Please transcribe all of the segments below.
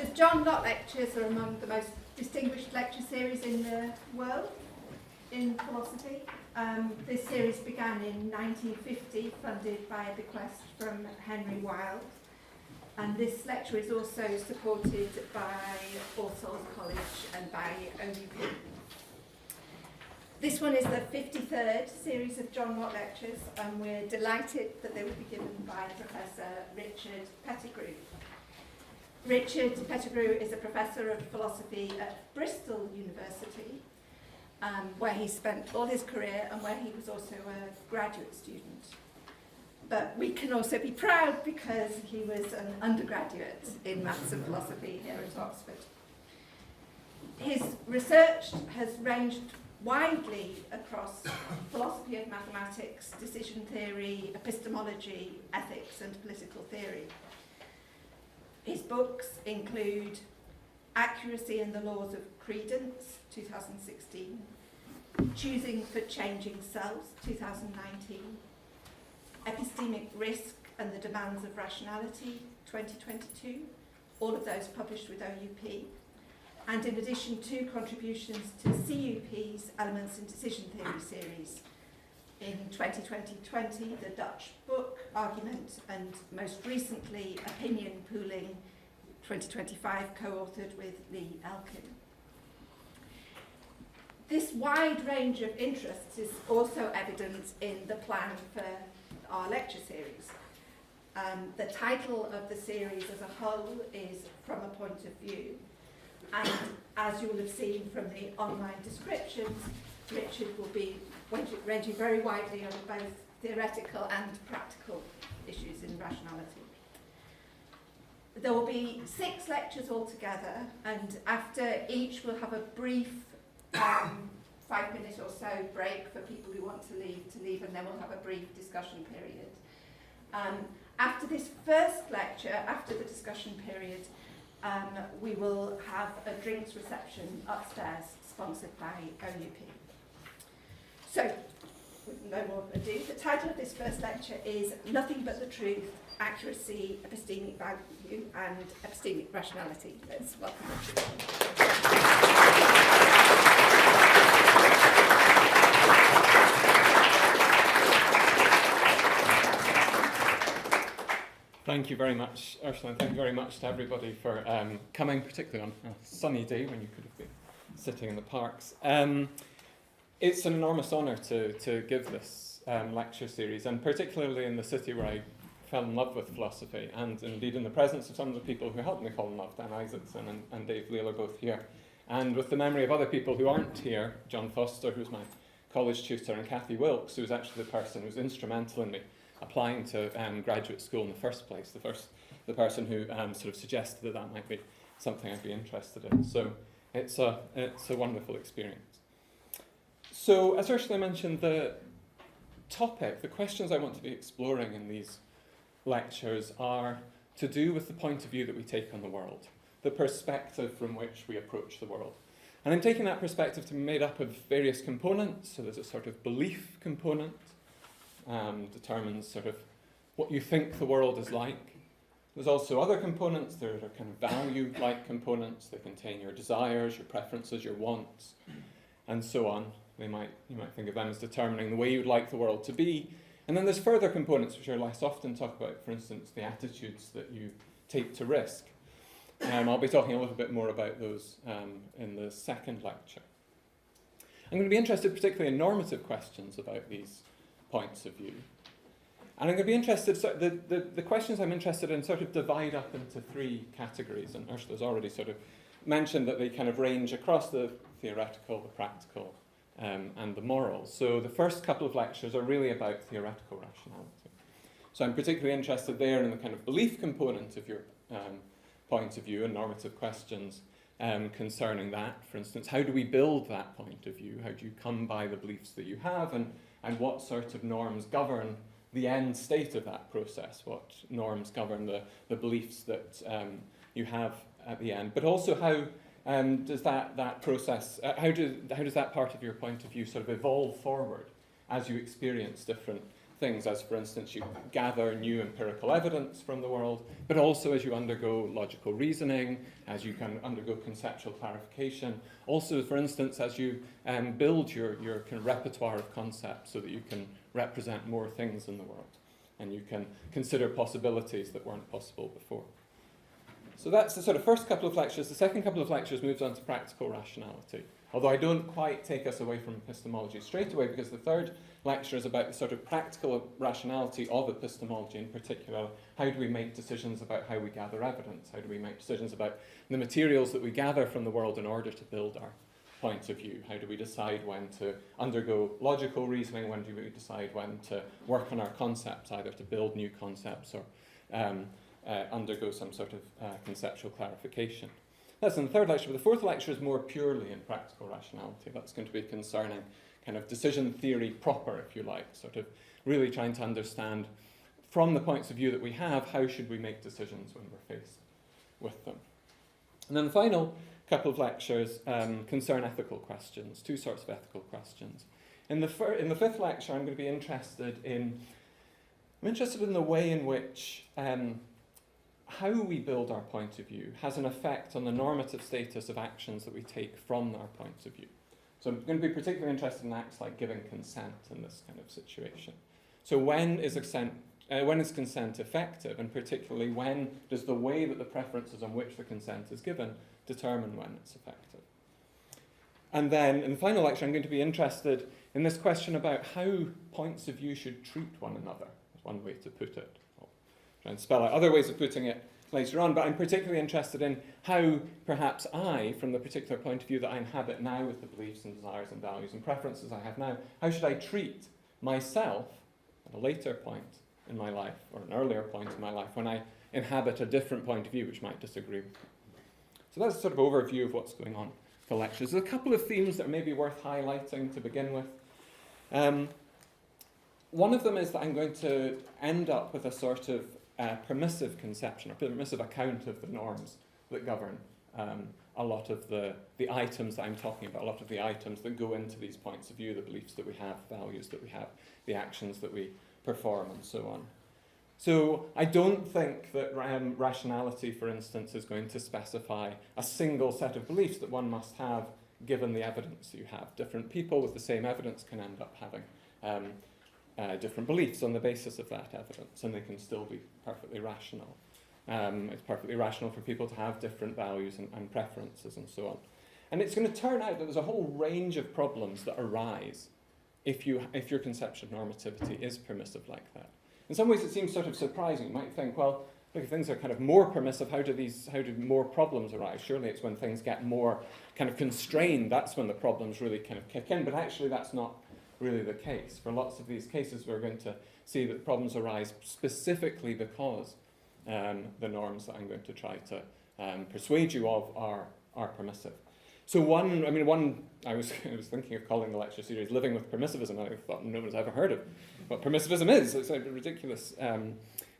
the John Locke Lectures are among the most distinguished lecture series in the world in philosophy. This series began in 1950, funded by a bequest from Henry Wilde. And this lecture is also supported by All Souls College and by OUP. This one is the 53rd series of John Locke Lectures, and we're delighted that they will be given by Professor Richard Pettigrew. Richard Pettigrew is a professor of philosophy at Bristol University, where he spent all his career and where he was also a graduate student. But we can also be proud because he was an undergraduate in maths and philosophy here at Oxford. His research has ranged widely across philosophy of mathematics, decision theory, epistemology, ethics, and political theory. His books include Accuracy and the Laws of Credence, 2016, Choosing for Changing Selves, 2019, Epistemic Risk and the Demands of Rationality, 2022, all of those published with OUP, and in addition, 2 contributions to CUP's Elements in Decision Theory series. In 2020, the Dutch book Argument, and most recently, Opinion Pooling, 2025, co-authored with Lee Elkin. This wide range of interests is also evident in the plan for our lecture series. The title of the series as a whole is From a Point of View, and as you will have seen from the online descriptions, Richard will be ranging very widely on both theoretical and practical issues in rationality. There will be 6 lectures altogether, and after each we'll have a brief 5-minute or so break for people who want to leave, and then we'll have a brief discussion period. After this first lecture, after the discussion period, we will have a drinks reception upstairs, sponsored by OUP. So, with no more ado, the title of this first lecture is Nothing But the Truth, Accuracy, Epistemic Value, and Epistemic Rationality. Let's welcome Richard. Thank you very much, Ursula, and thank you very much to everybody for coming, particularly on a sunny day when you could have been sitting in the parks. It's an enormous honour to give this lecture series, and particularly in the city where I fell in love with philosophy, and indeed in the presence of some of the people who helped me fall in love. Dan Isaacson and Dave Leal are both here. And with the memory of other people who aren't here, John Foster, who's my college tutor, and Kathy Wilkes, who's actually the person who's instrumental in me applying to graduate school in the first place, the person who sort of suggested that might be something I'd be interested in. So it's a wonderful experience. So as Ursula mentioned, the questions I want to be exploring in these lectures are to do with the point of view that we take on the world, the perspective from which we approach the world. And I'm taking that perspective to be made up of various components. So there's a sort of belief component, determines sort of what you think the world is like. There's also other components. There are kind of value-like components. They contain your desires, your preferences, your wants, and so on. You might think of them as determining the way you'd like the world to be. And then there's further components which are less often talked about, for instance, the attitudes that you take to risk. I'll be talking a little bit more about those in the second lecture. I'm going to be interested particularly in normative questions about these points of view. And I'm going to be interested, so the questions I'm interested in sort of divide up into 3 categories, and Ursula's already sort of mentioned that they kind of range across the theoretical, the practical, and the moral. So the first couple of lectures are really about theoretical rationality. So I'm particularly interested there in the kind of belief component of your point of view and normative questions concerning that. For instance, how do we build that point of view? How do you come by the beliefs that you have, and what sort of norms govern the end state of that process? What norms govern the beliefs that you have at the end? But also how does that process, how does that part of your point of view sort of evolve forward as you experience different things as, for instance, you gather new empirical evidence from the world, but also as you undergo logical reasoning, as you can undergo conceptual clarification, also, for instance, as you build your kind of repertoire of concepts so that you can represent more things in the world, and you can consider possibilities that weren't possible before. So that's the sort of first couple of lectures. The second couple of lectures moves on to practical rationality, although I don't quite take us away from epistemology straight away, because the third lecture is about the sort of practical rationality of epistemology, in particular. How do we make decisions about how we gather evidence? How do we make decisions about the materials that we gather from the world in order to build our point of view? How do we decide when to undergo logical reasoning? When do we decide when to work on our concepts, either to build new concepts or undergo some sort of conceptual clarification? That's in the third lecture, but the fourth lecture is more purely in practical rationality. That's going to be concerning kind of decision theory proper, if you like, sort of really trying to understand from the points of view that we have, how should we make decisions when we're faced with them. And then the final couple of lectures concern ethical questions, two sorts of ethical questions. In the fifth lecture, I'm going to be interested in the way in which how we build our point of view has an effect on the normative status of actions that we take from our point of view. So I'm going to be particularly interested in acts like giving consent in this kind of situation. So when is consent effective, and particularly when does the way that the preferences on which the consent is given determine when it's effective? And then in the final lecture, I'm going to be interested in this question about how points of view should treat one another. That's one way to put it. I'll try and spell out other ways of putting it later on, but I'm particularly interested in how perhaps I, from the particular point of view that I inhabit now with the beliefs and desires and values and preferences I have now, how should I treat myself at a later point in my life, or an earlier point in my life, when I inhabit a different point of view which might disagree with me. So that's a sort of overview of what's going on for lectures. There's a couple of themes that are maybe worth highlighting to begin with. One of them is that I'm going to end up with a sort of permissive conception, or permissive account of the norms that govern a lot of the items that I'm talking about, a lot of the items that go into these points of view, the beliefs that we have, values that we have, the actions that we perform, and so on. So I don't think that rationality, for instance, is going to specify a single set of beliefs that one must have given the evidence that you have. Different people with the same evidence can end up having different beliefs on the basis of that evidence, and they can still be perfectly rational. It's perfectly rational for people to have different values and preferences and so on. And it's going to turn out that there's a whole range of problems that arise if your conception of normativity is permissive like that. In some ways it seems sort of surprising. You might think, well, look, if things are kind of more permissive, how do more problems arise? Surely it's when things get more kind of constrained, that's when the problems really kind of kick in. But actually that's not really the case. For lots of these cases, we're going to see that problems arise specifically because the norms that I'm going to try to persuade you of are permissive. So I was thinking of calling the lecture series "Living with Permissivism," and I thought no one's ever heard of what permissivism is. It's a ridiculous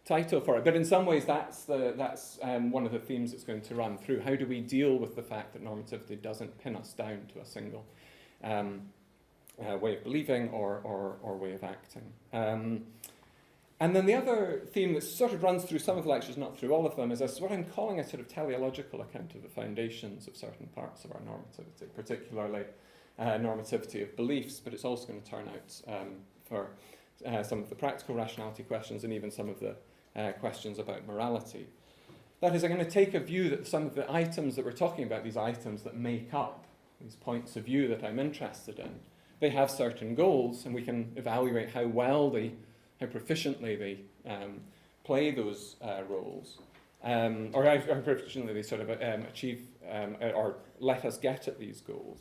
title for it, but in some ways that's one of the themes that's going to run through. How do we deal with the fact that normativity doesn't pin us down to a single way of believing or way of acting? And then the other theme that sort of runs through some of the lectures, not through all of them, is what I'm calling a sort of teleological account of the foundations of certain parts of our normativity, particularly normativity of beliefs, but it's also going to turn out for some of the practical rationality questions and even some of the questions about morality. That is, I'm going to take a view that some of the items that we're talking about, these items that make up these points of view that I'm interested in, they have certain goals, and we can evaluate how proficiently they play those roles, or how proficiently they sort of achieve or let us get at these goals.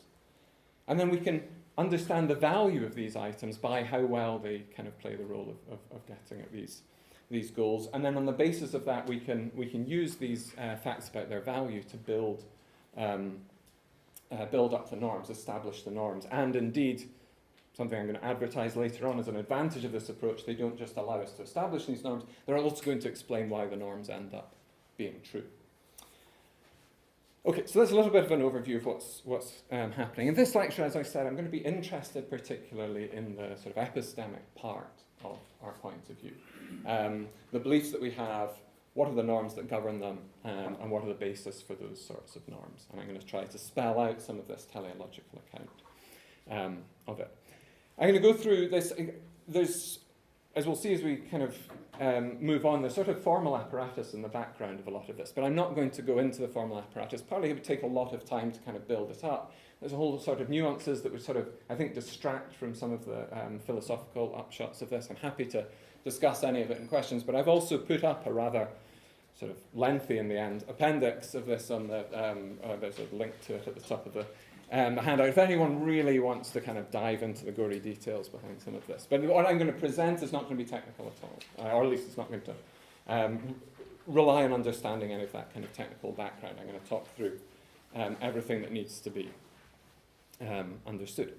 And then we can understand the value of these items by how well they kind of play the role of getting at these goals. And then on the basis of that, we can use these facts about their value to build up the norms, establish the norms, and indeed, something I'm going to advertise later on as an advantage of this approach, they don't just allow us to establish these norms, they're also going to explain why the norms end up being true. Okay, so that's a little bit of an overview of what's happening. In this lecture, as I said, I'm going to be interested particularly in the sort of epistemic part of our point of view. The beliefs that we have, what are the norms that govern them, and what are the basis for those sorts of norms. And I'm going to try to spell out some of this teleological account of it. I'm going to go through this. There's, as we'll see as we kind of move on, there's sort of formal apparatus in the background of a lot of this, but I'm not going to go into the formal apparatus. Partly it would take a lot of time to kind of build it up. There's a whole sort of nuances that would sort of, I think, distract from some of the philosophical upshots of this. I'm happy to discuss any of it in questions, but I've also put up a rather sort of lengthy, in the end, appendix of this on the, there's a link to it at the top of the handout, if anyone really wants to kind of dive into the gory details behind some of this. But what I'm going to present is not going to be technical at all, or at least it's not going to rely on understanding any of that kind of technical background. I'm going to talk through everything that needs to be understood.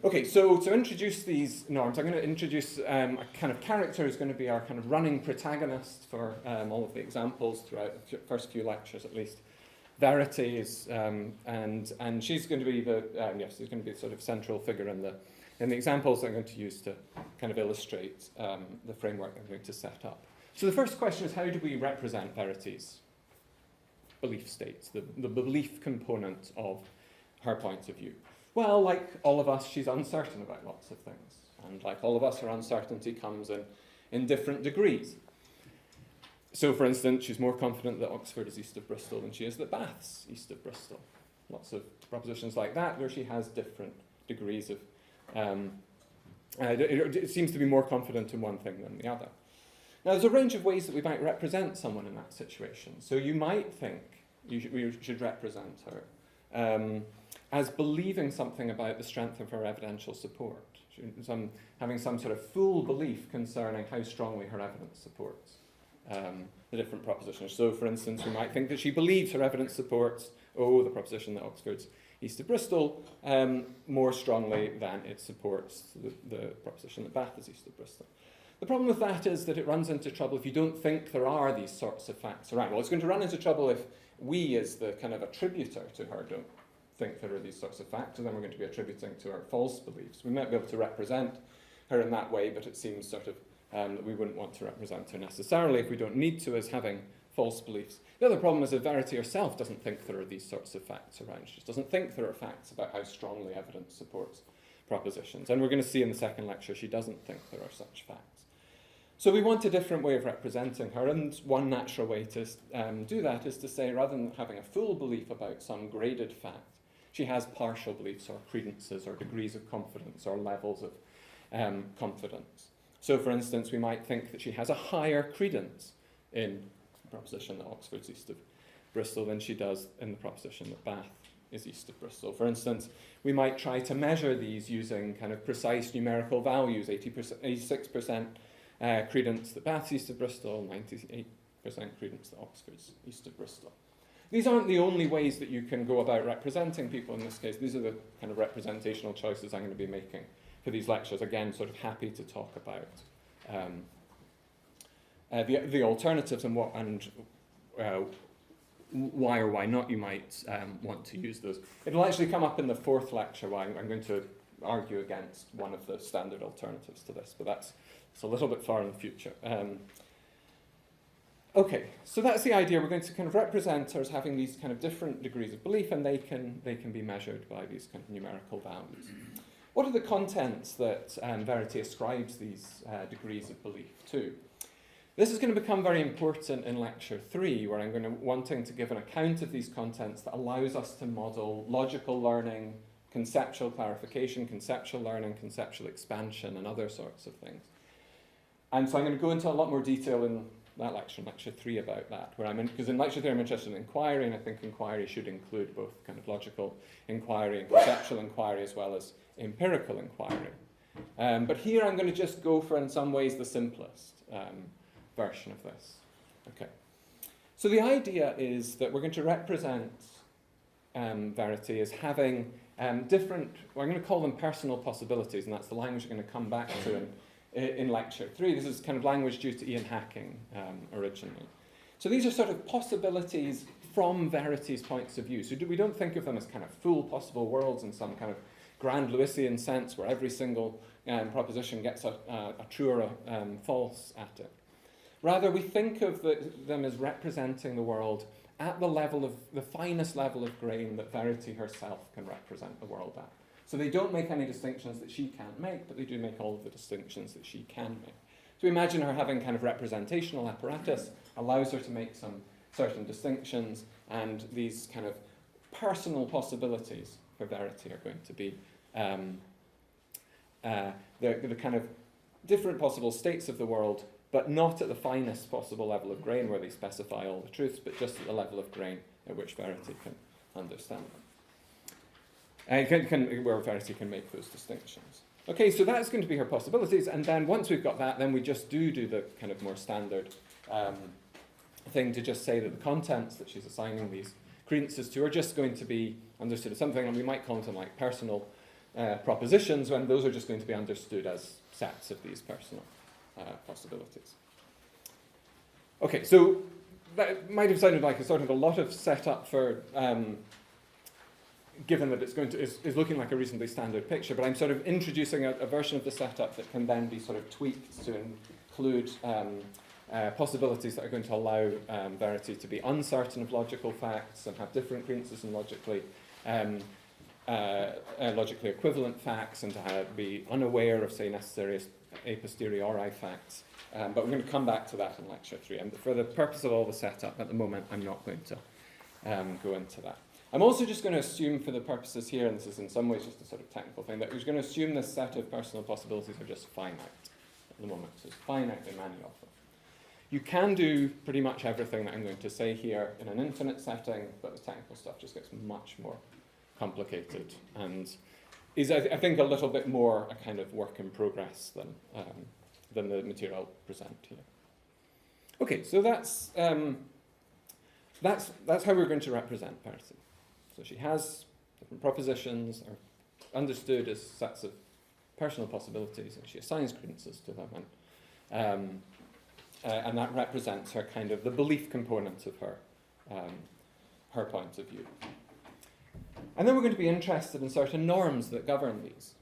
Okay, so to introduce these norms, I'm going to introduce a kind of character who's going to be our kind of running protagonist for all of the examples throughout the first few lectures at least. Verity is, and she's going to be the she's going to be the sort of central figure in the examples that I'm going to use to kind of illustrate the framework I'm going to set up. So the first question is, how do we represent Verity's belief states, the belief component of her point of view? Well, like all of us, she's uncertain about lots of things, and like all of us, her uncertainty comes in different degrees. So, for instance, she's more confident that Oxford is east of Bristol than she is that Bath's east of Bristol. Lots of propositions like that where she has different degrees of... it seems to be more confident in one thing than the other. Now, there's a range of ways that we might represent someone in that situation. So you might think we should represent her as believing something about the strength of her evidential support, having some sort of full belief concerning how strongly her evidence supports the different propositions. So, for instance, we might think that she believes her evidence supports, the proposition that Oxford's east of Bristol more strongly than it supports the proposition that Bath is east of Bristol. The problem with that is that it runs into trouble if you don't think there are these sorts of facts around. Well, it's going to run into trouble if we, as the kind of attributor to her, don't think there are these sorts of facts, and then we're going to be attributing to her false beliefs. We might be able to represent her in that way, but it seems sort of that we wouldn't want to represent her necessarily if we don't need to as having false beliefs. The other problem is that Verity herself doesn't think there are these sorts of facts around. She just doesn't think there are facts about how strongly evidence supports propositions. And we're going to see in the second lecture she doesn't think there are such facts. So we want a different way of representing her, and one natural way to do that is to say, rather than having a full belief about some graded fact, she has partial beliefs or credences or degrees of confidence or levels of confidence. So, for instance, we might think that she has a higher credence in the proposition that Oxford's east of Bristol than she does in the proposition that Bath is east of Bristol. For instance, we might try to measure these using kind of precise numerical values, 86% credence that Bath's east of Bristol, 98% credence that Oxford's east of Bristol. These aren't the only ways that you can go about representing people in this case. These are the kind of representational choices I'm going to be making for these lectures. Again, sort of happy to talk about the alternatives and why or why not you might want to use those. It'll actually come up in the fourth lecture why I'm going to argue against one of the standard alternatives to this, but that's a little bit far in the future. Okay, so that's the idea. We're going to kind of represent her as having these kind of different degrees of belief, and they can be measured by these kind of numerical values. What are the contents that Verity ascribes these degrees of belief to? This is going to become very important in lecture 3, where I'm going to wanting to give an account of these contents that allows us to model logical learning, conceptual clarification, conceptual learning, conceptual expansion, and other sorts of things. And so I'm going to go into a lot more detail in that lecture, lecture 3, about that, because in lecture 3 I'm interested in inquiry, and I think inquiry should include both kind of logical inquiry and conceptual inquiry as well as empirical inquiry. But here I'm going to just go for, in some ways, the simplest version of this. Okay. So the idea is that we're going to represent Verity as having different, I'm going to call them personal possibilities, and that's the language we're going to come back to in lecture 3. This is kind of language due to Ian Hacking originally. So these are sort of possibilities from Verity's points of view. So we don't think of them as kind of full possible worlds in some kind of grand Lewisian sense where every single proposition gets a true or a false at it. Rather, we think of them as representing the world at the level of the finest level of grain that Verity herself can represent the world at. So they don't make any distinctions that she can't make, but they do make all of the distinctions that she can make. So imagine her having kind of representational apparatus, allows her to make some certain distinctions, and these kind of personal possibilities for Verity are going to be the kind of different possible states of the world, but not at the finest possible level of grain where they specify all the truths, but just at the level of grain at which Verity can understand them. Where Verity can make those distinctions. Okay, so that's going to be her possibilities, and then once we've got that, then we just do the kind of more standard thing to just say that the contents that she's assigning these credences to are just going to be understood as something, and we might call them like personal propositions, when those are just going to be understood as sets of these personal possibilities. Okay, so that might have sounded like a sort of a lot of setup for given that it's going to is looking like a reasonably standard picture, but I'm sort of introducing a version of the setup that can then be sort of tweaked to include possibilities that are going to allow Verity to be uncertain of logical facts and have different credences and logically equivalent facts, and to be unaware of, say, necessary a posteriori facts. But we're going to come back to that in lecture 3. And for the purpose of all the setup at the moment, I'm not going to go into that. I'm also just going to assume for the purposes here, and this is in some ways just a sort of technical thing, that we're going to assume this set of personal possibilities are just finite at the moment. So it's finite in many of them. You can do pretty much everything that I'm going to say here in an infinite setting, but the technical stuff just gets much more complicated and is, I think, a little bit more a kind of work in progress than the material I'll present here. Okay, so that's how we're going to represent Verity. So she has different propositions, are understood as sets of personal possibilities, and she assigns credences to them, and that represents her kind of the belief component of her point of view. And then we're going to be interested in certain norms that govern these.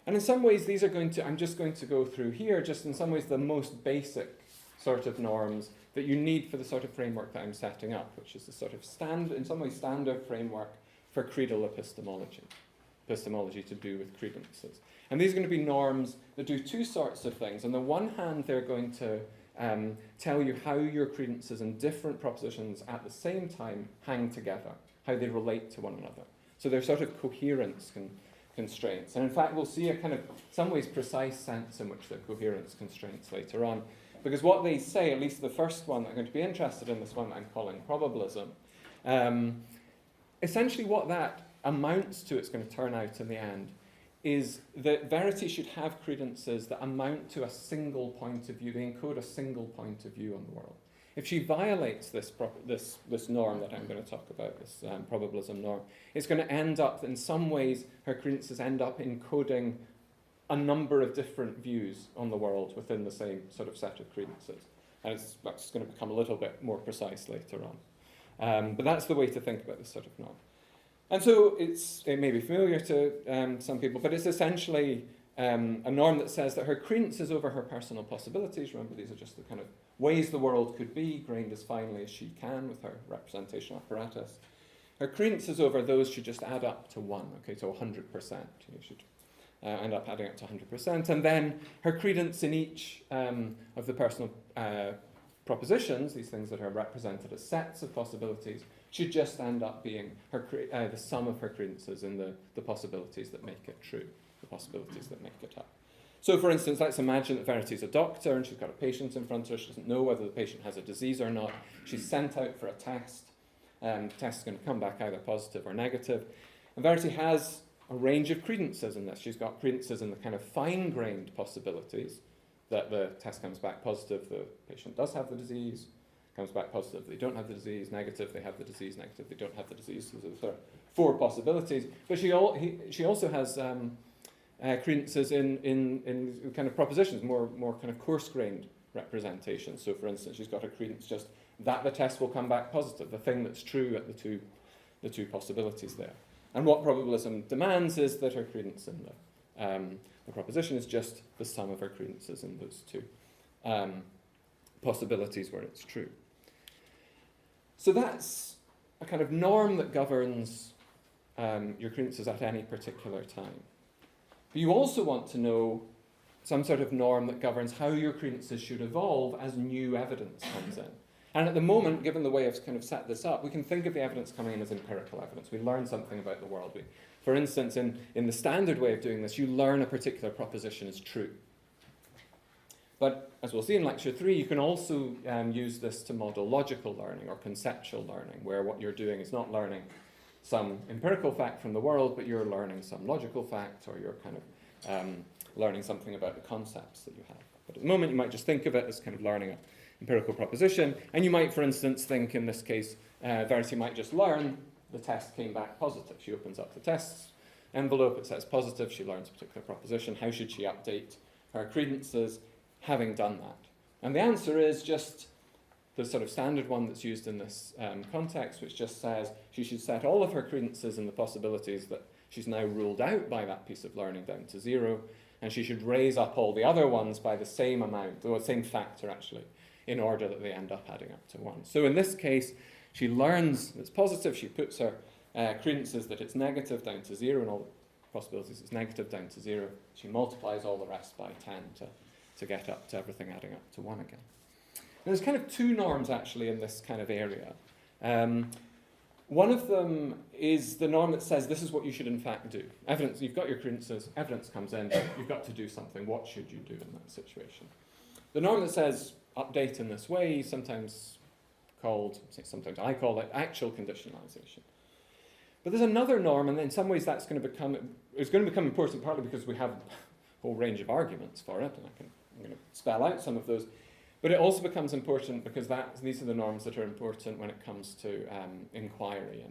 And in some ways, these are going to, I'm just going to go through here, just in some ways the most basic sort of norms that you need for the sort of framework that I'm setting up, which is the sort of in some ways standard framework for credal epistemology to do with credences. And these are going to be norms that do two sorts of things. On the one hand, they're going to tell you how your credences and different propositions at the same time hang together, how they relate to one another. So they're sort of coherence constraints. And in fact, we'll see a kind of, some ways, precise sense in which they're coherence constraints later on. Because what they say, at least the first one that I'm going to be interested in, this one I'm calling probabilism, essentially what that amounts to, it's going to turn out in the end, is that Verity should have credences that amount to a single point of view. They encode a single point of view on the world. If she violates this norm that I'm going to talk about, this probabilism norm, it's going to end up, in some ways, her credences end up encoding a number of different views on the world within the same sort of set of credences. And that's going to become a little bit more precise later on. But that's the way to think about this sort of norm. And so it may be familiar to some people, but it's essentially a norm that says that her credences over her personal possibilities, remember these are just the kind of ways the world could be, grained as finely as she can with her representational apparatus. Her credences over those should just add up to 1, okay, so 100%. You should end up adding up to 100%. And then her credence in each of the personal propositions, these things that are represented as sets of possibilities, should just end up being the sum of her credences in the possibilities that make it true, the possibilities that make it up. So, for instance, let's imagine that Verity is a doctor and she's got a patient in front of her. She doesn't know whether the patient has a disease or not. She's sent out for a test. The test is going to come back either positive or negative. And Verity has a range of credences in this. She's got credences in the kind of fine-grained possibilities that the test comes back positive, the patient does have the disease, comes back positive, they don't have the disease, negative, they have the disease, negative, they don't have the disease. So there are 4 possibilities. But she also has credences in kind of propositions, more kind of coarse-grained representations. So, for instance, she's got a credence just that the test will come back positive, the thing that's true at the two possibilities there. And what probabilism demands is that her credence in the proposition is just the sum of her credences in those two possibilities where it's true. So that's a kind of norm that governs your credences at any particular time. But you also want to know some sort of norm that governs how your credences should evolve as new evidence comes in. And at the moment, given the way I've kind of set this up, we can think of the evidence coming in as empirical evidence. We learn something about the world. For instance, in the standard way of doing this, you learn a particular proposition is true. But as we'll see in lecture 3, you can also use this to model logical learning or conceptual learning, where what you're doing is not learning some empirical fact from the world, but you're learning some logical fact, or you're kind of learning something about the concepts that you have. But at the moment, you might just think of it as kind of learning an empirical proposition, and you might, for instance, think in this case, Verity might just learn the test came back positive. She opens up the test envelope, it says positive, she learns a particular proposition. How should she update her credences having done that? And the answer is just the sort of standard one that's used in this context, which just says she should set all of her credences and the possibilities that she's now ruled out by that piece of learning down to 0, and she should raise up all the other ones by the same amount, or the same factor actually, in order that they end up adding up to 1. So in this case, she learns it's positive, she puts her credences that it's negative down to 0, and all the possibilities it's negative down to 0. She multiplies all the rest by 10 to get up to everything adding up to 1 again. And there's kind of two norms actually in this kind of area. One of them is the norm that says this is what you should in fact do. Evidence, you've got your credences, evidence comes in, you've got to do something. What should you do in that situation? The norm that says update in this way, sometimes I call it actual conditionalization. But there's another norm, and in some ways it's going to become important partly because we have a whole range of arguments for it, and I'm going to spell out some of those. But it also becomes important because these are the norms that are important when it comes to inquiry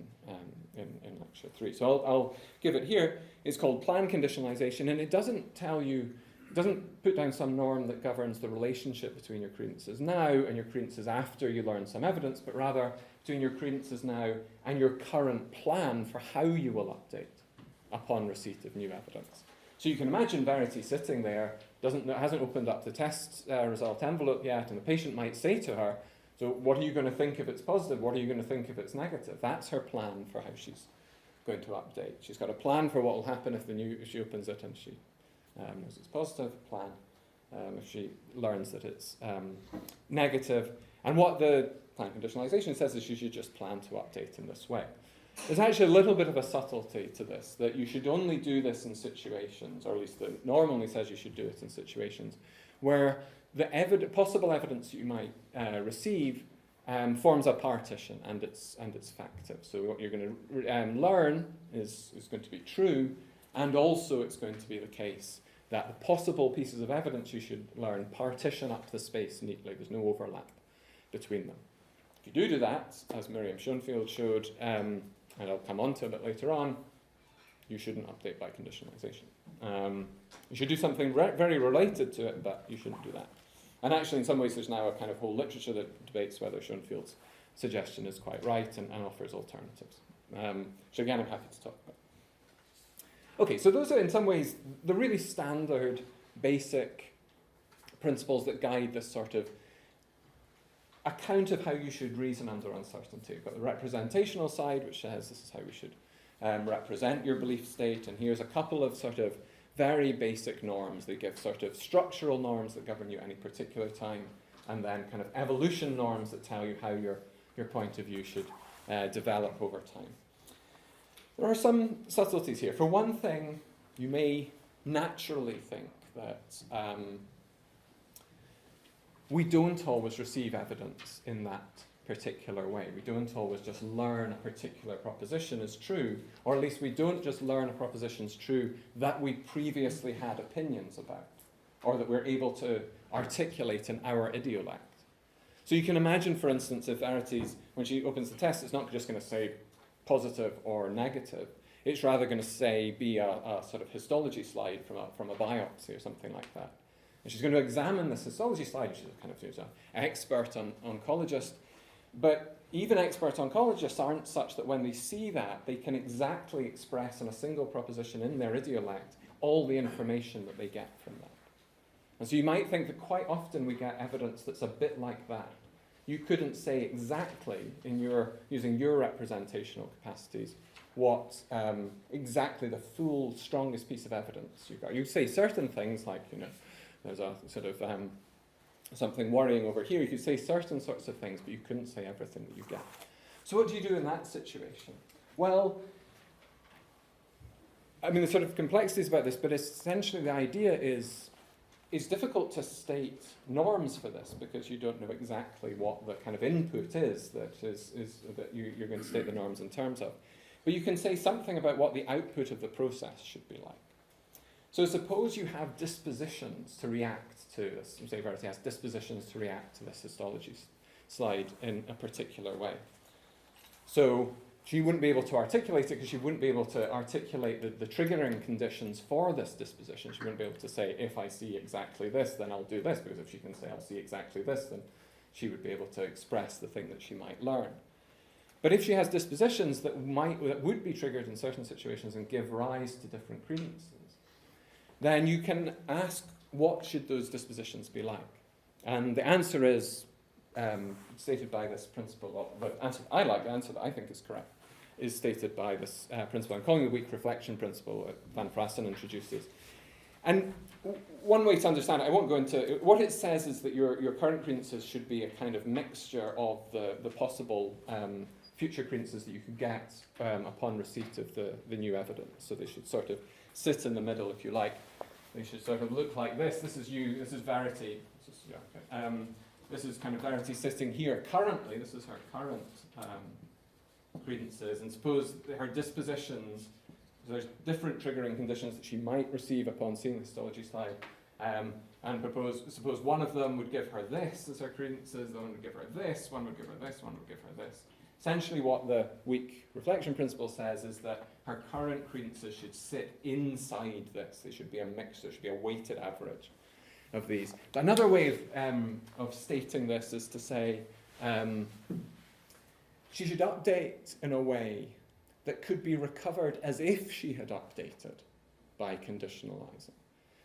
in lecture 3. So I'll give it here. It's called plan conditionalization, and it doesn't put down some norm that governs the relationship between your credences now and your credences after you learn some evidence, but rather between your credences now and your current plan for how you will update upon receipt of new evidence. So you can imagine Verity sitting there, hasn't opened up the test result envelope yet, and the patient might say to her, so what are you going to think if it's positive? What are you going to think if it's negative? That's her plan for how she's going to update. She's got a plan for what will happen if she opens it and she knows it's positive, plan if she learns that it's negative. And what the plan conditionalization says is you should just plan to update in this way. There's actually a little bit of a subtlety to this, that you should only do this in situations, or at least the norm only says you should do it in situations, where the possible evidence you might receive forms a partition and it's factive. So what you're going to learn is going to be true, and also it's going to be the case that the possible pieces of evidence you should learn partition up the space neatly. There's no overlap between them. If you do that, as Miriam Schoenfield showed, and I'll come on to a bit later on, you shouldn't update by conditionalization. You should do something very related to it, but you shouldn't do that. And actually, in some ways, there's now a kind of whole literature that debates whether Schoenfield's suggestion is quite right and offers alternatives, which again, I'm happy to talk about. Okay, so those are in some ways the really standard, basic principles that guide this sort of account of how you should reason under uncertainty. You've got the representational side, which says this is how we should represent your belief state, and here's a couple of sort of very basic norms. They give sort of structural norms that govern you at any particular time, and then kind of evolution norms that tell you how your point of view should develop over time. There are some subtleties here. For one thing, you may naturally think that we don't always receive evidence in that particular way. We don't always just learn a particular proposition is true, or at least we don't just learn a proposition is true that we previously had opinions about, or that we're able to articulate in our idiolect. So you can imagine, for instance, if Verity's, when she opens the test, it's not just going to say positive or negative. It's rather going to be a sort of histology slide from a biopsy or something like that. And she's going to examine this histology slide. She's kind of an expert oncologist. But even expert oncologists aren't such that when they see that, they can exactly express in a single proposition in their idiolect all the information that they get from that. And so you might think that quite often we get evidence that's a bit like that. You couldn't say exactly, using your representational capacities, what exactly the full, strongest piece of evidence you got. You say certain things like, there's a sort of something worrying over here. You could say certain sorts of things, but you couldn't say everything that you get. So what do you do in that situation? Well, I mean, there's sort of complexities about this, but essentially the idea is it's difficult to state norms for this because you don't know exactly what the kind of input is that you're going to state the norms in terms of. But you can say something about what the output of the process should be like. So suppose you have dispositions to react to this. Say Verity has dispositions to react to this histology slide in a particular way. So she wouldn't be able to articulate it because she wouldn't be able to articulate the triggering conditions for this disposition. She wouldn't be able to say, if I see exactly this, then I'll do this, because if she can say, I'll see exactly this, then she would be able to express the thing that she might learn. But if she has dispositions that would be triggered in certain situations and give rise to different credences, then you can ask, what should those dispositions be like? And the answer is stated by this principle. The answer I like, the answer that I think is correct, is stated by this principle. I'm calling it the weak reflection principle that Van Frassen introduces. And one way to understand it, I won't go into it, what it says is that your current credences should be a kind of mixture of the possible future credences that you could get upon receipt of the new evidence. So they should sort of sit in the middle, if you like. They should sort of look like this. This is you, this is Verity. This is kind of Verity sitting here currently. This is her current credences. And suppose her dispositions, there's different triggering conditions that she might receive upon seeing the histology slide. And suppose one of them would give her this as her credences, the one would give her this, one would give her this, one would give her this. Essentially what the weak reflection principle says is that her current credences should sit inside this. They should be a mixture, there should be a weighted average of these. But another way of stating this is to say she should update in a way that could be recovered as if she had updated by conditionalizing.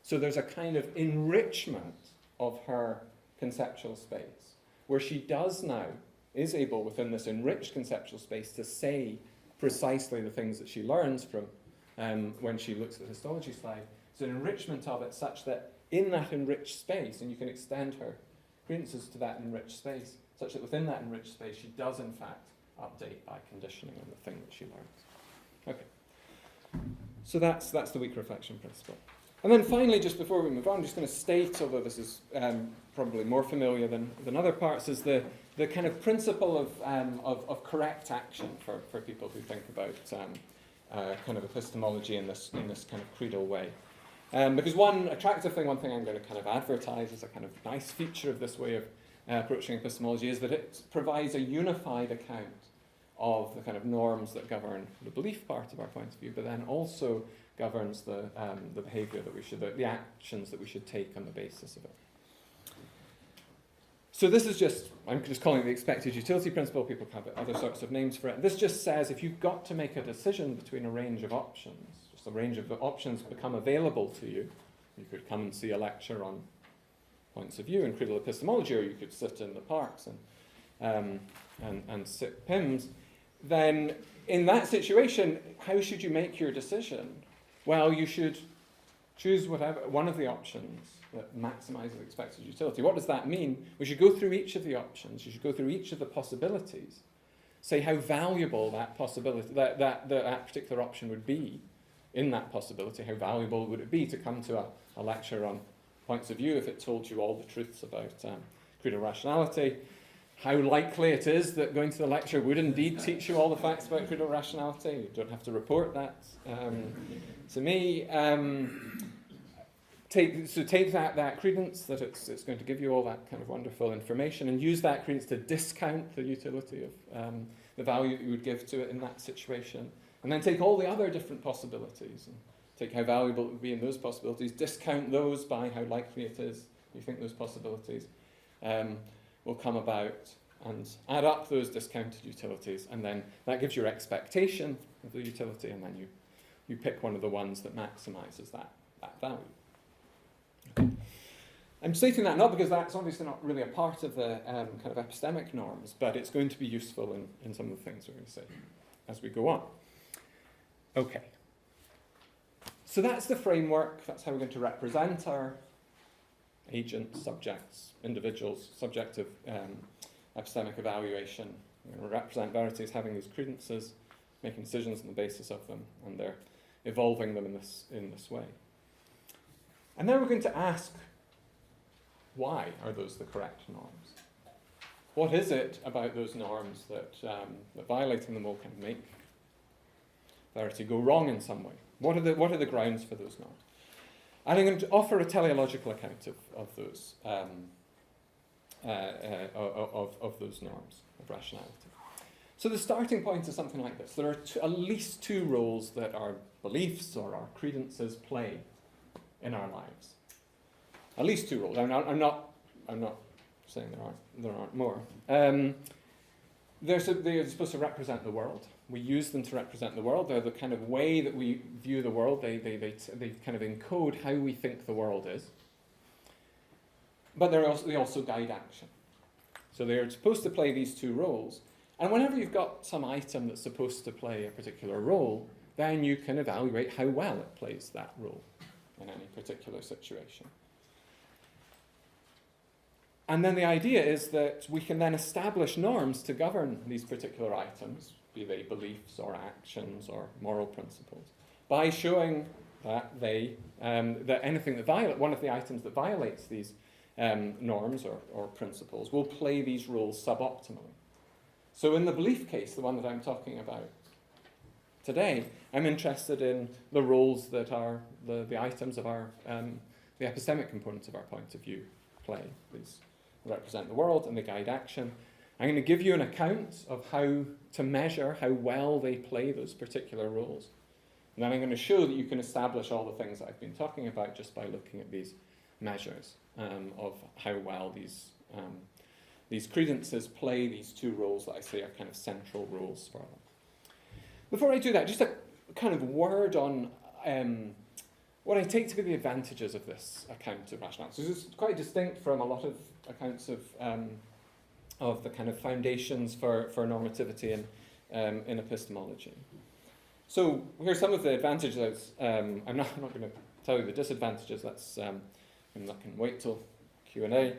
So there's a kind of enrichment of her conceptual space, where she is able within this enriched conceptual space to say precisely the things that she learns from when she looks at the histology slide. It's an enrichment of it such that in that enriched space, and you can extend her credences to that enriched space, such that within that enriched space she does in fact update by conditioning on the thing that she learns. Okay, so that's the weak reflection principle. And then finally, just before we move on, I'm just going to state, although this is probably more familiar than other parts, is the kind of principle of correct action for people who think about kind of epistemology in this kind of credal way. Because one thing I'm going to kind of advertise as a kind of nice feature of this way of approaching epistemology is that it provides a unified account of the kind of norms that govern the belief part of our point of view, but then also governs the behaviour that we should, the actions that we should take on the basis of it. So this is I'm just calling it the expected utility principle. People have other sorts of names for it. This just says if you've got to make a decision between a range of options, just a range of the options become available to you. You could come and see a lecture on points of view in credal epistemology, or you could sit in the parks and sip PIMS. Then in that situation, how should you make your decision? Well, you should choose one of the options that maximizes expected utility. What does that mean? We should go through each of the options. You should go through each of the possibilities. Say how valuable that possibility, that particular option would be in that possibility. How valuable would it be to come to a lecture on points of view if it told you all the truths about credal rationality? How likely it is that going to the lecture would indeed teach you all the facts about credal rationality. You don't have to report that to me. Take that credence that it's going to give you all that kind of wonderful information, and use that credence to discount the utility of the value that you would give to it in that situation. And then take all the other different possibilities and take how valuable it would be in those possibilities, discount those by how likely it is you think those possibilities will come about, and add up those discounted utilities, and then that gives your expectation of the utility, and then you pick one of the ones that maximizes that value. Okay. I'm stating that not because that's obviously not really a part of the kind of epistemic norms, but it's going to be useful in some of the things we're going to say as we go on. Okay. So that's the framework. That's how we're going to represent our agents, subjects, individuals, subjective epistemic evaluation. We're going to represent verities having these credences, making decisions on the basis of them, and they're evolving them in this way. And then we're going to ask, why are those the correct norms? What is it about those norms that violating them will kind of make verity go wrong in some way? What are the grounds for those norms? And I'm going to offer a teleological account of those of those norms of rationality. So the starting point is something like this. There are at least two roles that our beliefs or our credences play in our lives. At least two roles. I'm not saying there aren't more. They're supposed to represent the world. We use them to represent the world. They're the kind of way that we view the world. They kind of encode how we think the world is. But they also guide action. So they're supposed to play these two roles. And whenever you've got some item that's supposed to play a particular role, then you can evaluate how well it plays that role in any particular situation. And then the idea is that we can then establish norms to govern these particular items, be they beliefs or actions or moral principles, by showing that that anything that one of the items that violates these norms or principles will play these roles suboptimally. So in the belief case, the one that I'm talking about today, I'm interested in the roles that are the items of our the epistemic components of our point of view play. These represent the world and they guide action. I'm going to give you an account of how to measure how well they play those particular roles. And then I'm going to show that you can establish all the things that I've been talking about just by looking at these measures of how well these credences play these two roles that I say are kind of central roles for them. Before I do that, just a kind of word on what I take to be the advantages of this account of rationality. So this is quite distinct from a lot of accounts of the kind of foundations for normativity in epistemology. So here's some of the advantages. I'm not going to tell you the disadvantages. That's I'm not going to wait till Q&A.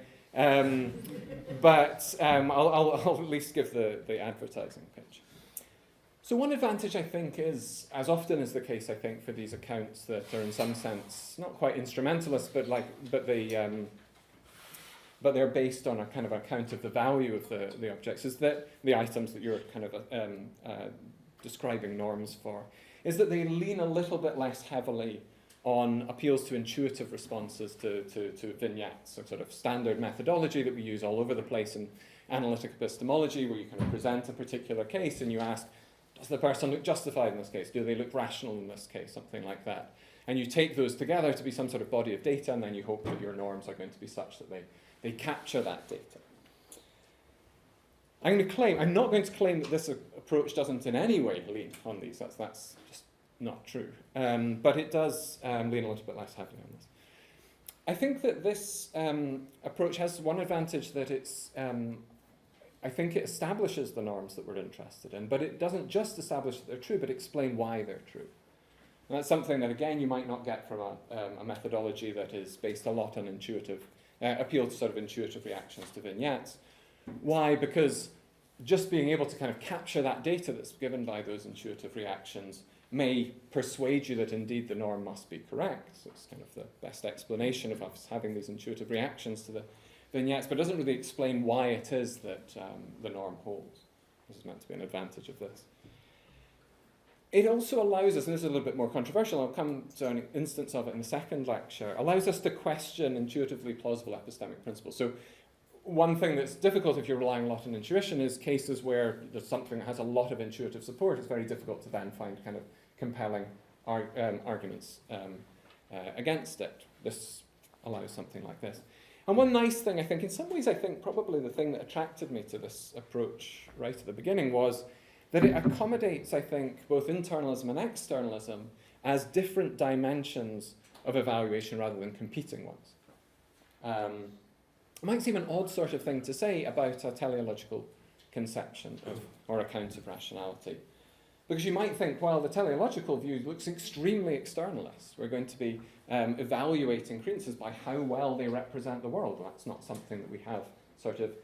But I'll at least give the advertising pitch. So one advantage I think is, as often is the case I think for these accounts that are in some sense not quite instrumentalist, but they're based on a kind of account of the value of the objects, is that the items that you're kind of describing norms for, is that they lean a little bit less heavily on appeals to intuitive responses to vignettes, a sort of standard methodology that we use all over the place in analytic epistemology, where you kind of present a particular case and you ask, does the person look justified in this case? Do they look rational in this case? Something like that. And you take those together to be some sort of body of data, and then you hope that your norms are going to be such that they capture that data. I'm not going to claim that this approach doesn't in any way lean on these. That's just not true. But it does lean a little bit less heavily on this. I think that this approach has one advantage, that I think it establishes the norms that we're interested in, but it doesn't just establish that they're true, but explain why they're true. And that's something that, again, you might not get from a methodology that is based a lot on appeal to sort of intuitive reactions to vignettes. Why? Because just being able to kind of capture that data that's given by those intuitive reactions may persuade you that indeed the norm must be correct. So it's kind of the best explanation of us having these intuitive reactions to the vignettes, but doesn't really explain why it is that the norm holds. This is meant to be an advantage of this. It also allows us, and this is a little bit more controversial, I'll come to an instance of it in the second lecture, allows us to question intuitively plausible epistemic principles. So one thing that's difficult if you're relying a lot on intuition is cases where there's something that has a lot of intuitive support. It's very difficult to then find kind of compelling arguments against it. This allows something like this. And one nice thing, I think, in some ways, I think probably the thing that attracted me to this approach right at the beginning was that it accommodates, I think, both internalism and externalism as different dimensions of evaluation rather than competing ones. It might seem an odd sort of thing to say about a teleological conception of, or account of rationality. Because you might think, well, the teleological view looks extremely externalist. We're going to be evaluating credences by how well they represent the world. Well, that's not something that we have sort of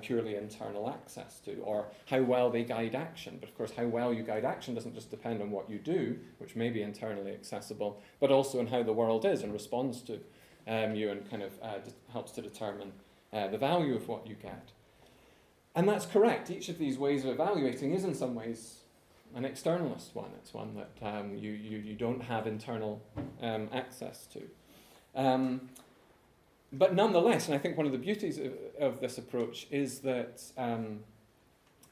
purely internal access to, or how well they guide action. But of course, how well you guide action doesn't just depend on what you do, which may be internally accessible, but also on how the world is and responds to you and kind of helps to determine the value of what you get. And that's correct. Each of these ways of evaluating is in some ways an externalist one. It's one that you don't have internal access to. But nonetheless, and I think one of the beauties of this approach is that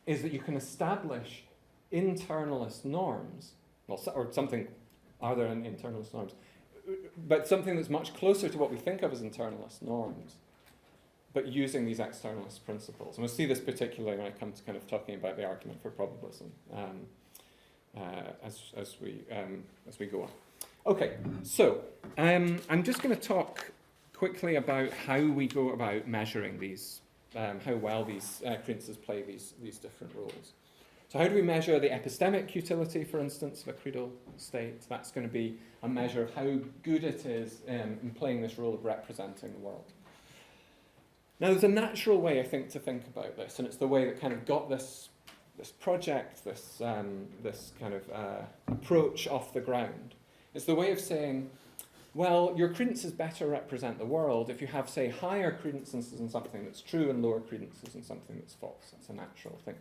you can establish internalist norms, well, or something other than internalist norms, but something that's much closer to what we think of as internalist norms, but using these externalist principles. And we'll see this particularly when I come to kind of talking about the argument for probabilism as we go on. Okay, so I'm just going to talk quickly about how we go about measuring these, how well these credences play these different roles. So how do we measure the epistemic utility, for instance, of a credal state? That's going to be a measure of how good it is in playing this role of representing the world. Now, there's a natural way, I think, to think about this, and it's the way that kind of got this project, this kind of approach off the ground. It's the way of saying, well, your credences better represent the world if you have, say, higher credences in something that's true and lower credences in something that's false. That's a natural thing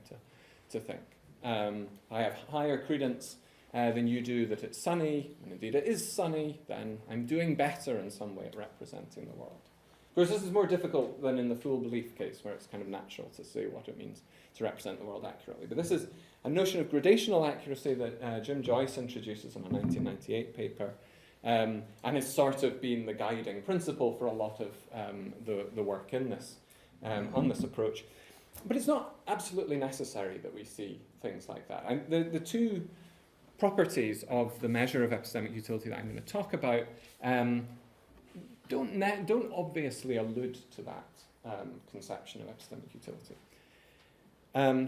to think. I have higher credence than you do that it's sunny, and indeed it is sunny, then I'm doing better in some way at representing the world. Of course, this is more difficult than in the full belief case, where it's kind of natural to say what it means to represent the world accurately. But this is a notion of gradational accuracy that Jim Joyce introduces in a 1998 paper, and has sort of been the guiding principle for a lot of the work in this, on this approach. But it's not absolutely necessary that we see things like that. And the two properties of the measure of epistemic utility that I'm going to talk about don't obviously allude to that conception of epistemic utility.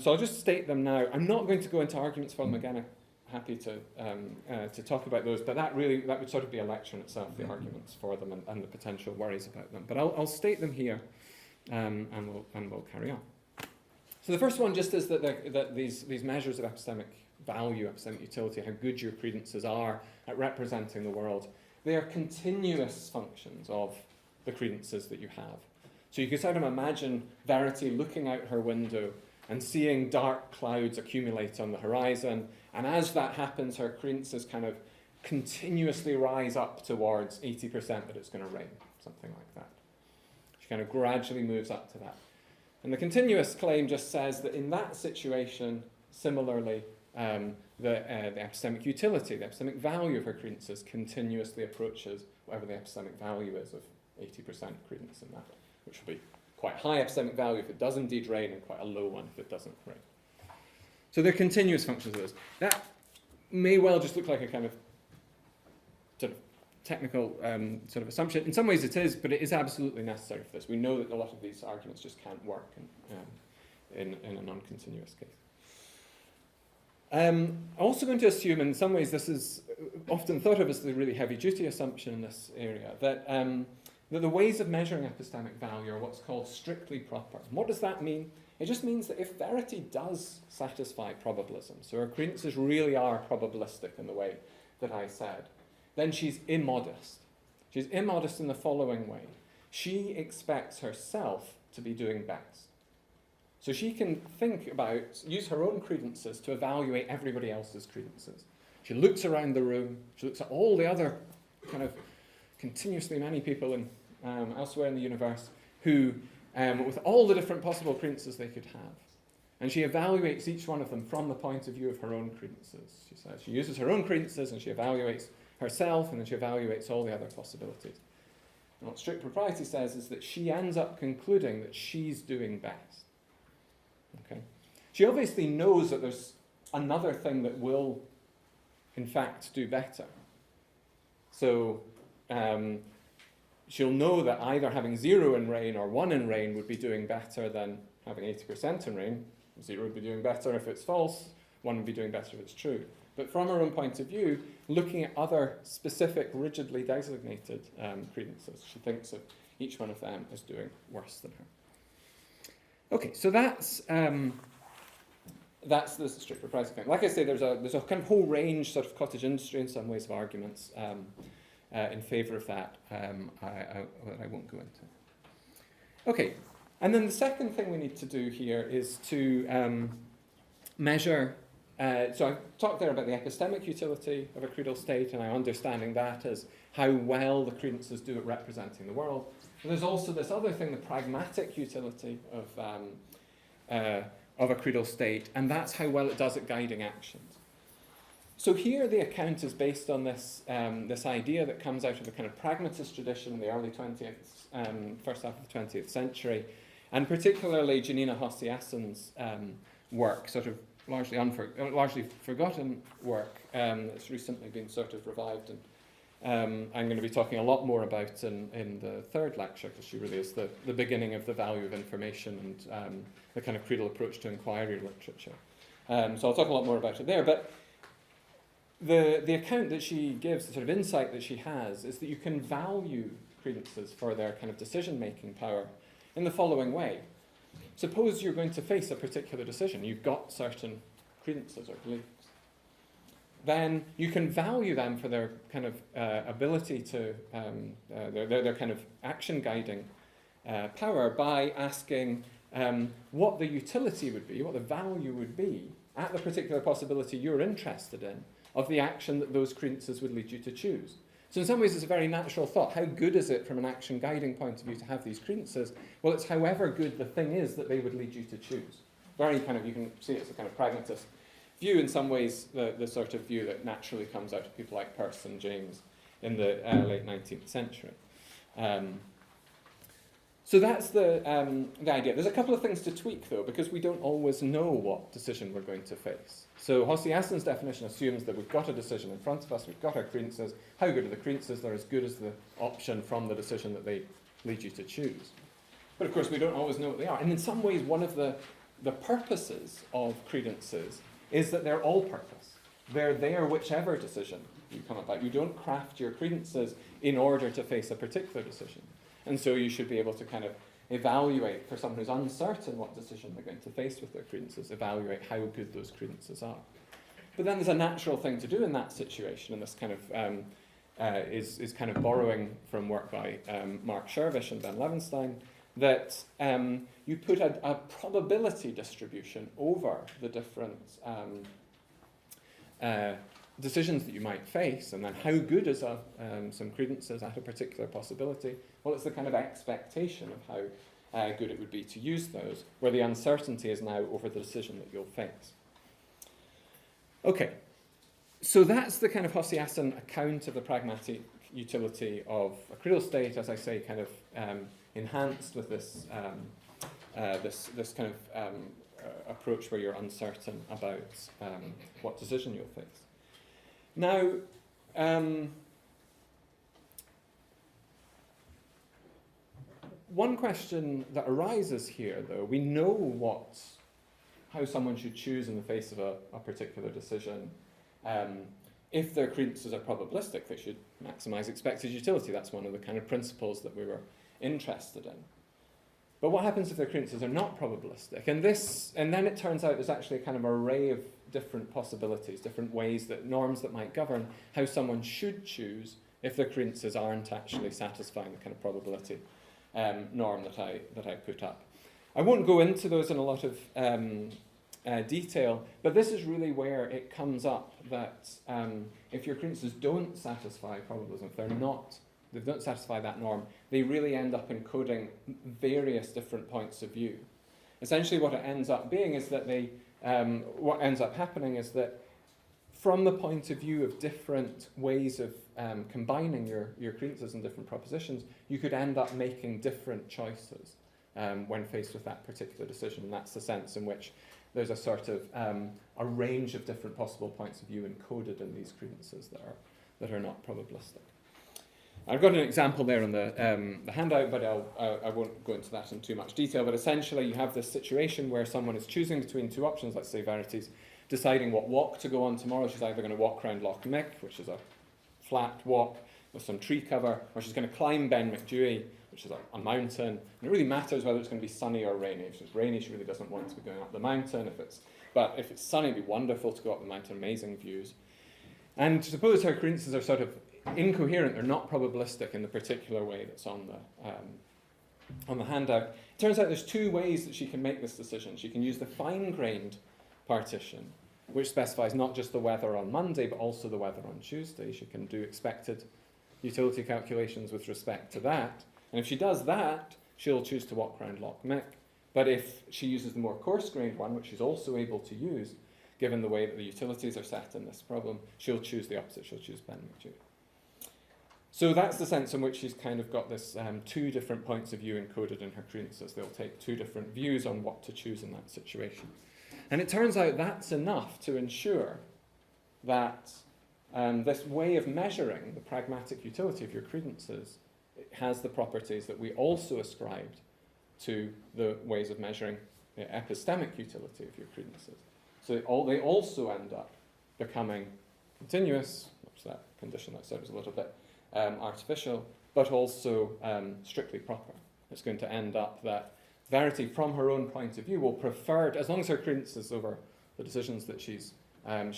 So I'll just state them now. I'm not going to go into arguments for them again. I'm happy to talk about those, but that would sort of be a lecture in itself, the arguments for them and the potential worries about them. But I'll state them here, and we'll carry on. So the first one just is that these measures of epistemic value, epistemic utility, how good your credences are at representing the world, they are continuous functions of the credences that you have. So you can sort of imagine Verity looking out her window and seeing dark clouds accumulate on the horizon, and as that happens, her credences kind of continuously rise up towards 80% that it's going to rain, something like that. She kind of gradually moves up to that. And the continuous claim just says that in that situation, similarly, the epistemic utility, the epistemic value of her credences continuously approaches whatever the epistemic value is of 80% credence in that, which will be quite high epistemic value if it does indeed rain and quite a low one if it doesn't rain. So they're continuous functions of those. That may well just look like a kind of sort of technical sort of assumption. In some ways it is, but it is absolutely necessary for this. We know that a lot of these arguments just can't work in a non-continuous case. I'm also going to assume, in some ways this is often thought of as the really heavy-duty assumption in this area, that the ways of measuring epistemic value are what's called strictly proper. And what does that mean? It just means that if Verity does satisfy probabilism, so her credences really are probabilistic in the way that I said, then she's immodest. She's immodest in the following way. She expects herself to be doing best. So she can use her own credences to evaluate everybody else's credences. She looks around the room, she looks at all the other kind of continuously many people elsewhere in the universe who, with all the different possible credences they could have. And she evaluates each one of them from the point of view of her own credences. She says she uses her own credences and she evaluates herself, and then she evaluates all the other possibilities. And what strict propriety says is that she ends up concluding that she's doing best. Okay? She obviously knows that there's another thing that will, in fact, do better. So she'll know that either having 0 in rain or 1 in rain would be doing better than having 80% in rain. 0 would be doing better if it's false, 1 would be doing better if it's true. But from her own point of view, looking at other specific, rigidly designated credences, she thinks of each one of them as doing worse than her. Okay, so that's the strict propriety thing. Like I say, there's a kind of whole range, sort of cottage industry in some ways, of arguments in favour of that that I won't go into. Okay, and then the second thing we need to do here is to measure. So I talked there about the epistemic utility of a credal state, and I'm understanding that as how well the credences do at representing the world. And there's also this other thing, the pragmatic utility of a credal state, and that's how well it does at guiding actions. So here the account is based on this idea that comes out of the kind of pragmatist tradition in the early 20th, first half of the 20th century, and particularly Janina Hosiasson's work, sort of largely forgotten work that's recently been sort of revived, and I'm going to be talking a lot more about in the third lecture, because she really is the beginning of the value of information and the kind of credal approach to inquiry literature. So I'll talk a lot more about it there, but the account that she gives, the sort of insight that she has, is that you can value credences for their kind of decision-making power in the following way. Suppose you're going to face a particular decision. You've got certain credences or beliefs. Then you can value them for their kind of ability to, their kind of action guiding power by asking what the utility would be, what the value would be at the particular possibility you're interested in of the action that those credences would lead you to choose. So in some ways it's a very natural thought. How good is it from an action guiding point of view to have these credences? Well, it's however good the thing is that they would lead you to choose. Very kind of, you can see it's a kind of pragmatist view in some ways, the sort of view that naturally comes out of people like Peirce and James in the late 19th century. So that's the idea. There's a couple of things to tweak though, because we don't always know what decision we're going to face. So Hosiasson's definition assumes that we've got a decision in front of us, we've got our credences. How good are the credences? They're as good as the option from the decision that they lead you to choose. But of course we don't always know what they are. And in some ways one of the purposes of credences is that they're all-purpose. They're there whichever decision you come about. You don't craft your credences in order to face a particular decision. And so you should be able to kind of evaluate, for someone who's uncertain what decision they're going to face with their credences, evaluate how good those credences are. But then there's a natural thing to do in that situation, and this kind of is kind of borrowing from work by Mark Shervish and Ben Levenstein, that you put a probability distribution over the different decisions that you might face, and then how good is some credences at a particular possibility? Well, it's the kind of expectation of how good it would be to use those, where the uncertainty is now over the decision that you'll face. Okay, so that's the kind of Hosiasson account of the pragmatic utility of a credal state, as I say, kind of enhanced with this this kind of approach where you're uncertain about what decision you'll face. Now, one question that arises here, though, we know how someone should choose in the face of a particular decision. If their credences are probabilistic, they should maximize expected utility. That's one of the kind of principles that we were interested in. But what happens if their credences are not probabilistic? And then it turns out there's actually a kind of array of different possibilities, different ways, that norms that might govern how someone should choose if their credences aren't actually satisfying the kind of probability norm that I put up. I won't go into those in a lot of detail, but this is really where it comes up that if your credences don't satisfy probabilism, if they don't satisfy that norm, they really end up encoding various different points of view. Essentially what it ends up being is that what ends up happening is that from the point of view of different ways of combining your credences and different propositions, you could end up making different choices when faced with that particular decision. And that's the sense in which there's a sort of a range of different possible points of view encoded in these credences that are not probabilistic. I've got an example there on the handout, but I won't go into that in too much detail. But essentially, you have this situation where someone is choosing between two options, let's say Verity's deciding what walk to go on tomorrow. She's either going to walk around Loch Mick, which is a flat walk with some tree cover, or she's going to climb Ben McDewey, which is a mountain. And it really matters whether it's going to be sunny or rainy. If it's rainy, she really doesn't want to be going up the mountain. But if it's sunny, it'd be wonderful to go up the mountain, amazing views. And suppose her credences are sort of incoherent, they're not probabilistic in the particular way that's on the handout. It turns out there's two ways that she can make this decision. She can use the fine-grained partition, which specifies not just the weather on Monday, but also the weather on Tuesday. She can do expected utility calculations with respect to that. And if she does that, she'll choose to walk around Loch Mick. But if she uses the more coarse-grained one, which she's also able to use, given the way that the utilities are set in this problem, she'll choose the opposite. She'll choose Ben McDewey. So that's the sense in which she's kind of got this two different points of view encoded in her credences. They'll take two different views on what to choose in that situation. And it turns out that's enough to ensure that this way of measuring the pragmatic utility of your credences has the properties that we also ascribed to the ways of measuring the epistemic utility of your credences. So they also end up becoming continuous, which that condition that said was a little bit artificial, but also strictly proper. It's going to end up that Verity, from her own point of view, will prefer, as long as her credences over the decisions that she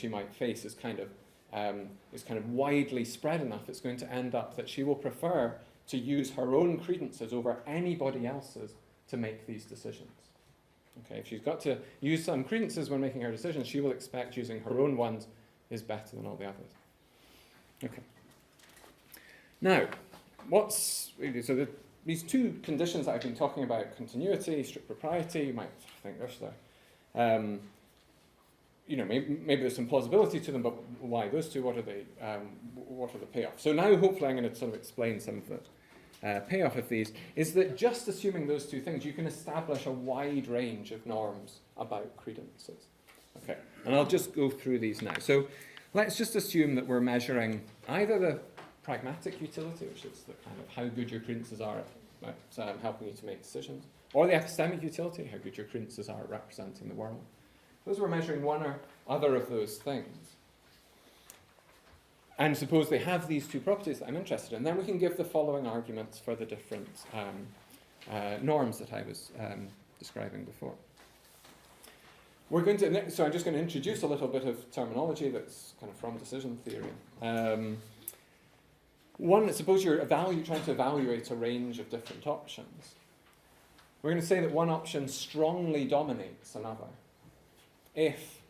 might face is kind of widely spread enough, it's going to end up that she will prefer to use her own credences over anybody else's to make these decisions. Okay, if she's got to use some credences when making her decisions, she will expect using her own ones is better than all the others. Okay. Now, these two conditions that I've been talking about, continuity, strict propriety, you might think, maybe there's some plausibility to them, but why those two? What are the payoffs? So now, hopefully, I'm going to sort of explain some of the payoff of these. Is that just assuming those two things, you can establish a wide range of norms about credences. Okay, and I'll just go through these now. So let's just assume that we're measuring either the pragmatic utility, which is the kind of how good your credences are at helping you to make decisions, or the epistemic utility, how good your credences are at representing the world. Suppose we're measuring one or other of those things. And suppose they have these two properties that I'm interested in, then we can give the following arguments for the different norms that I was describing before. So I'm just going to introduce a little bit of terminology that's kind of from decision theory. One, suppose you're trying to evaluate a range of different options. We're going to say that one option strongly dominates another if,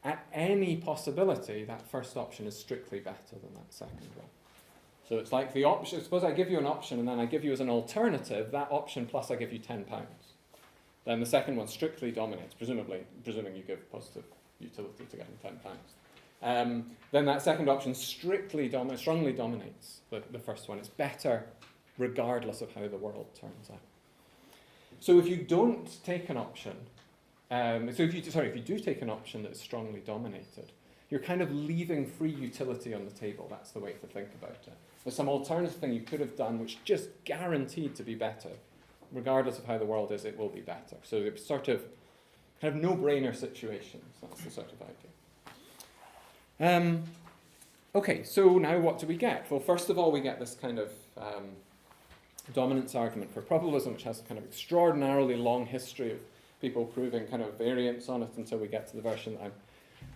at any possibility, that first option is strictly better than that second one. So it's like the option, suppose I give you an option and then I give you as an alternative that option plus I give you £10. Then the second one strictly dominates, presuming you give positive utility to getting £10. Then that second option strongly dominates the first one. It's better regardless of how the world turns out. So if you don't take an option, if you do take an option that is strongly dominated, you're kind of leaving free utility on the table. That's the way to think about it. There's some alternative thing you could have done which just guaranteed to be better. Regardless of how the world is, it will be better. So it's sort of kind of no-brainer situations. That's the sort of idea. Okay, so now what do we get? Well, first of all, we get this kind of dominance argument for probabilism, which has a kind of extraordinarily long history of people proving kind of variance on it until we get to the version that I'm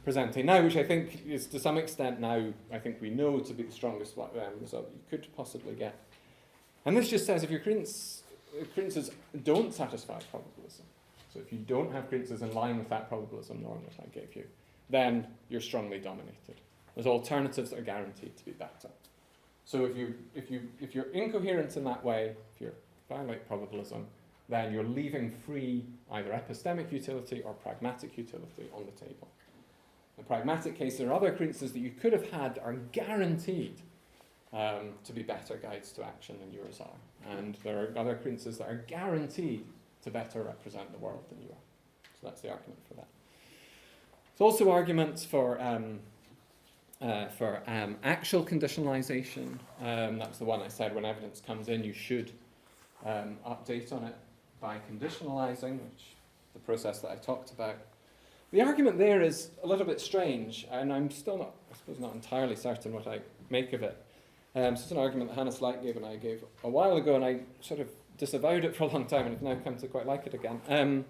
presenting now, which I think is to some extent now, I think we know to be the strongest result you could possibly get. And this just says if your credences don't satisfy probabilism, so if you don't have credences in line with that probabilism norm that I gave you, then you're strongly dominated. There's alternatives that are guaranteed to be better. So if you're incoherent in that way, if you violate probabilism, then you're leaving free either epistemic utility or pragmatic utility on the table. the pragmatic case, there are other credences that you could have had that are guaranteed to be better guides to action than yours are. And there are other credences that are guaranteed to better represent the world than you are. So that's the argument for that. There's also arguments for actual conditionalization. That's the one I said, when evidence comes in, you should update on it by conditionalizing, which is the process that I talked about. The argument there is a little bit strange, and I'm still not, I suppose, not entirely certain what I make of it. So it's an argument that Hannes Leik gave and I gave a while ago, and I sort of disavowed it for a long time and have now come to quite like it again.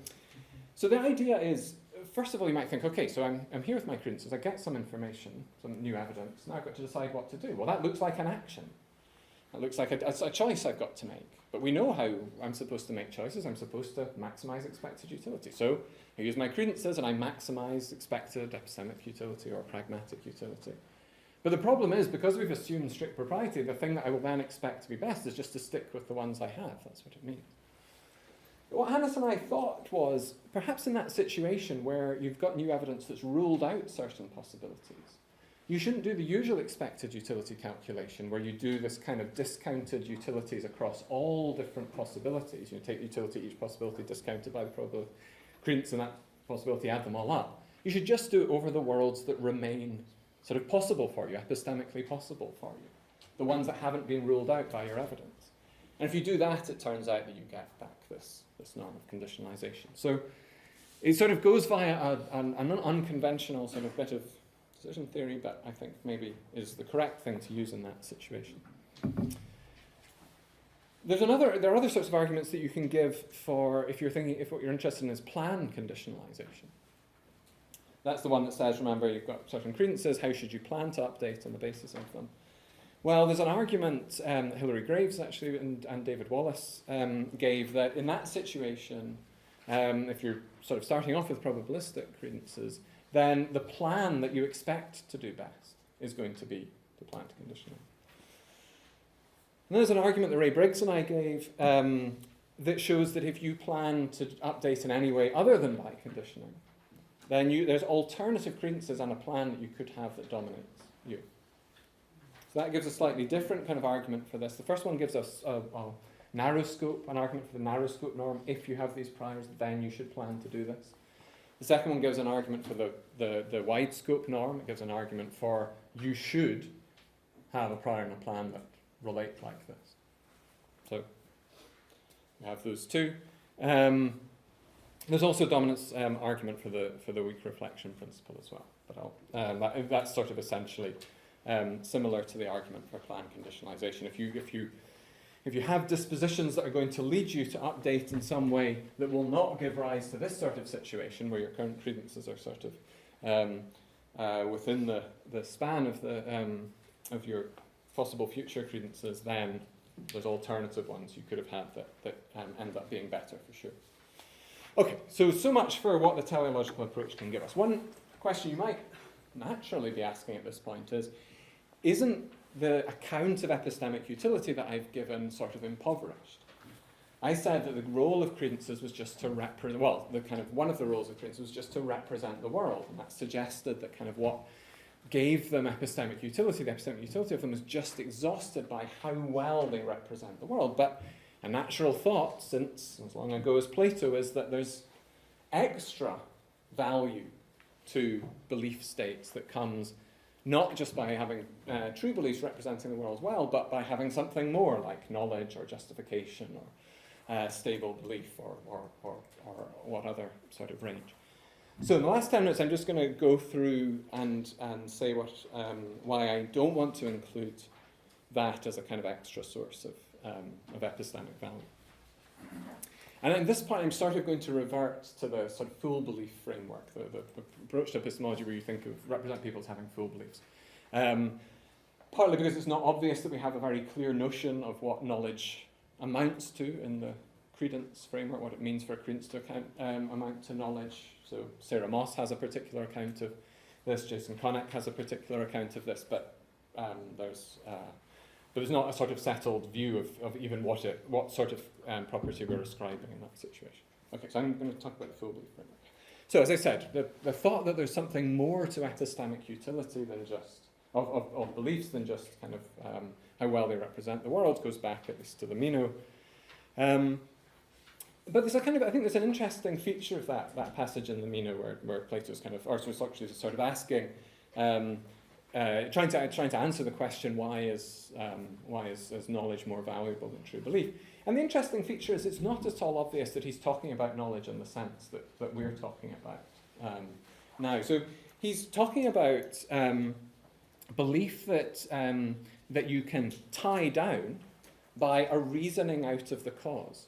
So the idea is, first of all, you might think, okay, so I'm here with my credences, I get some information, some new evidence, now I've got to decide what to do. Well, that looks like an action. That looks like a choice I've got to make. But we know how I'm supposed to make choices. I'm supposed to maximize expected utility. So I use my credences and I maximize expected epistemic utility or pragmatic utility. But the problem is, because we've assumed strict propriety, the thing that I will then expect to be best is just to stick with the ones I have. That's what it means. What Hannes and I thought was, perhaps in that situation where you've got new evidence that's ruled out certain possibilities, you shouldn't do the usual expected utility calculation where you do this kind of discounted utilities across all different possibilities. You take utility, each possibility discounted by the probability credence and that possibility, add them all up. You should just do it over the worlds that remain sort of possible for you, epistemically possible for you, the ones that haven't been ruled out by your evidence. And if you do that, it turns out that you get back this norm of conditionalization. So it sort of goes via an unconventional sort of bit of decision theory, but I think maybe is the correct thing to use in that situation. There are other sorts of arguments that you can give for if what you're interested in is plan conditionalization. That's the one that says, remember, you've got certain credences, how should you plan to update on the basis of them? Well, there's an argument Hilary Graves actually and David Wallace gave that in that situation, if you're sort of starting off with probabilistic credences, then the plan that you expect to do best is going to be the plan to conditionalize. And there's an argument that Ray Briggs and I gave that shows that if you plan to update in any way other than by conditioning, then there's alternative credences and a plan that you could have that dominates you. So that gives a slightly different kind of argument for this. The first one gives us a narrow scope, an argument for the narrow scope norm. If you have these priors, then you should plan to do this. The second one gives an argument for the wide scope norm. It gives an argument for you should have a prior and a plan that relate like this. So we have those two. There's also a dominance argument for the weak reflection principle as well. But that's sort of essentially similar to the argument for plan conditionalization. If you have dispositions that are going to lead you to update in some way that will not give rise to this sort of situation where your current credences are sort of within the span of your possible future credences, then there's alternative ones you could have had that end up being better for sure. Okay, so much for what the teleological approach can give us. One question you might naturally be asking at this point is, isn't the account of epistemic utility that I've given sort of impoverished? I said that the role of credences was just to represent, one of the roles of credences was just to represent the world, and that suggested that kind of what gave them epistemic utility, the epistemic utility of them was just exhausted by how well they represent the world. But a natural thought, since as long ago as Plato, is that there's extra value to belief states that comes not just by having true beliefs representing the world well, but by having something more like knowledge or justification or stable belief or what other sort of range. So in the last 10 minutes, I'm just going to go through and say why I don't want to include that as a kind of extra source of epistemic value. And at this point, I'm sort of going to revert to the sort of full belief framework, the approach to epistemology where you think of represent people as having full beliefs. Partly because it's not obvious that we have a very clear notion of what knowledge amounts to in the credence framework, what it means for a credence to amount to knowledge. So Sarah Moss has a particular account of this, Jason Connick has a particular account of this, but there's not a sort of settled view of even what sort of property we're ascribing in that situation. Okay, so I'm going to talk about the full belief framework. So as I said, the thought that there's something more to epistemic utility than just, of beliefs than just kind of how well they represent the world goes back at least to the Meno. But there's a kind of, I think there's an interesting feature of that passage in the Meno where Plato's kind of, or Socrates is sort of asking, trying to answer the question, why is knowledge more valuable than true belief? And the interesting feature is it's not at all obvious that he's talking about knowledge in the sense that we're talking about now. So he's talking about belief that you can tie down by a reasoning out of the cause.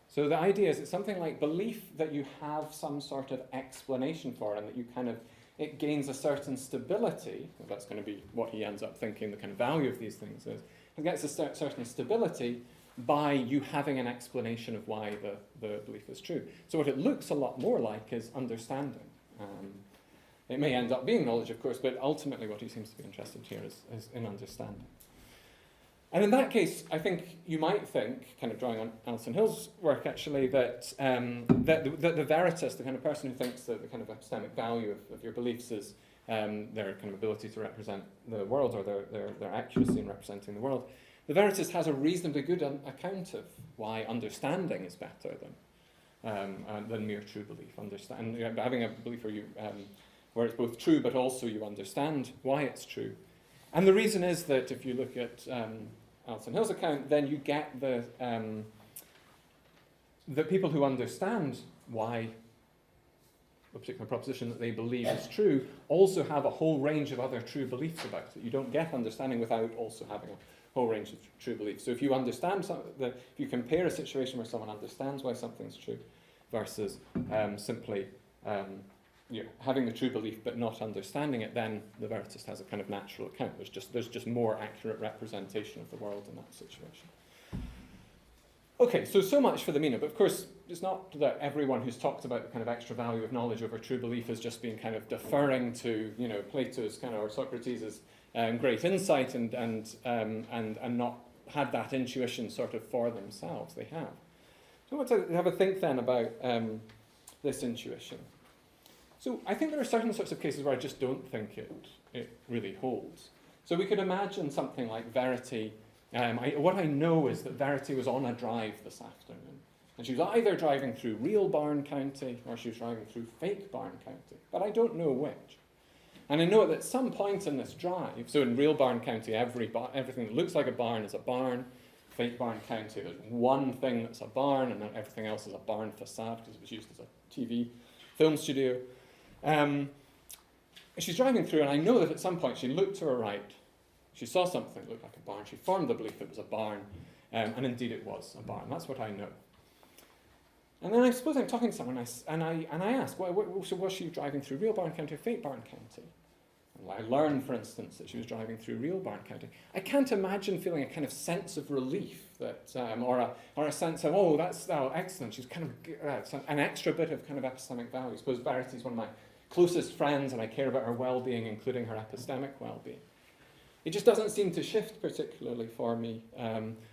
So the idea is it's something like belief that you have some sort of explanation for, and that you kind of, it gains a certain stability. That's going to be what he ends up thinking the kind of value of these things is. It gets a certain stability by you having an explanation of why the belief is true. So what it looks a lot more like is understanding. It may end up being knowledge, of course, but ultimately what he seems to be interested here is in understanding. And in that case, I think you might think, kind of drawing on Alison Hill's work actually, that the veritas, the kind of person who thinks that the kind of epistemic value of your beliefs is their kind of ability to represent the world, or their accuracy in representing the world, the veritas has a reasonably good account of why understanding is better than mere true belief. Having a belief where it's both true but also you understand why it's true. And the reason is that if you look at Alison Hill's account, then you get the people who understand why a particular proposition that they believe is true also have a whole range of other true beliefs about it. You don't get understanding without also having a whole range of true beliefs. So if you understand if you compare a situation where someone understands why something's true versus simply having the true belief but not understanding it, then the veritist has a kind of natural account. There's just more accurate representation of the world in that situation. Okay, so much for the Meno, but of course it's not that everyone who's talked about the kind of extra value of knowledge over true belief has just been kind of deferring to Plato's kind of, or Socrates' great insight and not had that intuition sort of for themselves. They have. So I want to have a think then about this intuition. So I think there are certain sorts of cases where I just don't think it really holds. So we could imagine something like Verity. What I know is that Verity was on a drive this afternoon. And she was either driving through real Barn County or she was driving through fake Barn County. But I don't know which. And I know that at some point in this drive, so in real Barn County, everything that looks like a barn is a barn. Fake Barn County, there's one thing that's a barn, and then everything else is a barn facade because it was used as a TV film studio. She's driving through, and I know that at some point she looked to her right. She saw something that looked like a barn. She formed the belief it was a barn, and indeed it was a barn. That's what I know. And then I suppose I'm talking to someone, and I ask, so was she driving through real Barn County or fake Barn County? And I learned, for instance, that she was driving through real Barn County. I can't imagine feeling a kind of sense of relief that, or a sense of, that's excellent. She's kind of an extra bit of kind of epistemic value. I suppose Verity is one of my closest friends, and I care about her well-being, including her epistemic well-being. It just doesn't seem to shift particularly for me,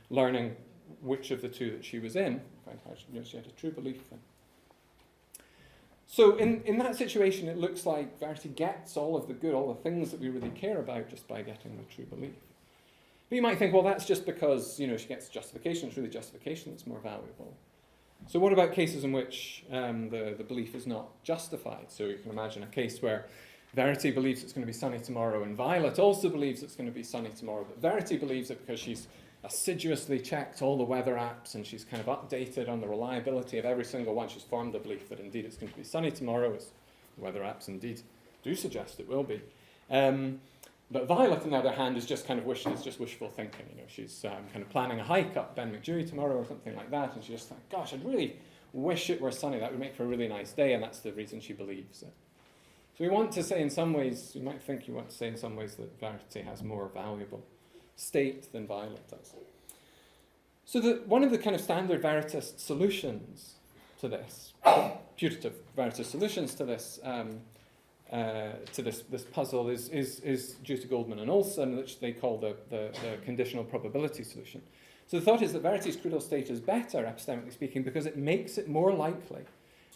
learning which of the two that she was in. She had a true belief in. So in that situation, it looks like Verity gets all of the good, all the things that we really care about just by getting the true belief. But you might think, well, that's just because she gets justification. It's really justification that's more valuable. So what about cases in which the belief is not justified? So you can imagine a case where Verity believes it's going to be sunny tomorrow, and Violet also believes it's going to be sunny tomorrow, but Verity believes it because she's assiduously checked all the weather apps and she's kind of updated on the reliability of every single one. She's formed the belief that indeed it's going to be sunny tomorrow, as the weather apps indeed do suggest it will be. But Violet, on the other hand, is just kind of wishful thinking. She's kind of planning a hike up Ben McDewey tomorrow or something like that, and she just thinks, gosh, I'd really wish it were sunny. That would make for a really nice day, and that's the reason she believes it. So we want to say in some ways, you might think you want to say in some ways that Verity has more valuable state than Violet does. So one of the kind of standard Veritist solutions to this, putative Veritist solutions to this puzzle is due to Goldman and Olson, which they call the conditional probability solution. So the thought is that Verity's credal state is better, epistemically speaking, because it makes it more likely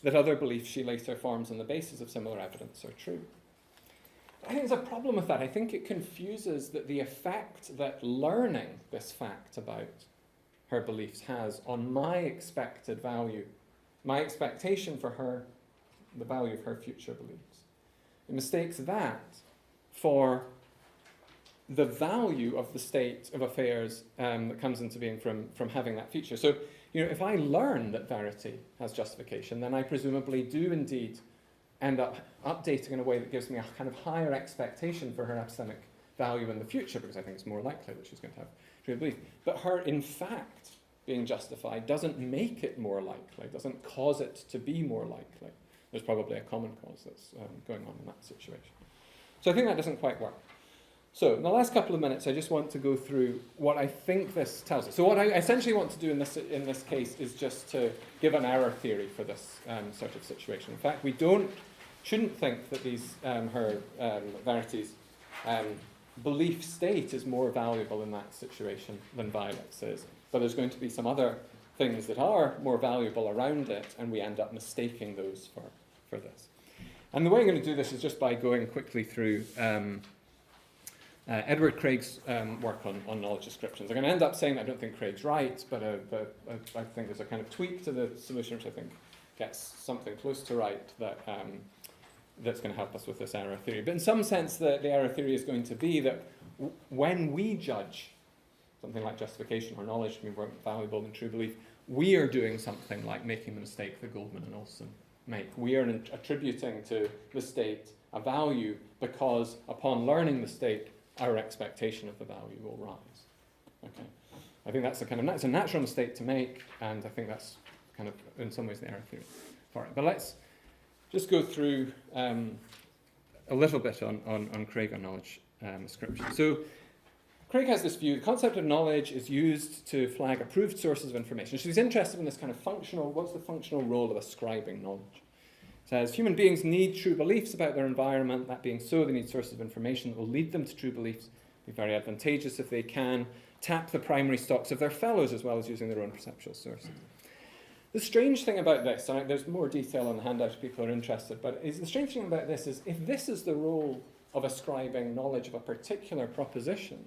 that other beliefs she later forms on the basis of similar evidence are true. I think there's a problem with that. I think it confuses the effect that learning this fact about her beliefs has on my expected value, my expectation for her, the value of her future beliefs. It mistakes that for the value of the state of affairs that comes into being from having that feature. So, if I learn that verity has justification, then I presumably do indeed end up updating in a way that gives me a kind of higher expectation for her epistemic value in the future, because I think it's more likely that she's going to have true belief. But her, in fact, being justified doesn't make it more likely, doesn't cause it to be more likely. There's probably a common cause that's going on in that situation. So I think that doesn't quite work. So in the last couple of minutes, I just want to go through what I think this tells us. So what I essentially want to do in this case is just to give an error theory for this sort of situation. In fact, we shouldn't think that her Verity's belief state is more valuable in that situation than Violet's is. But there's going to be some other things that are more valuable around it, and we end up mistaking those for this. And the way I'm going to do this is just by going quickly through Edward Craig's work on knowledge descriptions. I'm going to end up saying I don't think Craig's right, but I think there's a kind of tweak to the solution which I think gets something close to right that's going to help us with this error theory. But in some sense, the error theory is going to be that when we judge something like justification or knowledge to be more valuable than true belief, we are doing something like making the mistake that Goldman and Olson make. We are attributing to the state a value because upon learning the state, our expectation of the value will rise. Okay, I think that's it's a natural mistake to make, and I think that's kind of in some ways the error theory for it. But let's just go through a little bit on Craig on knowledge description. So Craig has this view: the concept of knowledge is used to flag approved sources of information. So he's interested in this kind of what's the functional role of ascribing knowledge? Says human beings need true beliefs about their environment. That being so, they need sources of information that will lead them to true beliefs. Be very advantageous if they can tap the primary stocks of their fellows as well as using their own perceptual sources. The strange thing about this, and there's more detail on the handout if people are interested, but the strange thing about this is if this is the role of ascribing knowledge of a particular proposition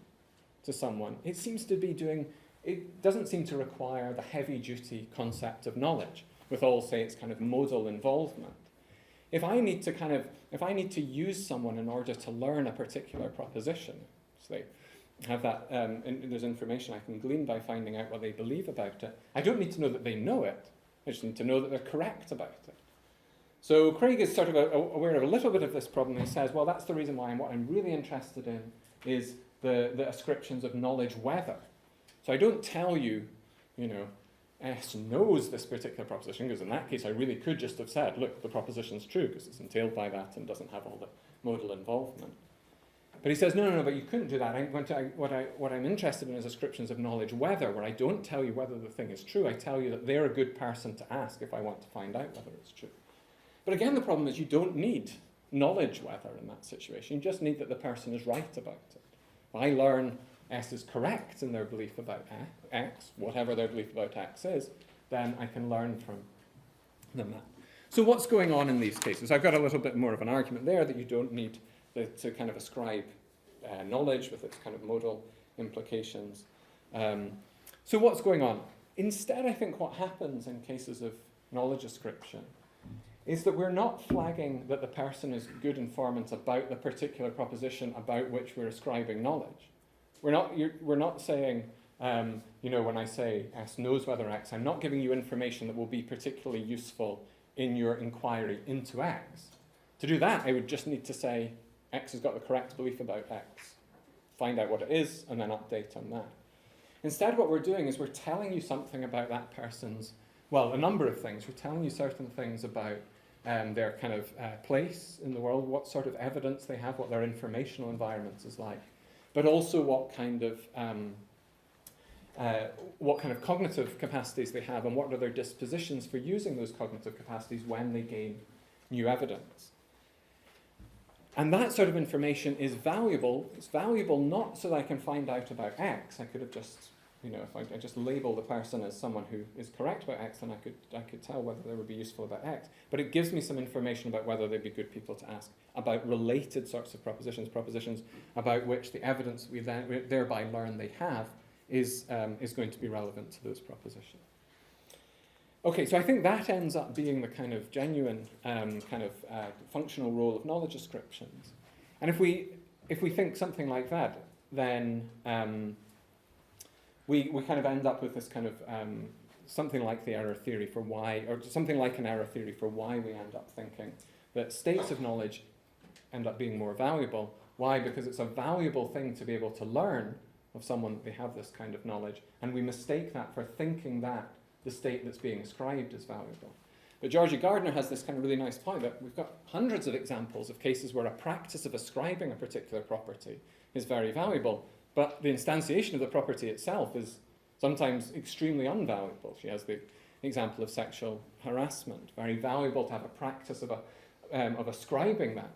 to someone, it doesn't seem to require the heavy-duty concept of knowledge with all, say, its kind of modal involvement. If I need to use someone in order to learn a particular proposition, so they have that, there's information I can glean by finding out what they believe about it. I don't need to know that they know it. I just need to know that they're correct about it. So Craig is sort of aware of a little bit of this problem. He says, well, that's the reason why what I'm really interested in is the ascriptions of knowledge whether. So I don't tell you, S knows this particular proposition, because in that case I really could just have said, look, the proposition's true because it's entailed by that and doesn't have all the modal involvement. But he says, no, but you couldn't do that. What I'm interested in is ascriptions of knowledge whether, where I don't tell you whether the thing is true, I tell you that they're a good person to ask if I want to find out whether it's true. But again, the problem is you don't need knowledge whether in that situation. You just need that the person is right about it. If I learn S is correct in their belief about X, whatever their belief about X is, then I can learn from them that. So what's going on in these cases? I've got a little bit more of an argument there that you don't need to kind of ascribe knowledge with its kind of modal implications. So what's going on? Instead, I think what happens in cases of knowledge ascription is that we're not flagging that the person is good informant about the particular proposition about which we're ascribing knowledge. We're not saying, when I say S knows whether X, I'm not giving you information that will be particularly useful in your inquiry into X. To do that, I would just need to say X has got the correct belief about X, find out what it is, and then update on that. Instead, what we're doing is we're telling you something about that person's, a number of things. We're telling you certain things about their kind of place in the world, what sort of evidence they have, what their informational environment is like, but also what kind of cognitive capacities they have and what are their dispositions for using those cognitive capacities when they gain new evidence. And that sort of information is valuable. It's valuable not so that I can find out about X. I could have just if I just label the person as someone who is correct about X, then I could tell whether they would be useful about X. But it gives me some information about whether they'd be good people to ask about related sorts of propositions about which the evidence we thereby learn they have is going to be relevant to those propositions. Okay, so I think that ends up being the kind of genuine functional role of knowledge ascriptions. And if we think something like that, then we kind of end up with this kind of something like the error theory for why, or something like an error theory for why we end up thinking that states of knowledge end up being more valuable. Why? Because it's a valuable thing to be able to learn of someone that they have this kind of knowledge, and we mistake that for thinking that the state that's being ascribed is valuable. But Georgie Gardner has this kind of really nice point that we've got hundreds of examples of cases where a practice of ascribing a particular property is very valuable, but the instantiation of the property itself is sometimes extremely unvaluable. She has the example of sexual harassment. Very valuable to have a practice of ascribing that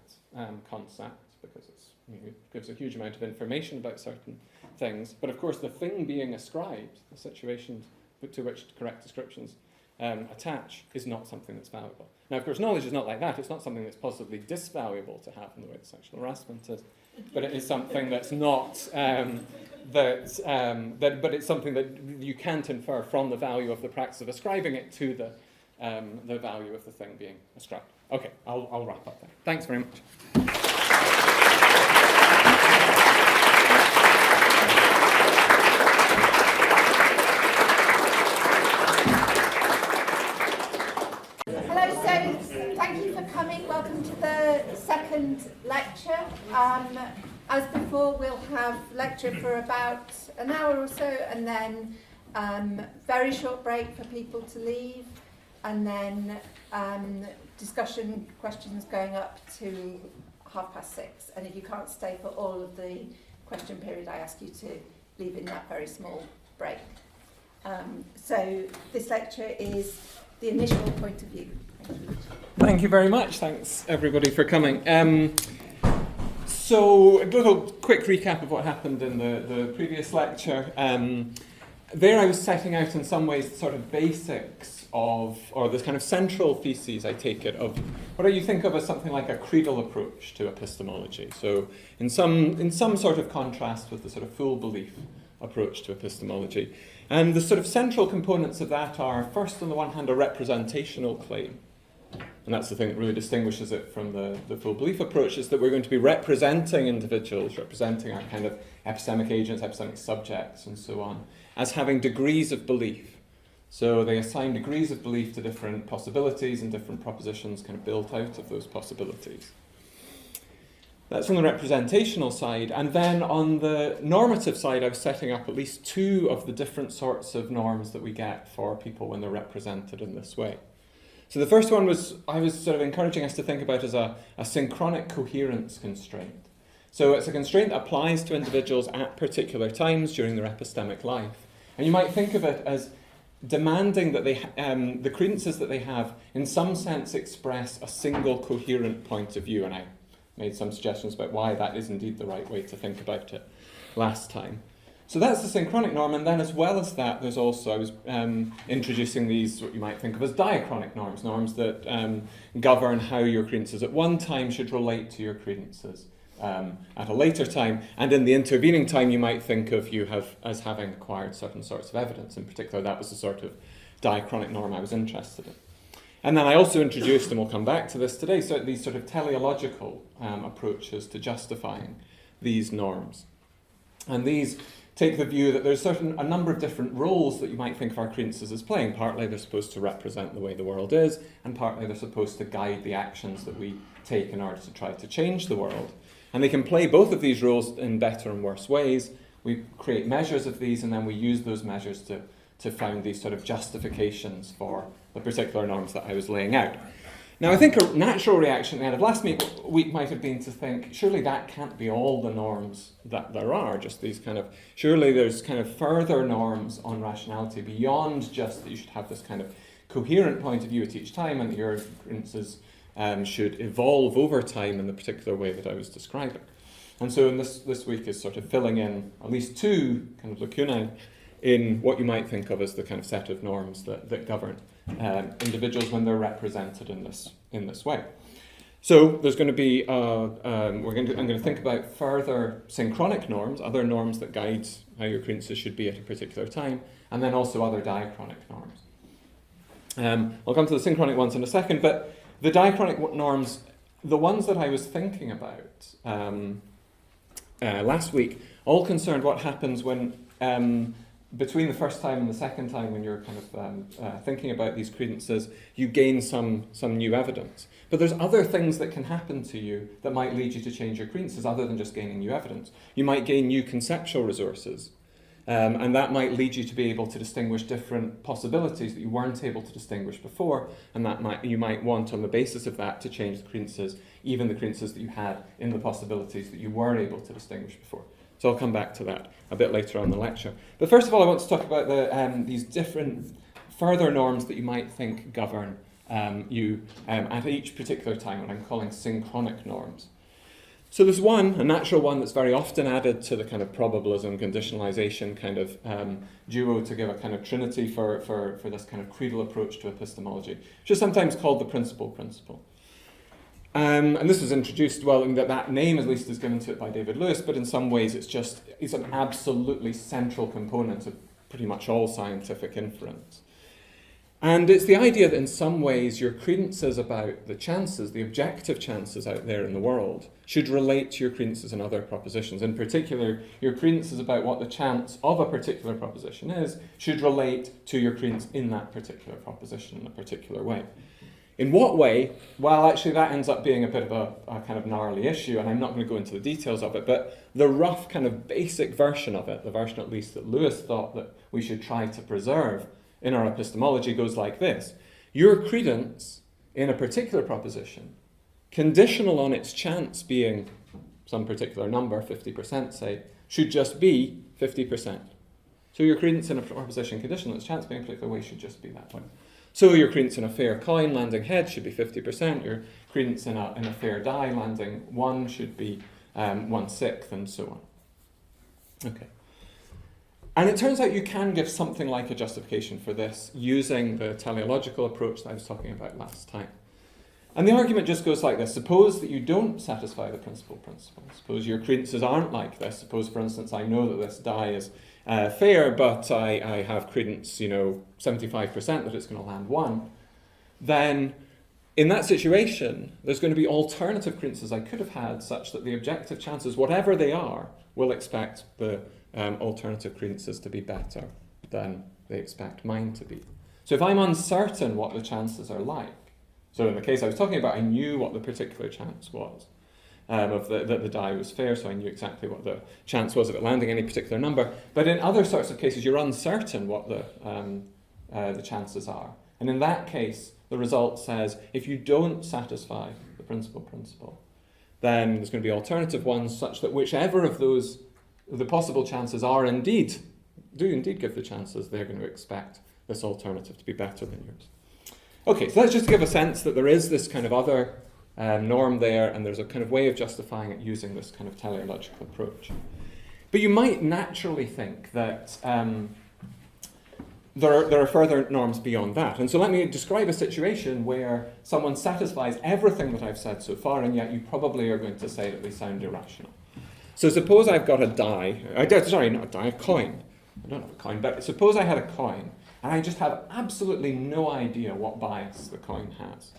concept, because it gives a huge amount of information about certain things. But of course, the thing being ascribed, the situation to which correct descriptions attach, is not something that's valuable. Now, of course, knowledge is not like that. It's not something that's possibly disvaluable to have in the way that sexual harassment is, but it is something that's not but it's something that you can't infer from the value of the practice of ascribing it to the value of the thing being ascribed. Okay, I'll wrap up there. Thanks very much. Welcome to the second lecture. As before, we'll have lecture for about an hour or so, and then very short break for people to leave, and then discussion questions going up to 6:30. And if you can't stay for all of the question period, I ask you to leave in that very small break. So this lecture is the initial point of view. Thank you very much. Thanks, everybody, for coming. So a little quick recap of what happened in the previous lecture. There I was setting out in some ways the sort of basics of, or this kind of central theses, I take it, of what you think of as something like a credal approach to epistemology. So in some sort of contrast with the sort of full belief approach to epistemology. And the sort of central components of that are, first on the one hand, a representational claim. And that's the thing that really distinguishes it from the full belief approach, is that we're going to be representing individuals, representing our kind of epistemic agents, epistemic subjects, and so on, as having degrees of belief. So they assign degrees of belief to different possibilities, and different propositions kind of built out of those possibilities. That's on the representational side. And then on the normative side, I was setting up at least two of the different sorts of norms that we get for people when they're represented in this way. So the first one I was sort of encouraging us to think about as a synchronic coherence constraint. So it's a constraint that applies to individuals at particular times during their epistemic life. And you might think of it as demanding that the credences that they have in some sense express a single coherent point of view. And I made some suggestions about why that is indeed the right way to think about it last time. So that's the synchronic norm, and then as well as that, there's also, I was introducing these, what you might think of as diachronic norms, norms that govern how your credences at one time should relate to your credences at a later time, and in the intervening time you might think of as having acquired certain sorts of evidence. In particular, that was the sort of diachronic norm I was interested in. And then I also introduced, and we'll come back to this today, so these sort of teleological approaches to justifying these norms. And these take the view that there's a number of different roles that you might think of our credences as playing. Partly they're supposed to represent the way the world is, and partly they're supposed to guide the actions that we take in order to try to change the world. And they can play both of these roles in better and worse ways. We create measures of these, and then we use those measures to found these sort of justifications for the particular norms that I was laying out. Now, I think a natural reaction at the end of last week might have been to think, surely that can't be all the norms that there are, just these surely there's kind of further norms on rationality beyond just that you should have this kind of coherent point of view at each time, and that your inferences should evolve over time in the particular way that I was describing. And so in this week is sort of filling in at least two kind of lacunae in what you might think of as the kind of set of norms that govern individuals when they're represented in this way. So there's going to be, I'm going to think about further synchronic norms, other norms that guide how your acquaintances should be at a particular time, and then also other diachronic norms. I'll come to the synchronic ones in a second, but the diachronic norms, the ones that I was thinking about last week, all concerned what happens when, between the first time and the second time when you're kind of thinking about these credences, you gain some new evidence. But there's other things that can happen to you that might lead you to change your credences other than just gaining new evidence. You might gain new conceptual resources, and that might lead you to be able to distinguish different possibilities that you weren't able to distinguish before, and you might want on the basis of that to change the credences, even the credences that you had in the possibilities that you were able to distinguish before. So I'll come back to that a bit later on in the lecture. But first of all, I want to talk about these different further norms that you might think govern you at each particular time, what I'm calling synchronic norms. So there's one, a natural one that's very often added to the kind of probabilism, conditionalization kind of duo to give a kind of trinity for this kind of credal approach to epistemology, which is sometimes called the principle. And this was introduced, well, that name at least is given to it by David Lewis, but in some ways it's an absolutely central component of pretty much all scientific inference. And it's the idea that in some ways your credences about the chances, the objective chances out there in the world, should relate to your credences in other propositions. In particular, your credences about what the chance of a particular proposition is should relate to your credence in that particular proposition in a particular way. In what way? Well, actually that ends up being a bit of a kind of gnarly issue, and I'm not going to go into the details of it, but the rough kind of basic version of it, the version at least that Lewis thought that we should try to preserve in our epistemology, goes like this. Your credence in a particular proposition, conditional on its chance being some particular number, 50% say, should just be 50%. So your credence in a proposition, conditional on its chance being a particular way, should just be that way. So your credence in a fair coin landing head should be 50%, your credence in a fair die landing 1 should be 1/6, and so on. Okay. And it turns out you can give something like a justification for this using the teleological approach that I was talking about last time. And the argument just goes like this. Suppose that you don't satisfy the principle. Suppose your credences aren't like this. Suppose, for instance, I know that this die is fair, but I have credence, 75% that it's going to land 1. Then in that situation, there's going to be alternative credences I could have had such that the objective chances, whatever they are, will expect the alternative credences to be better than they expect mine to be. So if I'm uncertain what the chances are like, so in the case I was talking about, I knew what the particular chance was that the die was fair, so I knew exactly what the chance was of it landing any particular number. But in other sorts of cases, you're uncertain what the chances are. And in that case, the result says, if you don't satisfy the principle, then there's going to be alternative ones such that whichever of those the possible chances do indeed give the chances they're going to expect this alternative to be better than yours. Okay, so let's just give a sense that there is this kind of other norm there, and there's a kind of way of justifying it using this kind of teleological approach. But you might naturally think that there are further norms beyond that. And so let me describe a situation where someone satisfies everything that I've said so far, and yet you probably are going to say that they sound irrational. So suppose I've got a coin. I don't have a coin, but suppose I had a coin, and I just have absolutely no idea what bias the coin has.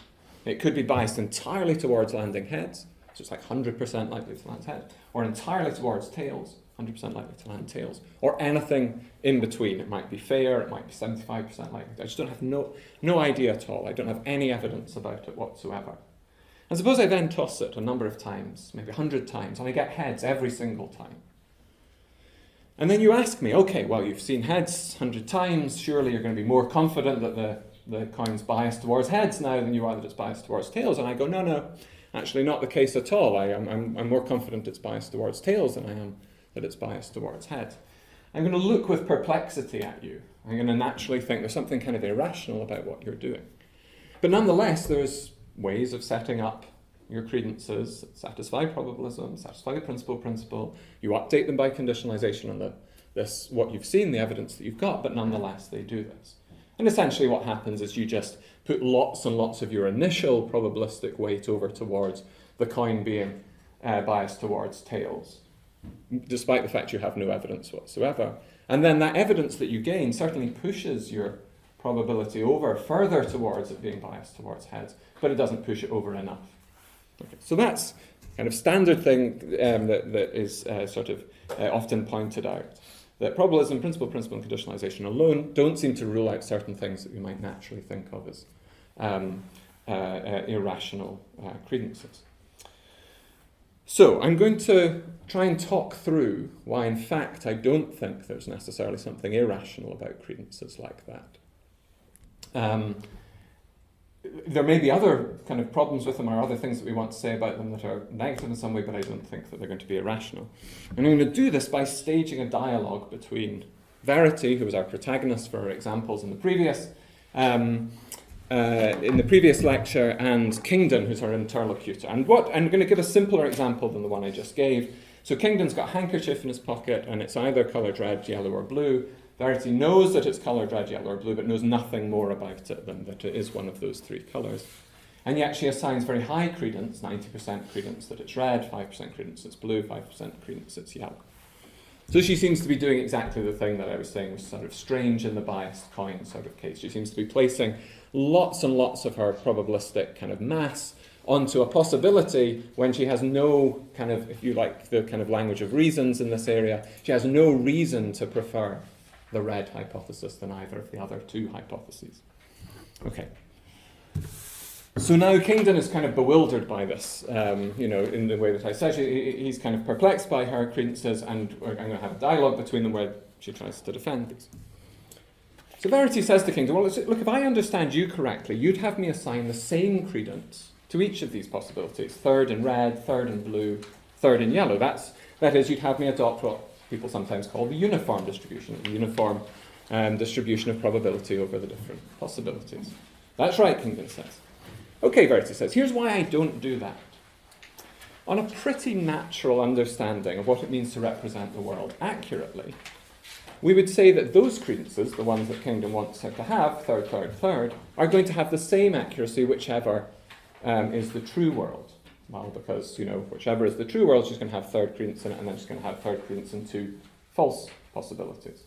It could be biased entirely towards landing heads, so it's like 100% likely to land heads, or entirely towards tails, 100% likely to land tails, or anything in between. It might be fair, it might be 75% likely. I just don't have no idea at all. I don't have any evidence about it whatsoever. And suppose I then toss it a number of times, maybe 100 times, and I get heads every single time. And then you ask me, okay, well, you've seen heads 100 times, surely you're going to be more confident that the coin's biased towards heads now than you are that it's biased towards tails. And I go, no, actually not the case at all. I'm more confident it's biased towards tails than I am that it's biased towards heads. I'm going to look with perplexity at you. I'm going to naturally think there's something kind of irrational about what you're doing. But nonetheless, there's ways of setting up your credences that satisfy probabilism, satisfy the principle. You update them by conditionalization on this, what you've seen, the evidence that you've got, but nonetheless they do this. And essentially what happens is you just put lots and lots of your initial probabilistic weight over towards the coin being biased towards tails, despite the fact you have no evidence whatsoever. And then that evidence that you gain certainly pushes your probability over further towards it being biased towards heads, but it doesn't push it over enough. Okay, so that's kind of standard thing that is often pointed out. That probabilism, principle, and conditionalization alone don't seem to rule out certain things that we might naturally think of as irrational credences. So I'm going to try and talk through why, in fact, I don't think there's necessarily something irrational about credences like that. There may be other kind of problems with them or other things that we want to say about them that are negative in some way, but I don't think that they're going to be irrational. And I'm going to do this by staging a dialogue between Verity, who was our protagonist for our examples in the previous lecture, and Kingdon, who's our interlocutor. And I'm going to give a simpler example than the one I just gave. So Kingdon's got a handkerchief in his pocket, and it's either coloured red, yellow, or blue. Verity knows that it's coloured red, yellow, or blue, but knows nothing more about it than that it is one of those three colours. And yet she assigns very high credence, 90% credence that it's red, 5% credence it's blue, 5% credence it's yellow. So she seems to be doing exactly the thing that I was saying was sort of strange in the biased coin sort of case. She seems to be placing lots and lots of her probabilistic kind of mass onto a possibility when she has no kind of, if you like, the kind of language of reasons in this area, she has no reason to prefer the red hypothesis than either of the other two hypotheses. Okay. So now Kingdon is kind of bewildered by this, in the way that I said. He's kind of perplexed by her credences, and I'm going to have a dialogue between them where she tries to defend these. So Verity says to Kingdon, well, look, if I understand you correctly, you'd have me assign the same credence to each of these possibilities, third in red, third in blue, third in yellow. That is, you'd have me adopt what people sometimes call the uniform distribution, the uniform distribution of probability over the different possibilities. That's right, Kingdon says. Okay, Verity says, here's why I don't do that. On a pretty natural understanding of what it means to represent the world accurately, we would say that those credences, the ones that Kingdon wants her to have, third, third, third, are going to have the same accuracy whichever is the true world. Well, because, whichever is the true world, she's going to have third credence in it, and then she's going to have third credence in two false possibilities.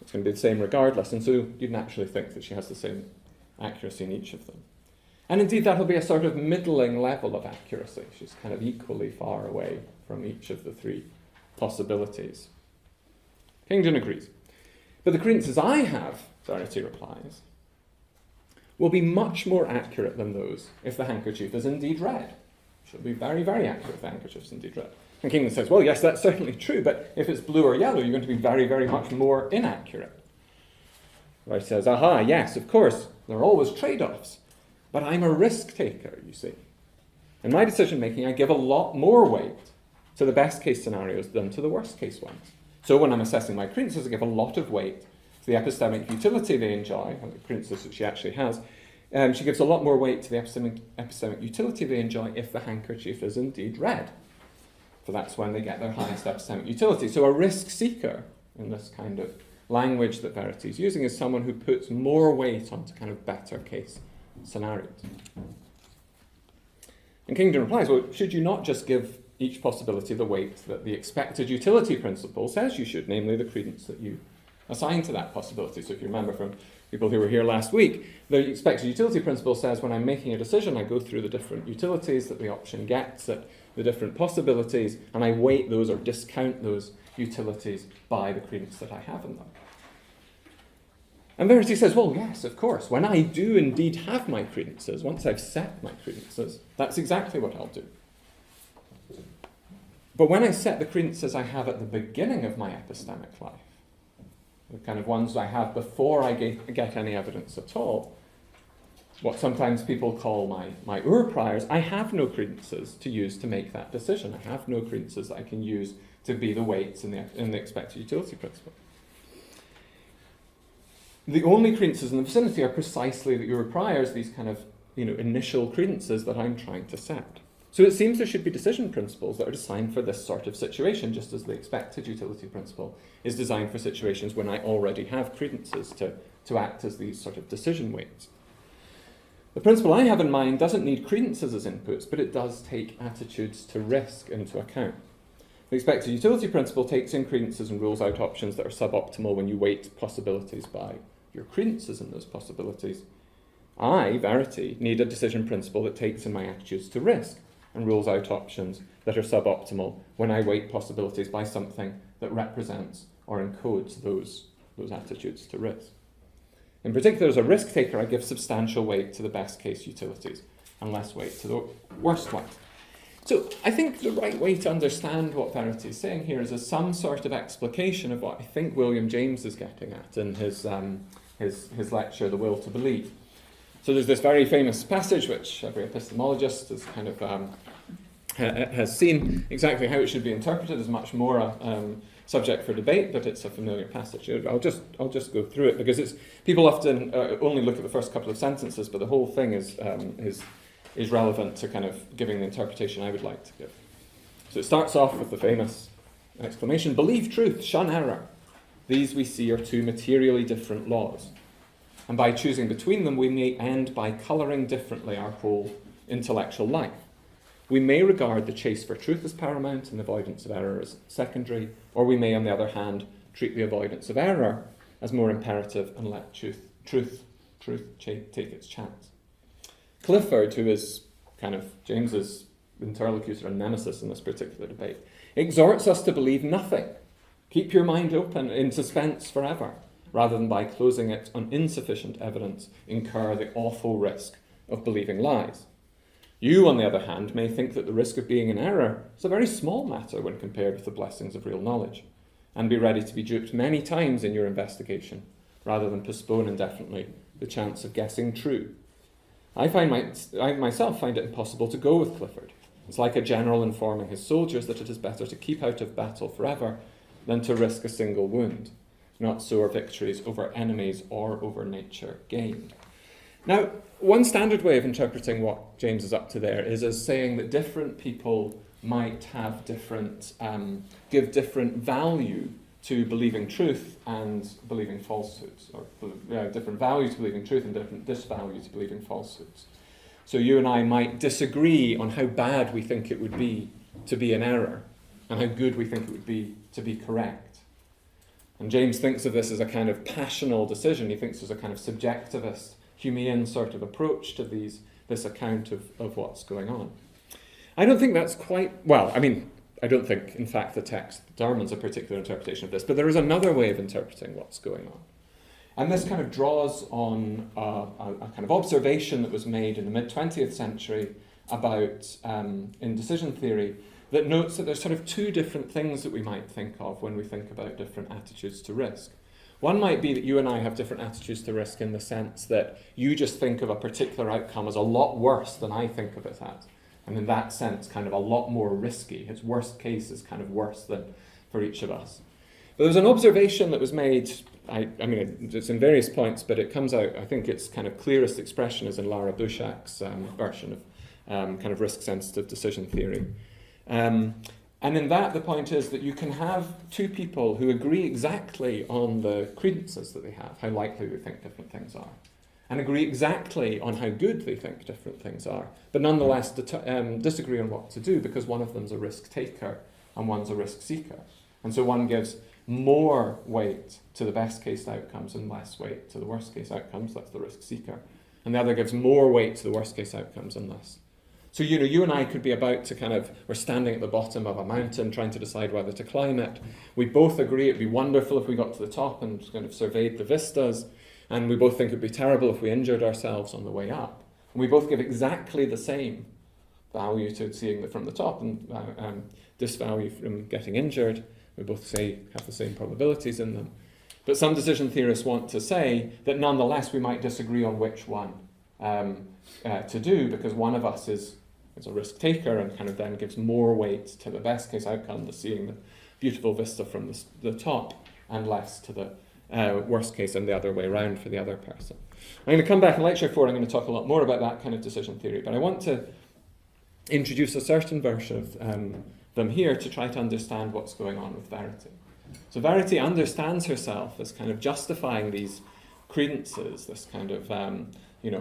It's going to be the same regardless, and so you'd naturally think that she has the same accuracy in each of them. And indeed, that'll be a sort of middling level of accuracy. She's kind of equally far away from each of the three possibilities. Kingdon agrees. But the credences I have, Verity replies, will be much more accurate than those if the handkerchief is indeed red. She'll be very, very accurate if the handkerchief is indeed red. And Kingdon says, well, yes, that's certainly true, but if it's blue or yellow, you're going to be very, very much more inaccurate. Verity says, aha, yes, of course, there are always trade-offs. But I'm a risk taker, you see. In my decision making, I give a lot more weight to the best case scenarios than to the worst case ones. So when I'm assessing my credences, I give a lot of weight to the epistemic utility they enjoy, and the credences that she actually has. She gives a lot more weight to the epistemic utility they enjoy if the handkerchief is indeed red. For that's when they get their highest epistemic utility. So a risk seeker, in this kind of language that Verity is using, is someone who puts more weight onto kind of better case scenarios. And Kingdon replies, well, should you not just give each possibility the weight that the expected utility principle says you should, namely the credence that you assign to that possibility? So if you remember from people who were here last week, the expected utility principle says when I'm making a decision, I go through the different utilities that the option gets at the different possibilities, and I weight those or discount those utilities by the credence that I have in them. And Verity says, well, yes, of course. When I do indeed have my credences, once I've set my credences, that's exactly what I'll do. But when I set the credences I have at the beginning of my epistemic life, the kind of ones I have before I get any evidence at all, what sometimes people call my priors, I have no credences to use to make that decision. I have no credences that I can use to be the weights in the expected utility principle. The only credences in the vicinity are precisely the priors, these kind of initial credences that I'm trying to set. So it seems there should be decision principles that are designed for this sort of situation, just as the expected utility principle is designed for situations when I already have credences to act as these sort of decision weights. The principle I have in mind doesn't need credences as inputs, but it does take attitudes to risk into account. The expected utility principle takes in credences and rules out options that are suboptimal when you weight possibilities by your credences in those possibilities. I, Verity, need a decision principle that takes in my attitudes to risk and rules out options that are suboptimal when I weight possibilities by something that represents or encodes those attitudes to risk. In particular, as a risk taker, I give substantial weight to the best case utilities and less weight to the worst ones. So I think the right way to understand what Verity is saying here is as some sort of explication of what I think William James is getting at in his lecture, The Will to Believe. So there's this very famous passage which every epistemologist has kind of has seen. Exactly how it should be interpreted is much more a subject for debate, but it's a familiar passage. I'll just go through it because it's people often only look at the first couple of sentences, but the whole thing is relevant to kind of giving the interpretation I would like to give. So it starts off with the famous exclamation: "Believe truth, shun error. These we see are two materially different laws. And by choosing between them, we may end by colouring differently our whole intellectual life. We may regard the chase for truth as paramount and the avoidance of error as secondary, or we may, on the other hand, treat the avoidance of error as more imperative and let truth take its chance." Clifford, who is kind of James's interlocutor and nemesis in this particular debate, exhorts us to believe nothing. Keep your mind open in suspense forever, rather than by closing it on insufficient evidence, incur the awful risk of believing lies. You, on the other hand, may think that the risk of being in error is a very small matter when compared with the blessings of real knowledge, and be ready to be duped many times in your investigation, rather than postpone indefinitely the chance of guessing true. I myself find it impossible to go with Clifford. It's like a general informing his soldiers that it is better to keep out of battle forever than to risk a single wound. Not so are victories over enemies or over nature gained. Now, one standard way of interpreting what James is up to there is as saying that different people might have give different value to believing truth and believing falsehoods, or different value to believing truth and different disvalue to believing falsehoods. So you and I might disagree on how bad we think it would be to be in error and how good we think it would be to be correct. And James thinks of this as a kind of passional decision. He thinks there's a kind of subjectivist, Humean sort of approach to this account of what's going on. I don't think that's quite, I don't think, in fact, the text determines a particular interpretation of this, but there is another way of interpreting what's going on. And this kind of draws on a kind of observation that was made in the mid-20th century about, in decision theory, that notes that there's sort of two different things that we might think of when we think about different attitudes to risk. One might be that you and I have different attitudes to risk in the sense that you just think of a particular outcome as a lot worse than I think of it as. And in that sense, kind of a lot more risky. Its worst case is kind of worse than for each of us. But there's an observation that was made, it's in various points, but it comes out, I think its kind of clearest expression is in Lara Bushak's version of kind of risk-sensitive decision theory. And in that, the point is that you can have two people who agree exactly on the credences that they have, how likely they think different things are, and agree exactly on how good they think different things are, but nonetheless disagree on what to do because one of them's a risk taker and one's a risk seeker. And so one gives more weight to the best case outcomes and less weight to the worst case outcomes, that's the risk seeker. And the other gives more weight to the worst case outcomes and less. So, you and I could be about to we're standing at the bottom of a mountain trying to decide whether to climb it. We both agree it'd be wonderful if we got to the top and kind of surveyed the vistas. And we both think it'd be terrible if we injured ourselves on the way up. And we both give exactly the same value to seeing it from the top and disvalue from getting injured. We both have the same probabilities in them. But some decision theorists want to say that nonetheless we might disagree on which one to do, because one of us is a risk taker and kind of then gives more weight to the best case outcome, to seeing the beautiful vista from the top, and less to the worst case and the other way around for the other person. I'm going to come back in lecture 4, I'm going to talk a lot more about that kind of decision theory, but I want to introduce a certain version of them here to try to understand what's going on with Verity. So Verity understands herself as kind of justifying these credences, this kind of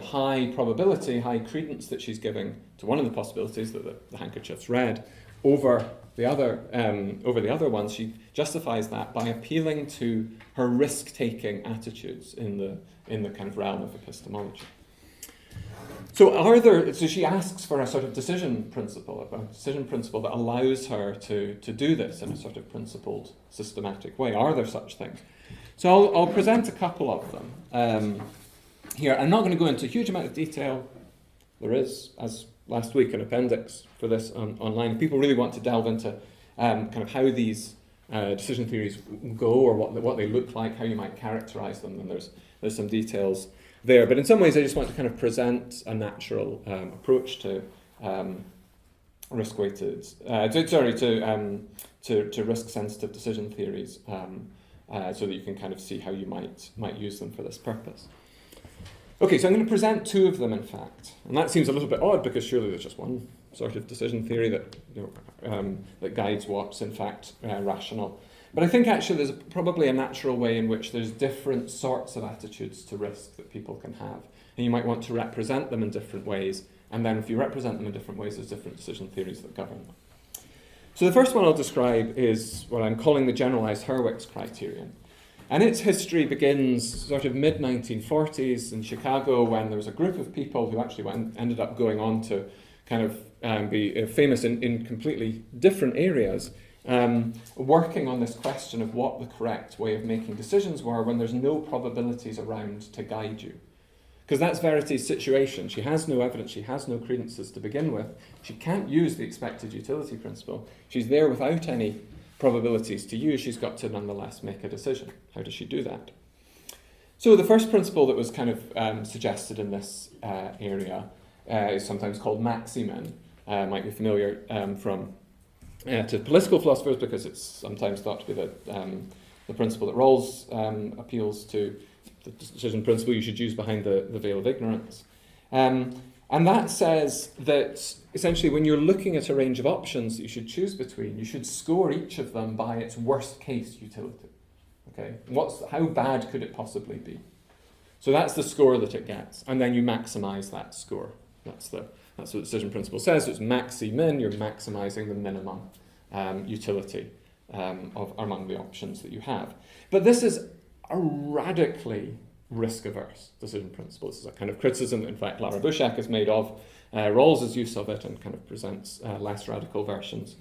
high probability, high credence that she's giving to one of the possibilities that the handkerchief's red over the other ones. She justifies that by appealing to her risk-taking attitudes in the kind of realm of epistemology. So she asks for a sort of decision principle that allows her to do this in a sort of principled, systematic way. Are there such things? So I'll present a couple of them here. I'm not going to go into a huge amount of detail. There is, as last week, an appendix for this online. If people really want to delve into kind of how these decision theories go, or what they look like, how you might characterize them, then there's some details there. But in some ways, I just want to kind of present a natural approach to risk-weighted, to risk-sensitive decision theories, so that you can kind of see how you might use them for this purpose. Okay, so I'm going to present two of them, in fact, and that seems a little bit odd because surely there's just one sort of decision theory that that guides what's in fact rational. But I think actually there's probably a natural way in which there's different sorts of attitudes to risk that people can have, and you might want to represent them in different ways. And then if you represent them in different ways, there's different decision theories that govern them. So the first one I'll describe is what I'm calling the generalized Hurwicz's criterion. And its history begins sort of mid-1940s in Chicago, when there was a group of people who actually ended up going on to kind of be famous in completely different areas, working on this question of what the correct way of making decisions were when there's no probabilities around to guide you. Because that's Verity's situation. She has no evidence, she has no credences to begin with. She can't use the expected utility principle. She's there without any probabilities to use. She's got to nonetheless make a decision. How does she do that? So the first principle that was kind of suggested in this area is sometimes called maximin. Might be familiar to political philosophers because it's sometimes thought to be the principle that Rawls appeals to, the decision principle you should use behind the veil of ignorance. And that says that essentially when you're looking at a range of options that you should choose between, you should score each of them by its worst case utility. Okay, how bad could it possibly be? So that's the score that it gets, and then you maximize that score. That's what the decision principle says. It's maxi-min, you're maximizing the minimum utility among the options that you have. But this is a radically risk-averse decision principle. This is a kind of criticism that, in fact, Lara Bushak has made of Rawls's use of it, and kind of presents less radical versions.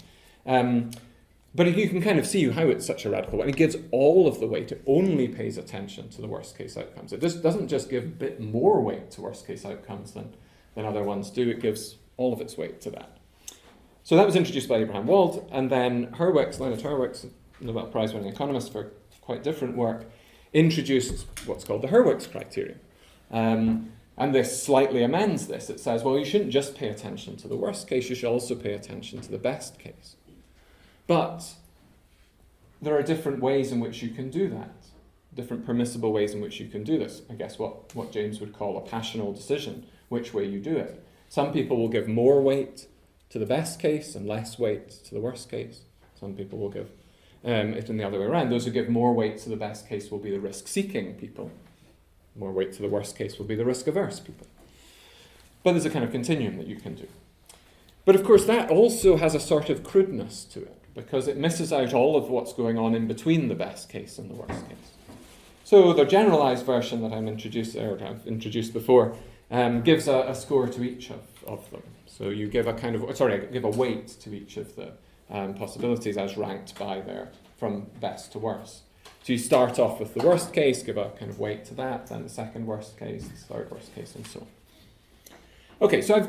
But you can kind of see how it's such a radical one. It gives all of the weight. It only pays attention to the worst-case outcomes. It doesn't just give a bit more weight to worst-case outcomes than other ones do. It gives all of its weight to that. So that was introduced by Abraham Wald, and then Leonard Hurwicz, Nobel Prize-winning economist for quite different work, introduced what's called the Hurwicz's criterion. And this slightly amends this. It says, well, you shouldn't just pay attention to the worst case, you should also pay attention to the best case. But there are different ways in which you can do that, different permissible ways in which you can do this. I guess what James would call a passional decision, which way you do it. Some people will give more weight to the best case and less weight to the worst case. Some people will give it in the other way around. Those who give more weight to the best case will be the risk-seeking people. More weight to the worst case will be the risk-averse people. But there's a kind of continuum that you can do. But of course that also has a sort of crudeness to it, because it misses out all of what's going on in between the best case and the worst case. So the generalized version that I've introduced before gives a score to each of them. So you give give a weight to each of the possibilities as ranked by from best to worst. So you start off with the worst case, give a kind of weight to that, then the second worst case, the third worst case, and so on. Okay, so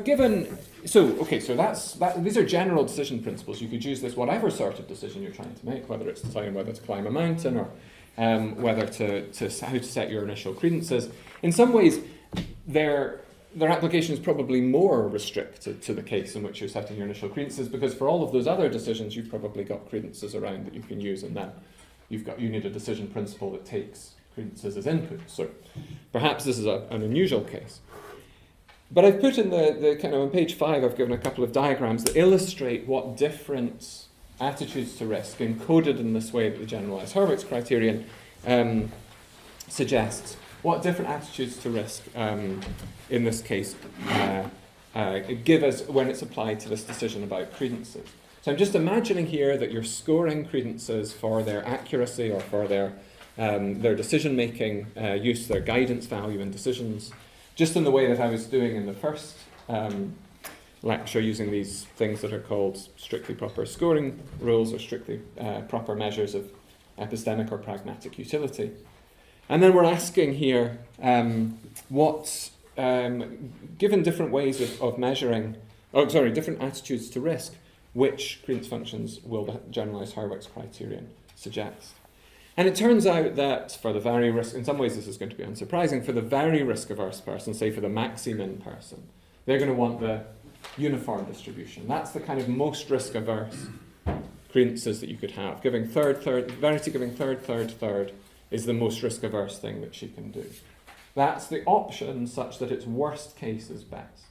these are general decision principles. You could use this whatever sort of decision you're trying to make, whether it's deciding whether to climb a mountain or whether how to set your initial credences. In some ways, their application is probably more restricted to the case in which you're setting your initial credences, because for all of those other decisions, you've probably got credences around that you can use, and then you need a decision principle that takes credences as input. So perhaps this is an unusual case. But I've put in the kind of on page 5, I've given a couple of diagrams that illustrate what different attitudes to risk, encoded in this way that the generalized Hurwitz criterion suggests, what different attitudes to risk, in this case, give us when it's applied to this decision about credences. So I'm just imagining here that you're scoring credences for their accuracy or for their decision-making use, their guidance value in decisions, just in the way that I was doing in the first lecture, using these things that are called strictly proper scoring rules or strictly proper measures of epistemic or pragmatic utility. And then we're asking here given different ways of measuring, different attitudes to risk, which credence functions will the generalized Hurwitz criterion suggest? And it turns out that for the very risk, in some ways this is going to be unsurprising, for the very risk-averse person, say for the maxi-min person, they're going to want the uniform distribution. That's the kind of most risk-averse credences that you could have. Giving Verity giving third is the most risk-averse thing that she can do. That's the option such that its worst case is best.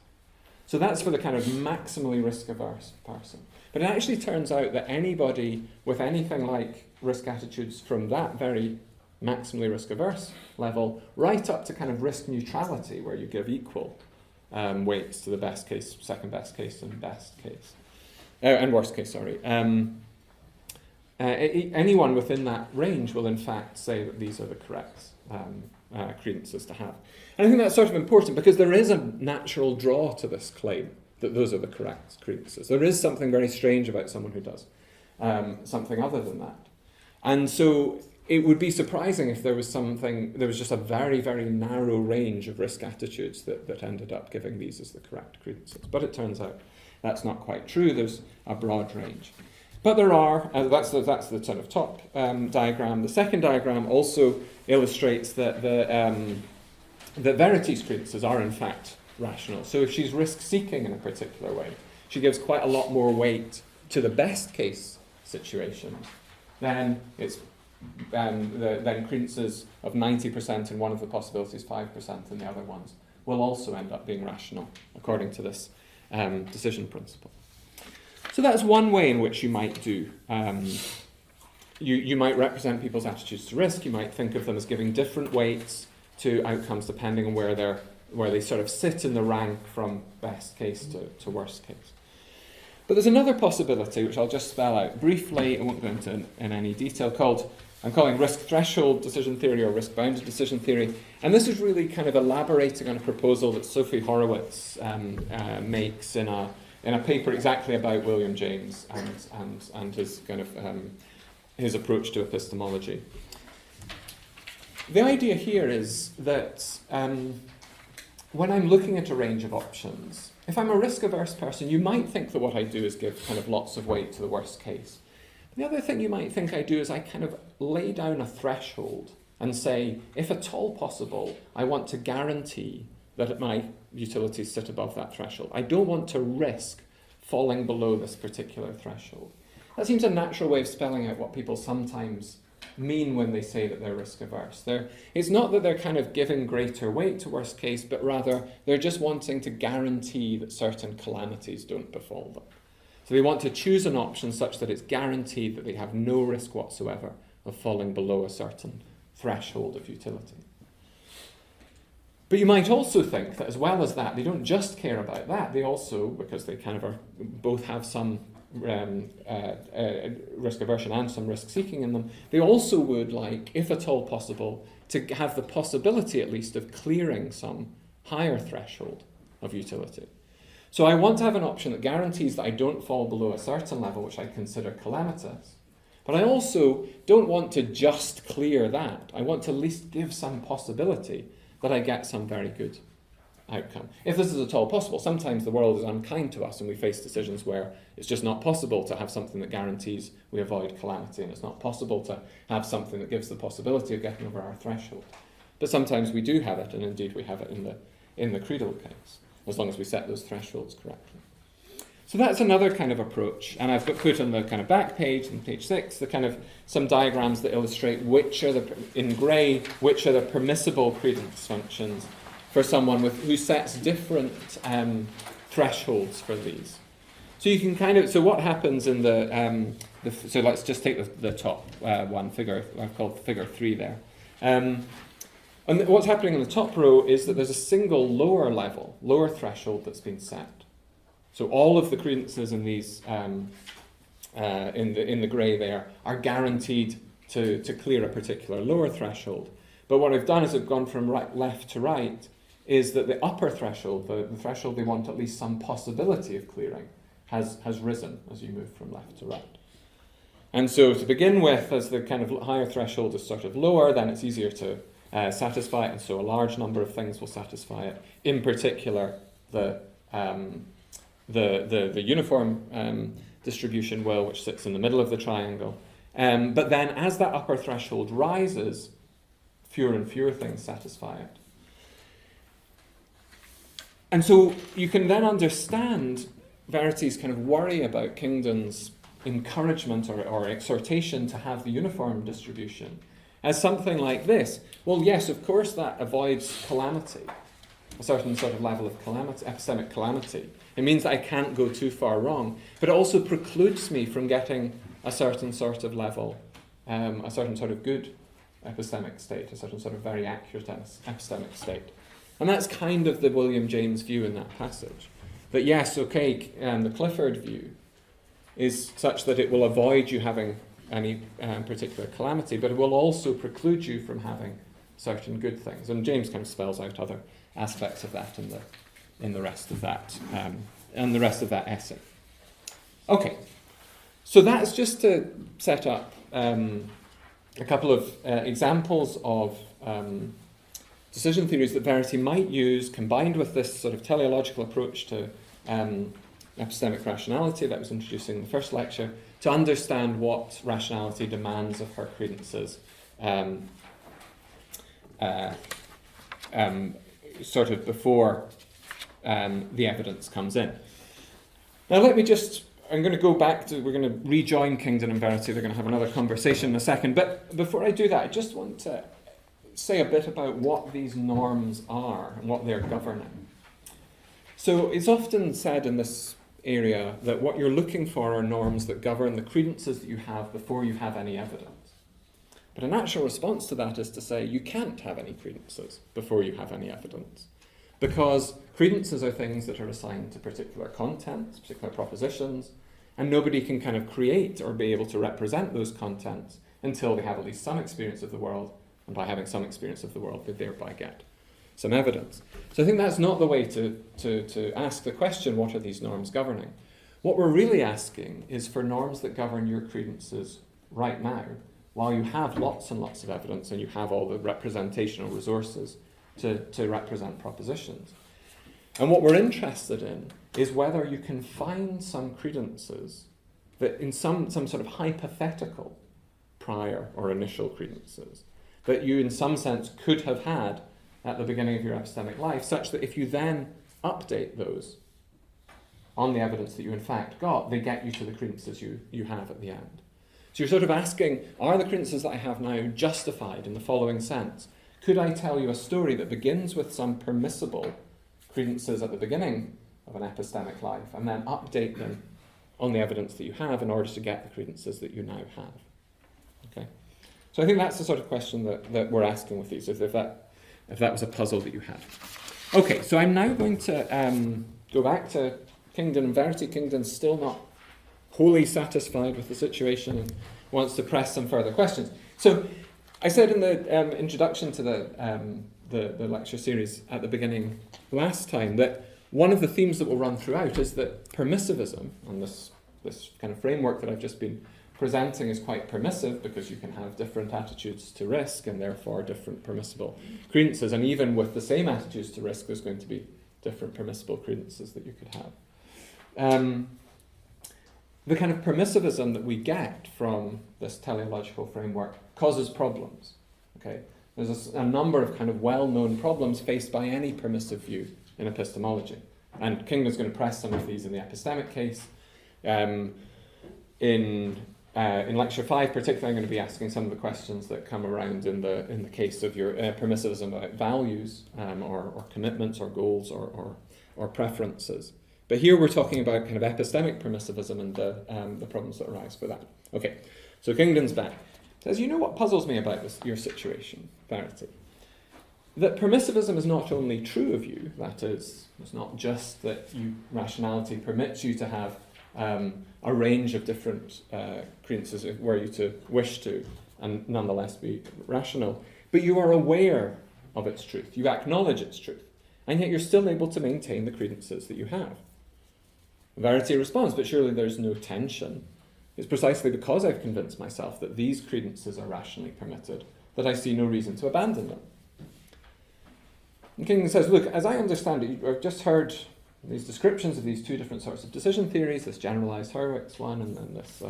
So that's for the kind of maximally risk-averse person. But it actually turns out that anybody with anything like risk attitudes from that very maximally risk-averse level right up to kind of risk neutrality, where you give equal weights to the best case, second best case, and best case, and worst case, sorry. Anyone within that range will in fact say that these are the correct credences to have. And I think that's sort of important because there is a natural draw to this claim that those are the correct credences. There is something very strange about someone who does something other than that. And so it would be surprising if there was just a very, very narrow range of risk attitudes that ended up giving these as the correct credences. But it turns out that's not quite true. There's a broad range. But there are, that's the sort of top diagram. The second diagram also illustrates that that Verity's credences are in fact rational. So if she's risk-seeking in a particular way, she gives quite a lot more weight to the best case situation, then it's then credences of 90% in one of the possibilities, 5% in the other ones, will also end up being rational according to this decision principle. So that's one way in which you might do. You might represent people's attitudes to risk. You might think of them as giving different weights to outcomes depending on where they sort of sit in the rank from best case to worst case. But there's another possibility, which I'll just spell out briefly, I won't go into in any detail, I'm calling risk threshold decision theory or risk bounded decision theory. And this is really kind of elaborating on a proposal that Sophie Horowitz makes in a paper exactly about William James and his kind of his approach to epistemology. The idea here is that when I'm looking at a range of options, if I'm a risk-averse person, you might think that what I do is give kind of lots of weight to the worst case. The other thing you might think I do is I kind of lay down a threshold and say, if at all possible, I want to guarantee that my utilities sit above that threshold. I don't want to risk falling below this particular threshold. That seems a natural way of spelling out what people sometimes mean when they say that they're risk-averse. It's not that they're kind of giving greater weight to worst case, but rather they're just wanting to guarantee that certain calamities don't befall them. So they want to choose an option such that it's guaranteed that they have no risk whatsoever of falling below a certain threshold of utility. But you might also think that as well as that, they don't just care about that, they also, because they kind of both have some risk aversion and some risk seeking in them, they also would like, if at all possible, to have the possibility at least of clearing some higher threshold of utility. So I want to have an option that guarantees that I don't fall below a certain level which I consider calamitous, but I also don't want to just clear that. I want to at least give some possibility that I get some very good outcome. If this is at all possible, sometimes the world is unkind to us and we face decisions where it's just not possible to have something that guarantees we avoid calamity, and it's not possible to have something that gives the possibility of getting over our threshold. But sometimes we do have it, and indeed we have it in the credal case, as long as we set those thresholds correctly. So that's another kind of approach, and I've put on the kind of back page, on page 6, the kind of some diagrams that illustrate which are in grey, which are the permissible credence functions, for someone who sets different thresholds for these. So you can kind of, so what happens in so let's just take the top one figure, I've called figure 3 there. And what's happening in the top row is that there's a single lower threshold that's been set. So all of the credences in these, in the grey there, are guaranteed to clear a particular lower threshold. But what I've done is I've gone from left to right, is that the upper threshold, the threshold they want at least some possibility of clearing, has risen as you move from left to right. And so to begin with, as the kind of higher threshold is sort of lower, then it's easier to satisfy it, and so a large number of things will satisfy it. In particular, the uniform distribution will, which sits in the middle of the triangle. But then as that upper threshold rises, fewer and fewer things satisfy it. And so you can then understand Verity's kind of worry about Kingdon's encouragement or exhortation to have the uniform distribution as something like this. Well, yes, of course that avoids calamity, a certain sort of level of calamity, epistemic calamity. It means that I can't go too far wrong, but it also precludes me from getting a certain sort of level, a certain sort of good epistemic state, a certain sort of very accurate epistemic state. And that's kind of the William James view in that passage. That yes, okay, the Clifford view is such that it will avoid you having any particular calamity, but it will also preclude you from having certain good things. And James kind of spells out other aspects of that in the rest of that essay. Okay, so that's just to set up a couple of examples of decision theories that Verity might use, combined with this sort of teleological approach to epistemic rationality that was introduced in the first lecture, to understand what rationality demands of her credences sort of before the evidence comes in. Now let me just, I'm going to go back to, we're going to rejoin Kingdon and Verity, they're going to have another conversation in a second, but before I do that, I just want to say a bit about what these norms are and what they're governing. So it's often said in this area that what you're looking for are norms that govern the credences that you have before you have any evidence. But a natural response to that is to say you can't have any credences before you have any evidence, because credences are things that are assigned to particular contents, particular propositions, and nobody can kind of create or be able to represent those contents until they have at least some experience of the world, and by having some experience of the world they thereby get some evidence. So I think that's not the way to ask the question, what are these norms governing? What we're really asking is for norms that govern your credences right now, while you have lots and lots of evidence and you have all the representational resources to represent propositions. And what we're interested in is whether you can find some credences that in some sort of hypothetical prior or initial credences that you in some sense could have had at the beginning of your epistemic life, such that if you then update those on the evidence that you in fact got, they get you to the credences you have at the end. So you're sort of asking, are the credences that I have now justified in the following sense? Could I tell you a story that begins with some permissible credences at the beginning of an epistemic life and then update them on the evidence that you have in order to get the credences that you now have? Okay. So I think that's the sort of question that we're asking with these, if that was a puzzle that you had. Okay, so I'm now going to go back to Kingdon and Verity. Kingdon's still not wholly satisfied with the situation and wants to press some further questions. So I said in the introduction to the lecture series at the beginning last time that one of the themes that will run throughout is that permissivism, and this kind of framework that I've just been presenting is quite permissive because you can have different attitudes to risk and therefore different permissible credences. And even with the same attitudes to risk, there's going to be different permissible credences that you could have. The kind of permissivism that we get from this teleological framework causes problems. Okay, there's a number of kind of well-known problems faced by any permissive view in epistemology. And Kingdon's going to press some of these in the epistemic case. In in lecture 5 particularly, I'm going to be asking some of the questions that come around in the case of your permissivism about values or commitments or goals or preferences. But here we're talking about kind of epistemic permissivism and the problems that arise with that. Okay, so Kingdon's back. Says, you know what puzzles me about your situation, Verity? That permissivism is not only true of you, that is, it's not just that rationality permits you to have a range of different credences were you to wish to, and nonetheless be rational, but you are aware of its truth, you acknowledge its truth, and yet you're still able to maintain the credences that you have. Verity responds, but surely there's no tension. It's precisely because I've convinced myself that these credences are rationally permitted that I see no reason to abandon them. And Kingdon says, look, as I understand it, I've just heard these descriptions of these two different sorts of decision theories, this generalised Hurwitz one and then this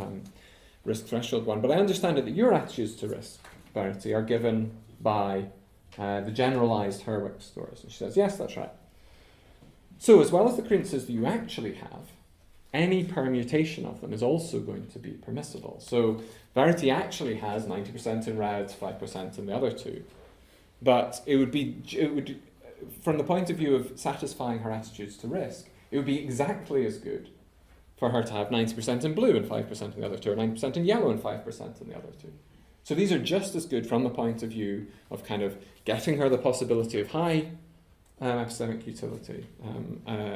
risk threshold one, but I understand it that your attitudes to risk, Verity, are given by the generalised Hurwitz stories. And she says, yes, that's right. So as well as the credences that you actually have, any permutation of them is also going to be permissible. So Verity actually has 90% in red, 5% in the other two. But it would, from the point of view of satisfying her attitudes to risk, it would be exactly as good for her to have 90% in blue and 5% in the other two, or 90% in yellow and 5% in the other two. So these are just as good from the point of view of kind of getting her the possibility of high epistemic utility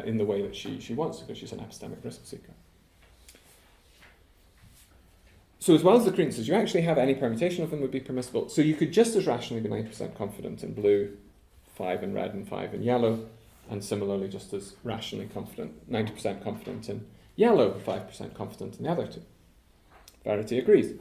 in the way that she wants to, because she's an epistemic risk seeker. So as well as the credences, you actually have any permutation of them would be permissible. So you could just as rationally be 90% confident in blue, 5 in red and 5 in yellow, and similarly just as rationally confident, 90% confident in yellow, 5% confident in the other two. Verity agrees.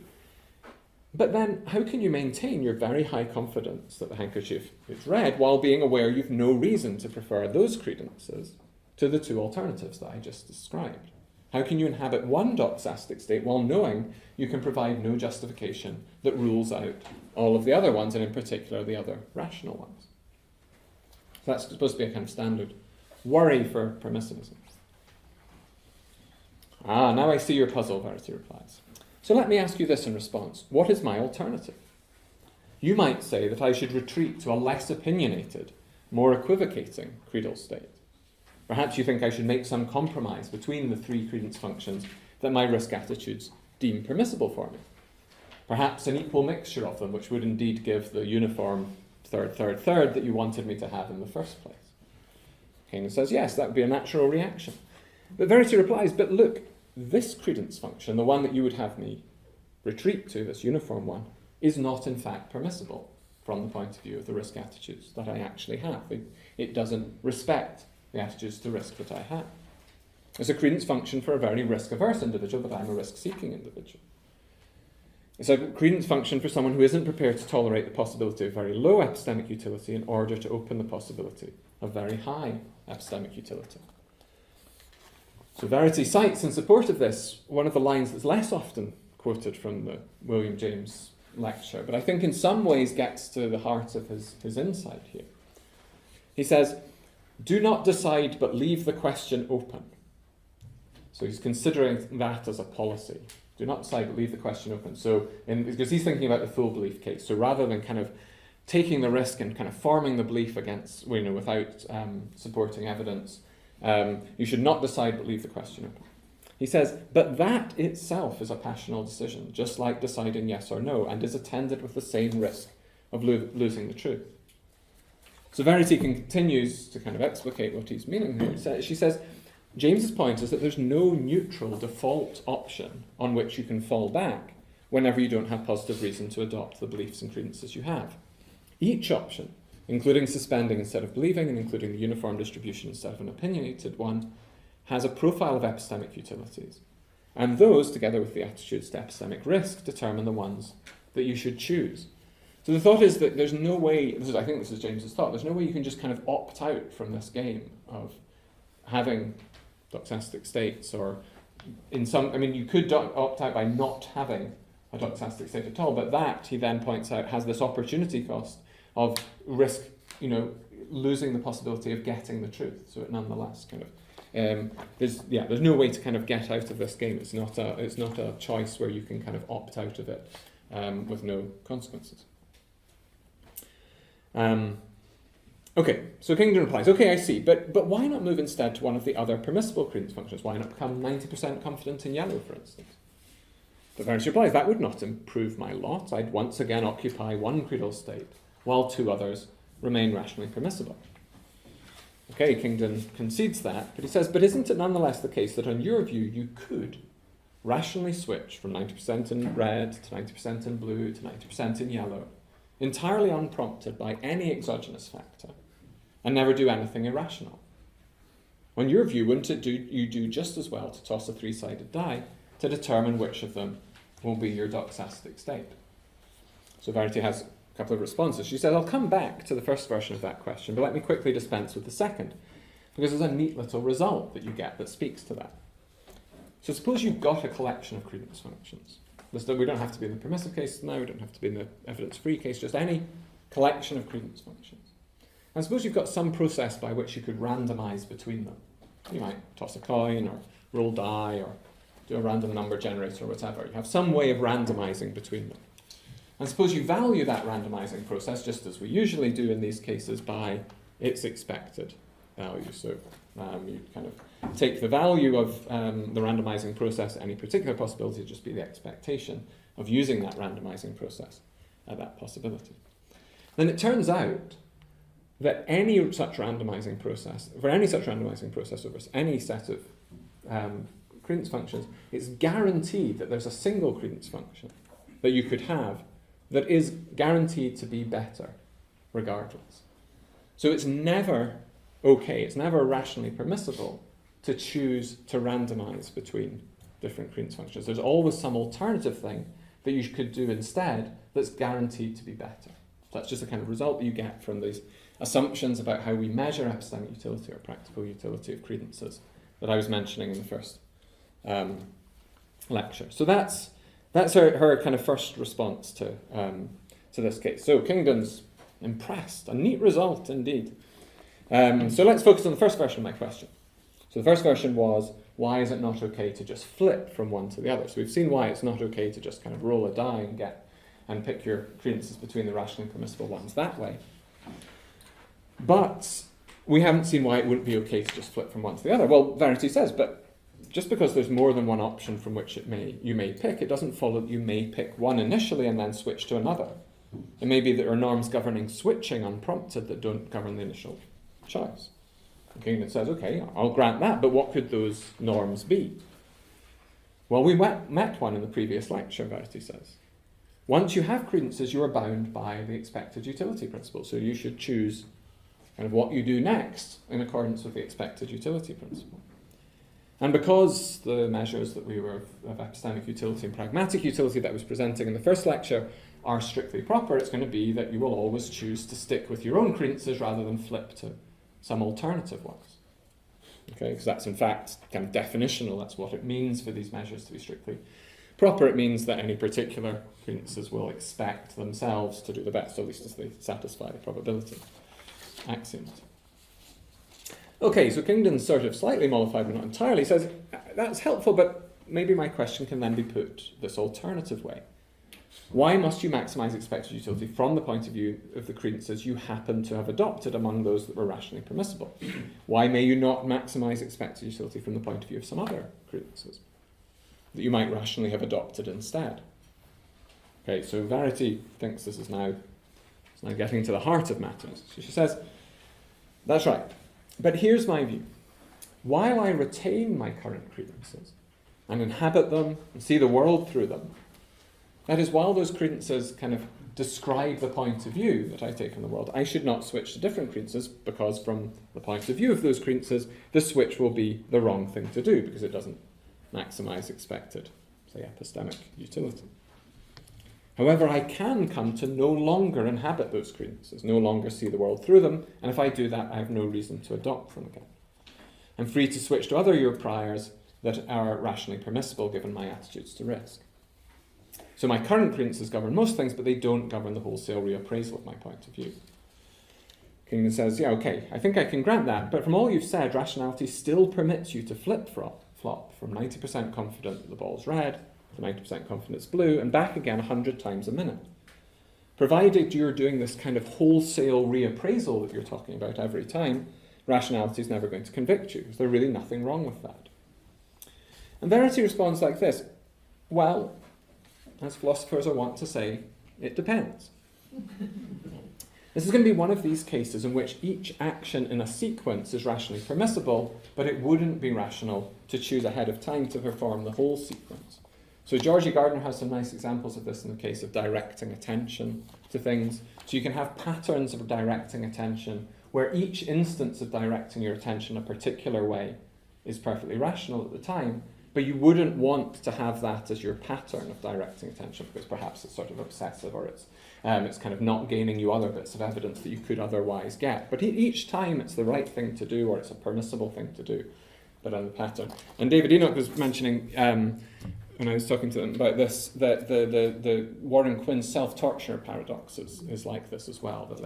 But then, how can you maintain your very high confidence that the handkerchief is red while being aware you've no reason to prefer those credences to the two alternatives that I just described? How can you inhabit one doxastic state while knowing you can provide no justification that rules out all of the other ones, and in particular the other rational ones? So that's supposed to be a kind of standard worry for permissivism. Now I see your puzzle, Verity replies. So let me ask you this in response. What is my alternative? You might say that I should retreat to a less opinionated, more equivocating credal state. Perhaps you think I should make some compromise between the three credence functions that my risk attitudes deem permissible for me. Perhaps an equal mixture of them, which would indeed give the uniform third that you wanted me to have in the first place. Kingdon says, yes, that would be a natural reaction. But Verity replies, but look, this credence function, the one that you would have me retreat to, this uniform one, is not in fact permissible from the point of view of the risk attitudes that I actually have. It doesn't respect the attitudes to risk that I have. It's a credence function for a very risk-averse individual, but I'm a risk-seeking individual. It's a credence function for someone who isn't prepared to tolerate the possibility of very low epistemic utility in order to open the possibility of very high epistemic utility. So Verity cites in support of this one of the lines that's less often quoted from the William James lecture, but I think in some ways gets to the heart of his insight here. He says, do not decide but leave the question open. So he's considering that as a policy. Do not decide but leave the question open. So because he's thinking about the full belief case. So rather than kind of taking the risk and kind of forming the belief against, without supporting evidence, you should not decide but leave the question open. He says, but that itself is a passional decision, just like deciding yes or no, and is attended with the same risk of losing the truth. So Verity continues to kind of explicate what he's meaning here. She says, James's point is that there's no neutral default option on which you can fall back whenever you don't have positive reason to adopt the beliefs and credences you have. Each option, including suspending instead of believing and including the uniform distribution instead of an opinionated one, has a profile of epistemic utilities. And those, together with the attitudes to epistemic risk, determine the ones that you should choose. So the thought is that there's no way, I think this is James's thought, there's no way you can just kind of opt out from this game of having doxastic states, or in some, you could opt out by not having a doxastic state at all, but that, he then points out, has this opportunity cost of risk, losing the possibility of getting the truth. So it nonetheless kind of There's no way to kind of get out of this game. It's not a choice where you can kind of opt out of it with no consequences. Okay, so Kingdon replies, okay, I see, but why not move instead to one of the other permissible credence functions? Why not become 90% confident in yellow, for instance? But Verity replies, that would not improve my lot. I'd once again occupy one credal state, while two others remain rationally permissible. Okay, Kingdon concedes that, but he says, but isn't it nonetheless the case that on your view you could rationally switch from 90% in red to 90% in blue to 90% in yellow, entirely unprompted by any exogenous factor, and never do anything irrational? On your view, wouldn't you do just as well to toss a three-sided die to determine which of them will be your doxastic state? So Verity has a couple of responses. She says, I'll come back to the first version of that question, but let me quickly dispense with the second, because there's a neat little result that you get that speaks to that. So suppose you've got a collection of credence functions. We don't have to be in the permissive case now, we don't have to be in the evidence-free case, just any collection of credence functions. And suppose you've got some process by which you could randomise between them. You might toss a coin, or roll die, or do a random number generator, or whatever. You have some way of randomising between them. And suppose you value that randomising process, just as we usually do in these cases, by its expected value. So you kind of take the value of the randomising process, any particular possibility, just be the expectation of using that randomising process at that possibility. Then it turns out that any such randomising process over any set of credence functions, it's guaranteed that there's a single credence function that you could have that is guaranteed to be better regardless. So it's never okay, it's never rationally permissible to choose to randomise between different credence functions. There's always some alternative thing that you could do instead that's guaranteed to be better. So that's just a kind of result that you get from these assumptions about how we measure epistemic utility or practical utility of credences that I was mentioning in the first lecture. So that's her kind of first response to this case. So Kingdon's impressed. A neat result indeed. So let's focus on the first version of my question. So the first version was, why is it not okay to just flip from one to the other? So we've seen why it's not okay to just kind of roll a die and pick your credences between the rationally permissible ones that way. But we haven't seen why it wouldn't be okay to just flip from one to the other. Well, Verity says, but just because there's more than one option from which you may pick, it doesn't follow that you may pick one initially and then switch to another. It may be that there are norms governing switching unprompted that don't govern the initial choice. And Kingdon says, okay, I'll grant that, but what could those norms be? Well, we met one in the previous lecture, Verity says. Once you have credences, you are bound by the expected utility principle, so you should choose kind of what you do next in accordance with the expected utility principle. And because the measures that we were of epistemic utility and pragmatic utility that I was presenting in the first lecture are strictly proper, it's going to be that you will always choose to stick with your own credences rather than flip to some alternative ones. Okay, because that's in fact kind of definitional, that's what it means for these measures to be strictly proper. It means that any particular credences will expect themselves to do the best, or at least as they satisfy the probability axioms. Okay, so Kingdon's sort of slightly mollified, but not entirely, says, that's helpful, but maybe my question can then be put this alternative way. Why must you maximise expected utility from the point of view of the credences you happen to have adopted among those that were rationally permissible? Why may you not maximise expected utility from the point of view of some other credences that you might rationally have adopted instead? Okay, so Verity thinks this is now getting to the heart of matters. So she says, that's right, but here's my view. While I retain my current credences and inhabit them and see the world through them, that is, while those credences kind of describe the point of view that I take on the world, I should not switch to different credences because from the point of view of those credences, the switch will be the wrong thing to do because it doesn't maximise expected, say, epistemic utility. However, I can come to no longer inhabit those credences, no longer see the world through them, and if I do that, I have no reason to adopt them again. I'm free to switch to other your priors that are rationally permissible given my attitudes to risk. So my current credences govern most things, but they don't govern the wholesale reappraisal of my point of view. Kingdon says, yeah, okay, I think I can grant that, but from all you've said, rationality still permits you to flop from 90% confident that the ball's red to 90% confident it's blue, and back again 100 times a minute. Provided you're doing this kind of wholesale reappraisal that you're talking about every time, rationality is never going to convict you, because there's really nothing wrong with that. And Verity responds like this: well, as philosophers are wont to say, it depends. This is going to be one of these cases in which each action in a sequence is rationally permissible, but it wouldn't be rational to choose ahead of time to perform the whole sequence. So Georgie Gardner has some nice examples of this in the case of directing attention to things. So you can have patterns of directing attention where each instance of directing your attention a particular way is perfectly rational at the time, but you wouldn't want to have that as your pattern of directing attention because perhaps it's sort of obsessive or it's kind of not gaining you other bits of evidence that you could otherwise get. But each time it's the right thing to do or it's a permissible thing to do, but on the pattern. And David Enoch was mentioning, when I was talking to them about this, that the Warren Quinn self-torture paradox is like this as well, that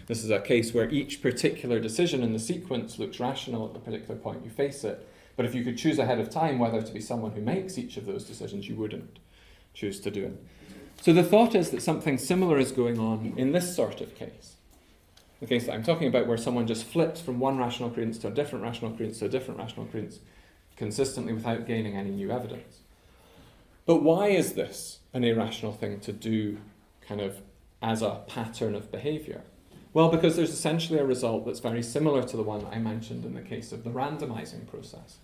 this is a case where each particular decision in the sequence looks rational at the particular point you face it, but if you could choose ahead of time whether to be someone who makes each of those decisions, you wouldn't choose to do it. So the thought is that something similar is going on in this sort of case. The case that I'm talking about where someone just flips from one rational credence to a different rational credence to a different rational credence consistently without gaining any new evidence. But why is this an irrational thing to do kind of as a pattern of behaviour? Well, because there's essentially a result that's very similar to the one that I mentioned in the case of the randomising process.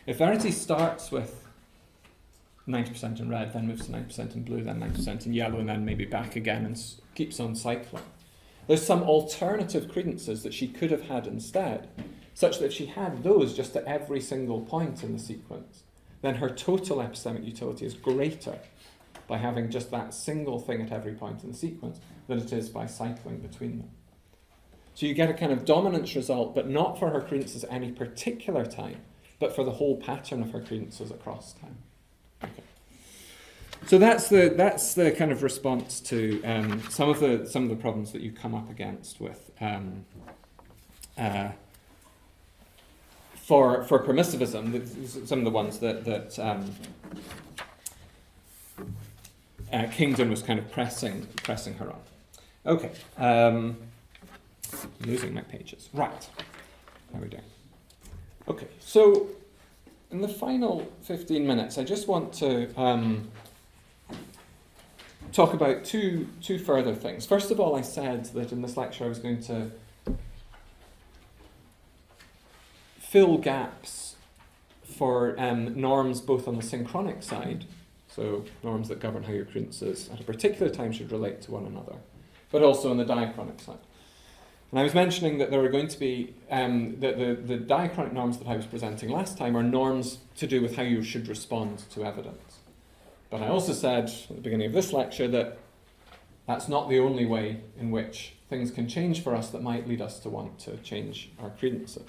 If Verity starts with 90% in red, then moves to 90% in blue, then 90% in yellow, and then maybe back again and keeps on cycling, there's some alternative credences that she could have had instead, such that if she had those just at every single point in the sequence, then her total epistemic utility is greater by having just that single thing at every point in the sequence than it is by cycling between them. So you get a kind of dominance result, but not for her credences at any particular time, but for the whole pattern of her credences across time. Okay. So that's the kind of response to some of the problems that you come up against with for permissivism. Some of the ones that Kingdon was kind of pressing her on. Okay, losing my pages. Right, how are we doing? Okay, so in the final 15 minutes, I just want to talk about two further things. First of all, I said that in this lecture I was going to fill gaps for norms both on the synchronic side, so norms that govern how your credences at a particular time should relate to one another, but also on the diachronic side. And I was mentioning that there are going to be, the diachronic norms that I was presenting last time are norms to do with how you should respond to evidence. But I also said at the beginning of this lecture that that's not the only way in which things can change for us that might lead us to want to change our credences.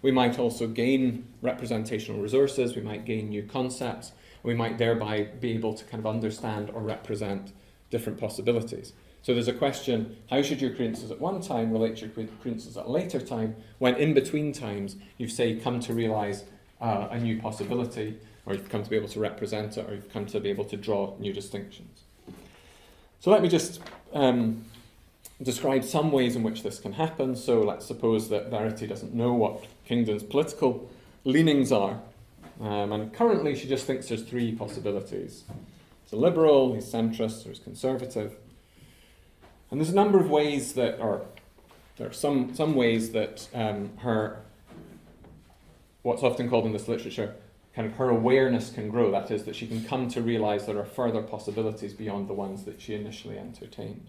We might also gain representational resources, we might gain new concepts, we might thereby be able to kind of understand or represent different possibilities. So there's a question, how should your credences at one time relate to your credences at a later time, when in between times you've, say, come to realise a new possibility, or you've come to be able to represent it, or you've come to be able to draw new distinctions. So let me just describe some ways in which this can happen. So let's suppose that Verity doesn't know what Kingdon's political leanings are, and currently she just thinks there's three possibilities. He's a liberal, he's centrist, or he's conservative. And there's a number of ways that, or there are some ways that her, what's often called in this literature, kind of her awareness can grow. That is, that she can come to realise there are further possibilities beyond the ones that she initially entertained.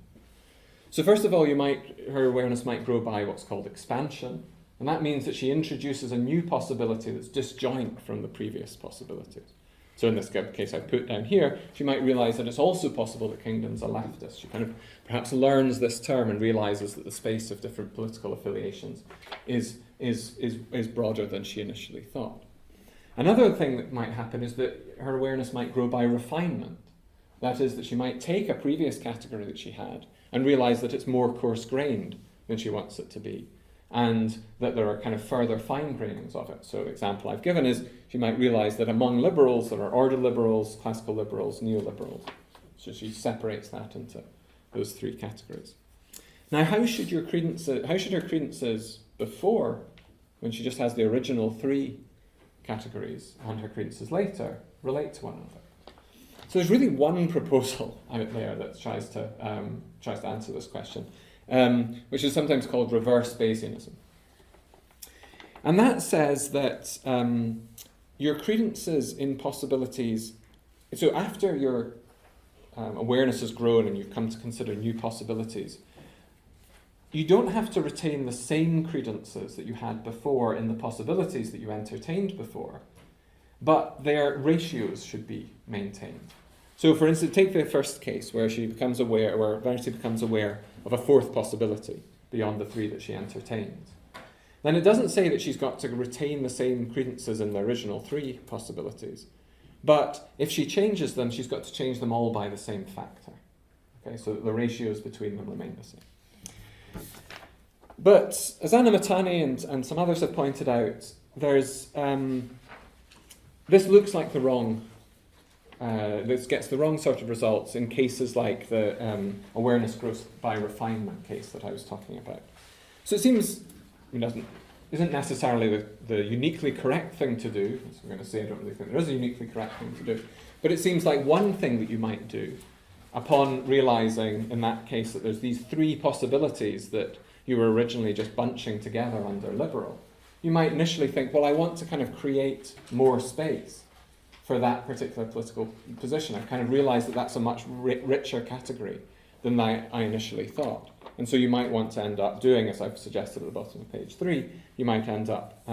So first of all, her awareness might grow by what's called expansion, and that means that she introduces a new possibility that's disjoint from the previous possibilities. So in this case I put down here, she might realise that it's also possible that Kingdon's a leftist. She kind of perhaps learns this term and realises that the space of different political affiliations is broader than she initially thought. Another thing that might happen is that her awareness might grow by refinement. That is, that she might take a previous category that she had and realise that it's more coarse-grained than she wants it to be, and that there are kind of further fine-grainings of it. So the example I've given is she might realise that among liberals there are order liberals, classical liberals, neoliberals. So she separates that into those three categories. Now, how should her credences before, when she just has the original three categories, and her credences later, relate to one another? So there's really one proposal out there that tries to answer this question, which is sometimes called reverse Bayesianism. And that says that your credences in possibilities, so after your awareness has grown and you've come to consider new possibilities, you don't have to retain the same credences that you had before in the possibilities that you entertained before, but their ratios should be maintained. So, for instance, take the first case where Verity becomes aware of a fourth possibility beyond the three that she entertained. Then it doesn't say that she's got to retain the same credences in the original three possibilities, but if she changes them, she's got to change them all by the same factor. Okay, so the ratios between them remain the same. But as Anna Matani and some others have pointed out, there's this looks like the wrong. This gets the wrong sort of results in cases like the awareness growth by refinement case that I was talking about. So it seems, isn't necessarily the uniquely correct thing to do. As I'm going to say, I don't really think there is a uniquely correct thing to do. But it seems like one thing that you might do upon realising in that case that there's these three possibilities that you were originally just bunching together under liberal. You might initially think, well, I want to kind of create more space for that particular political position. I've kind of realised that that's a much richer category than I initially thought. And so you might want to end up doing, as I've suggested at the bottom of page 3, you might end up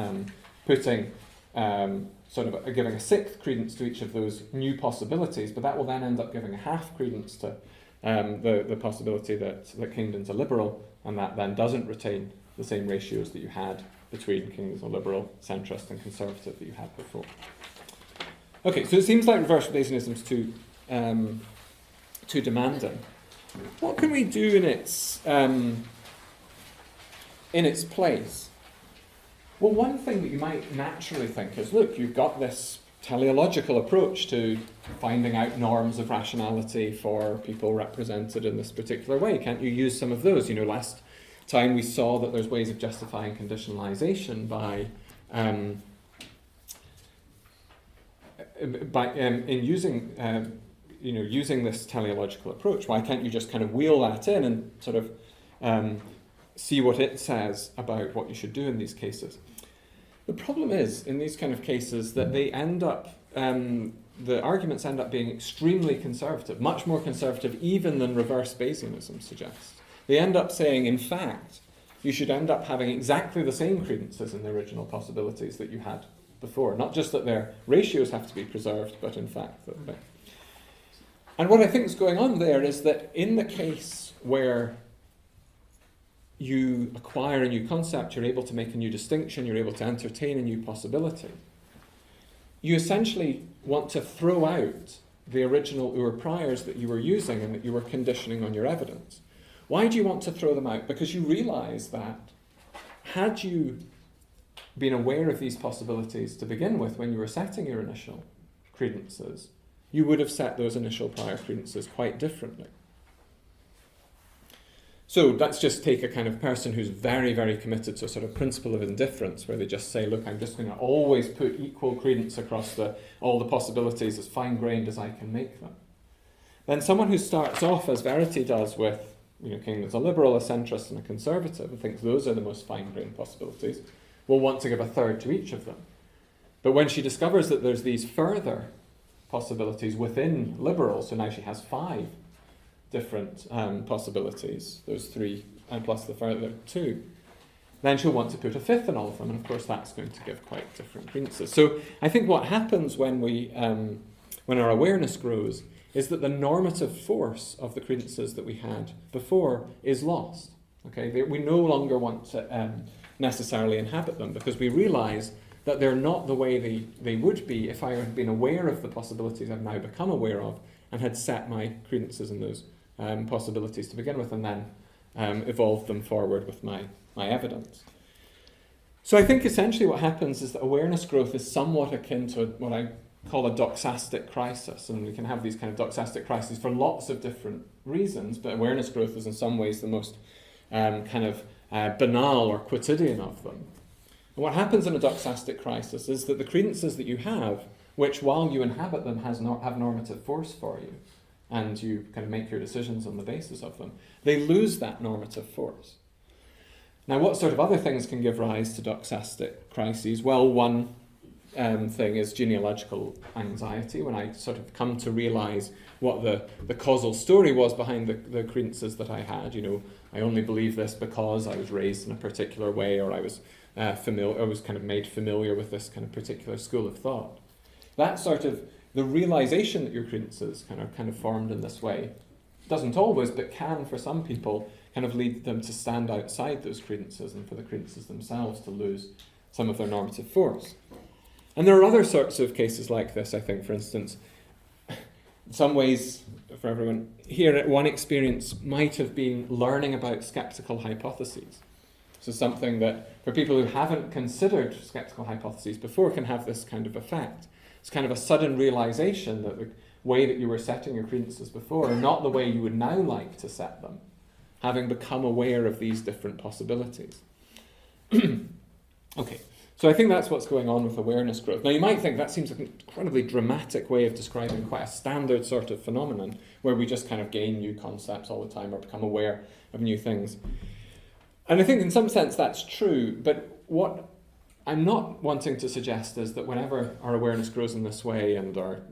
putting giving a sixth credence to each of those new possibilities, but that will then end up giving a half credence to the possibility that Kingdon's a liberal, and that then doesn't retain the same ratios that you had between Kingdon's a liberal, centrist and conservative that you had before. Okay, so it seems like reverse Bayesianism is too demanding. What can we do in its place? Well, one thing that you might naturally think is, look, you've got this teleological approach to finding out norms of rationality for people represented in this particular way. Can't you use some of those? Last time we saw that there's ways of justifying conditionalization by using this teleological approach. Why can't you just kind of wheel that in and sort of see what it says about what you should do in these cases? The problem is, in these kind of cases, that they end up, the arguments end up being extremely conservative, much more conservative even than reverse Bayesianism suggests. They end up saying, in fact, you should end up having exactly the same credences in the original possibilities that you had before. Not just that their ratios have to be preserved, but in fact that they... And what I think is going on there is that in the case where you acquire a new concept, you're able to make a new distinction, you're able to entertain a new possibility, you essentially want to throw out the original or priors that you were using and that you were conditioning on your evidence. Why do you want to throw them out? Because you realise that had you been aware of these possibilities to begin with when you were setting your initial credences, you would have set those initial prior credences quite differently. So let's just take a kind of person who's very, very committed to a sort of principle of indifference, where they just say, look, I'm just going to always put equal credence across all the possibilities as fine-grained as I can make them. Then someone who starts off, as Verity does, with Kingdon's a liberal, a centrist and a conservative, and thinks those are the most fine-grained possibilities, will want to give a third to each of them. But when she discovers that there's these further possibilities within liberal, so now she has 5 different possibilities, those 3 and plus the further 2, then she'll want to put a 5th in all of them, and of course that's going to give quite different credences. So I think what happens when our awareness grows is that the normative force of the credences that we had before is lost. Okay, we no longer want to necessarily inhabit them, because we realise that they're not the way they would be if I had been aware of the possibilities I've now become aware of and had set my credences in those possibilities to begin with, and then evolve them forward with my evidence. So I think essentially what happens is that awareness growth is somewhat akin to what I call a doxastic crisis, and we can have these kind of doxastic crises for lots of different reasons, but awareness growth is in some ways the most banal or quotidian of them. And what happens in a doxastic crisis is that the credences that you have, which while you inhabit them have normative force for you, and you kind of make your decisions on the basis of them, they lose that normative force. Now, what sort of other things can give rise to doxastic crises? Well, one thing is genealogical anxiety, when I sort of come to realise what the causal story was behind the credences that I had. I only believe this because I was raised in a particular way, or I was kind of made familiar with this kind of particular school of thought. That sort of, the realisation that your credences kind of formed in this way, doesn't always, but can for some people, kind of lead them to stand outside those credences, and for the credences themselves to lose some of their normative force. And there are other sorts of cases like this, I think. For instance, in some ways, for everyone here, one experience might have been learning about skeptical hypotheses. So something that, for people who haven't considered skeptical hypotheses before, can have this kind of effect. It's kind of a sudden realization that the way that you were setting your credences before are not the way you would now like to set them, having become aware of these different possibilities. Okay, so I think that's what's going on with awareness growth. Now you might think that seems an incredibly dramatic way of describing quite a standard sort of phenomenon, where we just kind of gain new concepts all the time or become aware of new things. And I think in some sense that's true, but what I'm not wanting to suggest is that whenever our awareness grows in this way and our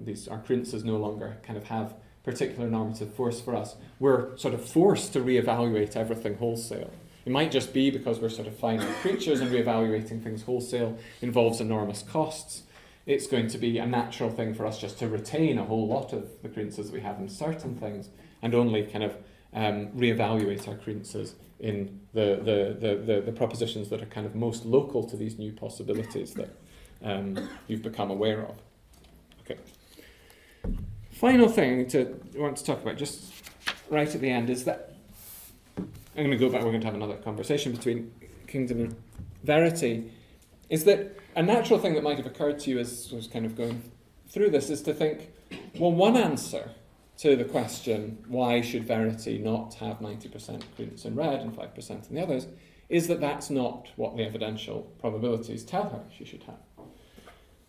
credences no longer kind of have particular normative force for us, we're sort of forced to reevaluate everything wholesale. It might just be because we're sort of finite creatures and reevaluating things wholesale involves enormous costs. It's going to be a natural thing for us just to retain a whole lot of the credences we have in certain things and only kind of reevaluate our credences in the propositions that are kind of most local to these new possibilities that you've become aware of. Okay. Final thing I want to talk about just right at the end is that I'm going to go back, we're going to have another conversation between kingdom and verity, is that a natural thing that might have occurred to you as I was kind of going through this is to think, well, one answer to the question, why should verity not have 90% credence in red and 5% in the others, is that that's not what the evidential probabilities tell her she should have.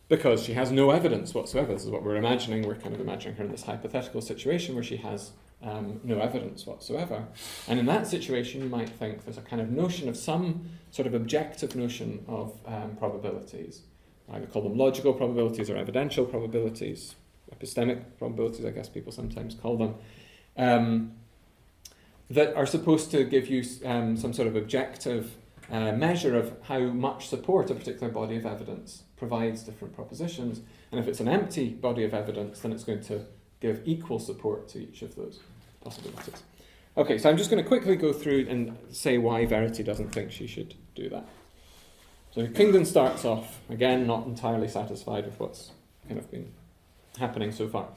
Because she has no evidence whatsoever. This is what we're imagining. We're kind of imagining her in this hypothetical situation where she has no evidence whatsoever. And in that situation, you might think there's a kind of notion of some sort of objective notion of probabilities. I would call them logical probabilities or evidential probabilities. Epistemic probabilities, I guess people sometimes call them, that are supposed to give you some sort of objective measure of how much support a particular body of evidence provides different propositions. And if it's an empty body of evidence, then it's going to give equal support to each of those possibilities. Okay, so I'm just going to quickly go through and say why verity doesn't think she should do that. So Kingdon starts off, again, not entirely satisfied with what's kind of been happening so far.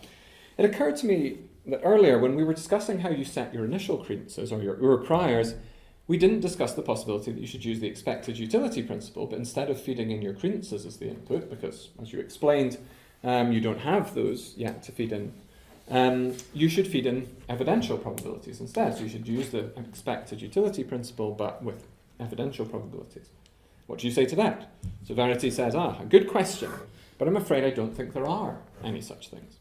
It occurred to me that earlier, when we were discussing how you set your initial credences or your priors, we didn't discuss the possibility that you should use the expected utility principle, but instead of feeding in your credences as the input, because, as you explained, you don't have those yet to feed in, you should feed in evidential probabilities instead. So you should use the expected utility principle, but with evidential probabilities. What do you say to that? So Verity says, a good question, but I'm afraid I don't think there are any such things.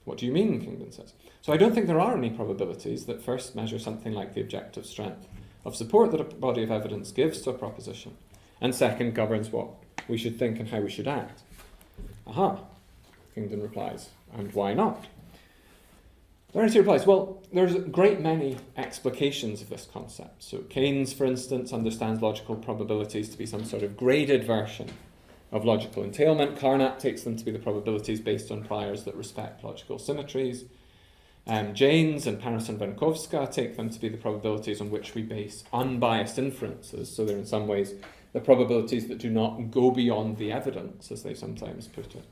What do you mean, Kingdon says? So I don't think there are any probabilities that first measure something like the objective strength of support that a body of evidence gives to a proposition, and second, governs what we should think and how we should act. Kingdon replies, and why not? Verity replies, well, there's a great many explications of this concept. So Keynes, for instance, understands logical probabilities to be some sort of graded version of logical entailment. Carnap takes them to be the probabilities based on priors that respect logical symmetries. Jaynes and Paris and Venkovska take them to be the probabilities on which we base unbiased inferences. So they're in some ways the probabilities that do not go beyond the evidence, as they sometimes put it.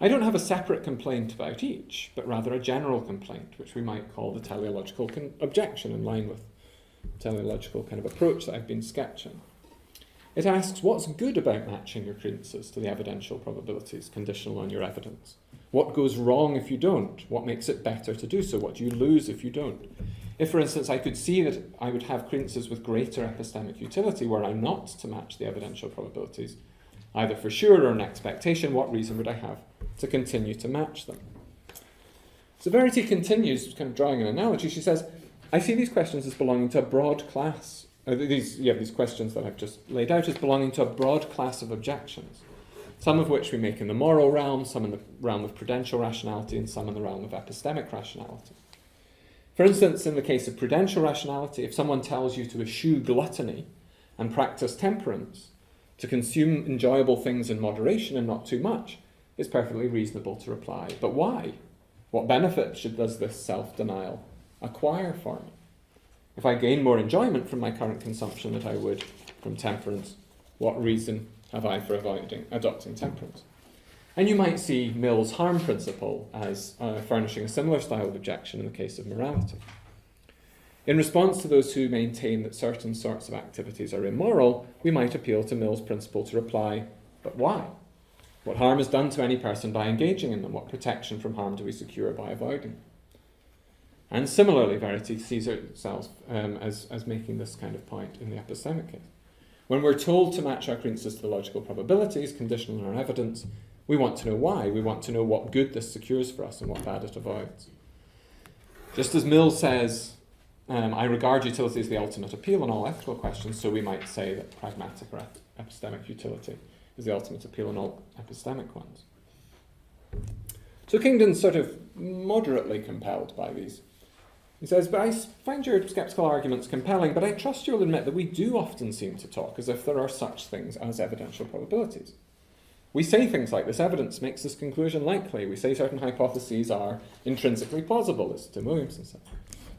I don't have a separate complaint about each, but rather a general complaint, which we might call the teleological objection, in line with teleological kind of approach that I've been sketching. It asks, what's good about matching your credences to the evidential probabilities conditional on your evidence? What goes wrong if you don't? What makes it better to do so? What do you lose if you don't? If, for instance, I could see that I would have credences with greater epistemic utility were I not to match the evidential probabilities, either for sure or an expectation, what reason would I have to continue to match them? So Verity continues, kind of drawing an analogy. She says, I see these questions as belonging to a broad class. These questions that I've just laid out as belonging to a broad class of objections, some of which we make in the moral realm, some in the realm of prudential rationality, and some in the realm of epistemic rationality. For instance, in the case of prudential rationality, if someone tells you to eschew gluttony and practice temperance, to consume enjoyable things in moderation and not too much, it's perfectly reasonable to reply, but why? What benefit does this self-denial acquire for me? If I gain more enjoyment from my current consumption than I would from temperance, what reason have I for adopting temperance? And you might see Mill's harm principle as furnishing a similar style of objection in the case of morality. In response to those who maintain that certain sorts of activities are immoral, we might appeal to Mill's principle to reply, but why? What harm is done to any person by engaging in them? What protection from harm do we secure by avoiding? And similarly, Verity sees herself as making this kind of point in the epistemic case. When we're told to match our credences to the logical probabilities, conditional on our evidence, we want to know why. We want to know what good this secures for us and what bad it avoids. Just as Mill says, I regard utility as the ultimate appeal on all ethical questions, so we might say that pragmatic or epistemic utility is the ultimate appeal on all epistemic ones. So Kingdon's sort of moderately compelled by these. He says, but I find your sceptical arguments compelling, but I trust you'll admit that we do often seem to talk as if there are such things as evidential probabilities. We say things like this evidence makes this conclusion likely. We say certain hypotheses are intrinsically plausible, as Tim Williamson said,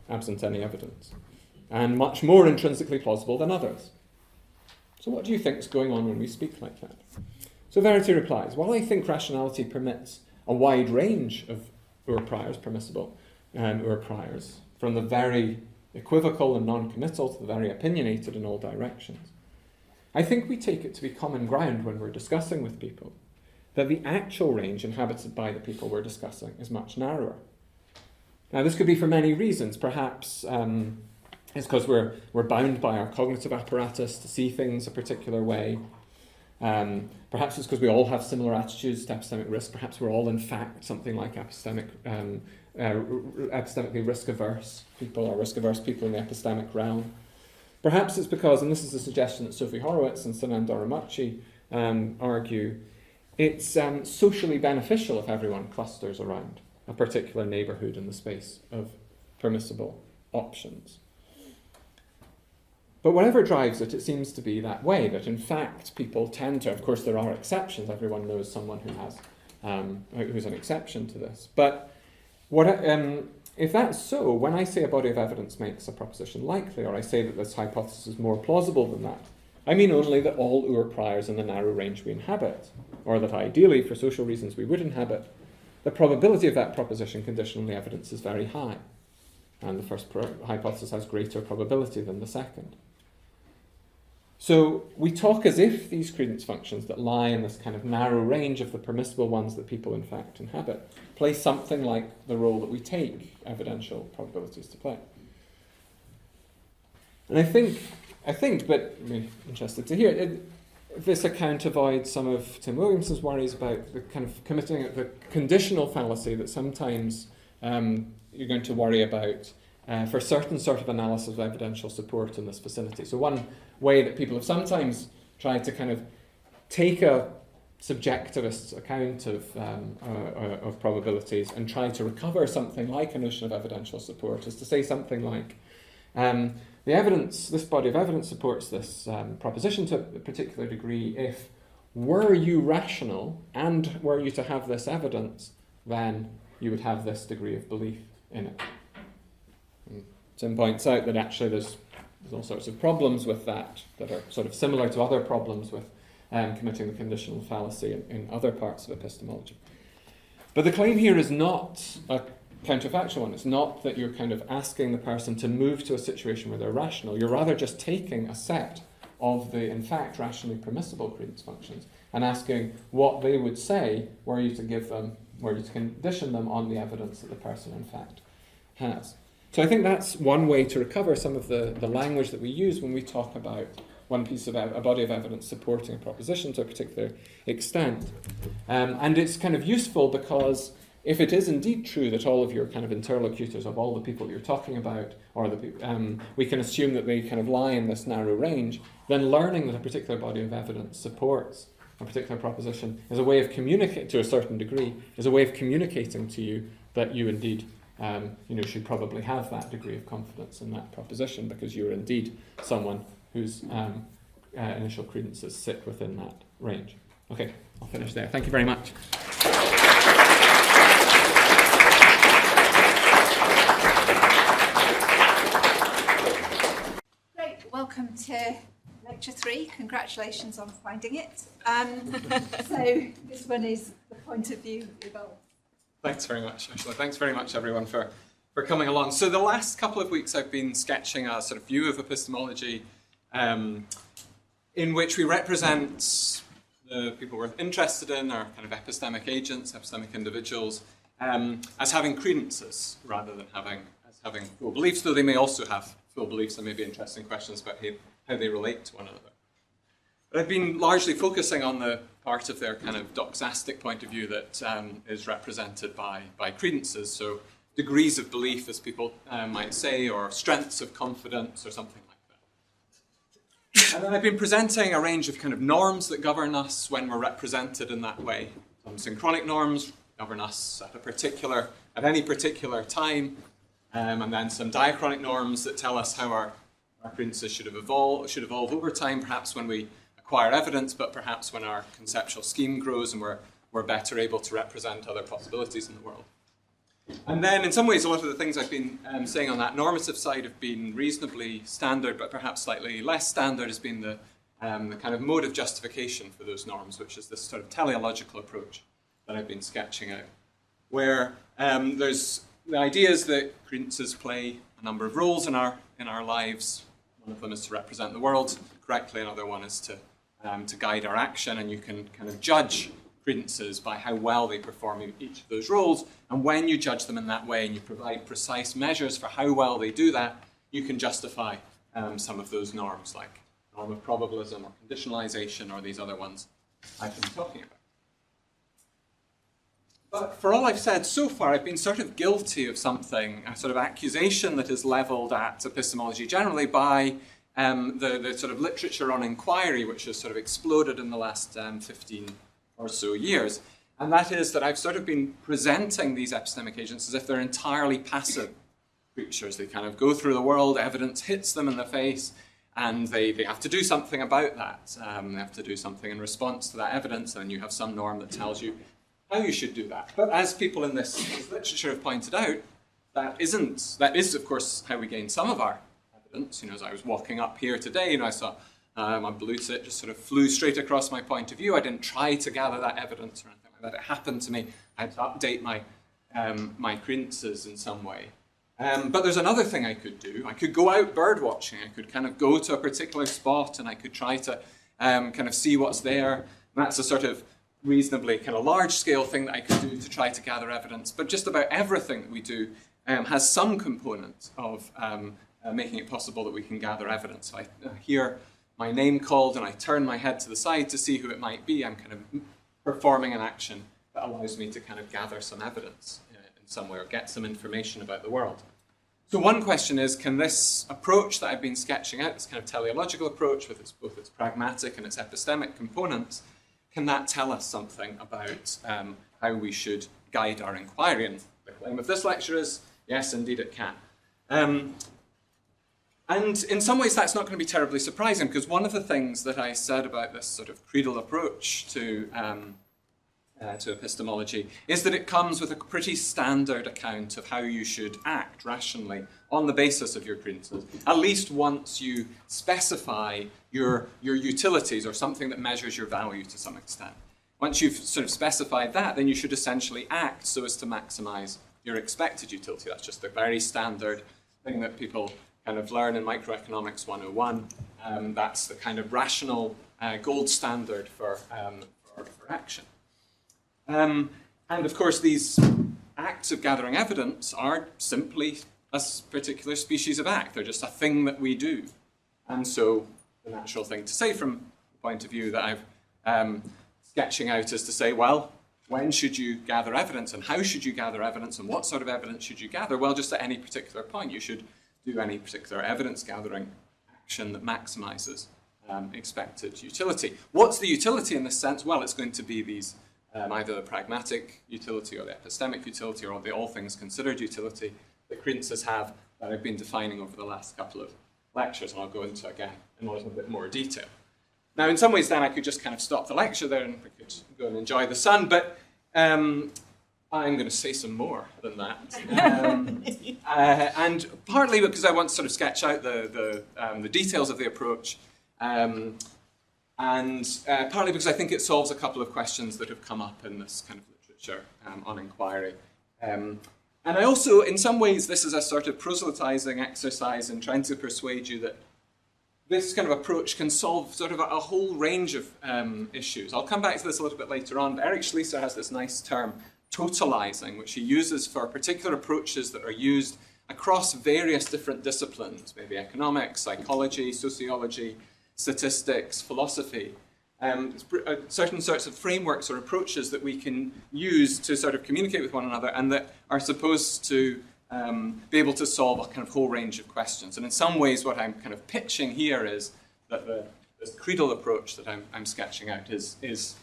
absent any evidence, and much more intrinsically plausible than others. So what do you think is going on when we speak like that? So Verity replies, while I think rationality permits a wide range of ur-priors, permissible ur-priors, from the very equivocal and non-committal to the very opinionated in all directions, I think we take it to be common ground when we're discussing with people that the actual range inhabited by the people we're discussing is much narrower. Now, this could be for many reasons. Perhaps it's because we're bound by our cognitive apparatus to see things a particular way. Perhaps it's because we all have similar attitudes to epistemic risk. Perhaps we're all, in fact, something like epistemically risk-averse people or risk-averse people in the epistemic realm. Perhaps it's because, and this is a suggestion that Sophie Horowitz and Sinan Doramachi argue, it's socially beneficial if everyone clusters around a particular neighbourhood in the space of permissible options. But whatever drives it, it seems to be that way, that in fact people tend to, of course there are exceptions, everyone knows someone who has, who's an exception to this, but if that's so, when I say a body of evidence makes a proposition likely, or I say that this hypothesis is more plausible than that, I mean only that all ur-priors in the narrow range we inhabit, or that ideally, for social reasons, we would inhabit, the probability of that proposition conditional on the evidence is very high, and the first hypothesis has greater probability than the second. So we talk as if these credence functions that lie in this kind of narrow range of the permissible ones that people in fact inhabit play something like the role that we take evidential probabilities to play. And I think, but I'm interested to hear, this account avoids some of Tim Williamson's worries about the kind of committing the conditional fallacy that sometimes you're going to worry about for certain sort of analysis of evidential support in this vicinity. So one way that people have sometimes tried to kind of take a subjectivist account of probabilities and try to recover something like a notion of evidential support is to say something like, the evidence, this body of evidence supports this proposition to a particular degree if, were you rational and were you to have this evidence, then you would have this degree of belief in it. And Tim points out that actually there's all sorts of problems with that are sort of similar to other problems with committing the conditional fallacy in other parts of epistemology. But the claim here is not a counterfactual one. It's not that you're kind of asking the person to move to a situation where they're rational. You're rather just taking a set of the, in fact, rationally permissible credence functions and asking what they would say were you to give them, were you to condition them on the evidence that the person, in fact, has. So I think that's one way to recover some of the language that we use when we talk about one piece of a body of evidence supporting a proposition to a particular extent. And it's kind of useful because if it is indeed true that all of your kind of interlocutors of all the people you're talking about, or we can assume that they kind of lie in this narrow range, then learning that a particular body of evidence supports a particular proposition is a way of communicating, to a certain degree, is a way of communicating to you that you indeed should probably have that degree of confidence in that proposition because you're indeed someone whose initial credences sit within that range. Okay, I'll finish there. Thank you very much. Great, welcome to Lecture 3. Congratulations on finding it. So this one is the point of view evolved. Thanks very much, Ursula. Thanks very much, everyone, for coming along. So the last couple of weeks I've been sketching a sort of view of epistemology in which we represent the people we're interested in, our kind of epistemic agents, epistemic individuals, as having credences rather than having full beliefs, though they may also have full beliefs and maybe interesting questions about how they relate to one another. But I've been largely focusing on the part of their kind of doxastic point of view that is represented by credences, so degrees of belief, as people might say, or strengths of confidence, or something like that. And then I've been presenting a range of kind of norms that govern us when we're represented in that way. Some synchronic norms govern us at any particular time, and then some diachronic norms that tell us how our credences should evolve over time, perhaps when we acquire evidence, but perhaps when our conceptual scheme grows and we're better able to represent other possibilities in the world. And then, in some ways, a lot of the things I've been saying on that normative side have been reasonably standard, but perhaps slightly less standard has been the kind of mode of justification for those norms, which is this sort of teleological approach that I've been sketching out, where there's the idea is that credences play a number of roles in our lives. One of them is to represent the world correctly, another one is to guide our action, and you can kind of judge credences by how well they perform in each of those roles, and when you judge them in that way and you provide precise measures for how well they do that, you can justify some of those norms, like norm of probabilism or conditionalization or these other ones I've been talking about. But for all I've said so far, I've been sort of guilty of something, a sort of accusation that is levelled at epistemology generally by the sort of literature on inquiry, which has sort of exploded in the last 15 or so years. And that is that I've sort of been presenting these epistemic agents as if they're entirely passive creatures. They kind of go through the world, evidence hits them in the face, and they have to do something about that. They have to do something in response to that evidence, and you have some norm that tells you how you should do that. But as people in this literature have pointed out, that is, of course, how we gain some of our evidence. As I was walking up here today, I saw my blue set just sort of flew straight across my point of view. I didn't try to gather that evidence or anything like that. It happened to me. I had to update my credences in some way. But there's another thing I could do. I could go out bird watching. I could kind of go to a particular spot and I could try to kind of see what's there. And that's a sort of reasonably kind of large-scale thing that I could do to try to gather evidence. But just about everything that we do has some component of making it possible that we can gather evidence. So I hear my name called and I turn my head to the side to see who it might be. I'm kind of performing an action that allows me to kind of gather some evidence in some way or get some information about the world. So one question is, can this approach that I've been sketching out, this kind of teleological approach with both its pragmatic and its epistemic components, can that tell us something about how we should guide our inquiry? And the claim of this lecture is, yes, indeed it can. And in some ways that's not going to be terribly surprising, because one of the things that I said about this sort of credal approach to epistemology is that it comes with a pretty standard account of how you should act rationally on the basis of your credences, at least once you specify your utilities or something that measures your value to some extent. Once you've sort of specified that, then you should essentially act so as to maximize your expected utility. That's just the very standard thing that people kind of learn in Microeconomics 101. That's the kind of rational gold standard for action. And of course, these acts of gathering evidence are simply a particular species of act. They're just a thing that we do. And so the natural thing to say from the point of view that I'm sketching out is to say, well, when should you gather evidence, and how should you gather evidence, and what sort of evidence should you gather? Well, just at any particular point, you should do any particular evidence gathering action that maximizes expected utility. What's the utility in this sense? Well, it's going to be these either the pragmatic utility or the epistemic utility or the all things considered utility that credences have that I've been defining over the last couple of lectures, and I'll go into again in a little bit more detail. Now, in some ways, then I could just kind of stop the lecture there and we could go and enjoy the sun, but I'm going to say some more than that. And partly because I want to sort of sketch out the details of the approach, and partly because I think it solves a couple of questions that have come up in this kind of literature on inquiry. And I also, in some ways, this is a sort of proselytizing exercise in trying to persuade you that this kind of approach can solve sort of a whole range of issues. I'll come back to this a little bit later on, but Eric Schlieser has this nice term, totalizing, which he uses for particular approaches that are used across various different disciplines, maybe economics, psychology, sociology, statistics, philosophy. Certain sorts of frameworks or approaches that we can use to sort of communicate with one another and that are supposed to be able to solve a kind of whole range of questions. And in some ways what I'm kind of pitching here is that this credal approach that I'm sketching out is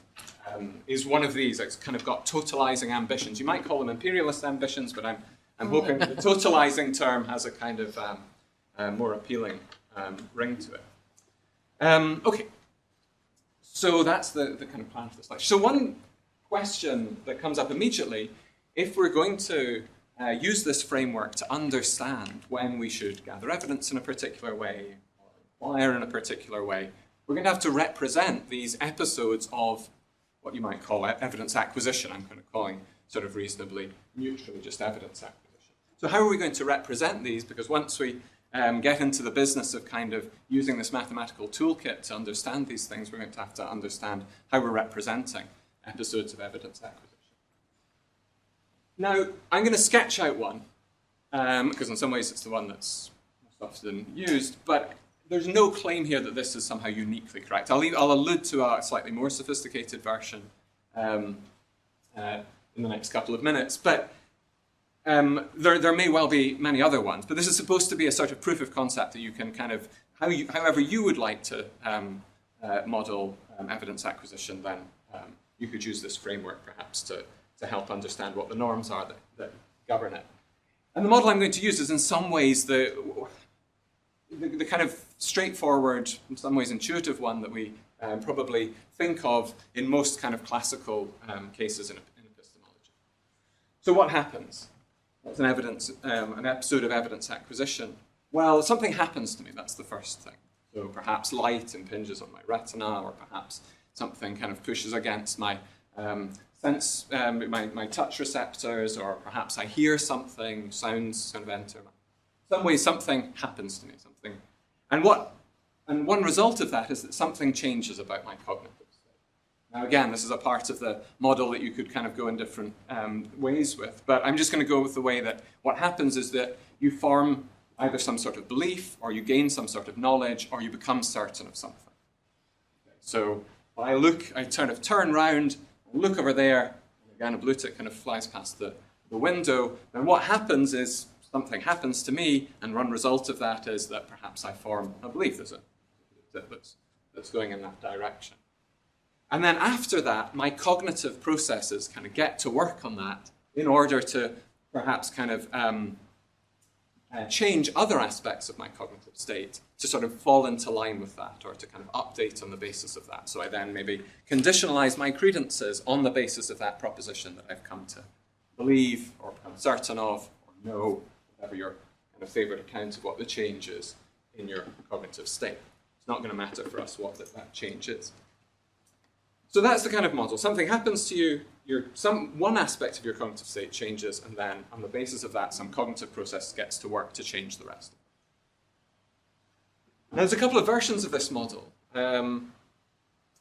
one of these. It's kind of got totalizing ambitions. You might call them imperialist ambitions, but I'm hoping that the totalizing term has a kind of more appealing ring to it. Okay. So that's the kind of plan for this lecture. So one question that comes up immediately, if we're going to use this framework to understand when we should gather evidence in a particular way, or inquire in a particular way, we're going to have to represent these episodes of what you might call evidence acquisition. I'm kind of calling sort of reasonably neutrally just evidence acquisition. So how are we going to represent these? Because once we get into the business of kind of using this mathematical toolkit to understand these things, we're going to have to understand how we're representing episodes of evidence acquisition. Now, I'm going to sketch out one, because in some ways it's the one that's most often used, but there's no claim here that this is somehow uniquely correct. I'll allude to a slightly more sophisticated version in the next couple of minutes, but there may well be many other ones, but this is supposed to be a sort of proof of concept that you can kind of, however you would like to model evidence acquisition, then you could use this framework perhaps to help understand what the norms are that govern it. And the model I'm going to use is in some ways the kind of straightforward, in some ways intuitive one that we probably think of in most kind of classical cases in epistemology. So what happens? What's an episode of evidence acquisition? Well, something happens to me, that's the first thing. So perhaps light impinges on my retina, or perhaps something kind of pushes against my my touch receptors, or perhaps I hear something, sounds kind of enter. In some way, something happens to me, and one result of that is that something changes about my cognitive state. Now, again, this is a part of the model that you could kind of go in different ways with, but I'm just going to go with the way that what happens is that you form either some sort of belief, or you gain some sort of knowledge, or you become certain of something. Okay. So when I turn round, look over there, and again, a blue tick kind of flies past the window, then what happens is something happens to me, and one result of that is that perhaps I form a belief that's going in that direction. And then after that, my cognitive processes kind of get to work on that in order to perhaps kind of change other aspects of my cognitive state to sort of fall into line with that, or to kind of update on the basis of that. So I then maybe conditionalize my credences on the basis of that proposition that I've come to believe, or become certain of, or know, whatever your kind of favorite account of what the change is in your cognitive state. It's not going to matter for us what that change is. So that's the kind of model. Something happens to you, one aspect of your cognitive state changes, and then on the basis of that, some cognitive process gets to work to change the rest. Now, there's a couple of versions of this model.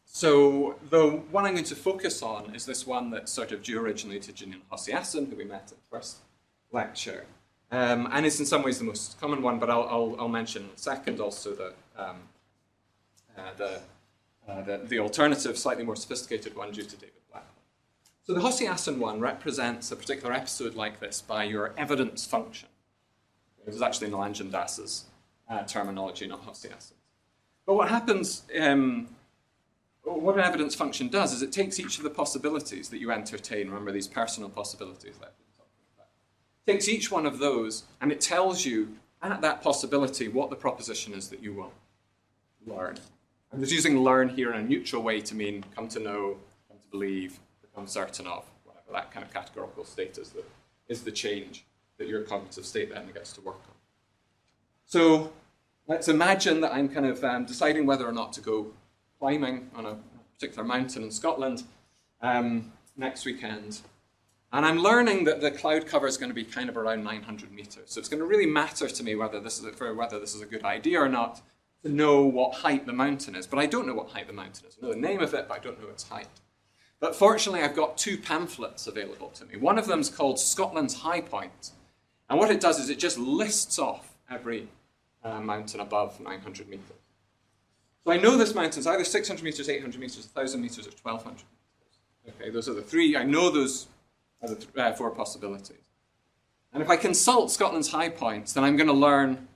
So the one I'm going to focus on is this one that's sort of due originally to Janine Hossiassen, who we met at the first lecture. And it's in some ways the most common one, but I'll mention in a second also the alternative, slightly more sophisticated one due to David Black. So the Hossiassen one represents a particular episode like this by your evidence function. This is actually Nilanjan Das's terminology, not Hossiassen's. But what happens, what an evidence function does is it takes each of the possibilities that you entertain, remember these personal possibilities that I've been talking about, takes each one of those and it tells you at that possibility what the proposition is that you will learn. I'm just using learn here in a neutral way to mean come to know, come to believe, become certain of, whatever that kind of categorical state is the change that your cognitive state then gets to work on. So let's imagine that I'm kind of deciding whether or not to go climbing on a particular mountain in Scotland next weekend. And I'm learning that the cloud cover is going to be kind of around 900 meters. So it's going to really matter to me whether this is a good idea or not to know what height the mountain is. But I don't know what height the mountain is. I know the name of it, but I don't know its height. But fortunately, I've got two pamphlets available to me. One of them is called Scotland's High Point. And what it does is it just lists off every mountain above 900 meters. So I know this mountain is either 600 meters, 800 meters, 1,000 meters, or 1,200 meters. Okay, those are the three. I know those are the four possibilities. And if I consult Scotland's High Points, then I'm going to learn,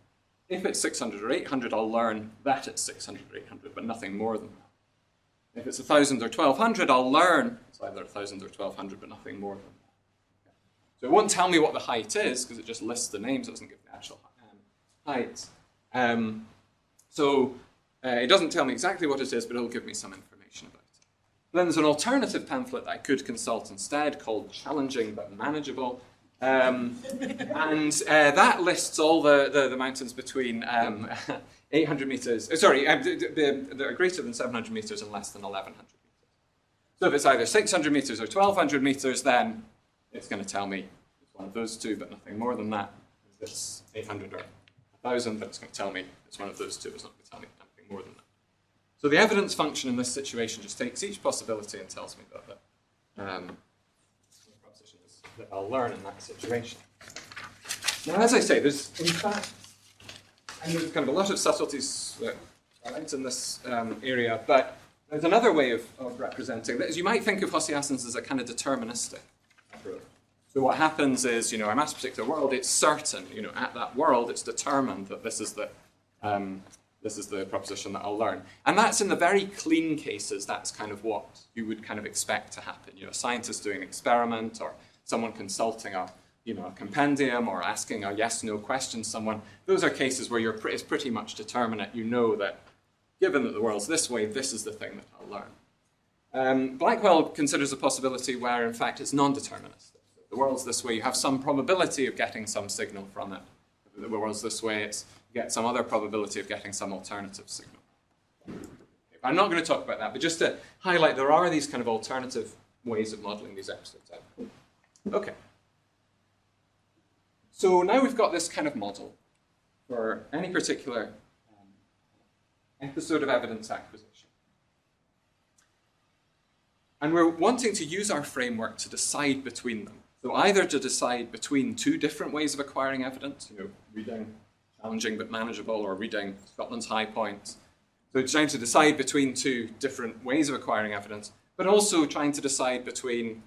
if it's 600 or 800, I'll learn that it's 600 or 800, but nothing more than that. If it's 1,000 or 1,200, I'll learn it's either 1,000 or 1,200, but nothing more than that. Okay. So it won't tell me what the height is, because it just lists the names, it doesn't give the actual height. It doesn't tell me exactly what it is, but it'll give me some information about it. Then there's an alternative pamphlet that I could consult instead called Challenging but Manageable. That lists all the mountains between 800 meters, that are greater than 700 meters and less than 1,100 meters. So if it's either 600 meters or 1,200 meters, then it's going to tell me it's one of those two, but nothing more than that. If it's 800 or 1,000, then it's going to tell me it's one of those two. It's not going to tell me anything more than that. So the evidence function in this situation just takes each possibility and tells me that the proposition is that I'll learn in that situation. Now, as I say, there's in fact, and there's kind of a lot of subtleties that are out in this area, but there's another way of representing that. You might think of Hossiassen's as a kind of deterministic approach. So what happens is, I'm asked a particular world, it's certain, at that world, it's determined that this is the proposition that I'll learn. And that's in the very clean cases, that's kind of what you would kind of expect to happen. A scientist doing an experiment, or someone consulting a compendium, or asking a yes/no question to someone. Those are cases where it's pretty much determinate. You know that given that the world's this way, this is the thing that I'll learn. Blackwell considers a possibility where, in fact, it's non-deterministic. The world's this way, you have some probability of getting some signal from it. If the world's this way, you get some other probability of getting some alternative signal. I'm not going to talk about that, but just to highlight, there are these kind of alternative ways of modeling these episodes out. Okay. So now we've got this kind of model for any particular episode of evidence acquisition. And we're wanting to use our framework to decide between them. So either to decide between two different ways of acquiring evidence, reading Challenging but Manageable, or reading Scotland's High Points. So trying to decide between two different ways of acquiring evidence, but also trying to decide between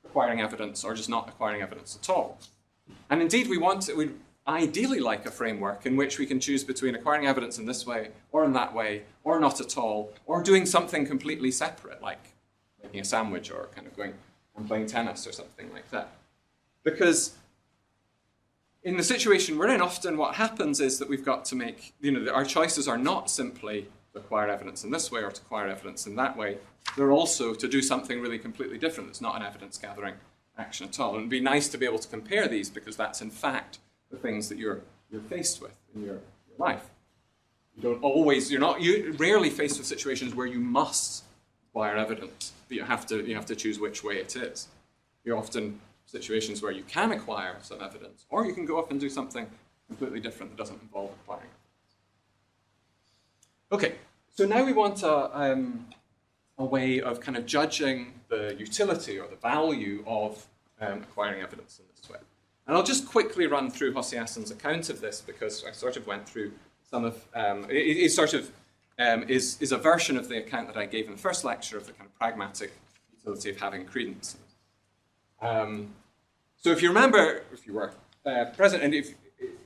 acquiring evidence or just not acquiring evidence at all. And indeed, we'd ideally like a framework in which we can choose between acquiring evidence in this way, or in that way, or not at all, or doing something completely separate, like making a sandwich, or kind of going and playing tennis or something like that. Because in the situation we're in, often what happens is that we've got to make, our choices are not simply to acquire evidence in this way or to acquire evidence in that way. They're also to do something really completely different that's not an evidence-gathering action at all. And it'd be nice to be able to compare these, because that's in fact the things that you're faced with in your life. You're rarely faced with situations where you must acquire evidence, but you have to choose which way it is. You're often situations where you can acquire some evidence, or you can go off and do something completely different that doesn't involve acquiring evidence. Okay, so now we want a way of kind of judging the utility or the value of acquiring evidence in this way. And I'll just quickly run through Hosiasson's account of this, because I sort of went through some of, it sort of is a version of the account that I gave in the first lecture of the kind of pragmatic utility of having credences. So if you remember, if you were present, and if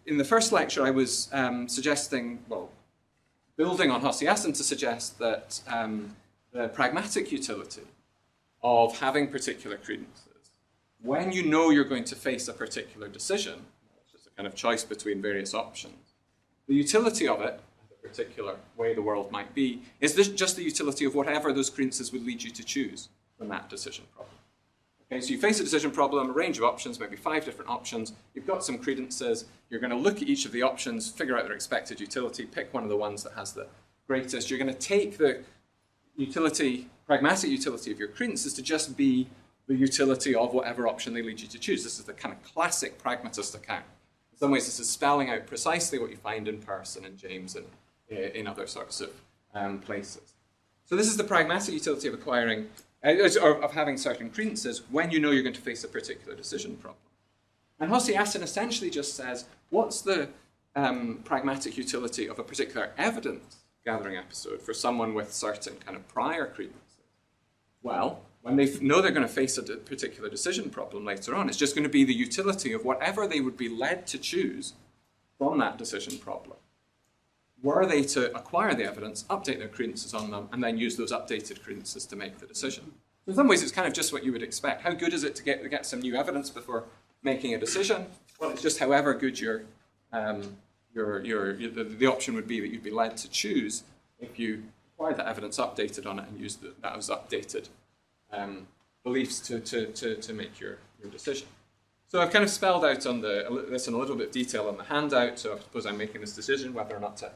in the first lecture I was suggesting, well, building on Hosiasson to suggest that the pragmatic utility of having particular credences, when you know you're going to face a particular decision, which is a kind of choice between various options, the utility of it, the particular way the world might be, is this just the utility of whatever those credences would lead you to choose from that decision problem. Okay, so you face a decision problem, a range of options, maybe 5 different options, you've got some credences, you're going to look at each of the options, figure out their expected utility, pick one of the ones that has the greatest. You're going to take the utility, pragmatic utility of your credences to just be the utility of whatever option they lead you to choose. This is the kind of classic pragmatist account. In some ways, this is spelling out precisely what you find in Peirce and James and in other sorts of places. So this is the pragmatic utility of acquiring, or of having certain credences when you know you're going to face a particular decision problem. And Hosiasson essentially just says, what's the pragmatic utility of a particular evidence gathering episode for someone with certain kind of prior credences? Well, when they know they're going to face a particular decision problem later on, it's just going to be the utility of whatever they would be led to choose from that decision problem. Were they to acquire the evidence, update their credences on them, and then use those updated credences to make the decision? In some ways, it's kind of just what you would expect. How good is it to get some new evidence before making a decision? Well, it's just however good the option would be that you'd be led to choose if you acquired that evidence, updated on it, and used that as updated beliefs to make your decision. So I've kind of spelled out on this in a little bit of detail on the handout. So I suppose I'm making this decision whether or not to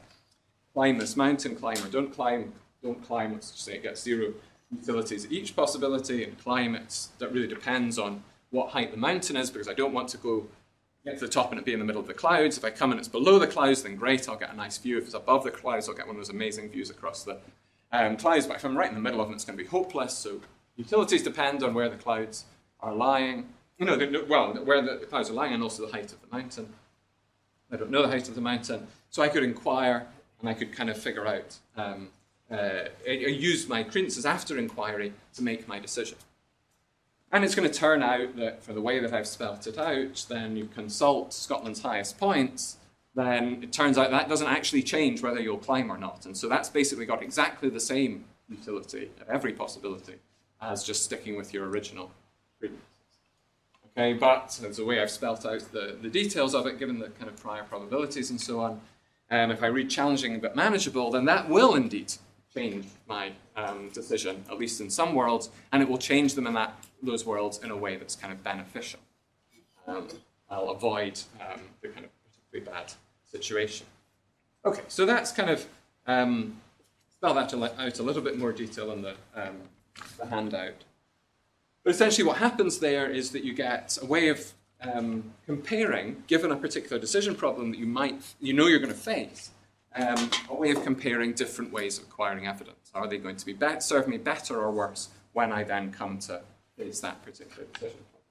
climb this mountain, climb or don't climb. Don't climb, let's just say it gets 0 utilities at each possibility, and climb, that really depends on what height the mountain is, because I don't want to get to the top and it be in the middle of the clouds. If I come and it's below the clouds, then great, I'll get a nice view. If it's above the clouds, I'll get one of those amazing views across the clouds. But if I'm right in the middle of them, it's going to be hopeless. So utilities depend on where the clouds are lying. Where the clouds are lying, and also the height of the mountain. I don't know the height of the mountain, so I could inquire and I could kind of figure out, use my credences after inquiry to make my decision. And it's going to turn out that for the way that I've spelt it out, then you consult Scotland's highest points, then it turns out that doesn't actually change whether you'll climb or not. And so that's basically got exactly the same utility at every possibility as just sticking with your original credences. Okay, but as the way I've spelt out the details of it, given the kind of prior probabilities and so on, if I read challenging but manageable, then that will indeed change my decision, at least in some worlds, and it will change them in those worlds in a way that's kind of beneficial. I'll avoid the kind of particularly bad situation. Okay, so that's kind of spell that out a little bit more detail in the handout. But essentially what happens there is that you get a way of comparing, given a particular decision problem that you know you're going to face, a way of comparing different ways of acquiring evidence. Are they going to be serve me better or worse when I then come to face that particular decision problem?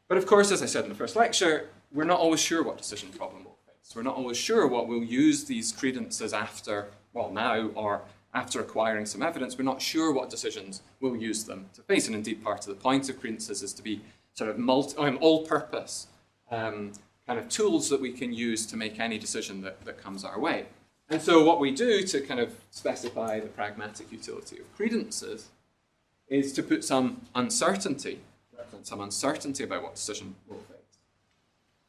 But of course, as I said in the first lecture, we're not always sure what decision problem we'll face. We're not always sure what we'll use these credences now or after acquiring some evidence. We're not sure what decisions we'll use them to face. And indeed, part of the point of credences is to be sort of all-purpose kind of tools that we can use to make any decision that comes our way. And so what we do to kind of specify the pragmatic utility of credences is to put some uncertainty about what decision we'll face.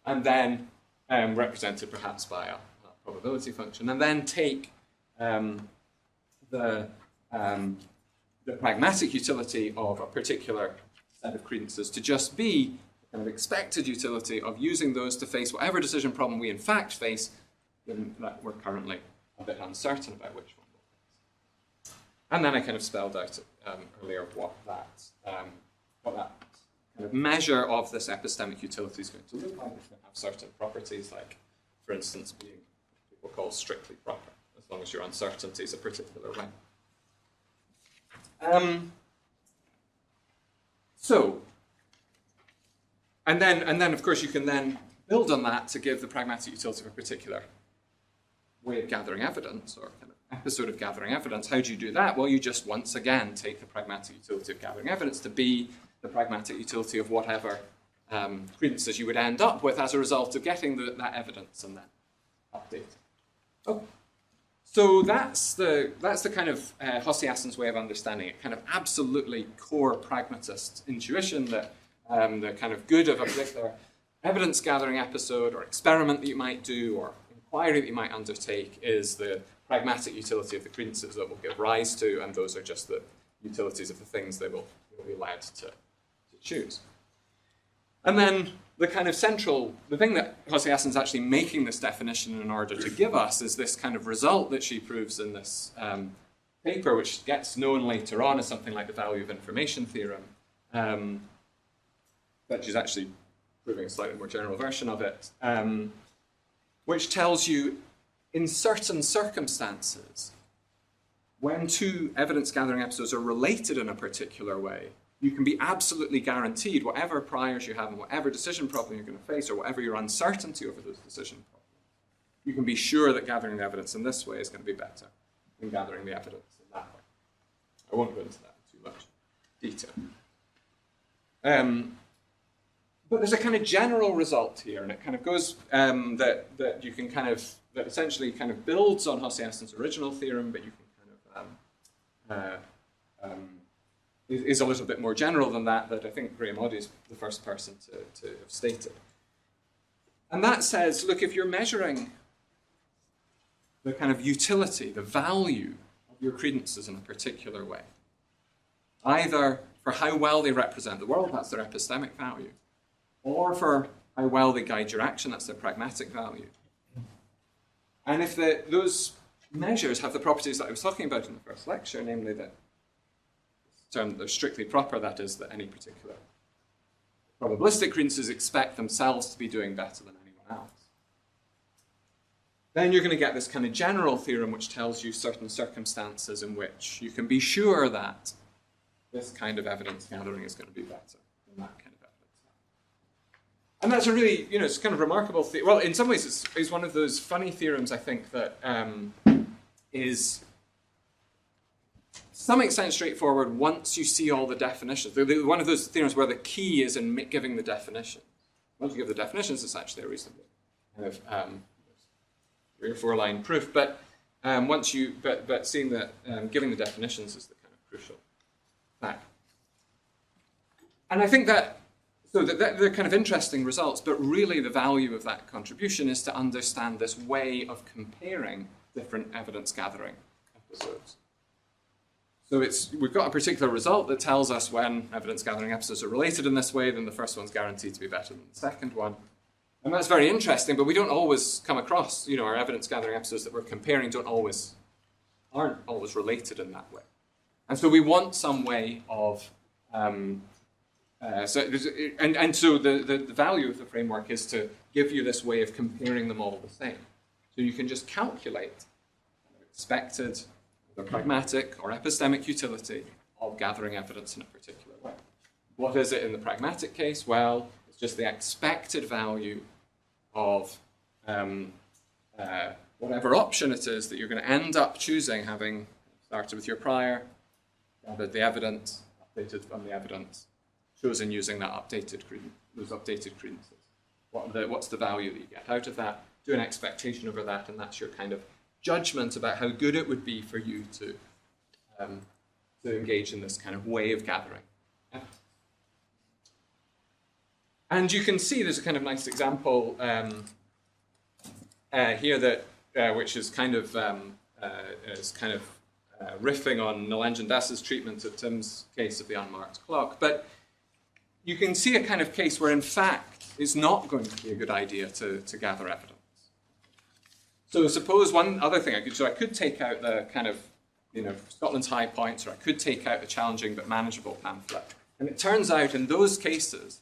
And then represented perhaps by a probability function, and then take the pragmatic utility of a particular set of credences to just be the kind of expected utility of using those to face whatever decision problem we in fact face, that we're currently a bit uncertain about which one we'll face. And then I kind of spelled out earlier what that kind of measure of this epistemic utility is going to look like. It's going to have certain properties, like, for instance, being what people call strictly proper, as long as your uncertainty is a particular way. And then of course you can then build on that to give the pragmatic utility of a particular way of gathering evidence, or kind of episode of gathering evidence. How do you do that? Well, you just once again take the pragmatic utility of gathering evidence to be the pragmatic utility of whatever credences you would end up with as a result of getting that evidence and then update. Oh. So that's the kind of Hossiasson's way of understanding it, kind of absolutely core pragmatist intuition that the kind of good of a particular evidence gathering episode or experiment that you might do or inquiry that you might undertake is the pragmatic utility of the credences that will give rise to, and those are just the utilities of the things they will be led to choose. And then the kind of the thing that Hossiasson's actually making this definition in order to give us is this kind of result that she proves in this paper, which gets known later on as something like the value of information theorem, but she's actually proving a slightly more general version of it, which tells you in certain circumstances, when two evidence-gathering episodes are related in a particular way, you can be absolutely guaranteed whatever priors you have and whatever decision problem you're going to face or whatever your uncertainty over those decision problems, you can be sure that gathering the evidence in this way is going to be better than gathering the evidence in that way. I won't go into that in too much detail. But there's a kind of general result here, and it kind of goes that you can kind of, that essentially kind of builds on Hossiasson's original theorem, but you can kind of is a little bit more general than that I think Graham Oddie is the first person to have stated. And that says, look, if you're measuring the kind of utility, the value of your credences in a particular way, either for how well they represent the world, that's their epistemic value, or for how well they guide your action, that's their pragmatic value. And if those measures have the properties that I was talking about in the first lecture, namely that they're strictly proper, that is, that any particular probabilistic credences expect themselves to be doing better than anyone else, then you're going to get this kind of general theorem which tells you certain circumstances in which you can be sure that this kind of evidence gathering is going to be better than that kind of evidence gathering. And that's a really, it's kind of remarkable theorem. Well, in some ways it's one of those funny theorems, I think, that is to some extent straightforward once you see all the definitions. One of those theorems where the key is in giving the definition. Once you give the definitions, it's actually a reasonably kind of 3 or 4 line proof. But but seeing that giving the definitions is the kind of crucial fact. And I think that they're kind of interesting results, but really the value of that contribution is to understand this way of comparing different evidence gathering episodes. So we've got a particular result that tells us when evidence-gathering episodes are related in this way, then the first one's guaranteed to be better than the second one. And that's very interesting, but we don't always come across, our evidence-gathering episodes that we're comparing aren't always related in that way. And so we want some way of, so the value of the framework is to give you this way of comparing them all the same. So you can just calculate expected, the pragmatic or epistemic utility of gathering evidence in a particular way. What is it in the pragmatic case? Well, it's just the expected value of whatever option it is that you're going to end up choosing, having started with your prior, gathered the evidence, updated from the evidence, chosen using those updated credences. What's the value that you get out of that? Do an expectation over that, and that's your kind of judgment about how good it would be for you to engage in this kind of way of gathering. And you can see there's a kind of nice example here that which is kind of riffing on Nilanjan Das's treatment of Tim's case of the unmarked clock. But you can see a kind of case where, in fact, it's not going to be a good idea to gather evidence. So suppose one other thing I could take out the kind of Scotland's High Points, or I could take out a challenging but manageable pamphlet. And it turns out in those cases,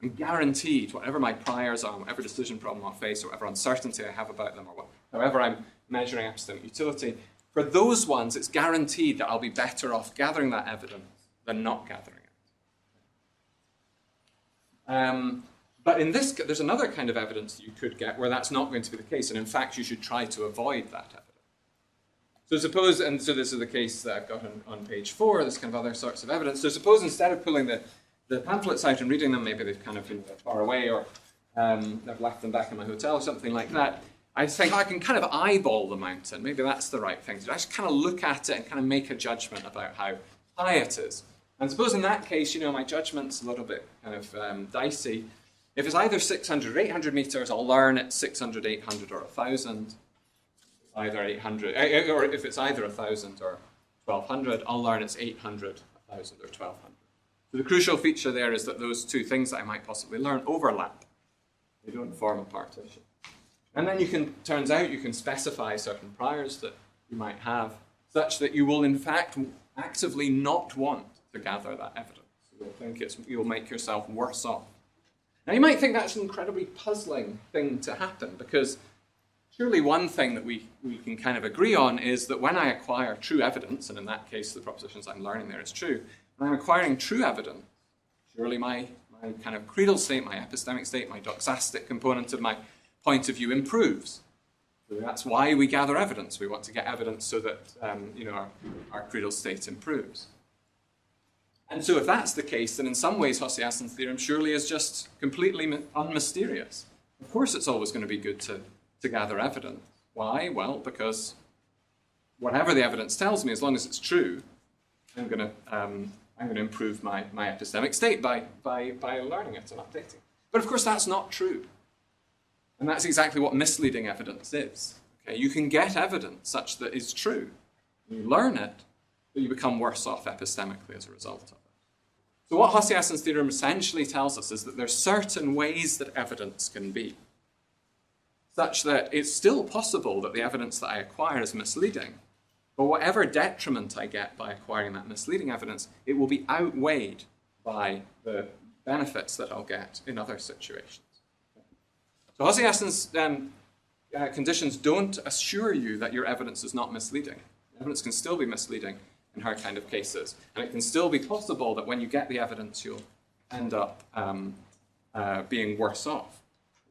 I'm guaranteed, whatever my priors are, whatever decision problem I face, or whatever uncertainty I have about them, or however I'm measuring epistemic utility, for those ones, it's guaranteed that I'll be better off gathering that evidence than not gathering it. But in this, there's another kind of evidence that you could get where that's not going to be the case, and in fact, you should try to avoid that evidence. So suppose, and so this is the case that I've got on page 4, this kind of other sorts of evidence. So suppose instead of pulling the pamphlets out and reading them, maybe they've kind of been far away, or I've left them back in my hotel, or something like that. I think I can kind of eyeball the mountain. Maybe that's the right thing to do. I just kind of look at it and kind of make a judgment about how high it is. And suppose in that case, my judgment's a little bit kind of dicey. If it's either 600 or 800 meters, I'll learn it's 600, 800, or 1,000. Either 800, or if it's either 1,000 or 1,200, I'll learn it's 800, 1,000, or 1,200. So the crucial feature there is that those two things that I might possibly learn overlap. They don't form a partition. And then turns out you can specify certain priors that you might have, such that you will in fact actively not want to gather that evidence. You'll think you'll make yourself worse off. Now you might think that's an incredibly puzzling thing to happen, because surely one thing that we can kind of agree on is that when I acquire true evidence, and in that case the propositions I'm learning there is true, when I'm acquiring true evidence, surely my kind of credal state, my epistemic state, my doxastic component of my point of view improves. So that's why we gather evidence. We want to get evidence so that our credal state improves. And so if that's the case, then in some ways Hosiasson's theorem surely is just completely unmysterious. Of course it's always going to be good to gather evidence. Why? Well, because whatever the evidence tells me, as long as it's true, I'm going to improve my epistemic state by learning it and updating it. But of course that's not true. And that's exactly what misleading evidence is. Okay? You can get evidence such that is true. You learn it, but you become worse off epistemically as a result of it. So what Hosiasson's theorem essentially tells us is that there's certain ways that evidence can be, such that it's still possible that the evidence that I acquire is misleading, but whatever detriment I get by acquiring that misleading evidence, it will be outweighed by the benefits that I'll get in other situations. So Hosiasson's conditions don't assure you that your evidence is not misleading. Evidence can still be misleading in her kind of cases, and it can still be possible that when you get the evidence, you'll end up being worse off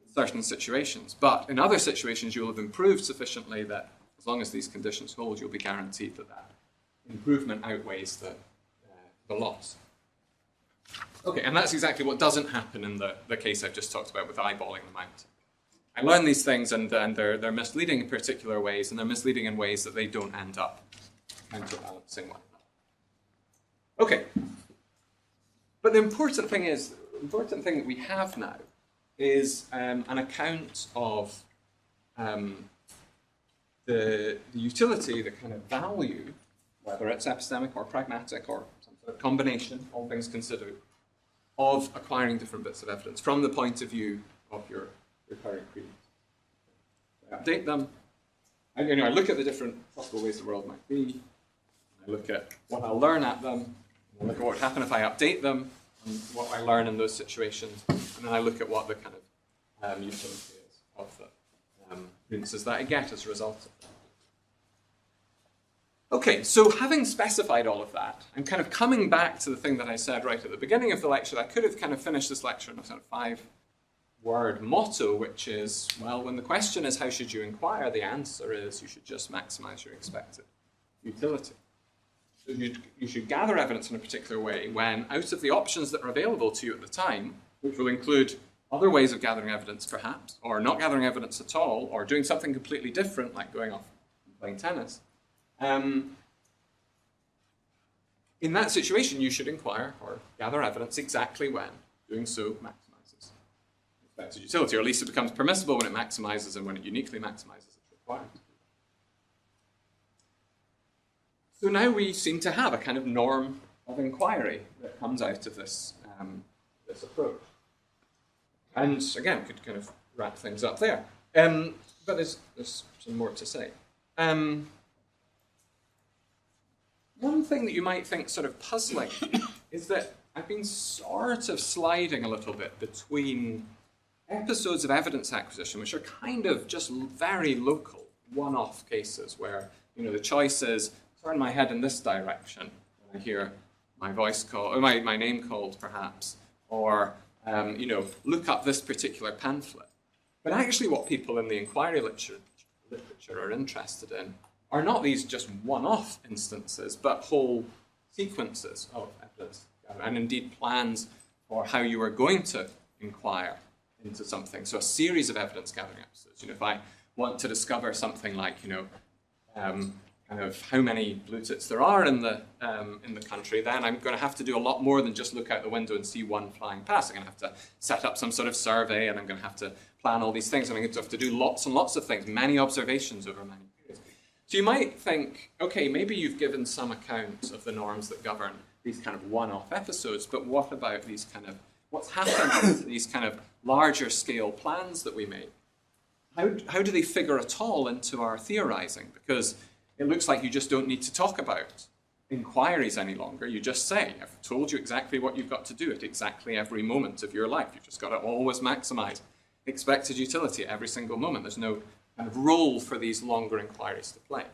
in certain situations. But in other situations, you'll have improved sufficiently that as long as these conditions hold, you'll be guaranteed that that improvement outweighs the loss. Okay, and that's exactly what doesn't happen in the case I've just talked about with eyeballing the mountain. I learn these things and they're misleading in particular ways, and they're misleading in ways that they don't end up counterbalancing one another. Okay. But the important thing that we have now is an account of the utility, the kind of value, whether it's epistemic or pragmatic or some sort of combination, all things considered, of acquiring different bits of evidence from the point of view of your recurring creeds. I update them. I look at the different possible ways the world might be. I look at what I'll learn at them. I look at what would happen if I update them, and what I learn in those situations. And then I look at what the kind of utility is of the instances that I get as a result of that. Okay, so having specified all of that, I'm kind of coming back to the thing that I said right at the beginning of the lecture. I could have kind of finished this lecture in a sort of 5-word motto, which is, well, when the question is how should you inquire, the answer is you should just maximize your expected utility. So you should gather evidence in a particular way when, out of the options that are available to you at the time, which will include other ways of gathering evidence perhaps, or not gathering evidence at all, or doing something completely different like going off and playing tennis, in that situation you should inquire or gather evidence exactly when doing so maximizes expected utility, or at least it becomes permissible when it maximizes, and when it uniquely maximizes it's required. So now we seem to have a kind of norm of inquiry that comes out of this, this approach. And again, we could kind of wrap things up there. But there's some more to say. one thing that you might think sort of puzzling is that I've been sort of sliding a little bit between episodes of evidence acquisition, which are kind of just very local, one-off cases where, the choice is turn my head in this direction when I hear my voice called, or my name called perhaps, or, look up this particular pamphlet. But actually what people in the inquiry literature are interested in are not these just one-off instances, but whole sequences of evidence, and indeed plans for how you are going to inquire into something. So a series of evidence gathering episodes. If I want to discover something like, kind of how many blue tits there are in the country, then I'm going to have to do a lot more than just look out the window and see one flying past. I'm going to have to set up some sort of survey, and I'm going to have to plan all these things. I'm going to have to do lots and lots of things, many observations over many periods. So you might think, okay, maybe you've given some account of the norms that govern these kind of one-off episodes, but what about these what's happened to these kind of larger scale plans that we make? How do they figure at all into our theorizing? Because it looks like you just don't need to talk about inquiries any longer. You just say, I've told you exactly what you've got to do at exactly every moment of your life. You've just got to always maximize expected utility at every single moment. There's no kind of role for these longer inquiries to play.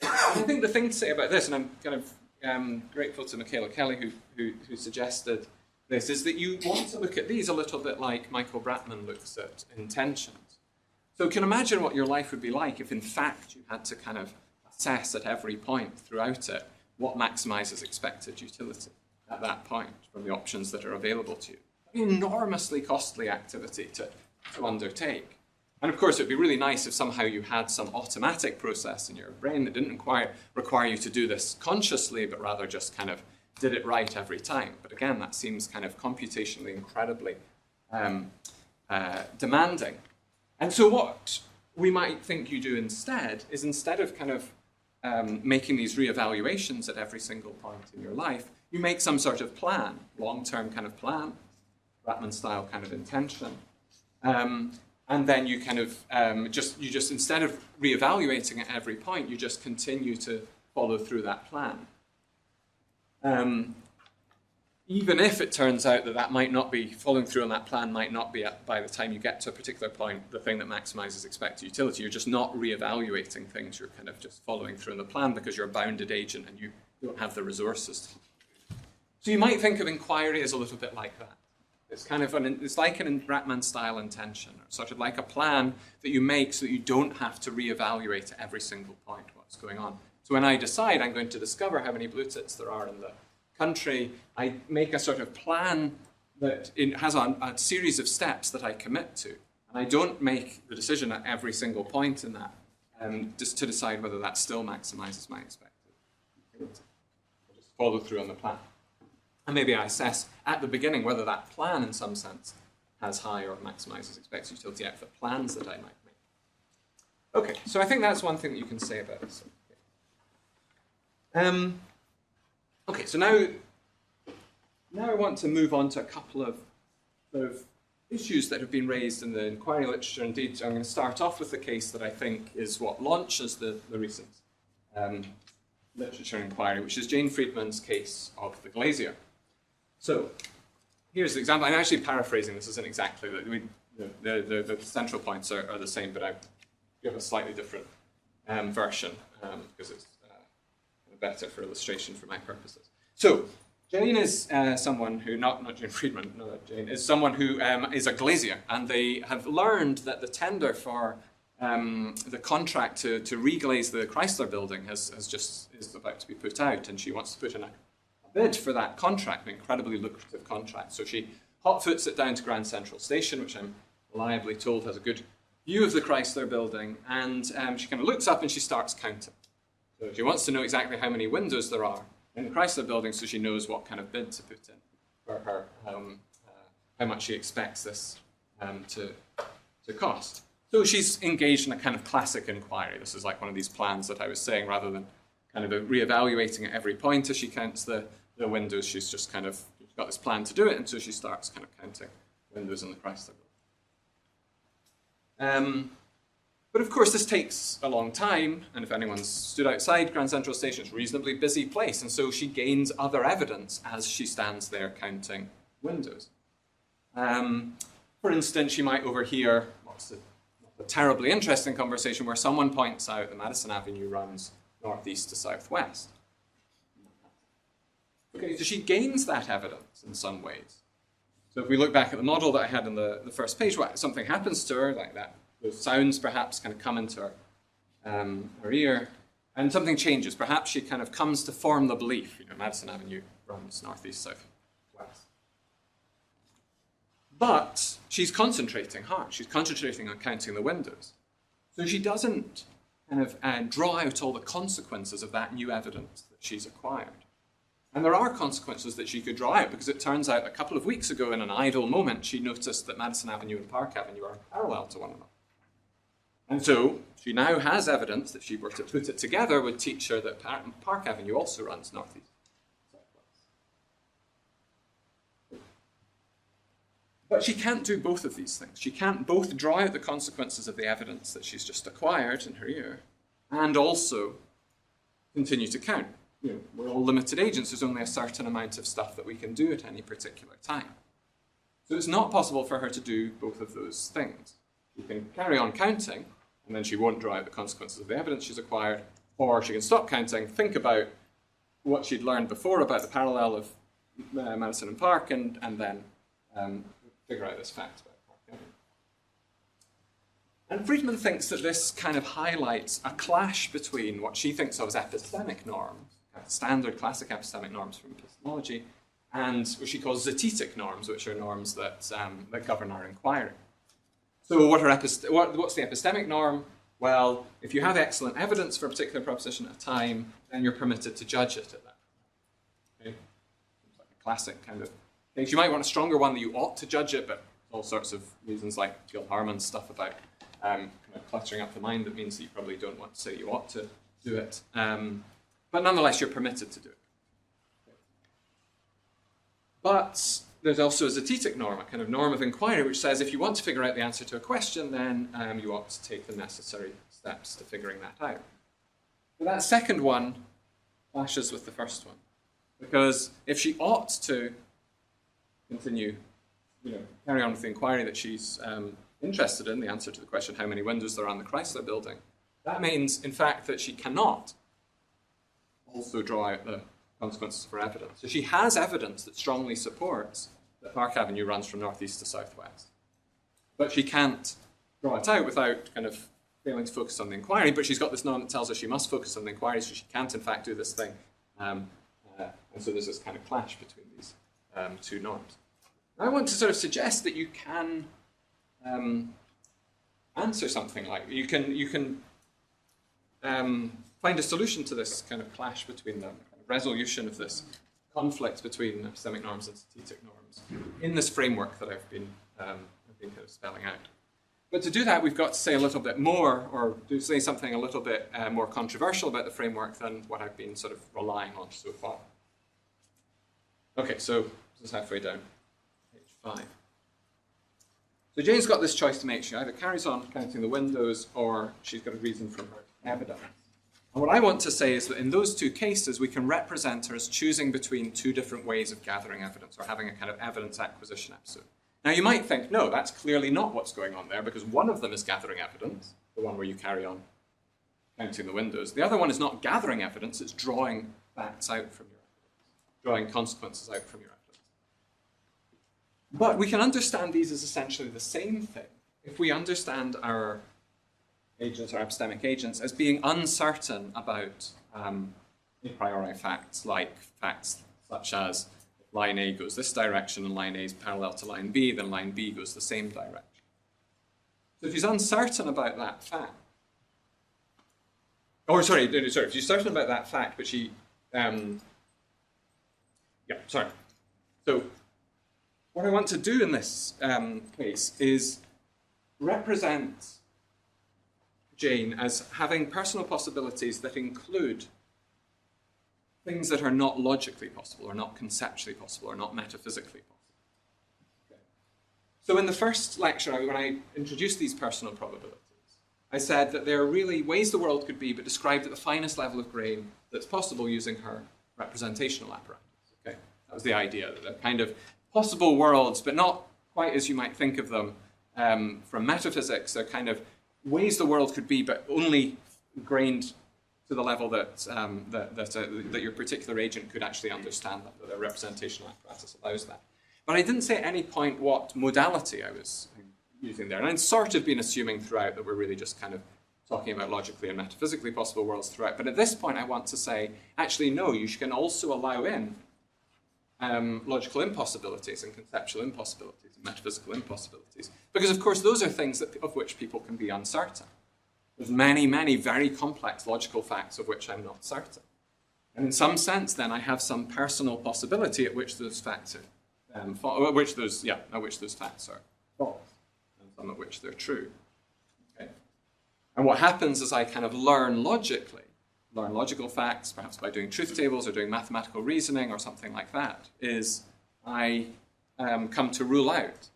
And I think the thing to say about this, and I'm kind of grateful to Michaela Kelly who suggested this, is that you want to look at these a little bit like Michael Bratman looks at intentions. So you can imagine what your life would be like if in fact you had to kind of assess at every point throughout it what maximizes expected utility at that point from the options that are available to you. An enormously costly activity to undertake. And of course, it would be really nice if somehow you had some automatic process in your brain that didn't require you to do this consciously, but rather just kind of did it right every time. But again, that seems kind of computationally incredibly demanding. And so what we might think you do instead is, instead of kind of making these reevaluations at every single point in your life, you make some sort of plan, long-term kind of plan, Bratman-style kind of intention, and then you kind of just instead of reevaluating at every point, you just continue to follow through that plan. Even if it turns out that might not be, following through on that plan might not be, by the time you get to a particular point, the thing that maximizes expected utility. You're just not reevaluating things. You're kind of just following through on the plan because you're a bounded agent and you don't have the resources. So you might think of inquiry as a little bit like that. It's kind of it's like an Bratman-style intention, or sort of like a plan that you make so that you don't have to reevaluate at every single point what's going on. So when I decide I'm going to discover how many blue tits there are in the country, I make a sort of plan that it has a series of steps that I commit to. And I don't make the decision at every single point in that just to decide whether that still maximizes my expected utility. I just follow through on the plan. And maybe I assess at the beginning whether that plan, in some sense, has high or maximizes expected utility out of the plans that I might make. Okay, so I think that's one thing that you can say about this. Okay, so now I want to move on to a couple of sort of issues that have been raised in the inquiry literature. Indeed, I'm going to start off with the case that I think is what launches the recent literature inquiry, which is Jane Friedman's case of the glazier. So here's the example. I'm actually paraphrasing. This isn't exactly the central points are the same, but I give a slightly different version because it's better for illustration for my purposes. So Jane is someone who, not Jane Friedman, no, Jane is someone who is a glazier, and they have learned that the tender for the contract to reglaze the Chrysler building is about to be put out, and she wants to put in a bid for that contract, an incredibly lucrative contract. So she hot-foots it down to Grand Central Station, which I'm reliably told has a good view of the Chrysler building, and she kind of looks up and she starts counting. So she wants to know exactly how many windows there are in the Chrysler building, so she knows what kind of bid to put in for her, how much she expects this to cost. So she's engaged in a kind of classic inquiry. This is like one of these plans that I was saying, rather than kind of reevaluating at every point as she counts the windows. She's just kind of got this plan to do it, and so she starts kind of counting windows in the Chrysler building. But of course, this takes a long time, and if anyone's stood outside Grand Central Station, it's a reasonably busy place, and so she gains other evidence as she stands there counting windows. For instance, she might overhear what's a terribly interesting conversation where someone points out that Madison Avenue runs northeast to southwest. Okay, so she gains that evidence in some ways. So if we look back at the model that I had on the first page, something happens to her like that. Those sounds perhaps kind of come into her ear, and something changes. Perhaps she kind of comes to form the belief, Madison Avenue runs northeast, southwest. But she's concentrating hard. She's concentrating on counting the windows. So she doesn't kind of draw out all the consequences of that new evidence that she's acquired. And there are consequences that she could draw out, because it turns out a couple of weeks ago in an idle moment, she noticed that Madison Avenue and Park Avenue are parallel to one another. And so she now has evidence that, if she were to put it together, would teach her that Park Avenue also runs northeast. But she can't do both of these things. She can't both draw out the consequences of the evidence that she's just acquired in her ear and also continue to count. We're all limited agents. There's only a certain amount of stuff that we can do at any particular time. So it's not possible for her to do both of those things. She can carry on counting, and then she won't draw out the consequences of the evidence she's acquired, or she can stop counting, think about what she'd learned before about the parallel of Madison and Park, and then figure out this fact about Park Avenue. And Friedman thinks that this kind of highlights a clash between what she thinks of as epistemic norms, standard classic epistemic norms from epistemology, and what she calls zetetic norms, which are norms that govern our inquiry. So what's the epistemic norm? Well, if you have excellent evidence for a particular proposition at a time, then you're permitted to judge it at that time. Okay? It's like a classic kind of case. You might want a stronger one that you ought to judge it, but all sorts of reasons like Gil Harman's stuff about kind of cluttering up the mind that means that you probably don't want to say you ought to do it. But nonetheless, you're permitted to do it. But there's also a zetetic norm, a kind of norm of inquiry, which says if you want to figure out the answer to a question, then you ought to take the necessary steps to figuring that out. But that second one clashes with the first one, because if she ought to continue, carry on with the inquiry that she's interested in, the answer to the question how many windows there are in the Chrysler building, that means, in fact, that she cannot also draw out the consequences of her evidence. So she has evidence that strongly supports that Park Avenue runs from northeast to southwest. But she can't draw it out without kind of failing to focus on the inquiry, but she's got this norm that tells her she must focus on the inquiry, so she can't, in fact, do this thing. And so there's this kind of clash between these two norms. I want to sort of suggest that you can answer something like, you can find a solution to this kind of clash between them, kind of resolution of this conflict between epistemic norms and zetetic norms in this framework that I've been kind of spelling out. But to do that, we've got to say a little bit more, or to say something a little bit more controversial about the framework than what I've been sort of relying on so far. Okay, so this is halfway down, page 5. So Jane's got this choice to make. She either carries on counting the windows, or she's got a reason from her evidence. And what I want to say is that in those two cases, we can represent her as choosing between two different ways of gathering evidence, or having a kind of evidence acquisition episode. Now, you might think, no, that's clearly not what's going on there, because one of them is gathering evidence, the one where you carry on counting the windows. The other one is not gathering evidence, it's drawing facts out from your evidence, drawing consequences out from your evidence. But we can understand these as essentially the same thing if we understand our agents, or epistemic agents, as being uncertain about a priori facts, like facts such as if line A goes this direction and line A is parallel to line B, then line B goes the same direction. So if she's uncertain about that fact, if she's certain about that fact, but she, So what I want to do in this case is represent Jane as having personal possibilities that include things that are not logically possible, or not conceptually possible, or not metaphysically possible. Okay. So in the first lecture, when I introduced these personal probabilities, I said that there are really ways the world could be, but described at the finest level of grain that's possible using her representational apparatus. Okay, that was the idea, that they're kind of possible worlds, but not quite as you might think of them from metaphysics. They're kind of ways the world could be, but only grained to the level that that your particular agent could actually understand them, that their representational apparatus allows that. But I didn't say at any point what modality I was using there. And I'd sort of been assuming throughout that we're really just kind of talking about logically and metaphysically possible worlds throughout. But at this point, I want to say, actually, no, you can also allow in logical impossibilities and conceptual impossibilities and metaphysical impossibilities. Because, of course, those are things of which people can be uncertain. There's many, many very complex logical facts of which I'm not certain. And in some sense, then, I have some personal possibility at which those facts are, at which those facts are false, and some at which they're true. Okay? And what happens is I kind of learn logical facts, perhaps by doing truth tables or doing mathematical reasoning or something like that, is I come to rule out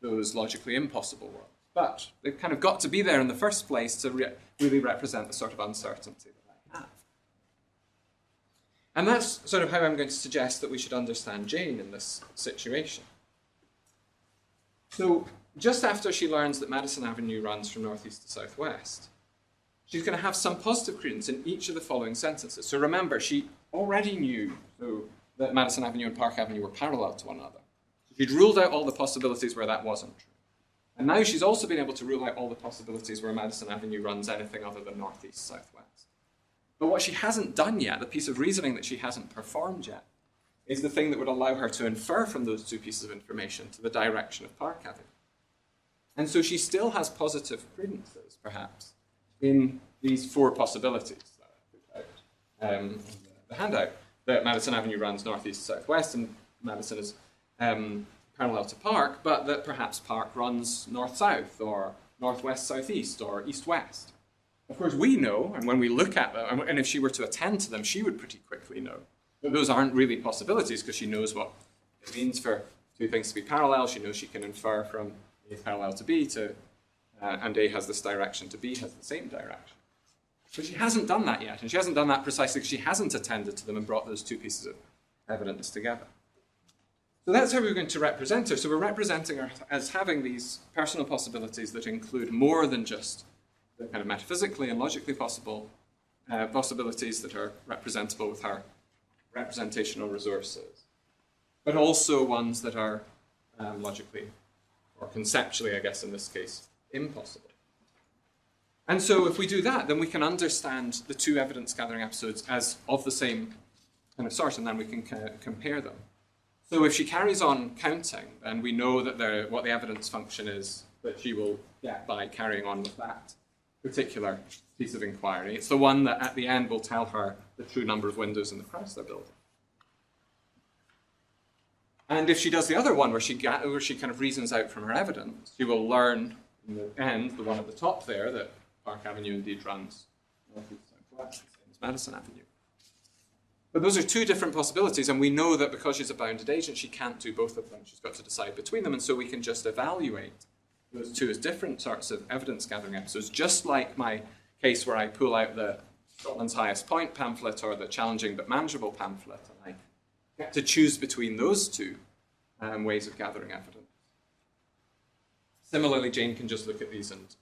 those logically impossible worlds. But they've kind of got to be there in the first place to really represent the sort of uncertainty that I have. And that's sort of how I'm going to suggest that we should understand Jane in this situation. So just after she learns that Madison Avenue runs from northeast to southwest, she's going to have some positive credence in each of the following sentences. So remember, she already knew that Madison Avenue and Park Avenue were parallel to one another. So she'd ruled out all the possibilities where that wasn't true. And now she's also been able to rule out all the possibilities where Madison Avenue runs anything other than northeast-southwest. But what she hasn't done yet, the piece of reasoning that she hasn't performed yet, is the thing that would allow her to infer from those two pieces of information to the direction of Park Avenue. And so she still has positive credences, perhaps, in these four possibilities that I put out the handout, that Madison Avenue runs northeast-southwest and Madison is parallel to Park, but that perhaps Park runs north-south or northwest-southeast or east-west. Of course, we know, and when we look at them, and if she were to attend to them, she would pretty quickly know that those aren't really possibilities because she knows what it means for two things to be parallel. She knows she can infer from A parallel to B and A has this direction to B has the same direction. But she hasn't done that yet, and she hasn't done that precisely because she hasn't attended to them and brought those two pieces of evidence together. So that's how we're going to represent her. So we're representing her as having these personal possibilities that include more than just the kind of metaphysically and logically possible possibilities that are representable with her representational resources, but also ones that are logically, or conceptually, I guess in this case, impossible. And so if we do that, then we can understand the two evidence-gathering episodes as of the same kind of sort, and then we can compare them. So if she carries on counting, then we know that what the evidence function is that she will get by carrying on with that particular piece of inquiry. It's the one that at the end will tell her the true number of windows in the Chrysler building. And if she does the other one, where she kind of reasons out from her evidence, she will learn in the end, the one at the top there, that Park Avenue indeed runs northeast-southwest, same as Madison Avenue. But those are two different possibilities, and we know that because she's a bounded agent, she can't do both of them. She's got to decide between them, and so we can just evaluate those two as different sorts of evidence-gathering episodes, just like my case where I pull out the Scotland's Highest Point pamphlet or the Challenging but Manageable pamphlet, and I get to choose between those two ways of gathering evidence. Similarly, Jane can just look at these and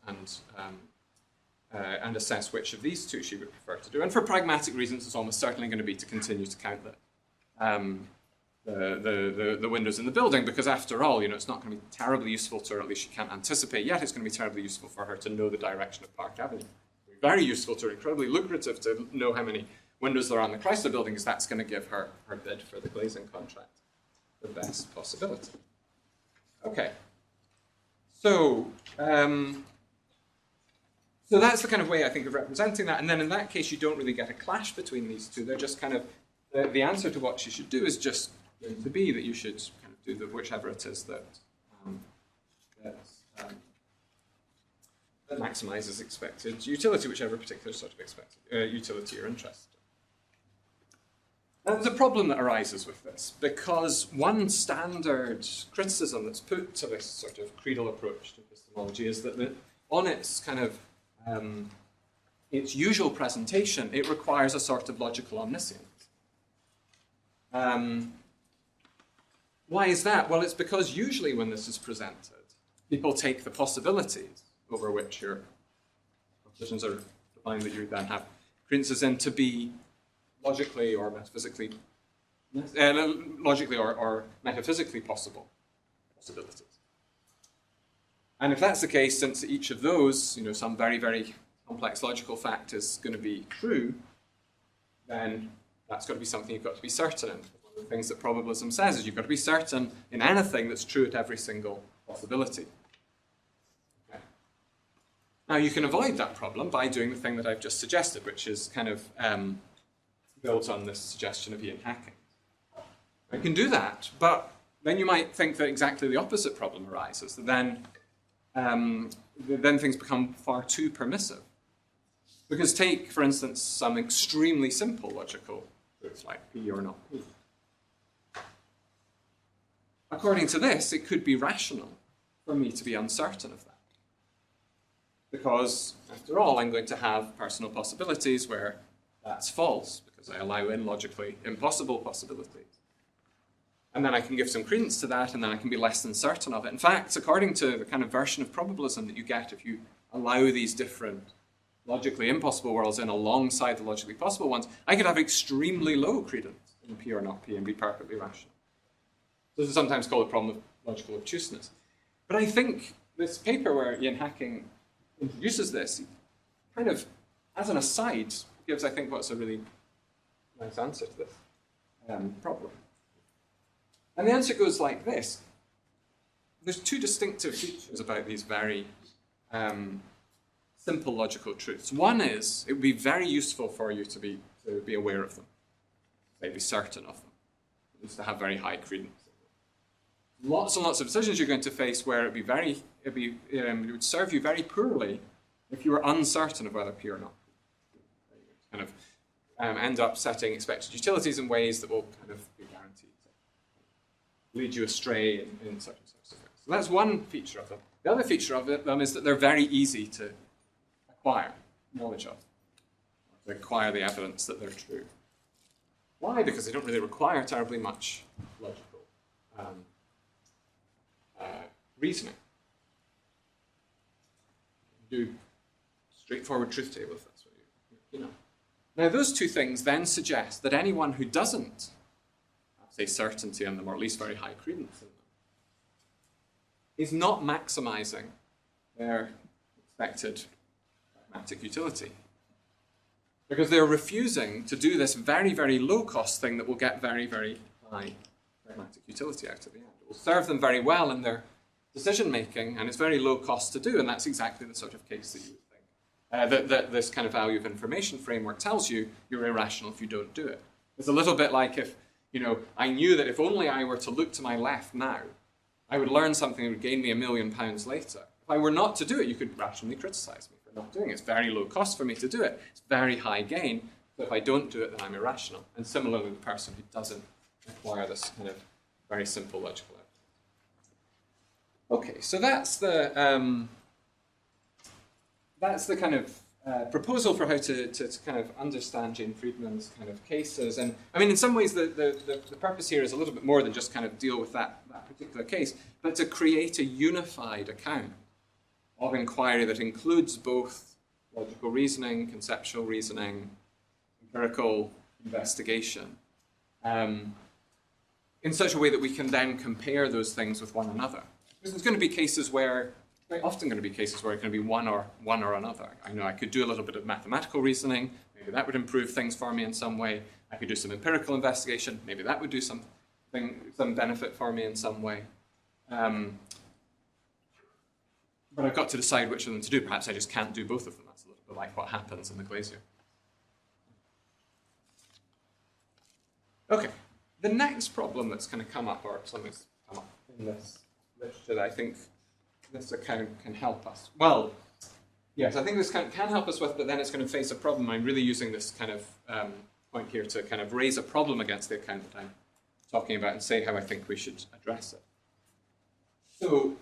assess which of these two she would prefer to do. And for pragmatic reasons, it's almost certainly going to be to continue to count the windows in the building, because after all, it's not going to be terribly useful to her, at least she can't anticipate yet, it's going to be terribly useful for her to know the direction of Park Avenue. It's very useful to her, incredibly lucrative to know how many windows there are on the Chrysler building, because that's going to give her bid for the glazing contract the best possibility. Okay. So that's the kind of way I think of representing that. And then in that case, you don't really get a clash between these two. They're just kind of, the answer to what she should do is just going to be that you should kind of do whichever it is that maximizes expected utility, whichever particular sort of expected utility you're interested in. Now, there's a problem that arises with this, because one standard criticism that's put to this sort of credal approach to epistemology is that on its kind of its usual presentation, it requires a sort of logical omniscience. Why is that? Well, it's because usually when this is presented, people take the possibilities over which your propositions are defined that you then have credence in to be logically or metaphysically possible possibilities. And if that's the case, since each of those, some very, very complex logical fact is going to be true, then that's got to be something you've got to be certain in. One of the things that probabilism says is you've got to be certain in anything that's true at every single possibility. Okay. Now, you can avoid that problem by doing the thing that I've just suggested, which is kind of built on this suggestion of Ian hacking. You can do that, but then you might think that exactly the opposite problem arises, that then things become far too permissive. Because take, for instance, some extremely simple logical truths like P or not P. According to this, it could be rational for me to be uncertain of that. Because, after all, I'm going to have personal possibilities where that's false, because I allow in logically impossible possibilities. And then I can give some credence to that, and then I can be less than certain of it. In fact, according to the kind of version of probabilism that you get if you allow these different logically impossible worlds in alongside the logically possible ones, I could have extremely low credence in P or not P and be perfectly rational. This is sometimes called a problem of logical obtuseness. But I think this paper where Ian Hacking introduces this, kind of, as an aside, gives, I think, what's a really nice answer to this problem. And the answer goes like this. There's two distinctive features about these very simple logical truths. One is, it would be very useful for you to be aware of them, to be certain of them, at least to have very high credence. Lots and lots of decisions you're going to face where it would serve you very poorly if you were uncertain of whether P or not. Kind of end up setting expected utilities in ways that will kind of be guaranteed to lead you astray in such and such ways. So that's one feature of them. The other feature of them is that they're very easy to acquire knowledge of, to acquire the evidence that they're true. Why? Because they don't really require terribly much logical reasoning. Do straightforward truth tables, that's what you know. Now, those two things then suggest that anyone who doesn't have, say, certainty in them, or at least very high credence in them, is not maximizing their expected pragmatic utility. Because they're refusing to do this very, very low-cost thing that will get very, very high pragmatic utility out of the end. It will serve them very well in their decision-making, and it's very low cost to do, and that's exactly the sort of case that you would think. That this kind of value of information framework tells you you're irrational if you don't do it. It's a little bit like if, I knew that if only I were to look to my left now, I would learn something that would gain me £1 million later. If I were not to do it, you could rationally criticize me for not doing it. It's very low cost for me to do it. It's very high gain. So if I don't do it, then I'm irrational. And similarly, the person who doesn't acquire this kind of very simple logical evidence. Okay, so that's the kind of proposal for how to kind of understand Jane Friedman's kind of cases. And I mean, in some ways, the purpose here is a little bit more than just kind of deal with that particular case, but to create a unified account of inquiry that includes both logical reasoning, conceptual reasoning, empirical investigation, in such a way that we can then compare those things with one another. Because there's going to be cases where, very often going to be cases where it can be one or another. I know I could do a little bit of mathematical reasoning, maybe that would improve things for me in some way. I could do some empirical investigation, maybe that would do some benefit for me in some way. But I've got to decide which of them to do. Perhaps I just can't do both of them. That's a little bit like what happens in the glacier. Okay, the next problem that's going to come up, or something's come up in this literature that I think this account can help us. Well, yes, I think this can help us with, but then it's going to face a problem. I'm really using this kind of point here to kind of raise a problem against the account that I'm talking about and say how I think we should address it. So,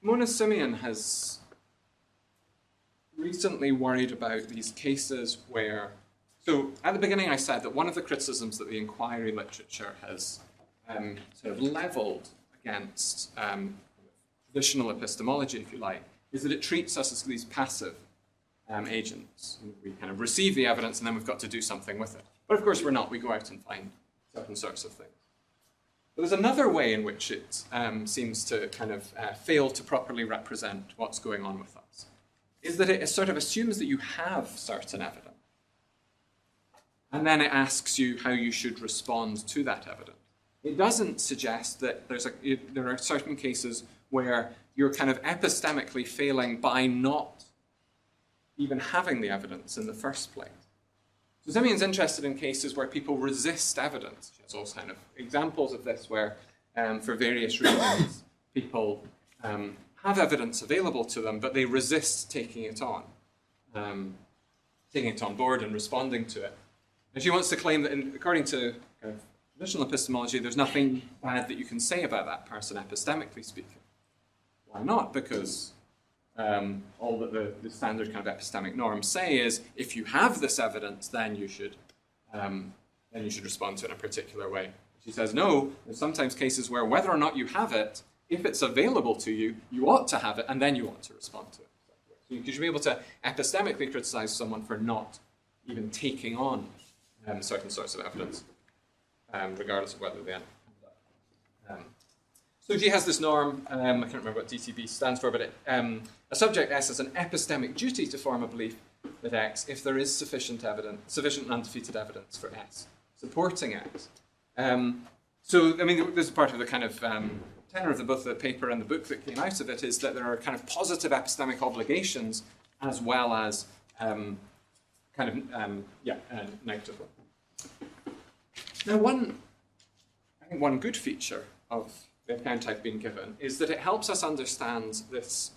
Mona Simeon has recently worried about these cases where, so at the beginning I said that one of the criticisms that the inquiry literature has sort of levelled against traditional epistemology, if you like, is that it treats us as these passive agents. We kind of receive the evidence and then we've got to do something with it. But of course we're not. We go out and find certain sorts of things. But there's another way in which it seems to kind of fail to properly represent what's going on with us, is that it sort of assumes that you have certain evidence. And then it asks you how you should respond to that evidence. It doesn't suggest that there are certain cases where you're kind of epistemically failing by not even having the evidence in the first place. So Simeon's interested in cases where people resist evidence. She has all kind of examples of this where, for various reasons, people have evidence available to them, but they resist taking it on board and responding to it. And she wants to claim that, according to kind of traditional epistemology, there's nothing bad that you can say about that person, epistemically speaking. Why not? Because all that the standard kind of epistemic norms say is, if you have this evidence, then you should respond to it in a particular way. She says, no, there's sometimes cases where whether or not you have it, if it's available to you, you ought to have it, and then you ought to respond to it. So you should be able to epistemically criticize someone for not even taking on certain sorts of evidence, regardless of whether they end up. So G has this norm, I can't remember what DTB stands for, but a subject S has an epistemic duty to form a belief that X if there is sufficient and undefeated evidence for S supporting X. So, I mean, this is part of the kind of tenor of both the paper and the book that came out of it, is that there are kind of positive epistemic obligations as well as negative ones. Now, I think one good feature of the account I've been given is that it helps us understand this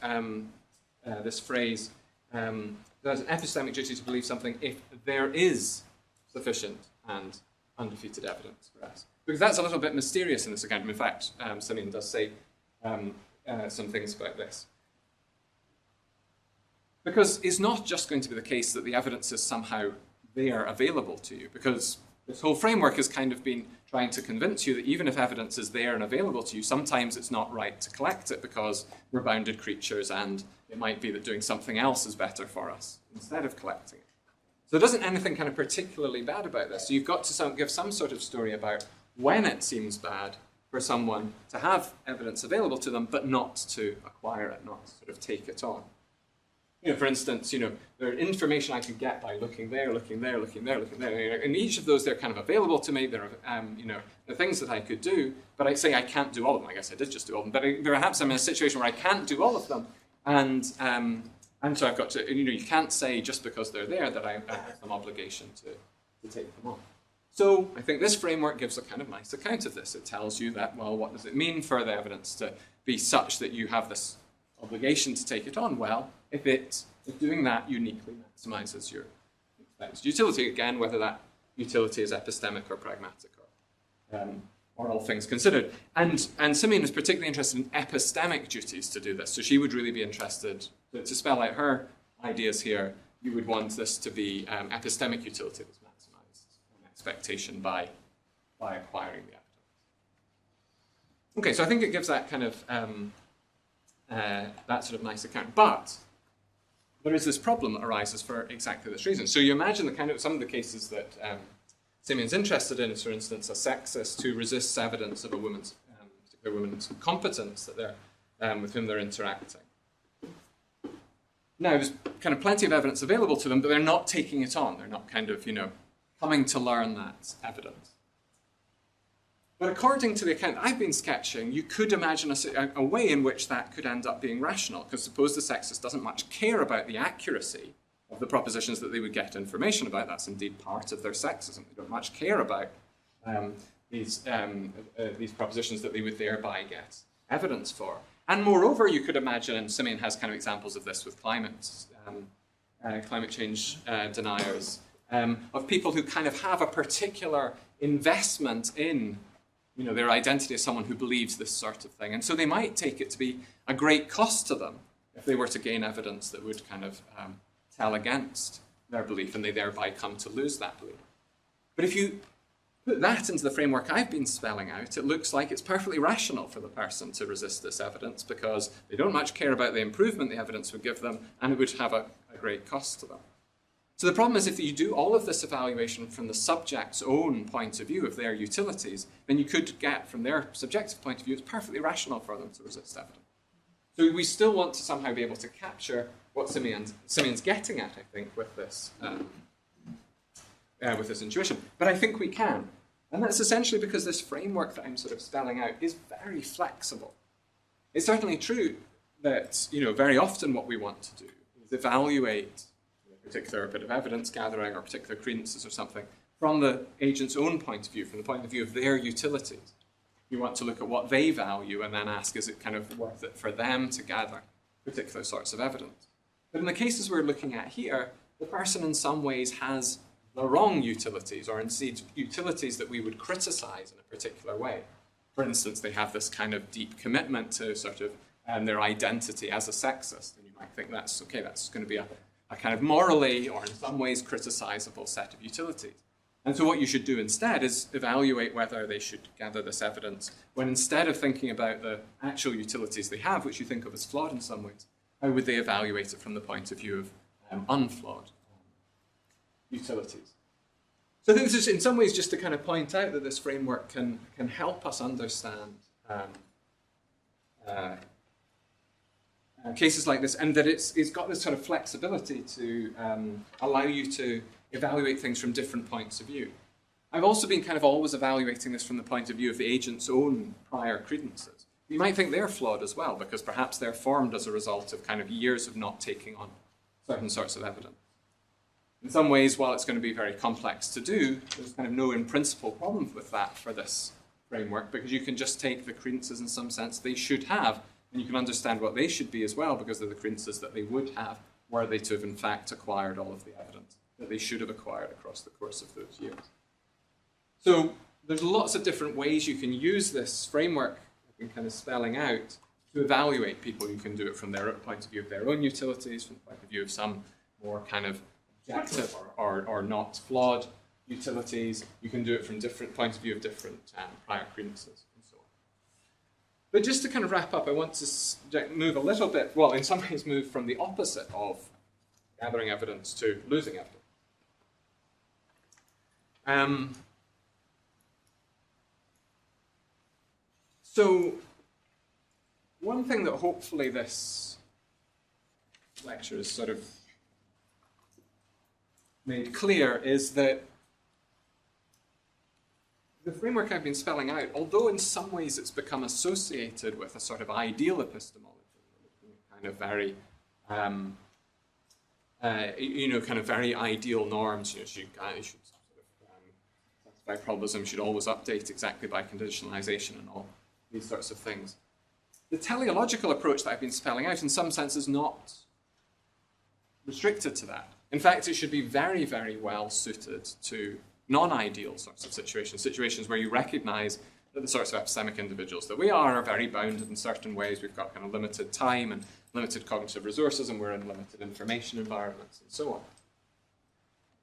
this phrase, there's an epistemic duty to believe something if there is sufficient and undefeated evidence for us. Because that's a little bit mysterious in this account. In fact, Simeon does say some things about this. Because it's not just going to be the case that the evidence is somehow there available to you, because this whole framework has kind of been trying to convince you that even if evidence is there and available to you, sometimes it's not right to collect it because we're bounded creatures and it might be that doing something else is better for us instead of collecting it. So there isn't anything kind of particularly bad about this. So you've got to give some sort of story about when it seems bad for someone to have evidence available to them, but not to acquire it, not to sort of take it on. For instance, there are information I could get by looking there, looking there, looking there, looking there. And each of those, they're kind of available to me. There are, the things that I could do, but I say I can't do all of them. I guess I did just do all of them. But perhaps I'm in a situation where I can't do all of them. And so I've got to, you can't say just because they're there that I have some obligation to take them on. So I think this framework gives a kind of nice account of this. It tells you that, well, what does it mean for the evidence to be such that you have this obligation to take it on? Well, if doing that uniquely maximizes your expected utility, again, whether that utility is epistemic or pragmatic or all things considered. And Simeon is particularly interested in epistemic duties to do this. So she would really be interested, to spell out her ideas here, you would want this to be epistemic utility that's maximized an expectation by acquiring the evidence. Okay, so I think it gives that kind of that sort of nice account. But there is this problem that arises for exactly this reason. So you imagine the kind of some of the cases that Simeon's interested in is, for instance, a sexist who resists evidence of a woman's particular woman's competence that they're with whom they're interacting. Now, there's kind of plenty of evidence available to them, but they're not taking it on. They're not kind of coming to learn that evidence. But according to the account I've been sketching, you could imagine a way in which that could end up being rational, because suppose the sexist doesn't much care about the accuracy of the propositions that they would get information about. That's indeed part of their sexism. They don't much care about these propositions that they would thereby get evidence for. And moreover, you could imagine, and Simeon has kind of examples of this with climate change deniers, of people who kind of have a particular investment in their identity as someone who believes this sort of thing. And so they might take it to be a great cost to them if they were to gain evidence that would kind of tell against their belief, and they thereby come to lose that belief. But if you put that into the framework I've been spelling out, it looks like it's perfectly rational for the person to resist this evidence because they don't much care about the improvement the evidence would give them, and it would have a great cost to them. So the problem is if you do all of this evaluation from the subject's own point of view of their utilities, then you could get from their subjective point of view, it's perfectly rational for them to resist evidence. So we still want to somehow be able to capture what Simeon's getting at, I think, with this intuition. But I think we can. And that's essentially because this framework that I'm sort of spelling out is very flexible. It's certainly true that, very often what we want to do is evaluate a particular bit of evidence gathering or particular credences or something from the agent's own point of view, from the point of view of their utilities. You want to look at what they value and then ask, is it kind of worth it for them to gather particular sorts of evidence? But in the cases we're looking at here, the person in some ways has the wrong utilities, or indeed utilities that we would criticize in a particular way. For instance, they have this kind of deep commitment to sort of their identity as a sexist, and you might think that's okay, that's going to be a kind of morally or in some ways criticizable set of utilities. And so what you should do instead is evaluate whether they should gather this evidence when instead of thinking about the actual utilities they have, which you think of as flawed in some ways, how would they evaluate it from the point of view of unflawed utilities? So I think this is in some ways just to kind of point out that this framework can help us understand cases like this, and that it's got this sort of flexibility to allow you to evaluate things from different points of view. I've also been kind of always evaluating this from the point of view of the agent's own prior credences. You might think they're flawed as well, because perhaps they're formed as a result of kind of years of not taking on certain sorts of evidence. In some ways, while it's going to be very complex to do, there's kind of no in principle problem with that for this framework, because you can just take the credences in some sense they should have, and you can understand what they should be as well, because they're the credences that they would have were they to have in fact acquired all of the evidence that they should have acquired across the course of those years. So there's lots of different ways you can use this framework I've been kind of spelling out to evaluate people. You can do it from their point of view of their own utilities, from the point of view of some more kind of objective or not flawed utilities. You can do it from different points of view of different prior credences and so on. But just to kind of wrap up, I want to move a little bit, well, in some ways move from the opposite of gathering evidence to losing evidence. So one thing that hopefully this lecture has sort of made clear is that the framework I've been spelling out, although in some ways it's become associated with a sort of ideal epistemology, kind of very, kind of very ideal norms. You should sort of satisfy probabilism, should always update exactly by conditionalization and all these sorts of things. The teleological approach that I've been spelling out in some sense is not restricted to that. In fact, it should be very, very well suited to non-ideal sorts of situations where you recognize that the sorts of epistemic individuals that we are very bounded in certain ways. We've got kind of limited time and limited cognitive resources, and we're in limited information environments and so on.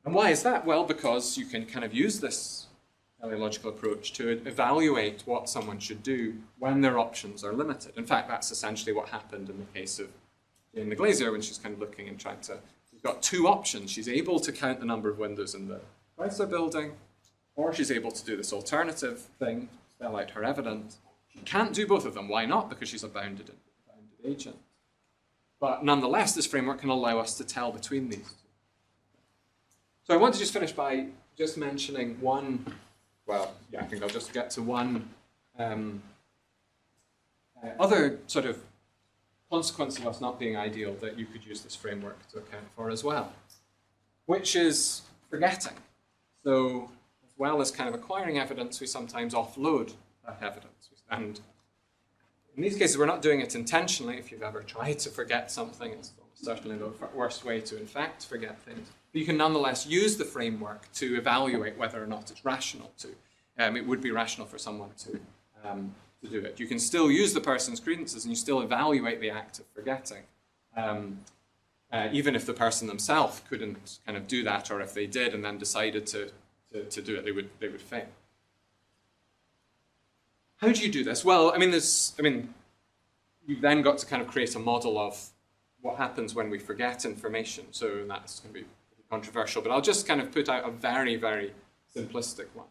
And why is that? Well, because you can kind of use this teleological approach to evaluate what someone should do when their options are limited. In fact, that's essentially what happened in the case of Jane Glaser when she's kind of looking and trying to, she's got two options. She's able to count the number of windows in the Chrysler building, or she's able to do this alternative thing, spell out her evidence. She can't do both of them. Why not? Because she's a bounded agent. But nonetheless, this framework can allow us to tell between these two. So I want to just finish by just mentioning one, well, yeah, I think I'll just get to one other sort of consequence of us not being ideal that you could use this framework to account for as well, which is forgetting. So as well as kind of acquiring evidence, we sometimes offload that evidence. And in these cases, we're not doing it intentionally. If you've ever tried to forget something, it's certainly the worst way to, in fact, forget things. But you can nonetheless use the framework to evaluate whether or not it's rational to it would be rational for someone to do it. You can still use the person's credences and you still evaluate the act of forgetting. Even if the person themselves couldn't kind of do that, or if they did and then decided to do it, they would fail. How do you do this? Well, you've then got to kind of create a model of what happens when we forget information. So that's going to be controversial, but I'll just kind of put out a very, very simplistic one.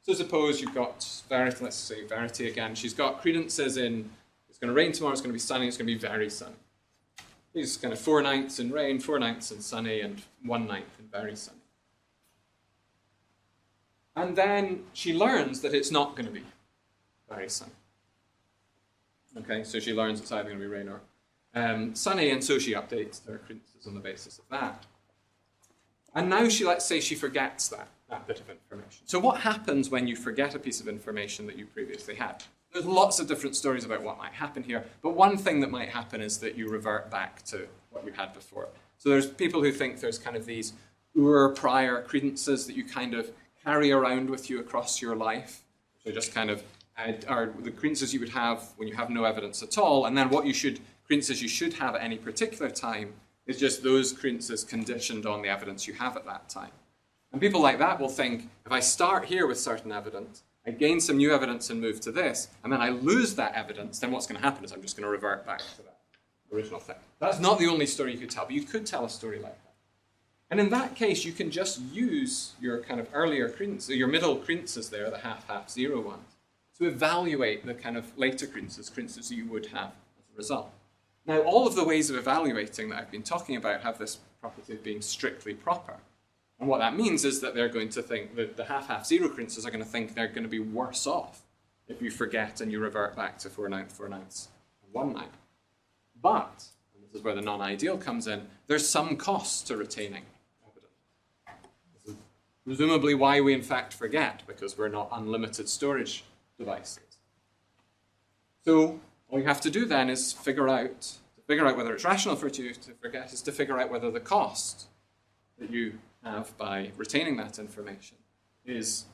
So suppose you've got Verity, let's say Verity again. She's got credences in, it's going to rain tomorrow, it's going to be sunny, it's going to be very sunny. These kind of 4 nights in rain, 4 nights in sunny, and 1 night in very sunny. And then she learns that it's not going to be very sunny. Okay, so she learns it's either going to be rain or sunny, and so she updates her credences on the basis of that. And now let's say she forgets that bit of information. So what happens when you forget a piece of information that you previously had? There's lots of different stories about what might happen here, but one thing that might happen is that you revert back to what you had before. So there's people who think there's kind of these prior credences that you kind of carry around with you across your life. So just kind of are the credences you would have when you have no evidence at all, and then credences you should have at any particular time is just those credences conditioned on the evidence you have at that time. And people like that will think, if I start here with certain evidence, I gain some new evidence and move to this, and then I lose that evidence, then what's going to happen is I'm just going to revert back to that original thing. That's not the only story you could tell, but you could tell a story like that. And in that case, you can just use your kind of earlier credences, your middle credences there, the half-zero ones, to evaluate the kind of later credences that you would have as a result. Now, all of the ways of evaluating that I've been talking about have this property of being strictly proper. And what that means is that they're going to think that the half-zero credences are going to think they're going to be worse off if you forget and you revert back to 4 nights, and 1 night. But, and this is where the non-ideal comes in, there's some cost to retaining evidence. This is presumably why we in fact forget, because we're not unlimited storage devices. So all you have to do then is figure out whether it's rational for you to forget, is to figure out whether the cost that you have by retaining that information is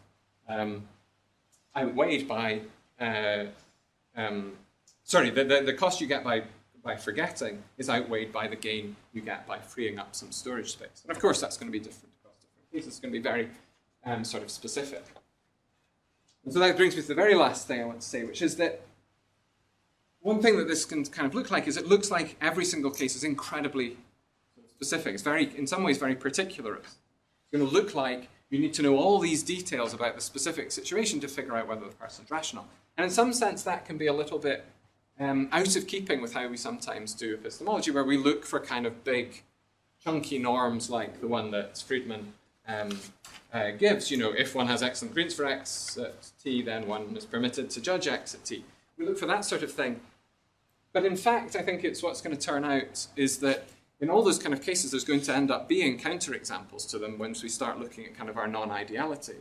outweighed by, the cost you get by forgetting is outweighed by the gain you get by freeing up some storage space. And of course that's going to be different across different cases. It's going to be very sort of specific. And so that brings me to the very last thing I want to say, which is that one thing that this can kind of look like is it looks like every single case is incredibly specific. It's in some ways very particular. It's going to look like you need to know all these details about the specific situation to figure out whether the person's rational. And in some sense, that can be a little bit out of keeping with how we sometimes do epistemology, where we look for kind of big, chunky norms like the one that Friedman gives. You know, if one has excellent credence for x at t, then one is permitted to judge x at t. We look for that sort of thing. But in fact, I think what's going to turn out is that in all those kind of cases, there's going to end up being counterexamples to them once we start looking at kind of our non-ideality.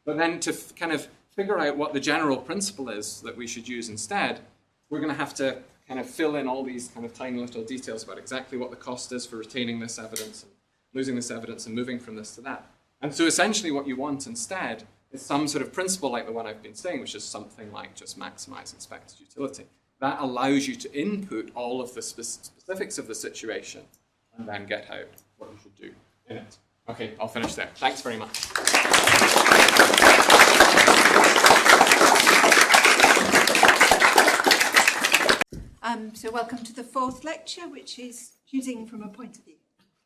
But then to kind of figure out what the general principle is that we should use instead, we're going to have to kind of fill in all these kind of tiny little details about exactly what the cost is for retaining this evidence and losing this evidence and moving from this to that. And so essentially what you want instead is some sort of principle like the one I've been saying, which is something like just maximize expected utility. That allows you to input all of the specifics of the situation and then get out what you should do in it. Okay, I'll finish there. Thanks very much. So welcome to the 4th lecture, which is choosing from a point of view.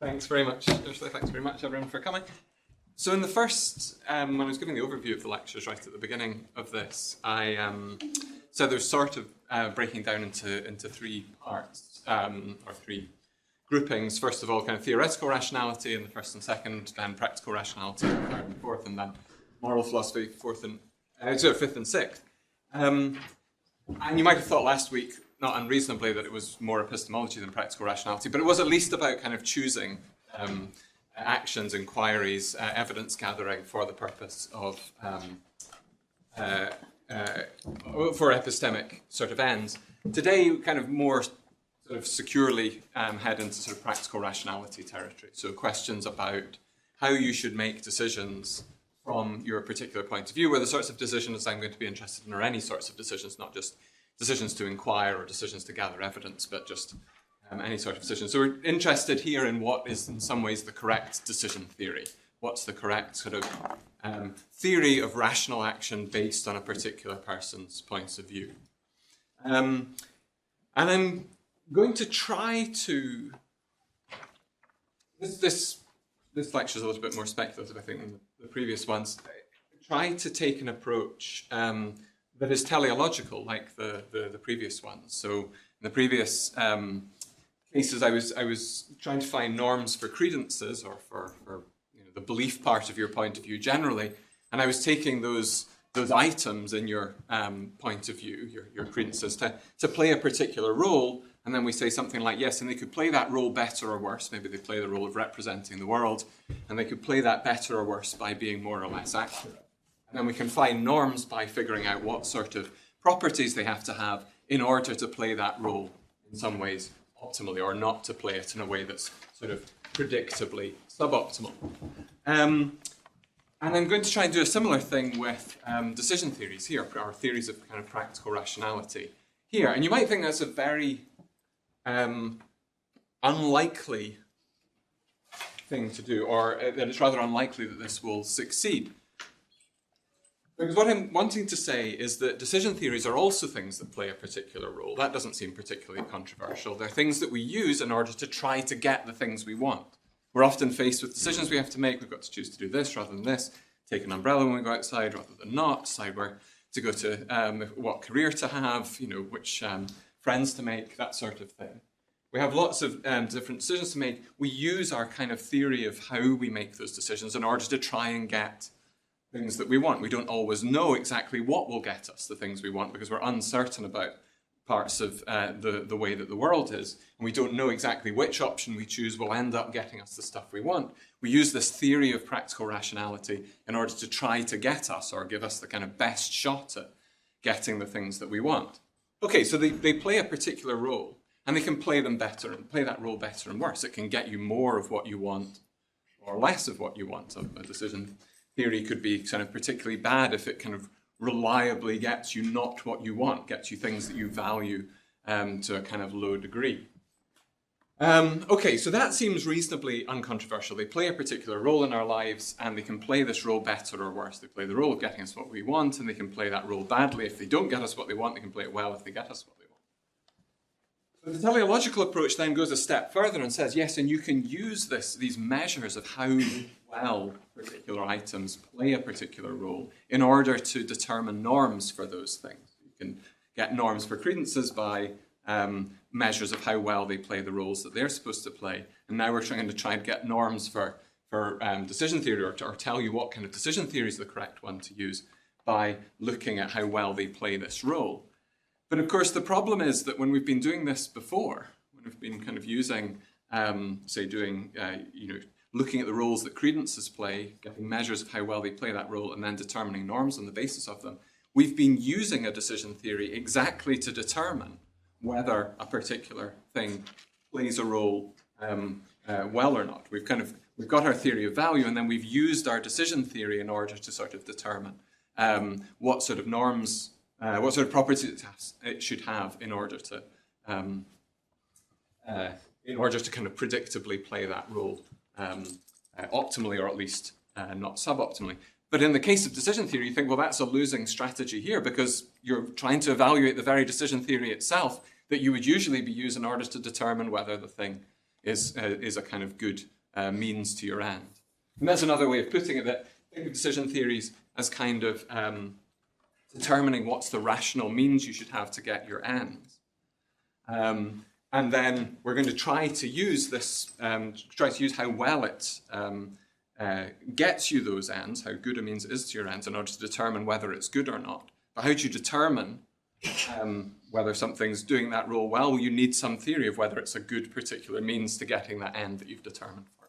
Thanks very much, Ursula. Thanks very much, everyone, for coming. So in the first, when I was giving the overview of the lectures right at the beginning of this, I said there's sort of breaking down into 3 parts, or 3 groupings. First of all, kind of theoretical rationality in the first and second, then practical rationality in the third and fourth, and then moral philosophy fifth and sixth. And you might have thought last week, not unreasonably, that it was more epistemology than practical rationality, but it was at least about kind of choosing actions, inquiries, evidence gathering for the purpose of for epistemic sort of ends. Today, kind of more sort of securely head into sort of practical rationality territory. So questions about how you should make decisions from your particular point of view, where the sorts of decisions I'm going to be interested in are any sorts of decisions, not just decisions to inquire or decisions to gather evidence, but just any sort of decision. So we're interested here in what is in some ways the correct decision theory. What's the correct sort of theory of rational action based on a particular person's points of view. And I'm going to try to... This lecture is a little bit more speculative, I think, than the previous ones. Try to take an approach that is teleological, like the previous ones. So in the previous cases, I was trying to find norms for credences, or for the belief part of your point of view generally, and I was taking those items in your point of view, your credences, to play a particular role, and then we say something like, yes, and they could play that role better or worse. Maybe they play the role of representing the world, and they could play that better or worse by being more or less accurate. And then we can find norms by figuring out what sort of properties they have to have in order to play that role in some ways optimally, or not to play it in a way that's sort of predictably suboptimal. And I'm going to try and do a similar thing with decision theories here, or theories of kind of practical rationality here. And you might think that's a very unlikely thing to do, or that it's rather unlikely that this will succeed. Because what I'm wanting to say is that decision theories are also things that play a particular role. That doesn't seem particularly controversial. They're things that we use in order to try to get the things we want. We're often faced with decisions we have to make. We've got to choose to do this rather than this, take an umbrella when we go outside rather than not, decide where to go to, what career to have, which friends to make, that sort of thing. We have lots of different decisions to make. We use our kind of theory of how we make those decisions in order to try and get things that we want. We don't always know exactly what will get us the things we want because we're uncertain about parts of the way that the world is, and we don't know exactly which option we choose will end up getting us the stuff we want. We use this theory of practical rationality in order to try to get us, or give us the kind of best shot at getting the things that we want. Okay, so they play a particular role, and they can play them better, and play that role better and worse. It can get you more of what you want, or less of what you want. A decision theory could be kind of particularly bad if it kind of reliably gets you not what you want, gets you things that you value to a kind of low degree. Okay, so that seems reasonably uncontroversial. They play a particular role in our lives, and they can play this role better or worse. They play the role of getting us what we want, and they can play that role badly. If they don't get us what they want, they can play it well if they get us what they want. But the teleological approach then goes a step further and says, yes, and you can use these measures of how well particular items play a particular role in order to determine norms for those things. You can get norms for credences by measures of how well they play the roles that they're supposed to play. And now we're trying to get norms for decision theory, or tell you what kind of decision theory is the correct one to use by looking at how well they play this role. But of course, the problem is that when we've been doing this before, when we've been kind of using, looking at the roles that credences play, getting measures of how well they play that role, and then determining norms on the basis of them, we've been using a decision theory exactly to determine whether a particular thing plays a role well or not. We've got our theory of value, and then we've used our decision theory in order to sort of determine what sort of norms, what sort of properties it should have in order to kind of predictably play that role optimally, or at least not suboptimally. But in the case of decision theory, you think, well, that's a losing strategy here, because you're trying to evaluate the very decision theory itself that you would usually be used in order to determine whether the thing is a kind of good means to your end. And that's another way of putting it, that think of decision theories as kind of determining what's the rational means you should have to get your ends. And then we're going to try to use this, how well it gets you those ends, how good a means it is to your ends, in order to determine whether it's good or not. But how do you determine whether something's doing that role well? Well, you need some theory of whether it's a good particular means to getting that end that you've determined for.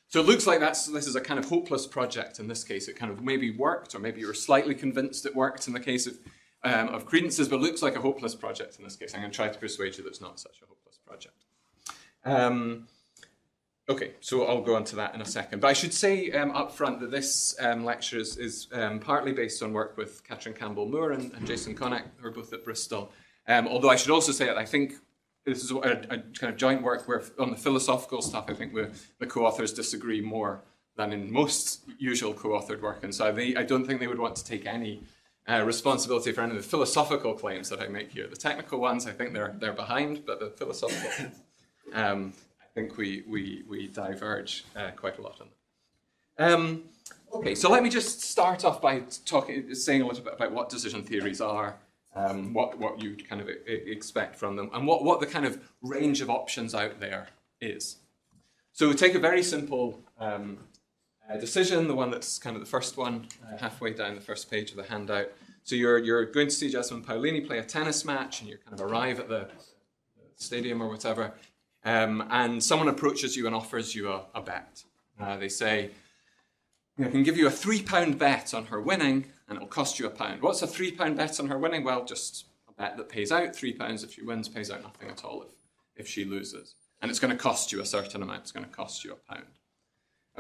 So it looks like this is a kind of hopeless project in this case. It kind of maybe worked, or maybe you were slightly convinced it worked in the case of credences, but it looks like a hopeless project in this case. I'm going to try to persuade you that it's not such a hopeless project. Okay, so I'll go on to that in a second. But I should say up front that this lecture is partly based on work with Catherine Campbell-Moore and Jason Connick, who are both at Bristol. Although I should also say that I think this is a kind of joint work where on the philosophical stuff, I think the co-authors disagree more than in most usual co-authored work. And so I don't think they would want to take any responsibility for any of the philosophical claims that I make here. The technical ones, I think they're behind, but the philosophical I think we diverge quite a lot on that. Okay, so let me just start off by saying a little bit about what decision theories are, what you kind of expect from them, and what the kind of range of options out there is. So take a very simple decision, the one that's kind of the first one, halfway down the first page of the handout. So you're going to see Jasmine Paolini play a tennis match, and you kind of arrive at the stadium or whatever. And someone approaches you and offers you a bet. They say, I can give you a £3 bet on her winning, and it'll cost you £1. What's a £3 bet on her winning? Well, just a bet that pays out £3 if she wins, pays out nothing at all if she loses. And it's going to cost you a certain amount. It's going to cost you £1.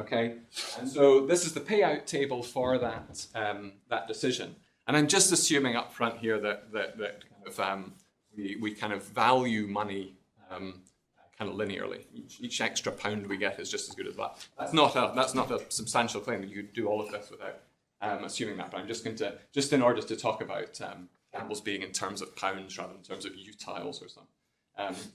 Okay? And so this is the payout table for that decision. And I'm just assuming up front here that kind of we kind of value money kind of linearly. Each extra pound we get is just as good as that. That's not a substantial claim that you could do all of this without assuming that. But I'm just going to, just in order to talk about gambles being in terms of pounds rather than in terms of utiles or some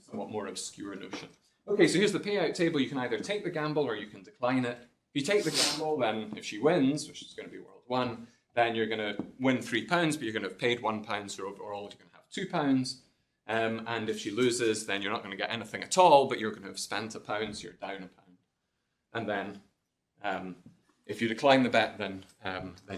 somewhat more obscure notion. Okay, so here's the payout table. You can either take the gamble or you can decline it. If you take the gamble, then if she wins, which is going to be world one, then you're going to win £3, but you're going to have paid £1, so overall you're going to have £2. And if she loses, then you're not going to get anything at all, but you're going to have spent £1, so you're down £1. And then if you decline the bet, then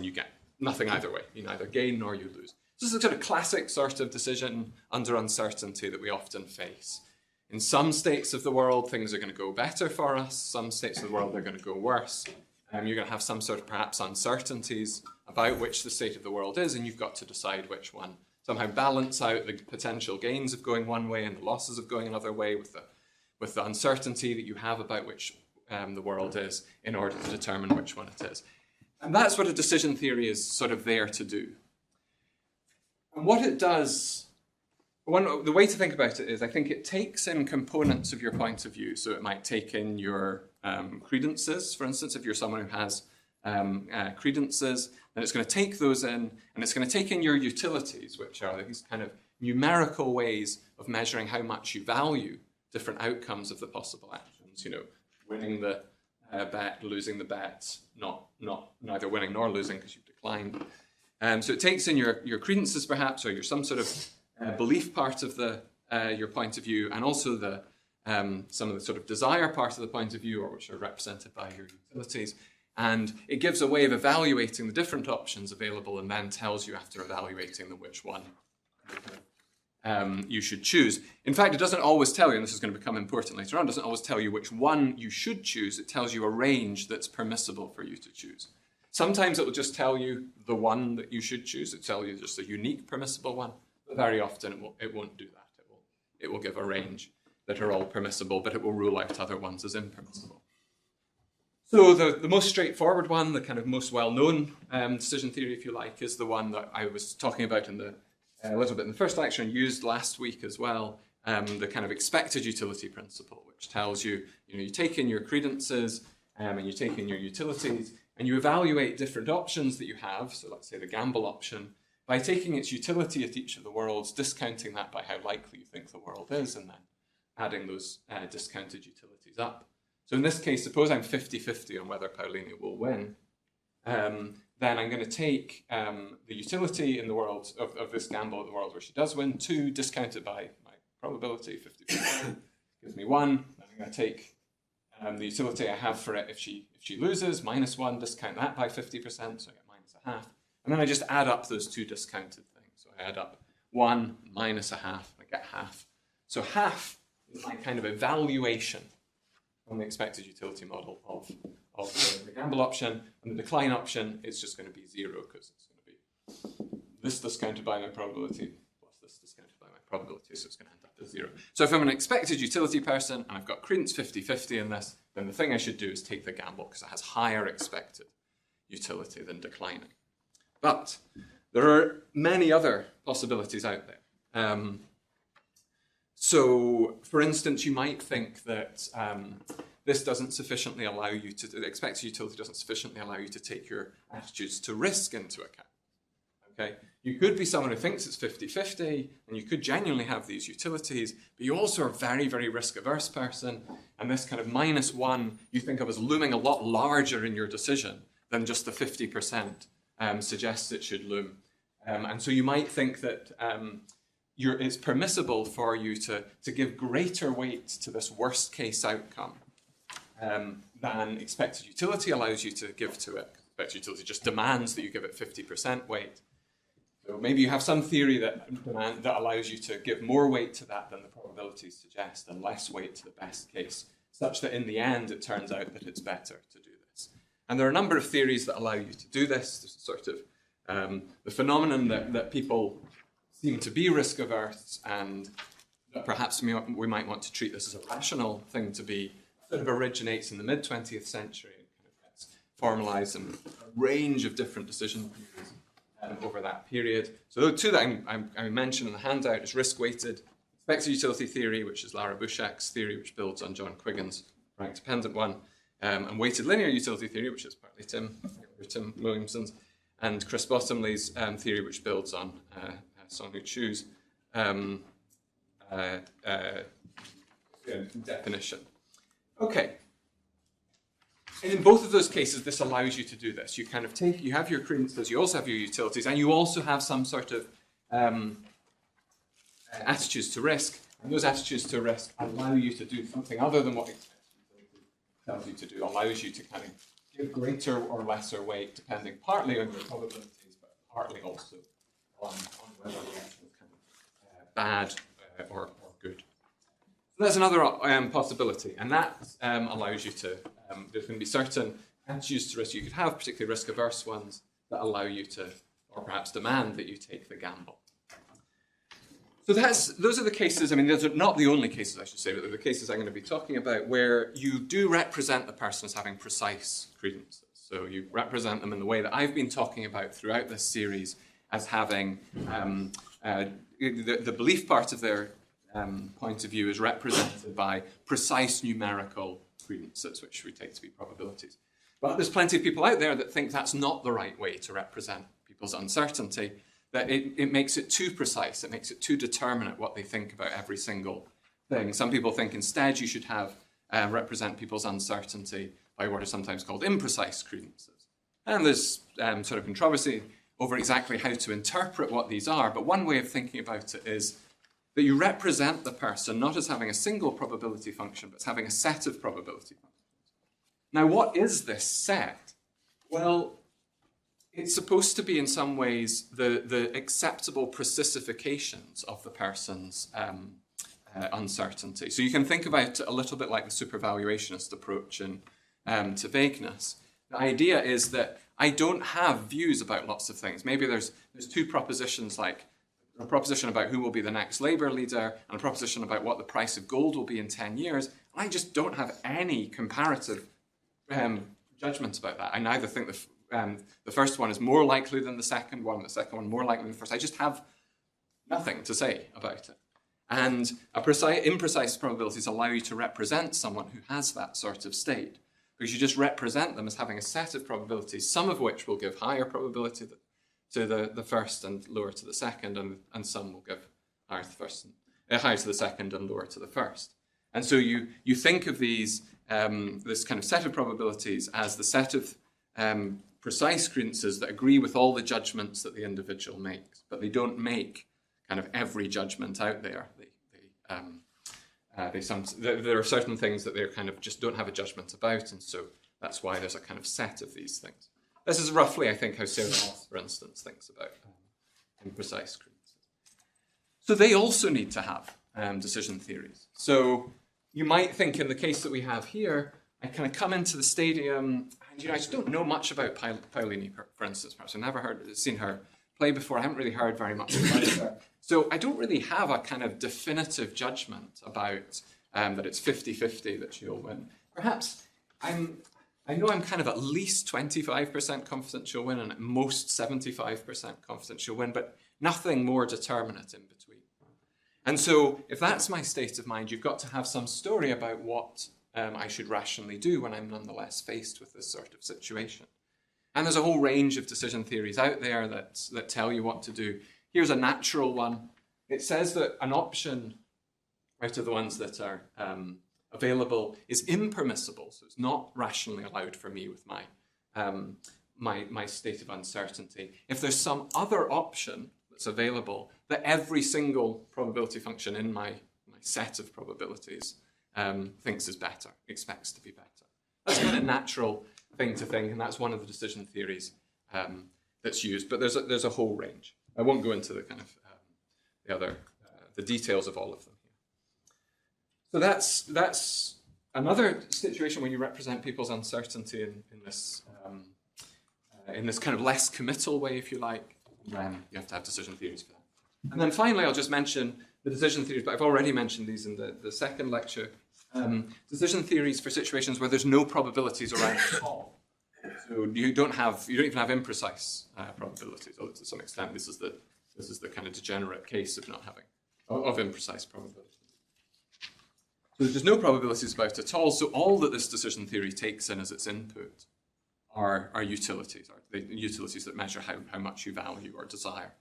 you get nothing either way. You neither gain nor you lose. This is a sort of classic sort of decision under uncertainty that we often face. In some states of the world, things are going to go better for us. Some states of the world, they're going to go worse. You're going to have some sort of perhaps uncertainties about which the state of the world is, and you've got to decide which one. Somehow balance out the potential gains of going one way and the losses of going another way with the uncertainty that you have about which the world is in order to determine which one it is. And that's what a decision theory is sort of there to do. And what it does, the way to think about it is I think it takes in components of your point of view. So it might take in your credences, for instance, if you're someone who has credences, then it's going to take those in, and it's going to take in your utilities, which are these kind of numerical ways of measuring how much you value different outcomes of the possible actions. You know, winning the bet, losing the bet, neither winning nor losing because you've declined. So it takes in your credences, perhaps, or your some sort of belief part of your point of view, and also some of the sort of desire part of the point of view, or which are represented by your utilities. And it gives a way of evaluating the different options available and then tells you after evaluating them which one you should choose. In fact, it doesn't always tell you, and this is going to become important later on, it doesn't always tell you which one you should choose. It tells you a range that's permissible for you to choose. Sometimes it will just tell you the one that you should choose. It will tell you just a unique permissible one. But very often it won't do that. It will give a range that are all permissible, but it will rule out other ones as impermissible. So the most straightforward one, the kind of most well-known decision theory, if you like, is the one that I was talking about in a little bit in the first lecture and used last week as well, the kind of expected utility principle, which tells you, you take in your credences and you take in your utilities and you evaluate different options that you have. So let's say the gamble option, by taking its utility at each of the worlds, discounting that by how likely you think the world is, and then adding those discounted utilities up. So in this case, suppose I'm 50-50 on whether Paolini will win, then I'm going to take the utility in the world of this gamble of the world where she does win, 2 discounted by my probability, 50%, gives me 1. Then I'm going to take the utility I have for it if she loses, -1, discount that by 50%, so I get -0.5. And then I just add up those 2 discounted things. So I add up 1 minus 0.5, I get half. So half is my kind of evaluation on the expected utility model of the gamble option, and the decline option is just going to be 0 because it's going to be this discounted by my probability plus this discounted by my probability, so it's going to end up to 0. So if I'm an expected utility person and I've got credence 50-50 in this, then the thing I should do is take the gamble because it has higher expected utility than declining. But there are many other possibilities out there. So, for instance, you might think that this doesn't sufficiently allow you to, the expected utility doesn't sufficiently allow you to take your attitudes to risk into account. Okay? You could be someone who thinks it's 50-50, and you could genuinely have these utilities, but you also are a very, very risk-averse person, and this kind of -1 you think of as looming a lot larger in your decision than just the 50% suggests it should loom. And so you might think that it's permissible for you to give greater weight to this worst case outcome than expected utility allows you to give to it. Expected utility just demands that you give it 50% weight. So maybe you have some theory that allows you to give more weight to that than the probabilities suggest and less weight to the best case, such that in the end it turns out that it's better to do this. And there are a number of theories that allow you to do this. There's sort of the phenomenon that people seem to be risk averse, and that perhaps we might want to treat this as a rational thing to be, sort of originates in the mid-20th century and kind of gets formalized in a range of different decision theories over that period. So the two that I mentioned in the handout is risk-weighted expected utility theory, which is Lara Bushek's theory, which builds on John Quiggin's rank-dependent one, and weighted linear utility theory, which is partly Tim Williamson's, and Chris Bottomley's theory, which builds on Song-Hu Chu's definition. Okay. And in both of those cases, this allows you to do this. You kind of you have your credences, you also have your utilities, and you also have some sort of attitudes to risk. And those attitudes to risk allow you to do something other than what expected tells you to do, allows you to kind of give greater or lesser weight, depending partly on your probabilities, but partly also on whether the action is kind of bad or good. So that's another possibility, and that allows you to, there's going to be certain attitudes to risk you could have, particularly risk-averse ones, that allow you to, or perhaps demand that you take the gamble. So those are the cases, I mean, those are not the only cases, I should say, but they're the cases I'm going to be talking about where you do represent the person as having precise credences. So you represent them in the way that I've been talking about throughout this series as having the belief part of their point of view is represented by precise numerical credences, which we take to be probabilities. But there's plenty of people out there that think that's not the right way to represent people's uncertainty, that it makes it too precise, it makes it too determinate what they think about every single thing. Some people think instead you should have represent people's uncertainty by what are sometimes called imprecise credences. And there's sort of controversy over exactly how to interpret what these are, but one way of thinking about it is that you represent the person not as having a single probability function, but as having a set of probability functions. Now, what is this set? Well, it's supposed to be in some ways the acceptable precisifications of the person's uncertainty. So you can think about it a little bit like the supervaluationist approach to vagueness. The idea is that I don't have views about lots of things. Maybe there's two propositions, like a proposition about who will be the next Labour leader and a proposition about what the price of gold will be in 10 years. And I just don't have any comparative judgment about that. I neither think the first one is more likely than the second one more likely than the first. I just have nothing to say about it. And imprecise probabilities allow you to represent someone who has that sort of state, because you just represent them as having a set of probabilities, some of which will give higher probability to the first and lower to the second, and some will give higher to the first, higher to the second and lower to the first. And so you think of these this kind of set of probabilities as the set of precise credences that agree with all the judgments that the individual makes, but they don't make kind of every judgment out there. There are certain things that they kind of just don't have a judgment about, and so that's why there's a kind of set of these things. This is roughly, I think, how Sarah Moss, for instance, thinks about imprecise credences. So they also need to have decision theories. So you might think in the case that we have here, I kind of come into the stadium, and I just don't know much about Paolini, for instance. Perhaps I've never seen her play before. I haven't really heard very much about her. So I don't really have a kind of definitive judgment about that it's 50-50 that she'll win. Perhaps I know I'm kind of at least 25% confident she'll win and at most 75% confident she'll win, but nothing more determinate in between. And so if that's my state of mind, you've got to have some story about what I should rationally do when I'm nonetheless faced with this sort of situation. And there's a whole range of decision theories out there that tell you what to do. Here's a natural one. It says that an option out of the ones that are available is impermissible, so it's not rationally allowed for me with my state of uncertainty. If there's some other option that's available that every single probability function in my set of probabilities thinks is better, expects to be better. That's kind of a natural thing to think, and that's one of the decision theories that's used. But there's a whole range. I won't go into the kind of the details of all of them here. So that's another situation where you represent people's uncertainty in this kind of less committal way, if you like. You have to have decision theories for that. And then finally, I'll just mention the decision theories, but I've already mentioned these in the second lecture. Decision theories for situations where there's no probabilities around at all. So you don't even have imprecise probabilities. Although to some extent, this is the kind of degenerate case of not having of imprecise probabilities. So there's no probabilities about it at all. So all that this decision theory takes in as its input are utilities, the utilities that measure how much you value or desire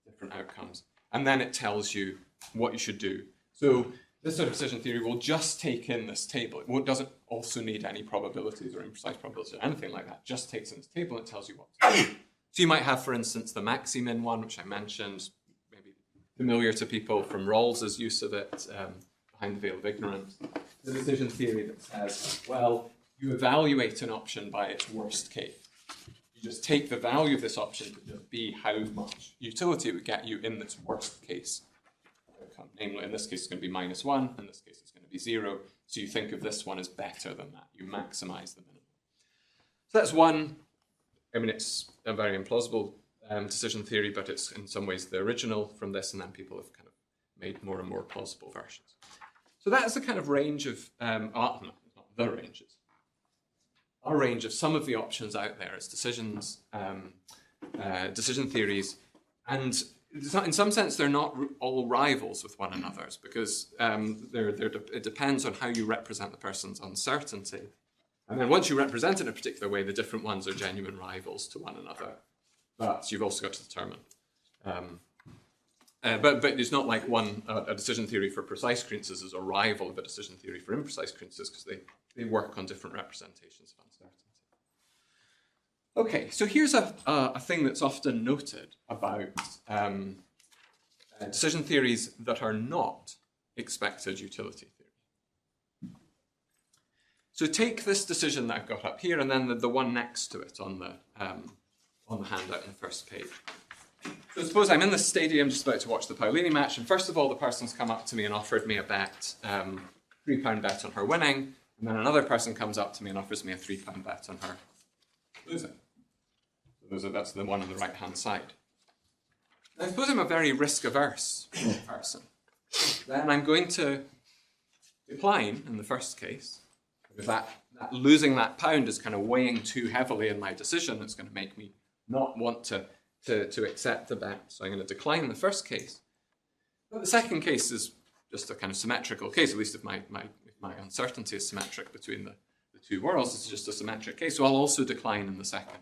different outcomes. And then it tells you what you should do. So this sort of decision theory will just take in this table. It doesn't also need any probabilities or imprecise probabilities or anything like that. It just takes in this table and tells you what to do. So you might have, for instance, the maxi-min one, which I mentioned, maybe familiar to people from Rawls's use of it, behind the veil of ignorance. The decision theory that says, well, you evaluate an option by its worst case. You just take the value of this option to just be how much utility it would get you in this worst case outcome. Namely, in this case, it's going to be -1. In this case, it's going to be 0. So you think of this one as better than that. You maximize the minimum. So that's one. I mean, it's a very implausible decision theory, but it's in some ways the original from this, and then people have kind of made more and more plausible versions. So that's the kind of range of, not the ranges, our range of some of the options out there as decisions, decision theories, and in some sense they're not all rivals with one another, because it depends on how you represent the person's uncertainty. And then once you represent it in a particular way, the different ones are genuine rivals to one another. But you've also got to determine. But it's not like a decision theory for precise crises is a rival of a decision theory for imprecise crises, because they work on different representations of uncertainty. Okay, so here's a thing that's often noted about decision theories that are not expected utility theory. So take this decision that I've got up here, and then the one next to it on the handout on the first page. So suppose I'm in the stadium just about to watch the Paolini match, and first of all, the person's come up to me and offered me a bet, £3 bet on her winning, and then another person comes up to me and offers me a £3 bet on her losing. So that's the one on the right-hand side. Now, I suppose I'm a very risk-averse person. Then I'm going to decline in the first case, because that losing that pound is kind of weighing too heavily in my decision. It's going to make me not want to accept the bet, so I'm going to decline in the first case. But the second case is just a kind of symmetrical case, at least if my uncertainty is symmetric between the two worlds. It's just a symmetric case, so I'll also decline in the second.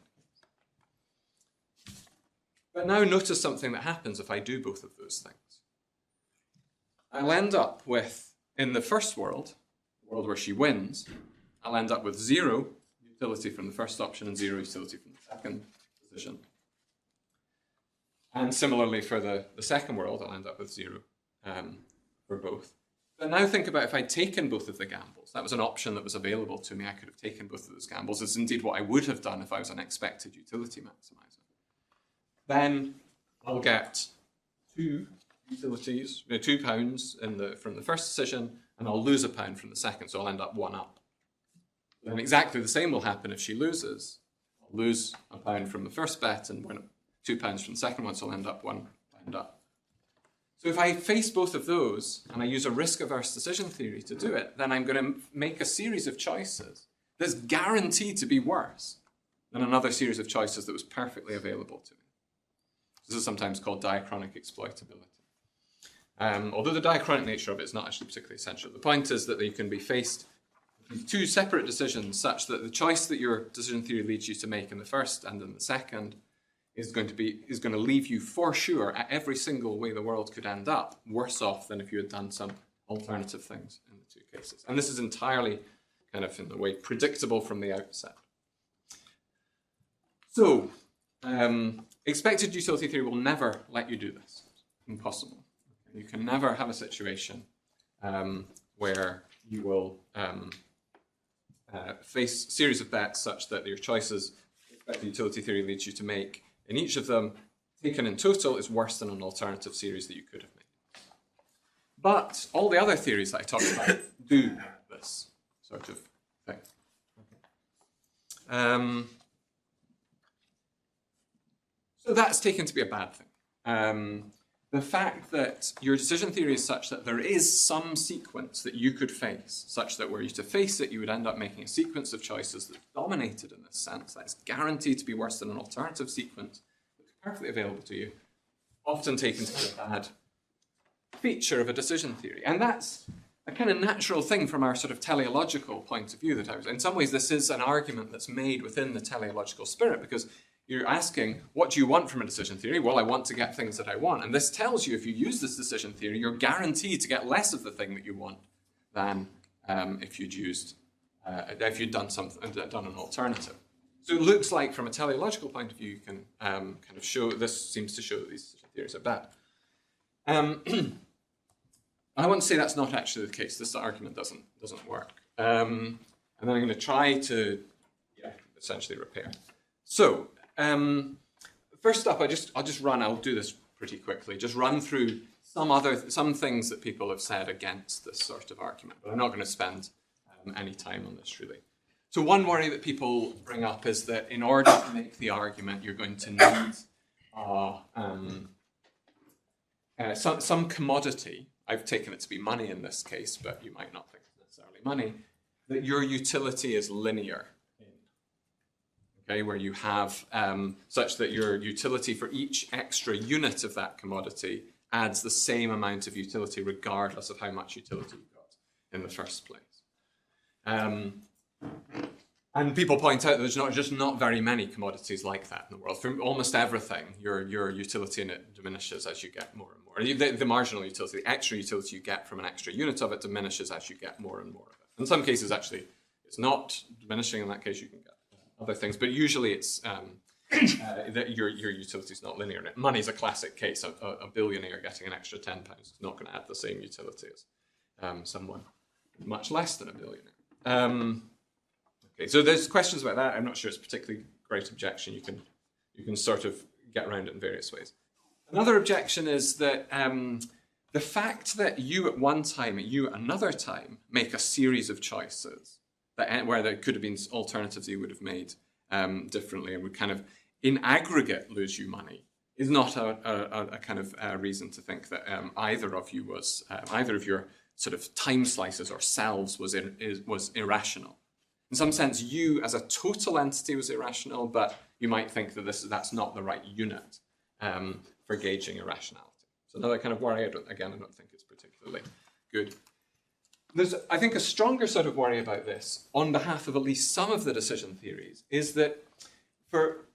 But now notice something that happens if I do both of those things. I'll end up with, in the first world, the world where she wins, I'll end up with 0 utility from the first option and 0 utility from the second decision. And similarly for the second world, I'll end up with 0 for both. But now think about if I'd taken both of the gambles. That was an option that was available to me. I could have taken both of those gambles. It's indeed what I would have done if I was an expected utility maximizer. Then I'll get 2 utilities, £2 from the first decision, and I'll lose £1 from the second, so I'll end up 1 up. And exactly the same will happen if she loses. I'll lose £1 from the first bet and win £2 from the second one, so I'll end up £1 up. So if I face both of those, and I use a risk-averse decision theory to do it, then I'm going to make a series of choices that's guaranteed to be worse than another series of choices that was perfectly available to me. This is sometimes called diachronic exploitability. Although the diachronic nature of it is not actually particularly essential. The point is that you can be faced with two separate decisions such that the choice that your decision theory leads you to make in the first and in the second is going to leave you for sure at every single way the world could end up worse off than if you had done some alternative things in the two cases. And this is entirely kind of in a way predictable from the outset. So, expected utility theory will never let you do this. Impossible. You can never have a situation where you will face a series of bets such that your choices expected utility theory leads you to make in each of them, taken in total, is worse than an alternative series that you could have made. But all the other theories that I talked about do this sort of thing. So that's taken to be a bad thing. The fact that your decision theory is such that there is some sequence that you could face, such that were you to face it, you would end up making a sequence of choices that's dominated in this sense, that is guaranteed to be worse than an alternative sequence that's perfectly available to you, often taken to be a bad feature of a decision theory. And that's a kind of natural thing from our sort of teleological point of view that I was. In some ways, this is an argument that's made within the teleological spirit, because you're asking, what do you want from a decision theory? Well, I want to get things that I want. And this tells you, if you use this decision theory, you're guaranteed to get less of the thing that you want than if you'd done an alternative. So it looks like, from a teleological point of view, you can kind of show, this seems to show that these decision theories are bad. I want to say that's not actually the case. This argument doesn't work. And then I'm going to try to essentially repair. So, first up, I'll do this pretty quickly, just run through some things that people have said against this sort of argument, but I'm not going to spend any time on this really. So one worry that people bring up is that in order to make the argument, you're going to need some commodity. I've taken it to be money in this case, but you might not think it's necessarily money, that your utility is linear. Okay, where you have such that your utility for each extra unit of that commodity adds the same amount of utility regardless of how much utility you got in the first place. And people point out that there's not very many commodities like that in the world. For almost everything, your utility in it diminishes as you get more and more. The marginal utility, the extra utility you get from an extra unit of it diminishes as you get more and more of it. In some cases, actually, it's not diminishing. In that case, you can get other things, but usually it's that your utility is not linear. Money is a classic case. A billionaire getting an extra £10 is not going to add the same utility as someone much less than a billionaire. Okay, so there's questions about that. I'm not sure it's a particularly great objection. You can sort of get around it in various ways. Another objection is that the fact that you at one time, you at another time, make a series of choices where there could have been alternatives you would have made differently and would kind of, in aggregate, lose you money is not a kind of reason to think that either of your sort of time slices or selves was irrational. In some sense, you as a total entity was irrational, but you might think that that's not the right unit for gauging irrationality. So another kind of worry, I don't think it's particularly good. There's, I think, a stronger sort of worry about this on behalf of at least some of the decision theories is that for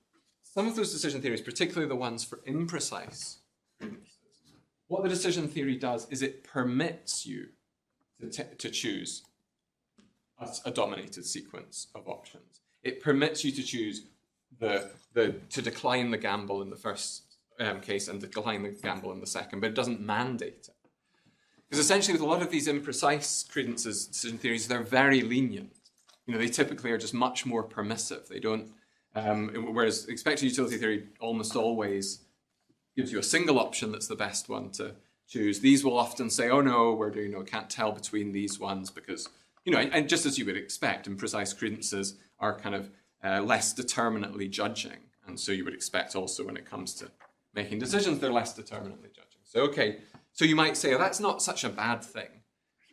some of those decision theories, particularly the ones for imprecise credences, what the decision theory does is it permits you to choose a dominated sequence of options. It permits you to choose to decline the gamble in the first case and decline the gamble in the second, but it doesn't mandate it. Because essentially with a lot of these imprecise credences, decision theories, they're very lenient. They typically are just much more permissive. They don't, whereas expected utility theory almost always gives you a single option that's the best one to choose. These will often say, oh no, can't tell between these ones because, and just as you would expect, imprecise credences are kind of less determinately judging. And so you would expect also when it comes to making decisions, they're less determinately judging. So, okay, so you might say, oh, that's not such a bad thing.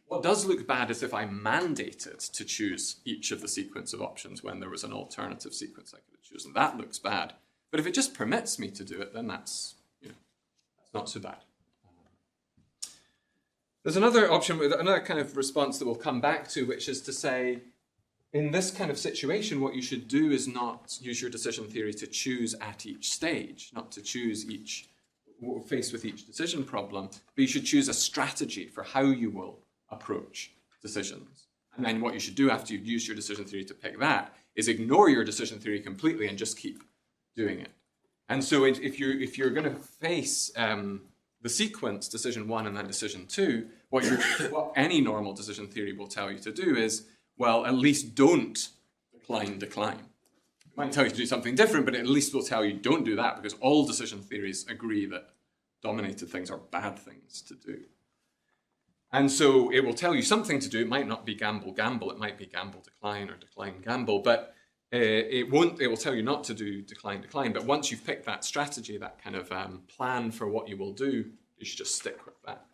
What does look bad is if I mandated to choose each of the sequence of options when there was an alternative sequence I could have chosen. That looks bad. But if it just permits me to do it, then that's, that's not so bad. There's another option, with another kind of response that we'll come back to, which is to say, in this kind of situation, what you should do is not use your decision theory to choose at each stage, not to choose faced with each decision problem, but you should choose a strategy for how you will approach decisions. And then what you should do after you've used your decision theory to pick that is ignore your decision theory completely and just keep doing it. And so if you're going to face the sequence, decision 1 and then decision 2, what any normal decision theory will tell you to do is, well, at least don't decline. It might tell you to do something different, but it at least will tell you don't do that, because all decision theories agree that dominated things are bad things to do. And so it will tell you something to do. It might not be gamble, it might be gamble, decline, or decline, gamble, but it will tell you not to do decline. But once you've picked that strategy, that kind of plan for what you will do, you should just stick with that.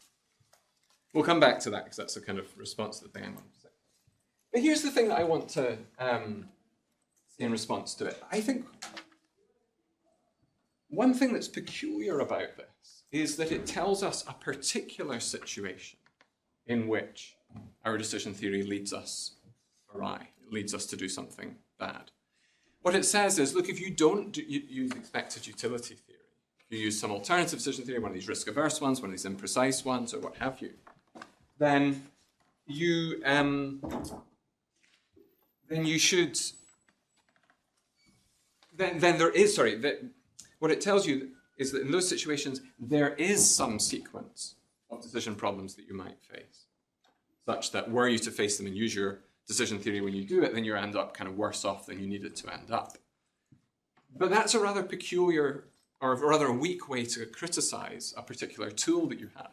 We'll come back to that because that's a kind of response to the thing I want to say. But here's the thing that I want to say in response to it. I think one thing that's peculiar about this is that it tells us a particular situation in which our decision theory leads us awry. It leads us to do something bad. What it says is, look, if you don't use expected utility theory, if you use some alternative decision theory, one of these risk-averse ones, one of these imprecise ones, or what have you, then you should. Then there is, what it tells you is that in those situations, there is some sequence of decision problems that you might face, such that were you to face them and use your decision theory when you do it, then you end up kind of worse off than you needed to end up. But that's a rather peculiar, or rather a weak way to criticize a particular tool that you have.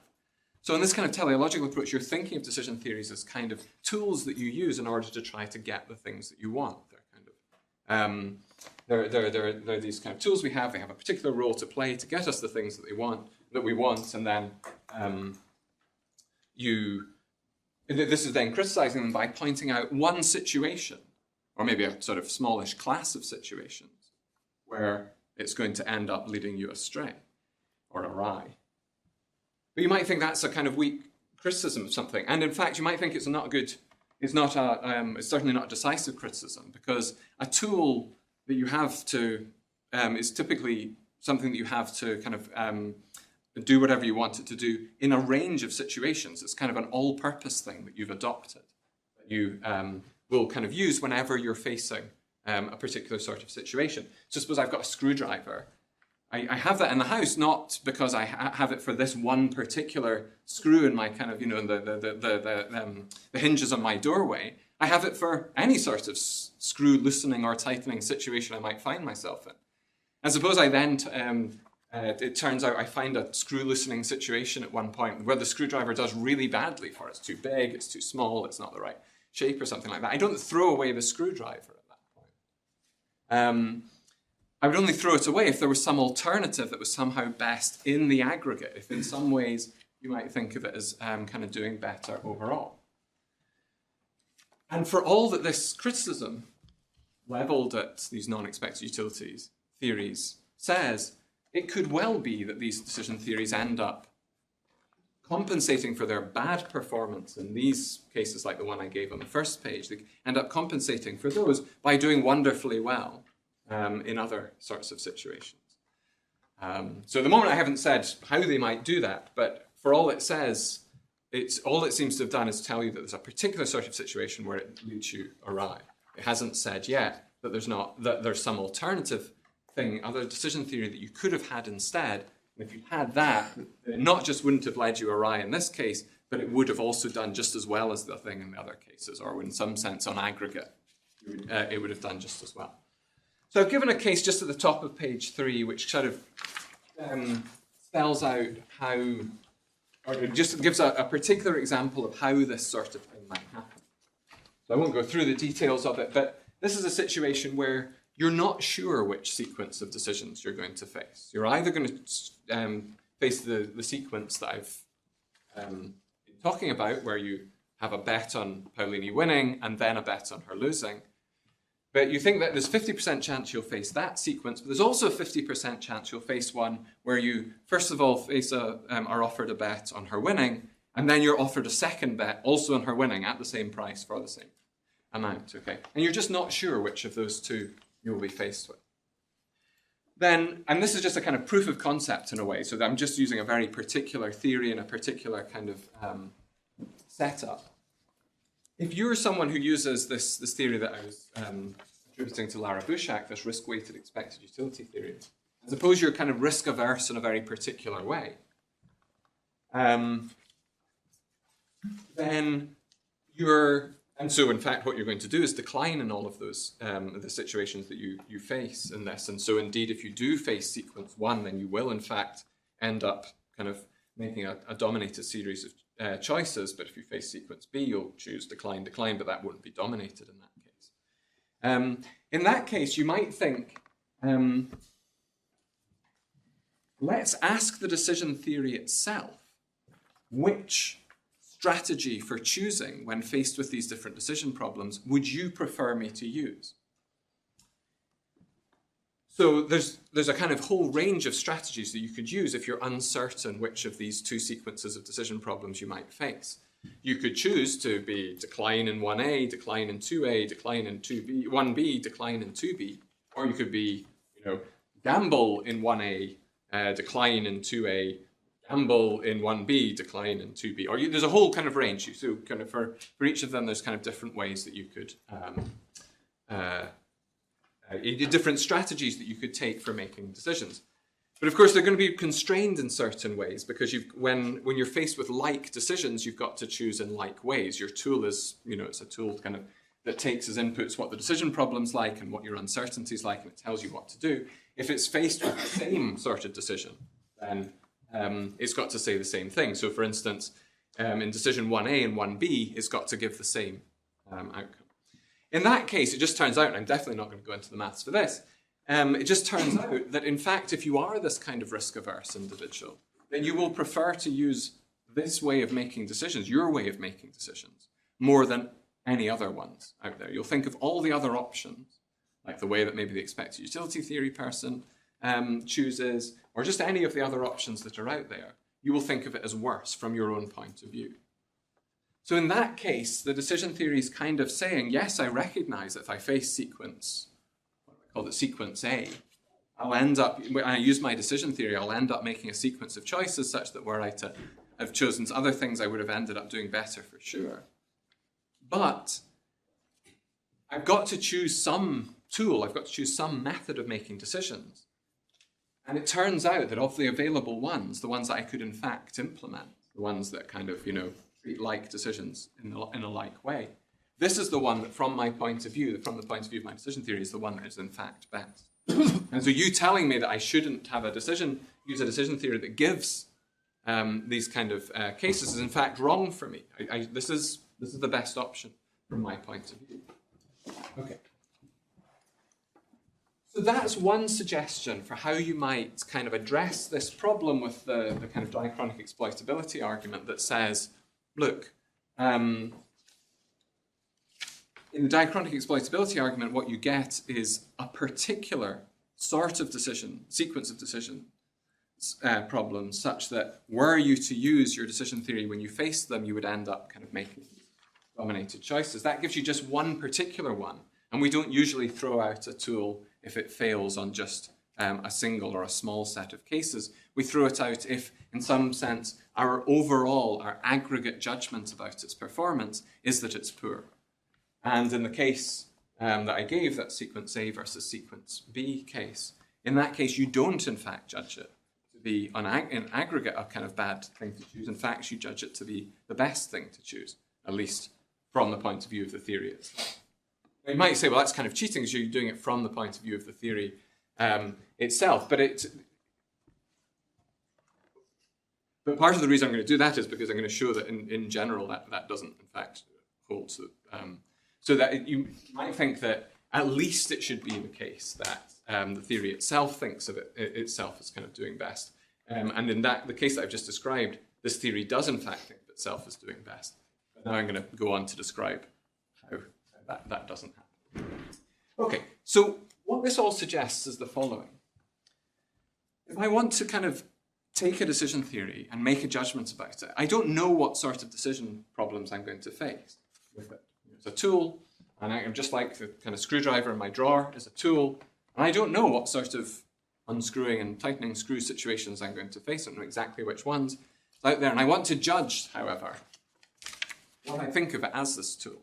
So in this kind of teleological approach, you're thinking of decision theories as kind of tools that you use in order to try to get the things that you want. They're kind of they're these kind of tools we have. They have a particular role to play to get us the things that we want, and then this is then criticizing them by pointing out one situation, or maybe a sort of smallish class of situations, where it's going to end up leading you astray or awry. But you might think that's a kind of weak criticism of something, and in fact, you might think it's not good. It's certainly not a decisive criticism, because a tool that you have to is typically something that you have to kind of do whatever you want it to do in a range of situations. It's kind of an all-purpose thing that you've adopted, that you will kind of use whenever you're facing a particular sort of situation. So suppose I've got a screwdriver. I have that in the house, not because I have it for this one particular screw in my kind of, the hinges on my doorway. I have it for any sort of screw loosening or tightening situation I might find myself in. And suppose I then, it turns out I find a screw loosening situation at one point where the screwdriver does really badly for it. It's too big, it's too small, it's not the right shape or something like that. I don't throw away the screwdriver at that point. I would only throw it away if there was some alternative that was somehow best in the aggregate, if in some ways you might think of it as kind of doing better overall. And for all that this criticism leveled at these non-expected utilities theories says, it could well be that these decision theories end up compensating for their bad performance in these cases, like the one I gave on the first page. They end up compensating for those by doing wonderfully well in other sorts of situations. So at the moment I haven't said how they might do that, but for all it says, all it seems to have done is tell you that there's a particular sort of situation where it leads you awry. It hasn't said yet that there's some alternative thing, other decision theory that you could have had instead. And if you had that, it not just wouldn't have led you awry in this case, but it would have also done just as well as the thing in the other cases, or in some sense on aggregate, it would have done just as well. So I've given a case just at the top of page 3, which sort of spells out how, or it just gives a particular example of how this sort of thing might happen. So I won't go through the details of it, but this is a situation where you're not sure which sequence of decisions you're going to face. You're either going to face the sequence that I've been talking about, where you have a bet on Paulini winning and then a bet on her losing. But you think that there's 50% chance you'll face that sequence, but there's also a 50% chance you'll face one where you, first of all, are offered a bet on her winning, and then you're offered a second bet also on her winning at the same price for the same amount, okay? And you're just not sure which of those two you'll be faced with. Then, and this is just a kind of proof of concept in a way, so that I'm just using a very particular theory and a particular kind of setup. If you're someone who uses this theory that I was attributing to Lara Bushak, this risk-weighted expected utility theory, I suppose you're kind of risk-averse in a very particular way, then and so in fact what you're going to do is decline in all of those the situations that you face in this. And so indeed, if you do face sequence 1, then you will in fact end up kind of making a dominated series of choices, but if you face sequence B, you'll choose decline, but that wouldn't be dominated in that case. In that case, you might think, let's ask the decision theory itself, which strategy for choosing when faced with these different decision problems would you prefer me to use? So there's a kind of whole range of strategies that you could use if you're uncertain which of these two sequences of decision problems you might face. You could choose to be decline in 1A, decline in 2A, decline in 2B, 1B, decline in 2B, or you could be, gamble in 1A, decline in 2A, gamble in 1B, decline in 2B. Or there's a whole kind of range. So kind of for each of them, there's kind of different ways that you could different strategies that you could take for making decisions. But of course, they're going to be constrained in certain ways because when you're faced with like decisions, you've got to choose in like ways. Your tool is, it's a tool kind of that takes as inputs what the decision problem's like and what your uncertainty is like, and it tells you what to do. If it's faced with the same sort of decision, then it's got to say the same thing. So for instance, in decision 1A and 1B, it's got to give the same outcome. In that case, it just turns out, and I'm definitely not going to go into the maths for this, it just turns out that in fact, if you are this kind of risk-averse individual, then you will prefer to use this way of making decisions, your way of making decisions, more than any other ones out there. You'll think of all the other options, like the way that maybe the expected utility theory person chooses, or just any of the other options that are out there. You will think of it as worse from your own point of view. So in that case, the decision theory is kind of saying, yes, I recognize that if I face sequence, what I call it sequence A, when I use my decision theory, I'll end up making a sequence of choices such that were I to have chosen other things, I would have ended up doing better for sure. But I've got to choose some tool, I've got to choose some method of making decisions. And it turns out that of the available ones, the ones that I could in fact implement, the ones that kind of, treat like decisions in a like way, this is the one that from my point of view, from the point of view of my decision theory, is the one that is in fact best. And so you telling me that I shouldn't have use a decision theory that gives these kind of cases is in fact wrong for me. This is the best option from my point of view. Okay. So that's one suggestion for how you might kind of address this problem with the kind of diachronic exploitability argument that says, look, in the diachronic exploitability argument, what you get is a particular sort of sequence of decision problems, such that were you to use your decision theory when you face them, you would end up kind of making dominated choices. That gives you just one particular one, and we don't usually throw out a tool if it fails on just a single or a small set of cases. We throw it out if, in some sense, our aggregate judgment about its performance is that it's poor. And in the case that I gave, that sequence A versus sequence B case, in that case, you don't, in fact, judge it to be, in aggregate, a kind of bad thing to choose. In fact, you judge it to be the best thing to choose, at least from the point of view of the theory itself. You might say, well, that's kind of cheating because you're doing it from the point of view of the theory itself. But part of the reason I'm going to do that is because I'm going to show that in general that doesn't, in fact, hold. So that you might think that at least it should be the case that the theory itself thinks of itself as kind of doing best. And in the case that I've just described, this theory does in fact think of itself as doing best. But now I'm going to go on to describe how that doesn't happen. Okay, so what this all suggests is the following. If I want to kind of take a decision theory and make a judgment about it, I don't know what sort of decision problems I'm going to face with it. It's a tool, and I'm just like the kind of screwdriver in my drawer is a tool, and I don't know what sort of unscrewing and tightening screw situations I'm going to face. I don't know exactly which ones out there, and I want to judge, however, what I think of it as this tool.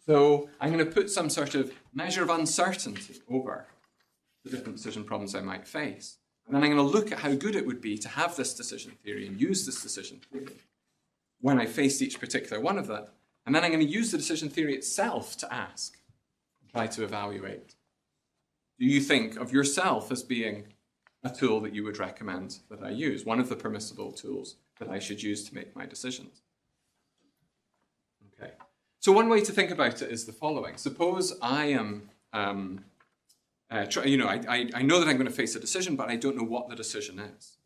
So I'm going to put some sort of measure of uncertainty over the different decision problems I might face. And then I'm going to look at how good it would be to have this decision theory and use this decision theory when I face each particular one of them. And then I'm going to use the decision theory itself to ask, try to evaluate. Do you think of yourself as being a tool that you would recommend that I use, one of the permissible tools that I should use to make my decisions? Okay. So one way to think about it is the following. Suppose I am... I know that I'm going to face a decision, but I don't know what the decision is.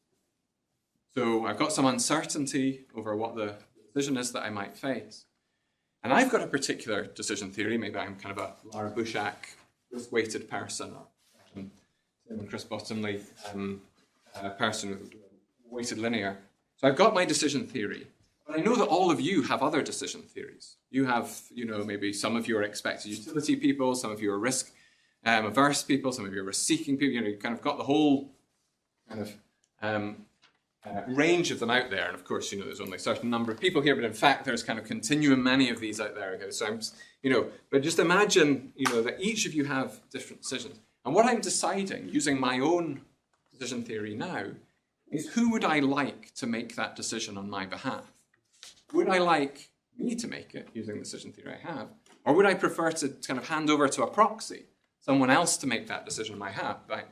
So I've got some uncertainty over what the decision is that I might face. And I've got a particular decision theory. Maybe I'm kind of a Lara Bushak risk-weighted person, or Chris Bottomley person with weighted linear. So I've got my decision theory. But I know that all of you have other decision theories. You have, maybe some of you are expected utility people, some of you are risk averse people, some of you are risk-seeking people. You've kind of got the whole kind of range of them out there. And of course, there's only a certain number of people here, but in fact, there's kind of continuum many of these out there. Okay? So but just imagine, that each of you have different decisions. And what I'm deciding, using my own decision theory now, is who would I like to make that decision on my behalf? Would I like me to make it, using the decision theory I have? Or would I prefer to kind of hand over to a proxy, someone else to make that decision on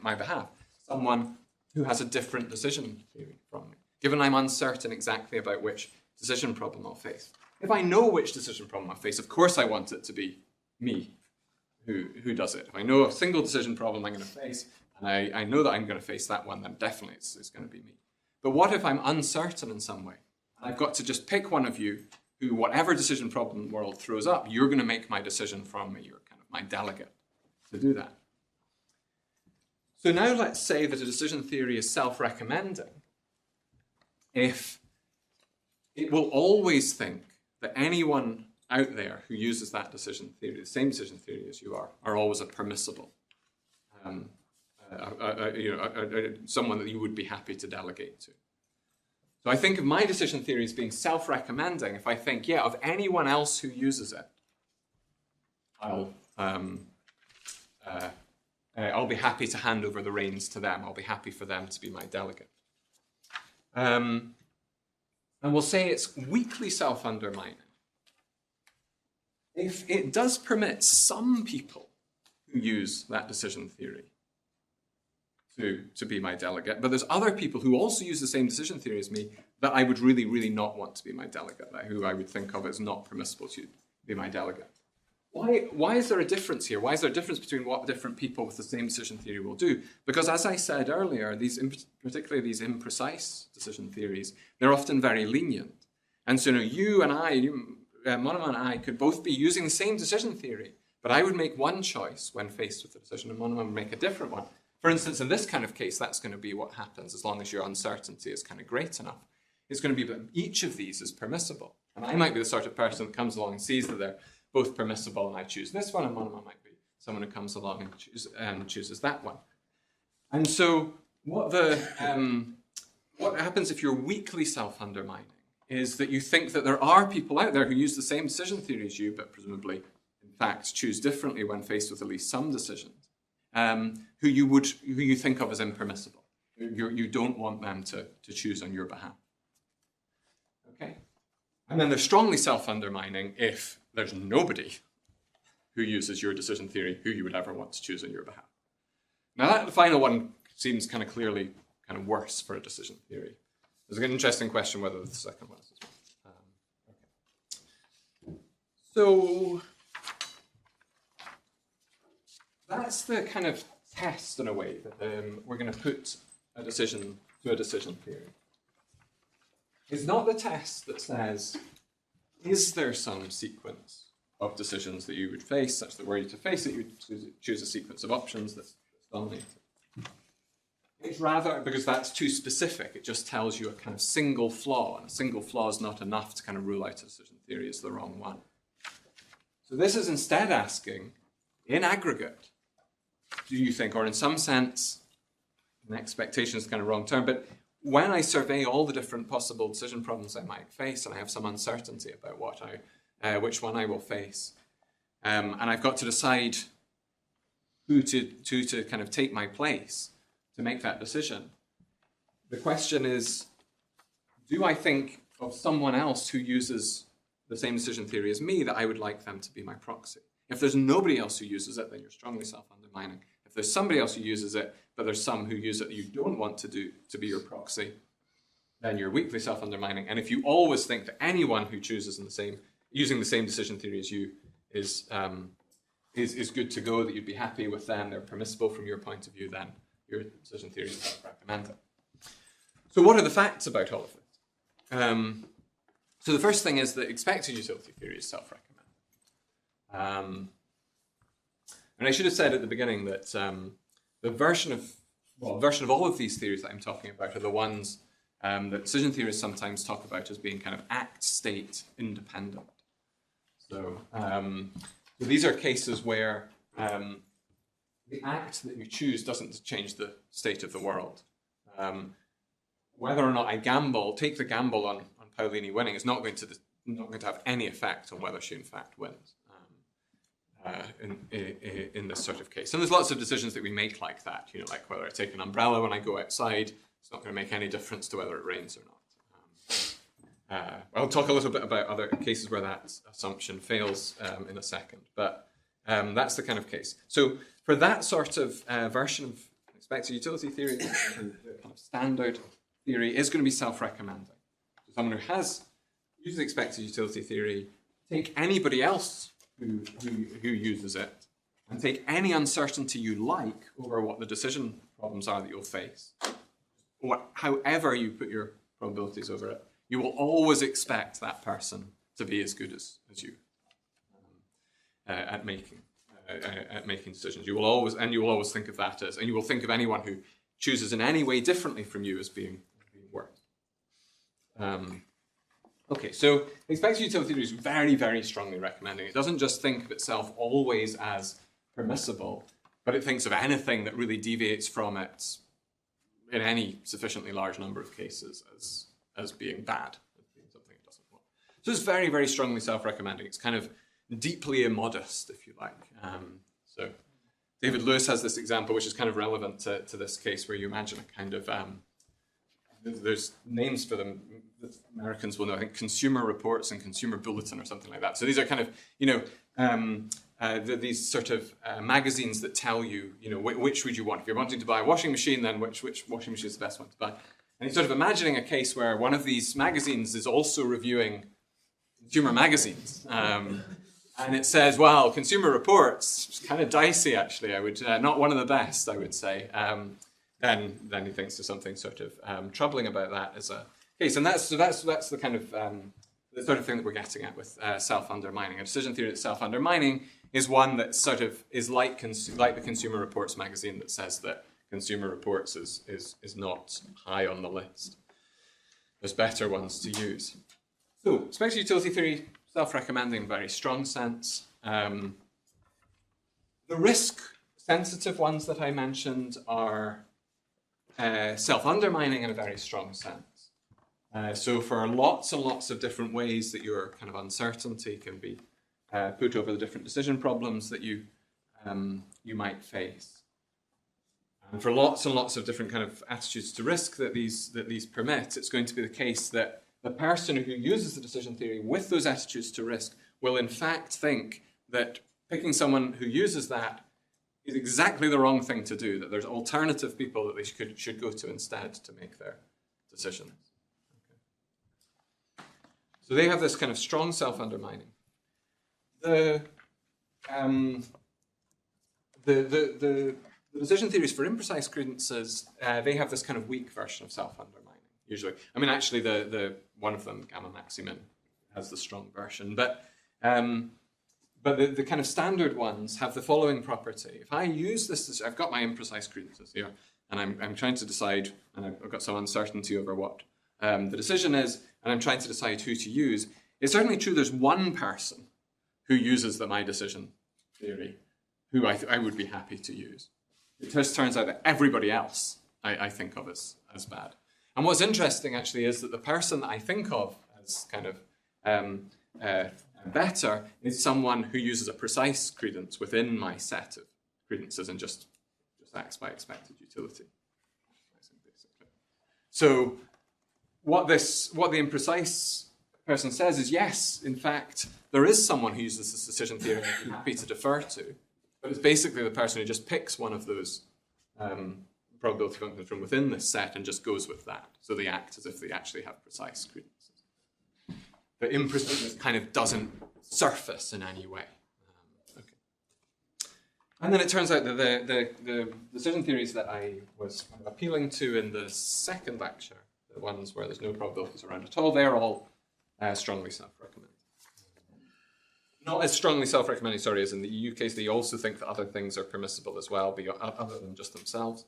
my behalf, someone who has a different decision theory from me, given I'm uncertain exactly about which decision problem I'll face? If I know which decision problem I'll face, of course I want it to be me who does it. If I know a single decision problem I'm going to face, and I know that I'm going to face that one, then definitely it's going to be me. But what if I'm uncertain in some way? I've got to just pick one of you who, whatever decision problem the world throws up, you're going to make my decision from me. You're kind of my delegate to do that. So now let's say that a decision theory is self-recommending if it will always think that anyone out there who uses that decision theory, the same decision theory as you are always a permissible, someone that you would be happy to delegate to. So I think of my decision theory as being self-recommending if I think, of anyone else who uses it, I'll be happy to hand over the reins to them. I'll be happy for them to be my delegate. And we'll say it's weakly self-undermining if it does permit some people who use that decision theory to be my delegate, but there's other people who also use the same decision theory as me that I would really, really not want to be my delegate, who I would think of as not permissible to be my delegate. Why is there a difference here? Why is there a difference between what different people with the same decision theory will do? Because as I said earlier, particularly these imprecise decision theories, they're often very lenient. And so you and I, Monoman and I, could both be using the same decision theory, but I would make one choice when faced with the decision, and Monoman would make a different one. For instance, in this kind of case, that's going to be what happens as long as your uncertainty is kind of great enough. It's going to be that each of these is permissible. And I might be the sort of person that comes along and sees that they're both permissible, and I choose this one, and Monoman might be someone who comes along and chooses that one. And so what happens if you're weakly self-undermining is that you think that there are people out there who use the same decision theory as you, but presumably, in fact, choose differently when faced with at least some decisions, who you think of as impermissible. You don't want them to choose on your behalf. Okay? And then they're strongly self-undermining if there's nobody who uses your decision theory who you would ever want to choose on your behalf. Now the final one seems kind of clearly kind of worse for a decision theory. There's an interesting question whether the second one is as well. Okay. So that's the kind of test, in a way, that we're going to put a decision to a decision theory. It's not the test that says, is there some sequence of decisions that you would face, such that were you to face it, you would choose a sequence of options that's dominated. It's rather, because that's too specific, it just tells you a kind of single flaw, and a single flaw is not enough to kind of rule out a decision theory as the wrong one. So this is instead asking, in aggregate, do you think, or in some sense, an expectation is kind of wrong term, but when I survey all the different possible decision problems I might face, and I have some uncertainty about which one I will face, and I've got to decide who to kind of take my place to make that decision, the question is, do I think of someone else who uses the same decision theory as me that I would like them to be my proxy? If there's nobody else who uses it, then you're strongly self-undermining. If there's somebody else who uses it, but there's some who use it that you don't want to be your proxy, then you're weakly self-undermining. And if you always think that anyone who chooses using the same decision theory as you is good to go, that you'd be happy with them, they're permissible from your point of view, then your decision theory is self-recommending. So what are the facts about all of it? So the first thing is that expected utility theory is self-recommending. And I should have said at the beginning that the version of all of these theories that I'm talking about are the ones that decision theorists sometimes talk about as being kind of act-state independent. So these are cases where the act that you choose doesn't change the state of the world. Whether or not I take the gamble on Paolini winning is not going to have any effect on whether she in fact wins in this sort of case. And there's lots of decisions that we make like that, like whether I take an umbrella when I go outside, it's not going to make any difference to whether it rains or not. I'll talk a little bit about other cases where that assumption fails in a second, but that's the kind of case. So for that sort of version of expected utility theory, the kind of standard theory is going to be self-recommending. So someone who uses expected utility theory, take anybody else who uses it, and take any uncertainty you like over what the decision problems are that you'll face. However you put your probabilities over it, you will always expect that person to be as good as you at making decisions. You will always think of that as, and you will think of anyone who chooses in any way differently from you as being worse. Okay, so expected utility theory is very, very strongly recommending. It doesn't just think of itself always as permissible, but it thinks of anything that really deviates from it in any sufficiently large number of cases as being bad, as being something it doesn't want. So it's very, very strongly self-recommending. It's kind of deeply immodest, if you like. So David Lewis has this example, which is kind of relevant to this case, where you imagine a kind of, there's names for them that Americans will know, I think Consumer Reports and Consumer Bulletin or something like that. So these are kind of, these sort of magazines that tell you, which would you want? If you're wanting to buy a washing machine, then which washing machine is the best one to buy? And he's sort of imagining a case where one of these magazines is also reviewing consumer magazines. And it says, well, Consumer Reports, it's kind of dicey actually, I would, not one of the best, I would say. Then he thinks there's something sort of troubling about that as a case. And that's the kind of, the sort of thing that we're getting at with self-undermining. A decision theory that's self-undermining is one that sort of is like the Consumer Reports magazine that says that Consumer Reports is not high on the list. There's better ones to use. So, expected utility theory, self-recommending, very strong sense. The risk-sensitive ones that I mentioned are self-undermining in a very strong sense. So for lots and lots of different ways that your kind of uncertainty can be put over the different decision problems that you might face. And for lots and lots of different kind of attitudes to risk that these permit, it's going to be the case that the person who uses the decision theory with those attitudes to risk will in fact think that picking someone who uses that is exactly the wrong thing to do, that there's alternative people that they should go to instead to make their decisions. Okay. So they have this kind of strong self-undermining. The the decision theories for imprecise credences, they have this kind of weak version of self-undermining, usually. I mean, actually, the one of them, gamma maximin, has the strong version. But the kind of standard ones have the following property. If I use this, I've got my imprecise credences here, and I'm trying to decide, and I've got some uncertainty over what the decision is, and I'm trying to decide who to use. It's certainly true there's one person who uses my decision theory who I would be happy to use. It just turns out that everybody else I think of as bad. And what's interesting actually is that the person that I think of as kind of better is someone who uses a precise credence within my set of credences and just acts by expected utility. So what the imprecise person says is, yes, in fact, there is someone who uses this decision theory I'm happy to defer to, but it's basically the person who just picks one of those probability functions from within this set and just goes with that. So they act as if they actually have precise credences. The impreciseness kind of doesn't surface in any way. Okay. And then it turns out that the decision theories that I was appealing to in the second lecture, the ones where there's no probabilities around at all, they're all strongly self-recommending. Not as strongly self-recommending, sorry, as in the EU case. They also think that other things are permissible as well, other than just themselves.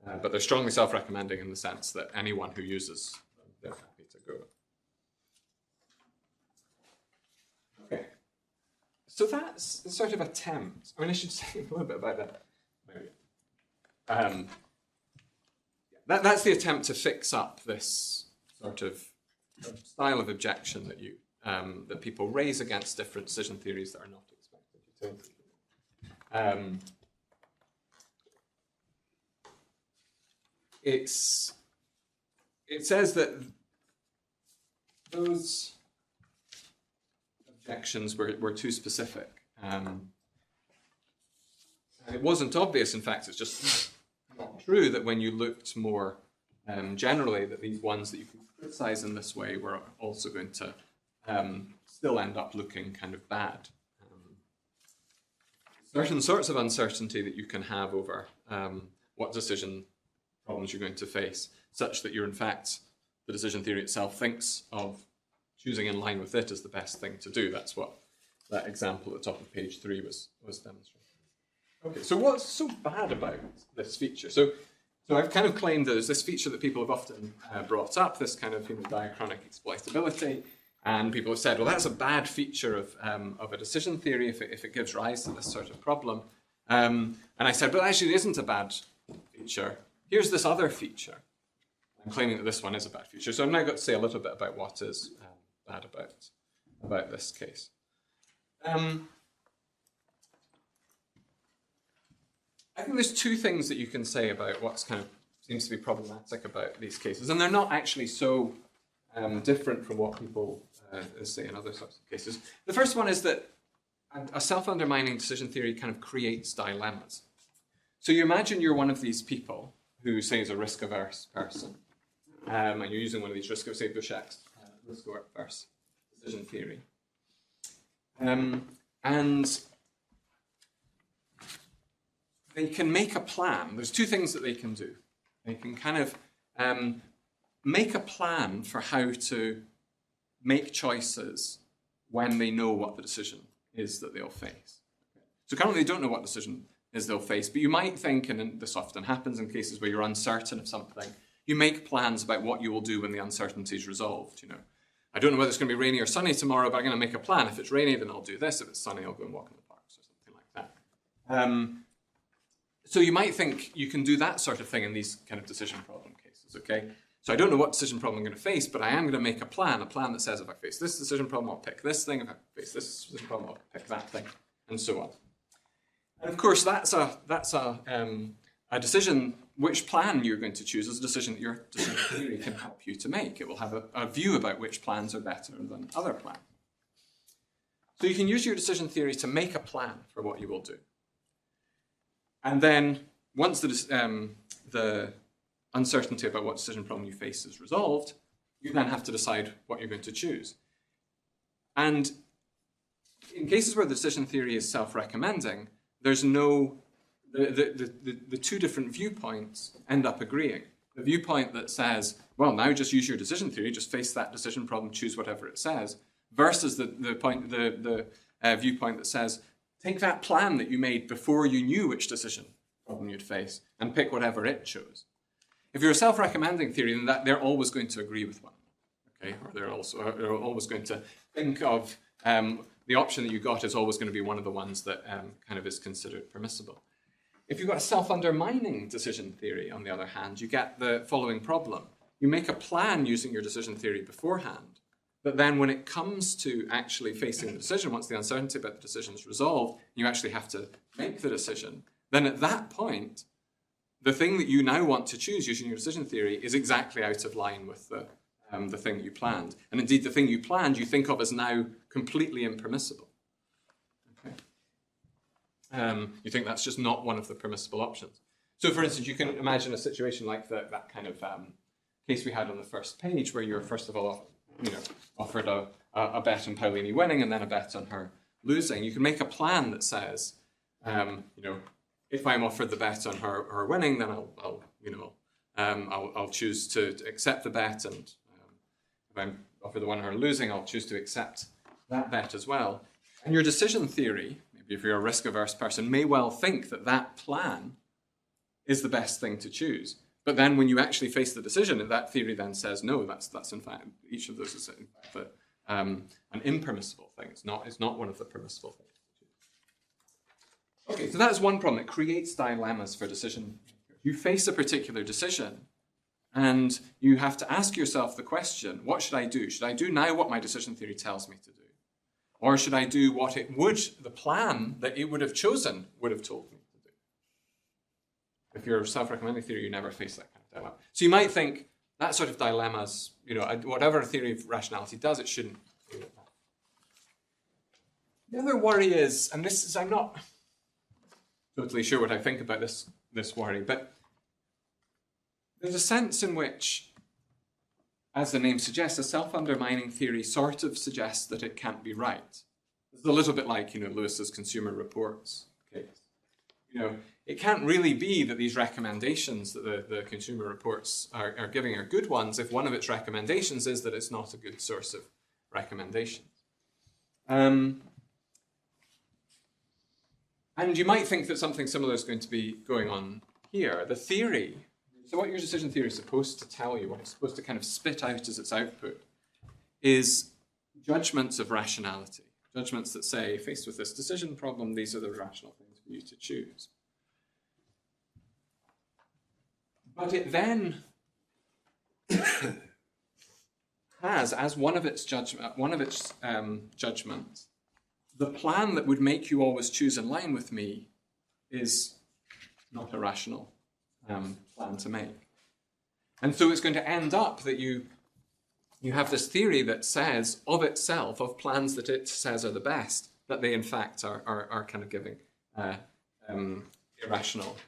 But they're strongly self-recommending in the sense that anyone who uses them, they're happy to go. Okay. So that's the sort of attempt. I mean, I should say a little bit about that. Maybe. That's the attempt to fix up this sort of style of objection that people raise against different decision theories that are not expected utility. It says that those objections were too specific. And it wasn't obvious, in fact, it's just not true that when you looked more generally, that these ones that you could criticize in this way were also going to still end up looking kind of bad. Certain sorts of uncertainty that you can have over what decision problems you're going to face, such that you're in fact, the decision theory itself thinks of choosing in line with it as the best thing to do. That's what that example at the top of page 3 was demonstrating. Okay, so what's so bad about this feature? So I've kind of claimed that there's this feature that people have often brought up, this kind of diachronic exploitability, and people have said, well, that's a bad feature of a decision theory if it gives rise to this sort of problem. And I said, but actually it isn't a bad feature. Here's this other feature. I'm claiming that this one is a bad feature. So I've now got to say a little bit about what is bad about this case. I think there's two things that you can say about what's kind of seems to be problematic about these cases, and they're not actually so different from what people say in other sorts of cases. The first one is that a self-undermining decision theory kind of creates dilemmas. So you imagine you're one of these people who, say, is a risk-averse person, and you're using one of these say, Bouchek's risk-averse decision theory. And they can make a plan. There's two things that they can do. They can kind of make a plan for how to make choices when they know what the decision is that they'll face. So currently they don't know what decision is they'll face, but you might think, and this often happens in cases where you're uncertain of something, you make plans about what you will do when the uncertainty is resolved. I don't know whether it's going to be rainy or sunny tomorrow, but I'm going to make a plan. If it's rainy, then I'll do this. If it's sunny, I'll go and walk in the parks or something like that. So you might think you can do that sort of thing in these kind of decision problem cases, okay? So I don't know what decision problem I'm going to face, but I am going to make a plan that says if I face this decision problem, I'll pick this thing. If I face this decision problem, I'll pick that thing, and so on. And of course, that's a decision. Which plan you're going to choose is a decision that your decision theory can help you to make. It will have a view about which plans are better than other plans. So you can use your decision theory to make a plan for what you will do. And then once the uncertainty about what decision problem you face is resolved, you then have to decide what you're going to choose. And in cases where the decision theory is self-recommending, there's no the two different viewpoints end up agreeing. The viewpoint that says, well, now just use your decision theory, just face that decision problem, choose whatever it says, versus the viewpoint that says, take that plan that you made before you knew which decision problem you'd face and pick whatever it chose. If you're a self-recommending theory, then they're always going to agree with one, okay? Or they're always going to think of the option that you got is always going to be one of the ones that kind of is considered permissible. If you've got a self-undermining decision theory, on the other hand, you get the following problem. You make a plan using your decision theory beforehand, but then when it comes to actually facing the decision, once the uncertainty about the decision is resolved, you actually have to make the decision, then at that point, the thing that you now want to choose using your decision theory is exactly out of line with the thing you planned. And indeed, the thing you planned you think of as now completely impermissible. You think that's just not one of the permissible options. So for instance, you can imagine a situation like that kind of case we had on the first page, where you're first of all offered a bet on Paulini winning and then a bet on her losing. You can make a plan that says, if I'm offered the bet on her winning, then I'll choose to accept the bet, and if I'm offered the one on her losing, I'll choose to accept that bet as well. And your decision theory, maybe if you're a risk-averse person, may well think that that plan is the best thing to choose. But then when you actually face the decision, that theory then says, no, that's in fact, each of those is in fact an impermissible thing. It's not one of the permissible things to choose. Okay, so that's one problem. It creates dilemmas for decision. You face a particular decision, and you have to ask yourself the question, what should I do? Should I do now what my decision theory tells me to do? Or should I do what the plan that it would have chosen would have told me to do? If you're a self-recommending theory, you never face that kind of dilemma. So you might think that sort of dilemmas, whatever a theory of rationality does, it shouldn't do it. The other worry is, and this is, I'm not totally sure what I think about this worry, but there's a sense in which, as the name suggests, a self-undermining theory sort of suggests that it can't be right. It's a little bit like, Lewis's Consumer Reports case. It can't really be that these recommendations that the Consumer Reports are giving are good ones if one of its recommendations is that it's not a good source of recommendations. And you might think that something similar is going to be going on here. The theory, so what your decision theory is supposed to tell you, what it's supposed to kind of spit out as its output, is judgments of rationality. Judgments that say, faced with this decision problem, these are the rational things for you to choose. But it then has, as one of its judgments, the plan that would make you always choose in line with me is not a rational plan to make. And so it's going to end up that you have this theory that says of itself, of plans that it says are the best, that they in fact are kind of giving irrational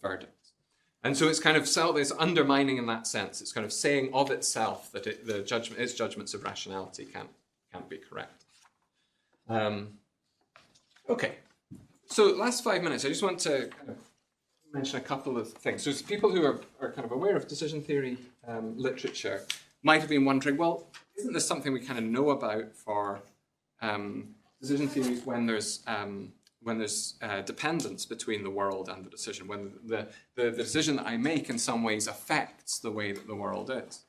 verdicts. And so it's kind of it's undermining in that sense. It's kind of saying of itself that its judgments of rationality can't be correct. Okay, so last 5 minutes, I just want to kind of mention a couple of things. So people who are kind of aware of decision theory literature might have been wondering, well, isn't this something we kind of know about for decision theories when there's dependence between the world and the decision, when the decision that I make in some ways affects the way that the world is.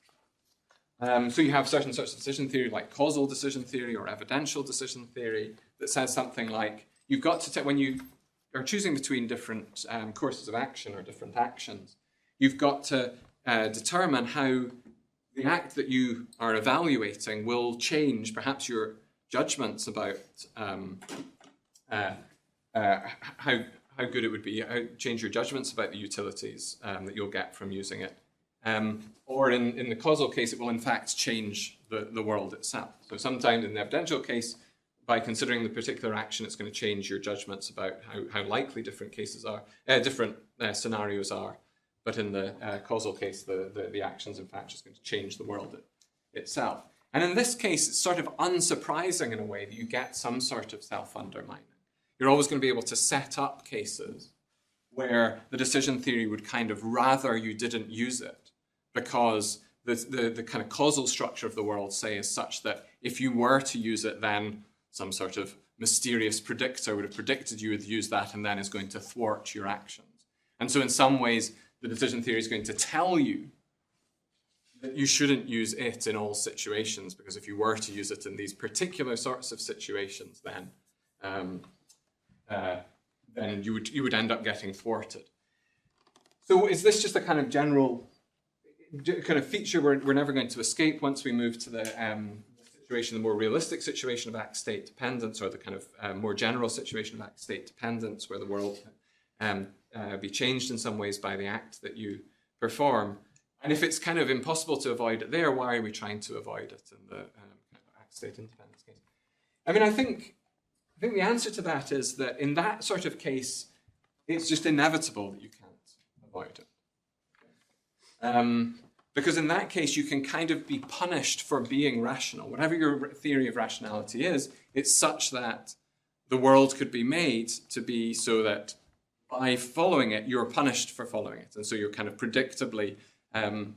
So you have certain sorts of decision theory, like causal decision theory or evidential decision theory, that says something like, you've got to when you are choosing between different courses of action or different actions, you've got to determine how the act that you are evaluating will change perhaps your judgments about how good it would be, change your judgments about the utilities that you'll get from using it. Or in the causal case, it will in fact change the world itself. So sometimes in the evidential case, by considering the particular action, it's going to change your judgments about how likely different cases are, different scenarios are. But in the causal case, the action's in fact just going to change the world itself. And in this case, it's sort of unsurprising in a way that you get some sort of self-undermining. you're always going to be able to set up cases where the decision theory would kind of rather you didn't use it, because the kind of causal structure of the world, say, is such that if you were to use it, then some sort of mysterious predictor would have predicted you would use that and then is going to thwart your actions. And so in some ways, the decision theory is going to tell you that you shouldn't use it in all situations, because if you were to use it in these particular sorts of situations, then you would end up getting thwarted. So is this just a kind of general kind of feature we're never going to escape once we move to the situation, the more realistic situation of act-state dependence, or the kind of more general situation of act-state dependence, where the world can be changed in some ways by the act that you perform? And if it's kind of impossible to avoid it there, why are we trying to avoid it in the kind of act-state independence case? I mean, I think the answer to that is that in that sort of case, it's just inevitable that you can't avoid it. Because in that case, you can kind of be punished for being rational. Whatever your theory of rationality is, it's such that the world could be made to be so that by following it, you're punished for following it. And so you're kind of predictably going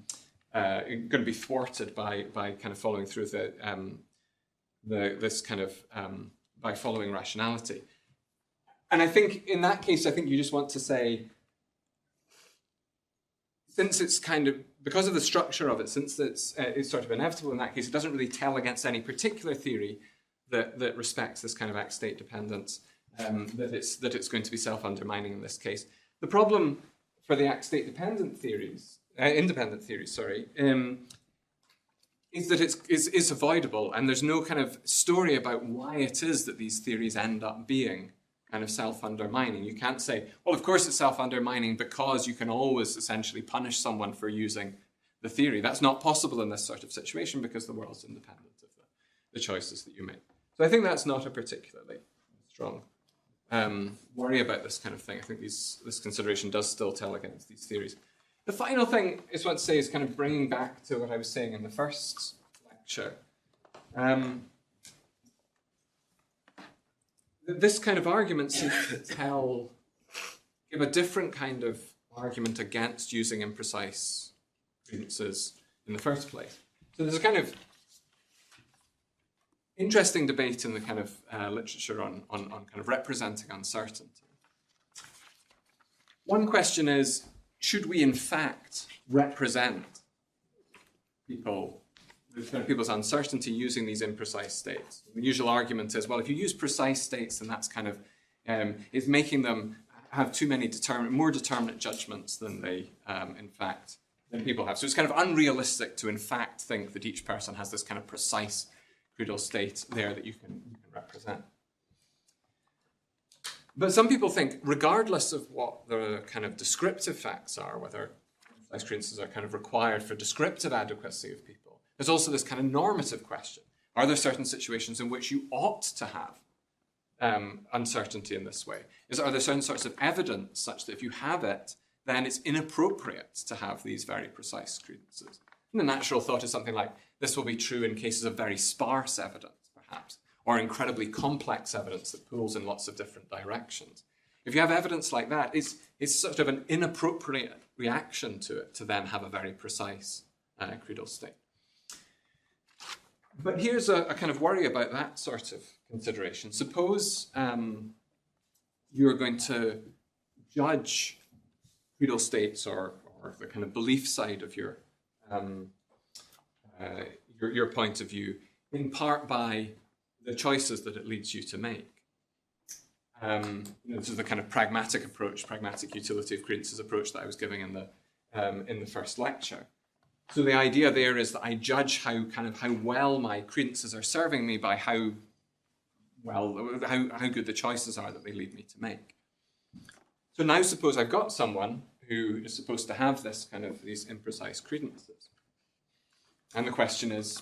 to be thwarted by kind of following through this kind of by following rationality. And I think in that case, I think you just want to say, since it's kind of, because of the structure of it, since it's sort of inevitable in that case, it doesn't really tell against any particular theory that respects this kind of act-state dependence, that it's going to be self-undermining in this case. The problem for the act-state independent theories, is that it's avoidable, and there's no kind of story about why it is that these theories end up being kind of self-undermining. You can't say, well, of course it's self-undermining because you can always essentially punish someone for using the theory. That's not possible in this sort of situation because the world's independent of the choices that you make. So I think that's not a particularly strong worry about this kind of thing. I think this consideration does still tell against these theories. The final thing I just want to say is kind of bringing back to what I was saying in the first lecture. This kind of argument seems to give a different kind of argument against using imprecise credences in the first place. So there's a kind of interesting debate in the kind of literature on kind of representing uncertainty. One question is, should we in fact represent people's uncertainty using these imprecise states? The usual argument is, well, if you use precise states, then that's kind of, it's making them have too many more determinate judgments than they, than people have. So it's kind of unrealistic to in fact think that each person has this kind of precise credal state there that you can represent. But some people think, regardless of what the kind of descriptive facts are, whether imprecise credences are kind of required for descriptive adequacy of people, there's also this kind of normative question. Are there certain situations in which you ought to have uncertainty in this way? Are there certain sorts of evidence such that if you have it, then it's inappropriate to have these very precise credences? And the natural thought is something like, this will be true in cases of very sparse evidence, perhaps, or incredibly complex evidence that pulls in lots of different directions. If you have evidence like that, it's sort of an inappropriate reaction to it to then have a very precise credal state. But here's a kind of worry about that sort of consideration. Suppose you're going to judge credal states or the kind of belief side of your point of view, in part by the choices that it leads you to make. This is the kind of pragmatic approach, pragmatic utility of credences approach that I was giving in the first lecture. So the idea there is that I judge how well my credences are serving me by how good the choices are that they lead me to make. So now suppose I've got someone who is supposed to have this kind of these imprecise credences. And the question is,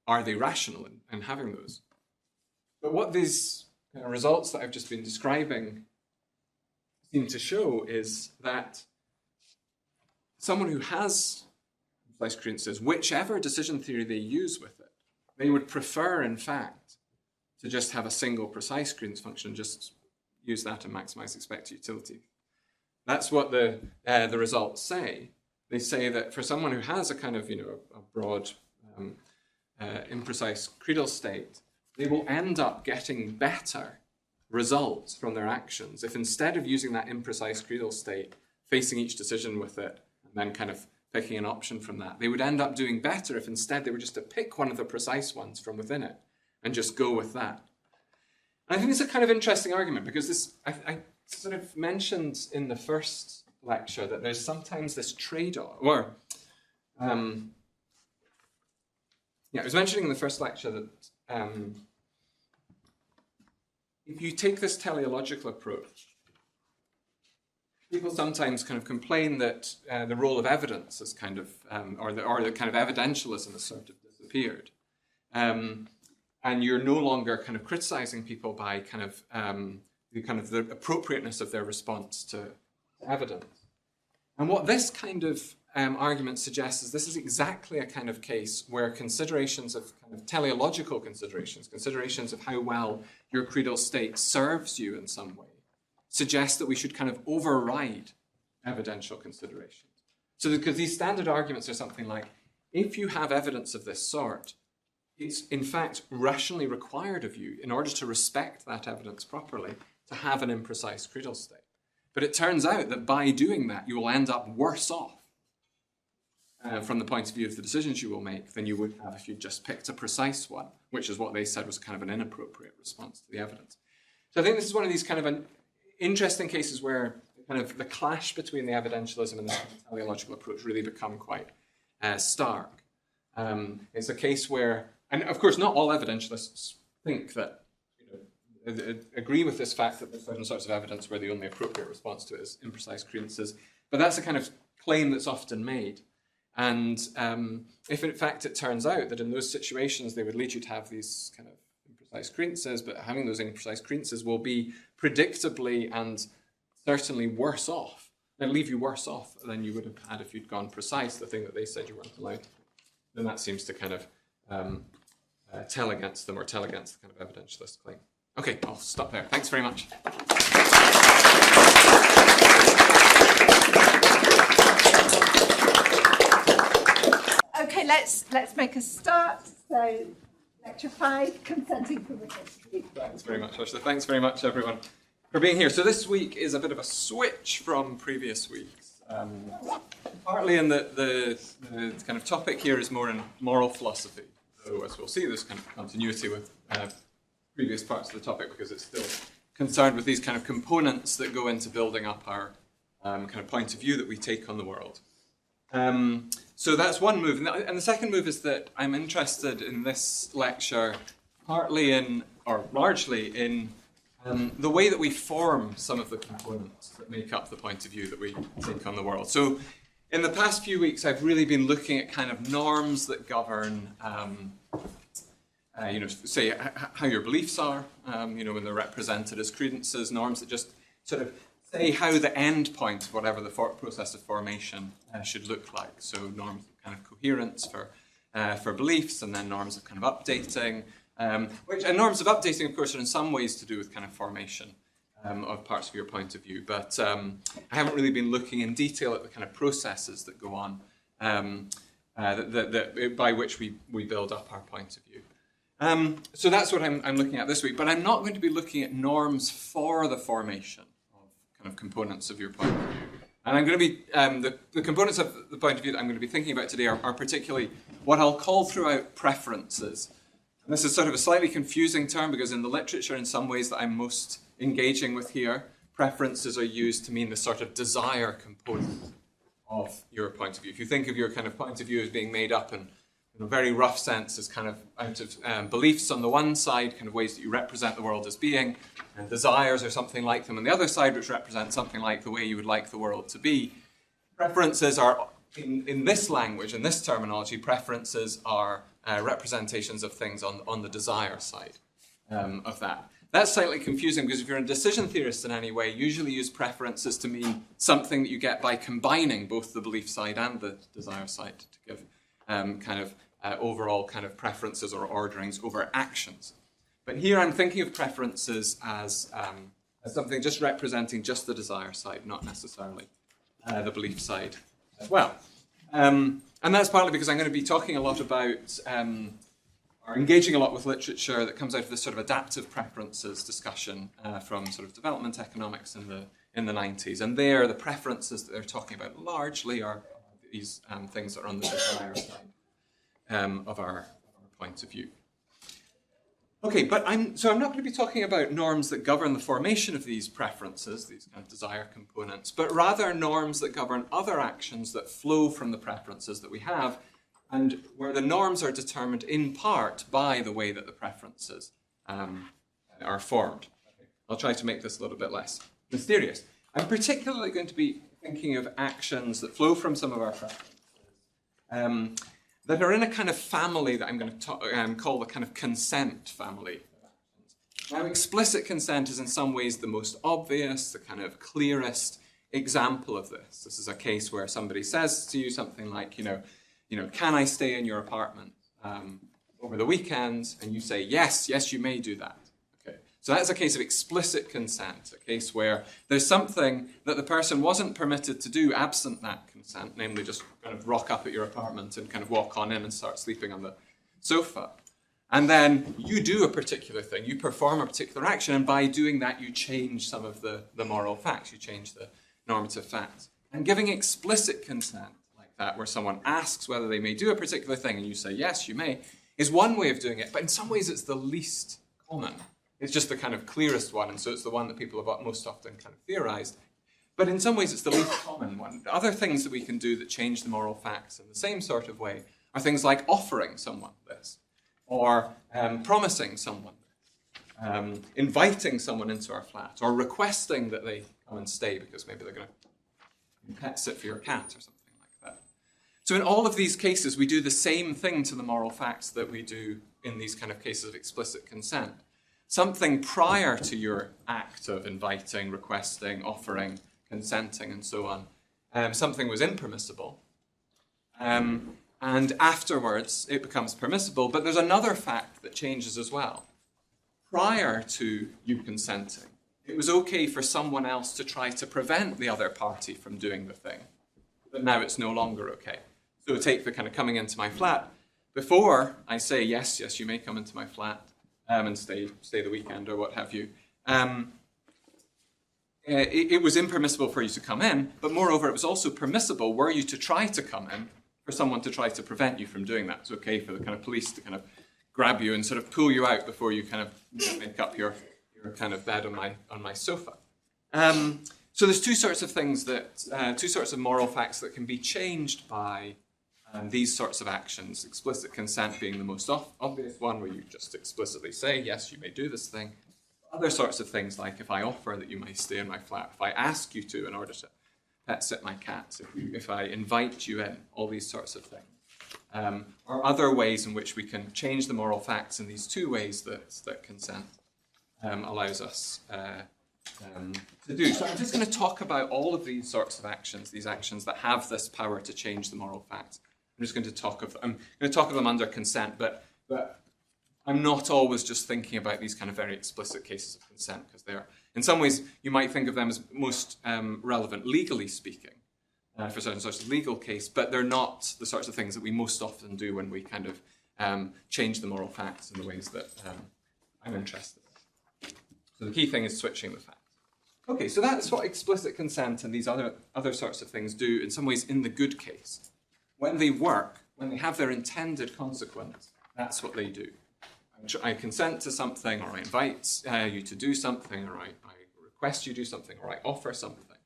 are they rational in having those? But what these results that I've just been describing seem to show is that someone who has imprecise credences, whichever decision theory they use with it, they would prefer, in fact, to just have a single precise credence function and just use that and maximize expected utility. That's what the results say. They say that for someone who has a kind of, a broad, imprecise credal state, they will end up getting better results from their actions if instead of using that imprecise credal state, facing each decision with it, and then kind of picking an option from that, they would end up doing better if instead they were just to pick one of the precise ones from within it and just go with that. And I think it's a kind of interesting argument because this, I sort of mentioned in the first lecture that there's sometimes this trade-off, or I was mentioning in the first lecture that if you take this teleological approach, people sometimes kind of complain that the role of evidence is kind of, or the kind of evidentialism has sort of disappeared. And you're no longer kind of criticizing people by kind of the appropriateness of their response to evidence. And what this kind of argument suggests is this is exactly a kind of case where considerations of kind of teleological considerations of how well your credal state serves you in some way, suggest that we should kind of override evidential considerations. So because these standard arguments are something like, if you have evidence of this sort, it's in fact rationally required of you, in order to respect that evidence properly, to have an imprecise credal state. But it turns out that by doing that, you will end up worse off from the point of view of the decisions you will make than you would have if you just picked a precise one, which is what they said was kind of an inappropriate response to the evidence. So I think this is one of these kind of interesting cases where kind of the clash between the evidentialism and the teleological approach really become quite stark. It's a case where, and of course not all evidentialists think that, agree with this fact that there's certain sorts of evidence where the only appropriate response to it is imprecise credences, but that's a kind of claim that's often made. And if in fact it turns out that in those situations they would lead you to have these kind of imprecise credences, but having those imprecise credences will be predictably and certainly worse off, and leave you worse off than you would have had if you'd gone precise, the thing that they said you weren't allowed to, then that seems to kind of tell against them, or tell against the kind of evidentialist claim. Okay, I'll stop there. Thanks very much. Okay, let's make a start. So, lecture 5, consenting from the history. Thanks very much, Ursula. Thanks very much, everyone, for being here. So this week is a bit of a switch from previous weeks. Partly in the kind of topic here is more in moral philosophy. So as we'll see, there's kind of continuity with previous parts of the topic because it's still concerned with these kind of components that go into building up our kind of point of view that we take on the world. So that's one move. And the second move is that I'm interested in this lecture partly in, or largely in, the way that we form some of the components that make up the point of view that we take on the world. So in the past few weeks, I've really been looking at kind of norms that govern, say how your beliefs are, when they're represented as credences, norms that just sort of say how the end point of whatever the process of formation should look like. So norms of kind of coherence for beliefs, and then norms of kind of updating, and norms of updating, of course, are in some ways to do with kind of formation of parts of your point of view. But I haven't really been looking in detail at the kind of processes that go on by which we build up our point of view. So that's what I'm looking at this week. But I'm not going to be looking at norms for the formation of components of your point of view. And I'm going to be, the components of the point of view that I'm going to be thinking about today are particularly what I'll call throughout preferences. And this is sort of a slightly confusing term because in the literature, in some ways that I'm most engaging with here, preferences are used to mean the sort of desire component of your point of view. If you think of your kind of point of view as being made up in a very rough sense as kind of out of beliefs on the one side, kind of ways that you represent the world as being, and desires or something like them on the other side, which represent something like the way you would like the world to be. Preferences are, in this language, in this terminology, preferences are representations of things on the desire side of that. That's slightly confusing because if you're a decision theorist in any way, you usually use preferences to mean something that you get by combining both the belief side and the desire side to give kind of overall kind of preferences or orderings over actions. But here I'm thinking of preferences as something just representing just the desire side, not necessarily the belief side as well. And that's partly because I'm going to be talking a lot about, or engaging a lot with literature that comes out of this sort of adaptive preferences discussion from sort of development economics in the 90s. And there, the preferences that they're talking about largely are these things that are on the desire side of our point of view. Okay, but I'm not going to be talking about norms that govern the formation of these preferences, these kind of desire components, but rather norms that govern other actions that flow from the preferences that we have, and where the norms are determined in part by the way that the preferences are formed. I'll try to make this a little bit less mysterious. I'm particularly going to be thinking of actions that flow from some of our preferences, that are in a kind of family that I'm going to call the kind of consent family. Now, explicit consent is in some ways the most obvious, the kind of clearest example of this. This is a case where somebody says to you something like, can I stay in your apartment over the weekend? And you say, yes, you may do that. Okay. So that's a case of explicit consent, a case where there's something that the person wasn't permitted to do absent that consent, namely just kind of rock up at your apartment and kind of walk on in and start sleeping on the sofa. And then you do a particular thing, you perform a particular action, and by doing that you change some of the moral facts, you change the normative facts. And giving explicit consent like that, where someone asks whether they may do a particular thing and you say, yes, you may, is one way of doing it, but in some ways it's the least common. It's just the kind of clearest one, and so it's the one that people have most often kind of theorized. But in some ways it's the least common one. The other things that we can do that change the moral facts in the same sort of way are things like offering someone this, or promising someone this, inviting someone into our flat, or requesting that they come and stay because maybe they're going to pet sit for your cat or something like that. So in all of these cases, we do the same thing to the moral facts that we do in these kind of cases of explicit consent. Something prior to your act of inviting, requesting, offering, consenting, and so on, something was impermissible. And afterwards, it becomes permissible. But there's another fact that changes as well. Prior to you consenting, it was okay for someone else to try to prevent the other party from doing the thing. But now it's no longer okay. So take the kind of coming into my flat. Before I say, yes, you may come into my flat, and stay the weekend or what have you. It was impermissible for you to come in, but moreover, it was also permissible were you to try to come in for someone to try to prevent you from doing that. It's okay for the kind of police to kind of grab you and sort of pull you out before you kind of make up your kind of bed on my sofa. So there's two sorts of things two sorts of moral facts that can be changed by these sorts of actions, explicit consent being the most obvious one, where you just explicitly say, yes, you may do this thing. Other sorts of things, like if I offer that you may stay in my flat, if I ask you to in order to pet sit my cat, if I invite you in, all these sorts of things. Or other ways in which we can change the moral facts in these two ways that consent allows us to do. So I'm just going to talk about all of these sorts of actions, these actions that have this power to change the moral facts. I'm just going to talk of them under consent, but I'm not always just thinking about these kind of very explicit cases of consent, because they're, in some ways, you might think of them as most relevant legally speaking for certain sorts of legal case, but they're not the sorts of things that we most often do when we kind of change the moral facts in the ways that I'm interested in. So the key thing is switching the facts. Okay, so that's what explicit consent and these other sorts of things do, in some ways, in the good case. When they work, when they have their intended consequence, that's what they do. I consent to something, or I invite you to do something, or I request you do something, or I offer something.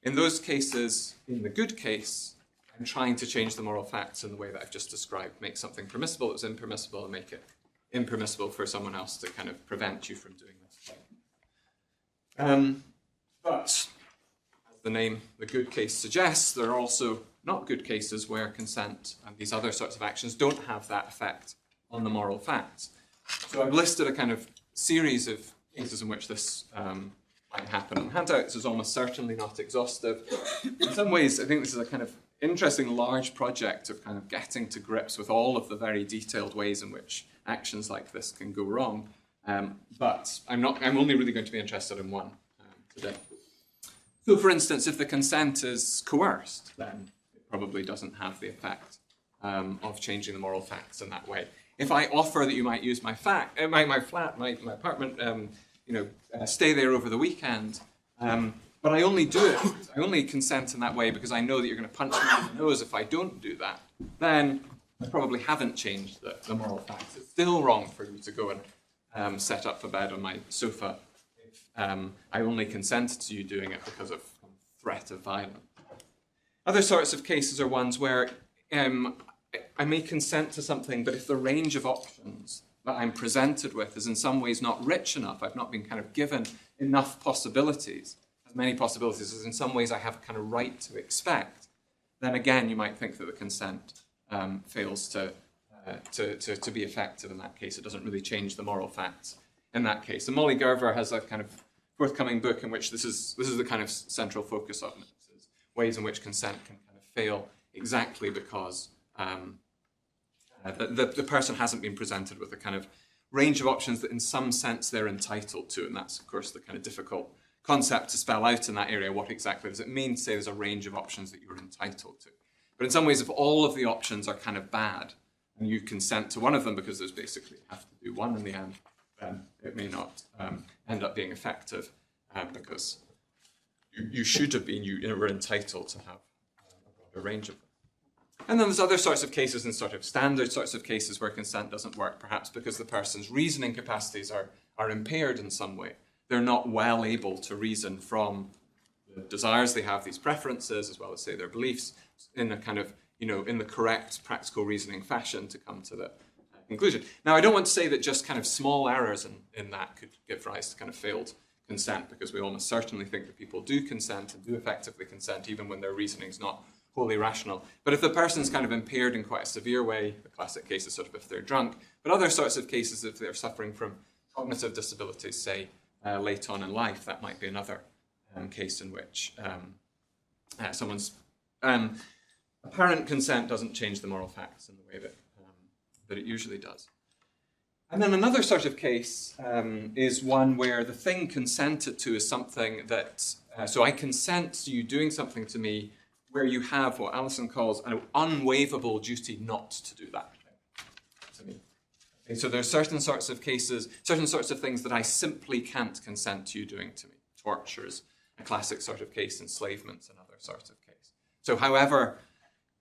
In those cases, in the good case, I'm trying to change the moral facts in the way that I've just described. Make something permissible that was impermissible, and make it impermissible for someone else to kind of prevent you from doing this thing. But, as the name, the good case suggests, there are also not good cases where consent and these other sorts of actions don't have that effect on the moral facts. So I've listed a kind of series of cases in which this might happen. And handouts is almost certainly not exhaustive. In some ways, I think this is a kind of interesting large project of kind of getting to grips with all of the very detailed ways in which actions like this can go wrong. But I'm only really going to be interested in one today. So, for instance, if the consent is coerced, then it probably doesn't have the effect of changing the moral facts in that way. If I offer that you might use my flat, my apartment, stay there over the weekend, but I only do it, I only consent in that way because I know that you're going to punch me in the nose if I don't do that, then I probably haven't changed the moral facts. It's still wrong for you to go and set up for bed on my sofa if I only consented to you doing it because of threat of violence. Other sorts of cases are ones where I may consent to something, but if the range of options that I'm presented with is in some ways not rich enough, I've not been kind of given enough possibilities, as many possibilities as in some ways I have a kind of right to expect, then again you might think that the consent fails to be effective in that case. It doesn't really change the moral facts in that case. And Molly Gerver has a kind of forthcoming book in which this is the kind of central focus of it. It's ways in which consent can kind of fail exactly because the person hasn't been presented with a kind of range of options that in some sense they're entitled to, and that's of course the kind of difficult concept to spell out in that area. What exactly does it mean to say there's a range of options that you're entitled to? But in some ways, if all of the options are kind of bad, and you consent to one of them because there's basically you have to do one in the end, then it may not end up being effective because you should have been, you were entitled to have a broader range of them. And then there's other sorts of cases and sort of standard sorts of cases where consent doesn't work, perhaps because the person's reasoning capacities are impaired in some way. They're not well able to reason from the desires they have, these preferences, as well as, say, their beliefs, in a kind of, in the correct practical reasoning fashion to come to the conclusion. Now, I don't want to say that just kind of small errors in that could give rise to kind of failed consent, because we almost certainly think that people do consent and do effectively consent, even when their reasoning's not wholly rational. But if the person's kind of impaired in quite a severe way, the classic case is sort of if they're drunk, but other sorts of cases if they're suffering from cognitive disabilities, say, late on in life, that might be another case in which someone's apparent consent doesn't change the moral facts in the way that it usually does. And then another sort of case is one where the thing consented to is something that, so I consent to you doing something to me where you have what Alison calls an unwaivable duty not to do that to me. Okay, so there are certain sorts of cases, certain sorts of things that I simply can't consent to you doing to me. Torture is a classic sort of case, enslavement's another sort of case. So however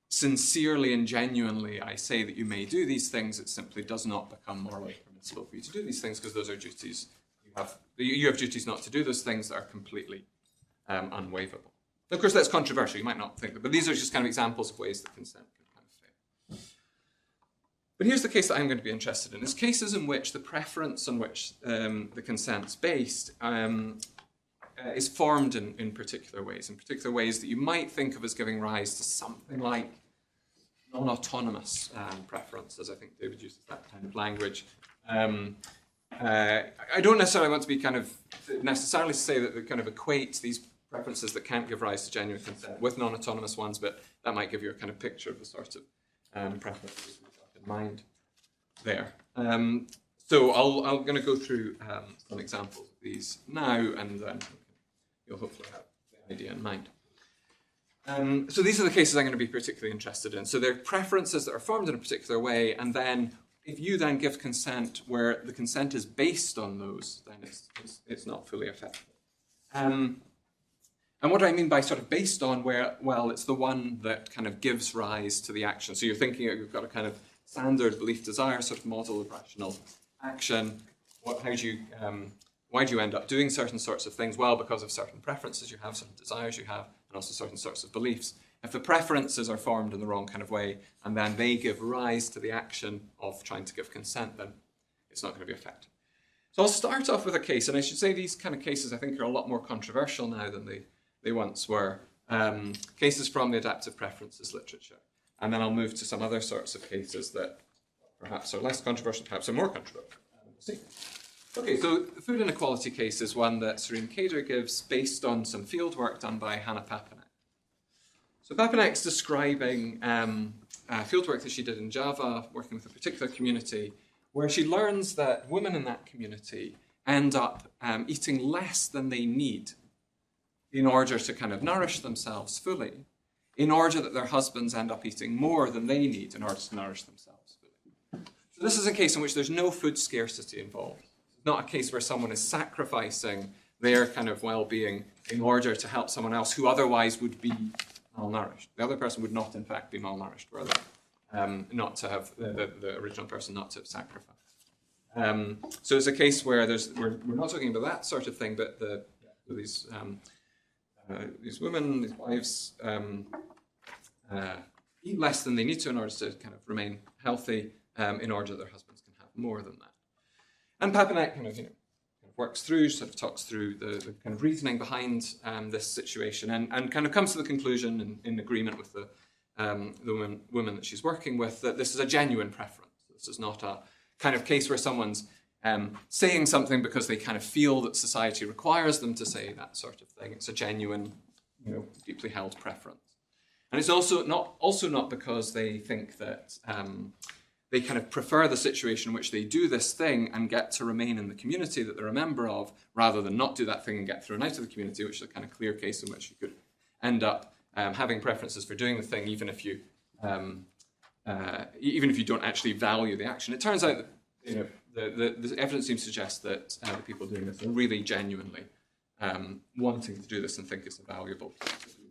sincerely and genuinely I say that you may do these things, it simply does not become morally permissible for you to do these things because those are duties you have duties not to do those things that are completely unwaivable. Of course, that's controversial. You might not think that, but these are just kind of examples of ways that consent can kind of fail. But here's the case that I'm going to be interested in. It's cases in which the preference on which the consent's based is formed in particular ways that you might think of as giving rise to something like non-autonomous preferences. I think David uses that kind of language. I don't necessarily want to be kind of necessarily say that they kind of equate these preferences that can't give rise to genuine consent with non-autonomous ones, but that might give you a kind of picture of the sort of preferences we've got in mind there. So I'm going to go through some examples of these now, and then you'll hopefully have the idea in mind. So these are the cases I'm going to be particularly interested in. So they're preferences that are formed in a particular way, and then if you then give consent where the consent is based on those, then it's not fully effective. And what do I mean by sort of based on where, well, it's the one that kind of gives rise to the action. So you're thinking you've got a kind of standard belief desire sort of model of rational action. Why do you end up doing certain sorts of things? Well, because of certain preferences you have, certain desires you have, and also certain sorts of beliefs. If the preferences are formed in the wrong kind of way, and then they give rise to the action of trying to give consent, then it's not going to be effective. So I'll start off with a case, and I should say these kind of cases I think are a lot more controversial now than they once were. Cases from the adaptive preferences literature. And then I'll move to some other sorts of cases that perhaps are less controversial, perhaps are more controversial. We'll see. Okay, so the food inequality case is one that Serene Kader gives based on some field work done by Hannah Papanek. So Papanek's describing field work that she did in Java, working with a particular community, where she learns that women in that community end up eating less than they need in order to kind of nourish themselves fully, in order that their husbands end up eating more than they need in order to nourish themselves fully. So this is a case in which there's no food scarcity involved. It's not a case where someone is sacrificing their kind of well-being in order to help someone else who otherwise would be malnourished. The other person would not, in fact, be malnourished, were they? Not to have the original person not to have sacrificed. So it's a case where we're not talking about that sort of thing, but these women, these wives, eat less than they need to in order to kind of remain healthy, in order that their husbands can have more than that. And Papineau kind of works through, sort of talks through the kind of reasoning behind this situation, and kind of comes to the conclusion, in agreement with the woman that she's working with, that this is a genuine preference. This is not a kind of case where someone's saying something because they kind of feel that society requires them to say that sort of thing. It's a genuine, deeply held preference. And it's also not because they think that they kind of prefer the situation in which they do this thing and get to remain in the community that they're a member of, rather than not do that thing and get thrown out of the community, which is a kind of clear case in which you could end up having preferences for doing the thing, even if you don't actually value the action. It turns out that the evidence seems to suggest that the people doing this are really genuinely wanting to do this and think it's a valuable thing to do.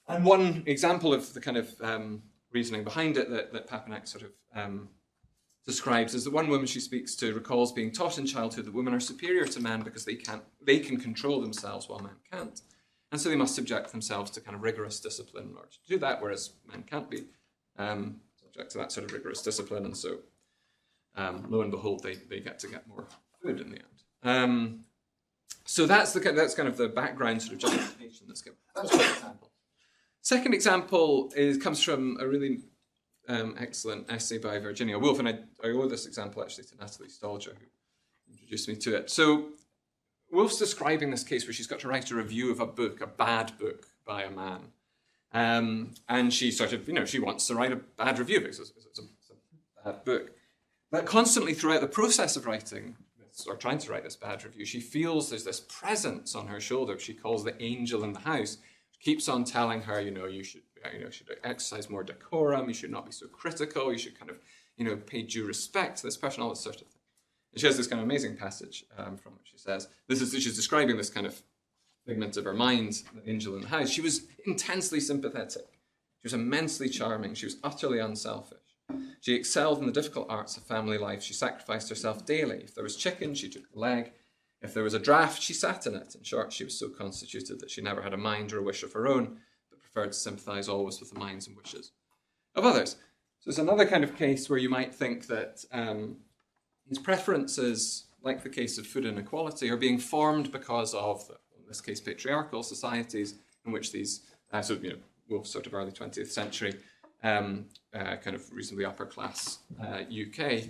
And one example of the kind of reasoning behind it that Papineau sort of describes is that one woman she speaks to recalls being taught in childhood that women are superior to men because they can control themselves while men can't. And so they must subject themselves to kind of rigorous discipline in order to do that, whereas men can't be subject to that sort of rigorous discipline. And so, lo and behold, they get to get more food in the end. So that's kind of the background sort of justification that's given. That's one example. Second example comes from a really excellent essay by Virginia Woolf, and I owe this example actually to Natalie Stalger, who introduced me to it. So Woolf's describing this case where she's got to write a review of a book, a bad book by a man. And she sort of, she wants to write a bad review because it's a bad book. But constantly throughout the process of writing this, or trying to write this bad review, she feels there's this presence on her shoulder she calls the angel in the house. She keeps on telling her, you should exercise more decorum, you should not be so critical, you should kind of, pay due respect to this person, all this sort of thing. And she has this kind of amazing passage from which she says, she's describing this kind of figment of her mind, the angel in the house. She was intensely sympathetic. She was immensely charming. She was utterly unselfish. She excelled in the difficult arts of family life. She sacrificed herself daily. If there was chicken, she took the leg. If there was a draught, she sat in it. In short, she was so constituted that she never had a mind or a wish of her own, but preferred to sympathise always with the minds and wishes of others. So it's another kind of case where you might think that these preferences, like the case of food inequality, are being formed because of, in this case, patriarchal societies in which these, Woolf's sort of early 20th century, kind of reasonably upper class UK,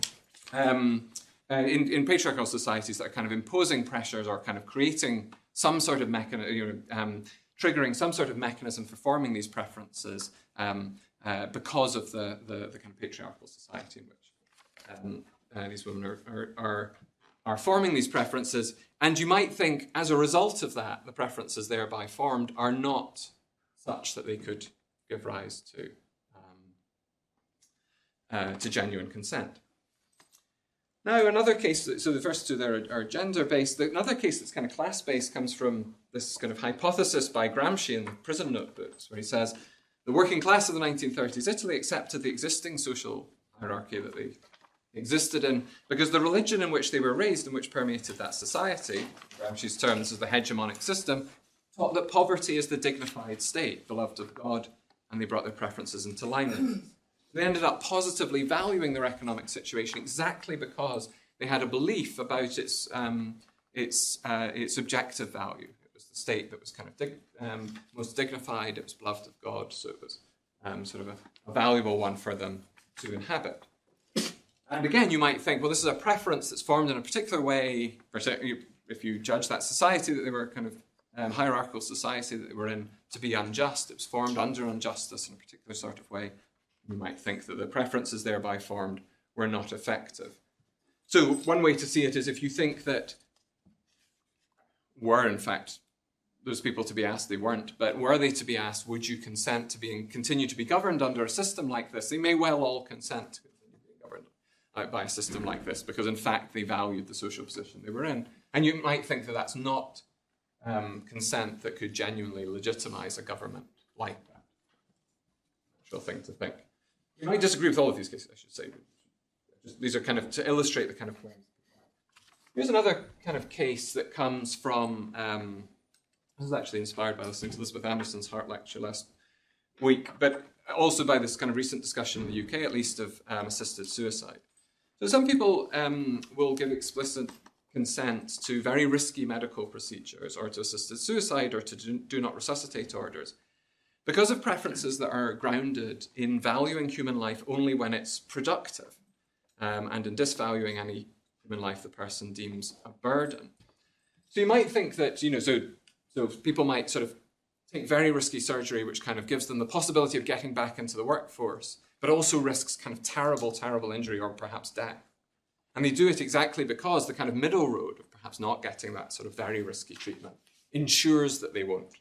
in patriarchal societies that are kind of imposing pressures or kind of creating some sort of mechanism, triggering some sort of mechanism for forming these preferences because of the kind of patriarchal society in which these women are forming these preferences. And you might think, as a result of that, the preferences thereby formed are not such that they could give rise to genuine consent. Now, another case, so the first two there are gender-based. Another case that's kind of class-based comes from this kind of hypothesis by Gramsci in the Prison Notebooks, where he says, the working class of the 1930s Italy accepted the existing social hierarchy that they existed in because the religion in which they were raised and which permeated that society, Gramsci's terms as the hegemonic system, taught that poverty is the dignified state, beloved of God, and they brought their preferences into alignment. They ended up positively valuing their economic situation exactly because they had a belief about its objective value. It was the state that was kind of most dignified, it was beloved of God, so it was sort of a valuable one for them to inhabit. And again, you might think, well, this is a preference that's formed in a particular way, if you judge that society that they were kind of hierarchical society that they were in to be unjust. It was formed under injustice in a particular sort of way. You might think that the preferences thereby formed were not effective. So one way to see it is if you think that were in fact those people to be asked, they weren't, but were they to be asked, would you consent to continue to be governed under a system like this? They may well all consent to continue being governed by a system like this, because in fact they valued the social position they were in. And you might think that that's not consent that could genuinely legitimize a government like that. Natural thing to think. You might disagree with all of these cases, I should say. These are kind of to illustrate the kind of claims. Here's another kind of case that comes from, this is actually inspired by listening to Elizabeth Anderson's Heart lecture last week, but also by this kind of recent discussion in the UK, at least, of assisted suicide. So some people will give explicit consent to very risky medical procedures, or to assisted suicide, or to do not resuscitate orders, because of preferences that are grounded in valuing human life only when it's productive, and in disvaluing any human life the person deems a burden. So you might think that, so people might sort of take very risky surgery, which kind of gives them the possibility of getting back into the workforce, but also risks kind of terrible, terrible injury or perhaps death. And they do it exactly because the kind of middle road of perhaps not getting that sort of very risky treatment ensures that they won't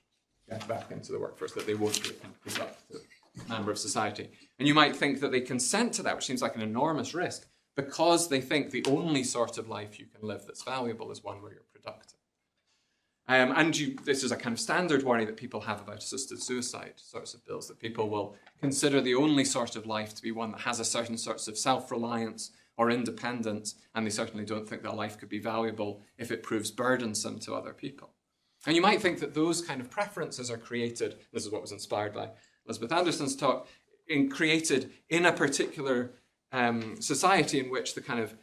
get back into the workforce, that they won't be a productive member of society. And you might think that they consent to that, which seems like an enormous risk, because they think the only sort of life you can live that's valuable is one where you're productive. This is a kind of standard worry that people have about assisted suicide sorts of bills, that people will consider the only sort of life to be one that has a certain sorts of self-reliance or independence, and they certainly don't think that life could be valuable if it proves burdensome to other people. And you might think that those kind of preferences are created, this is what was inspired by Elizabeth Anderson's talk, created in a particular society in which the kind of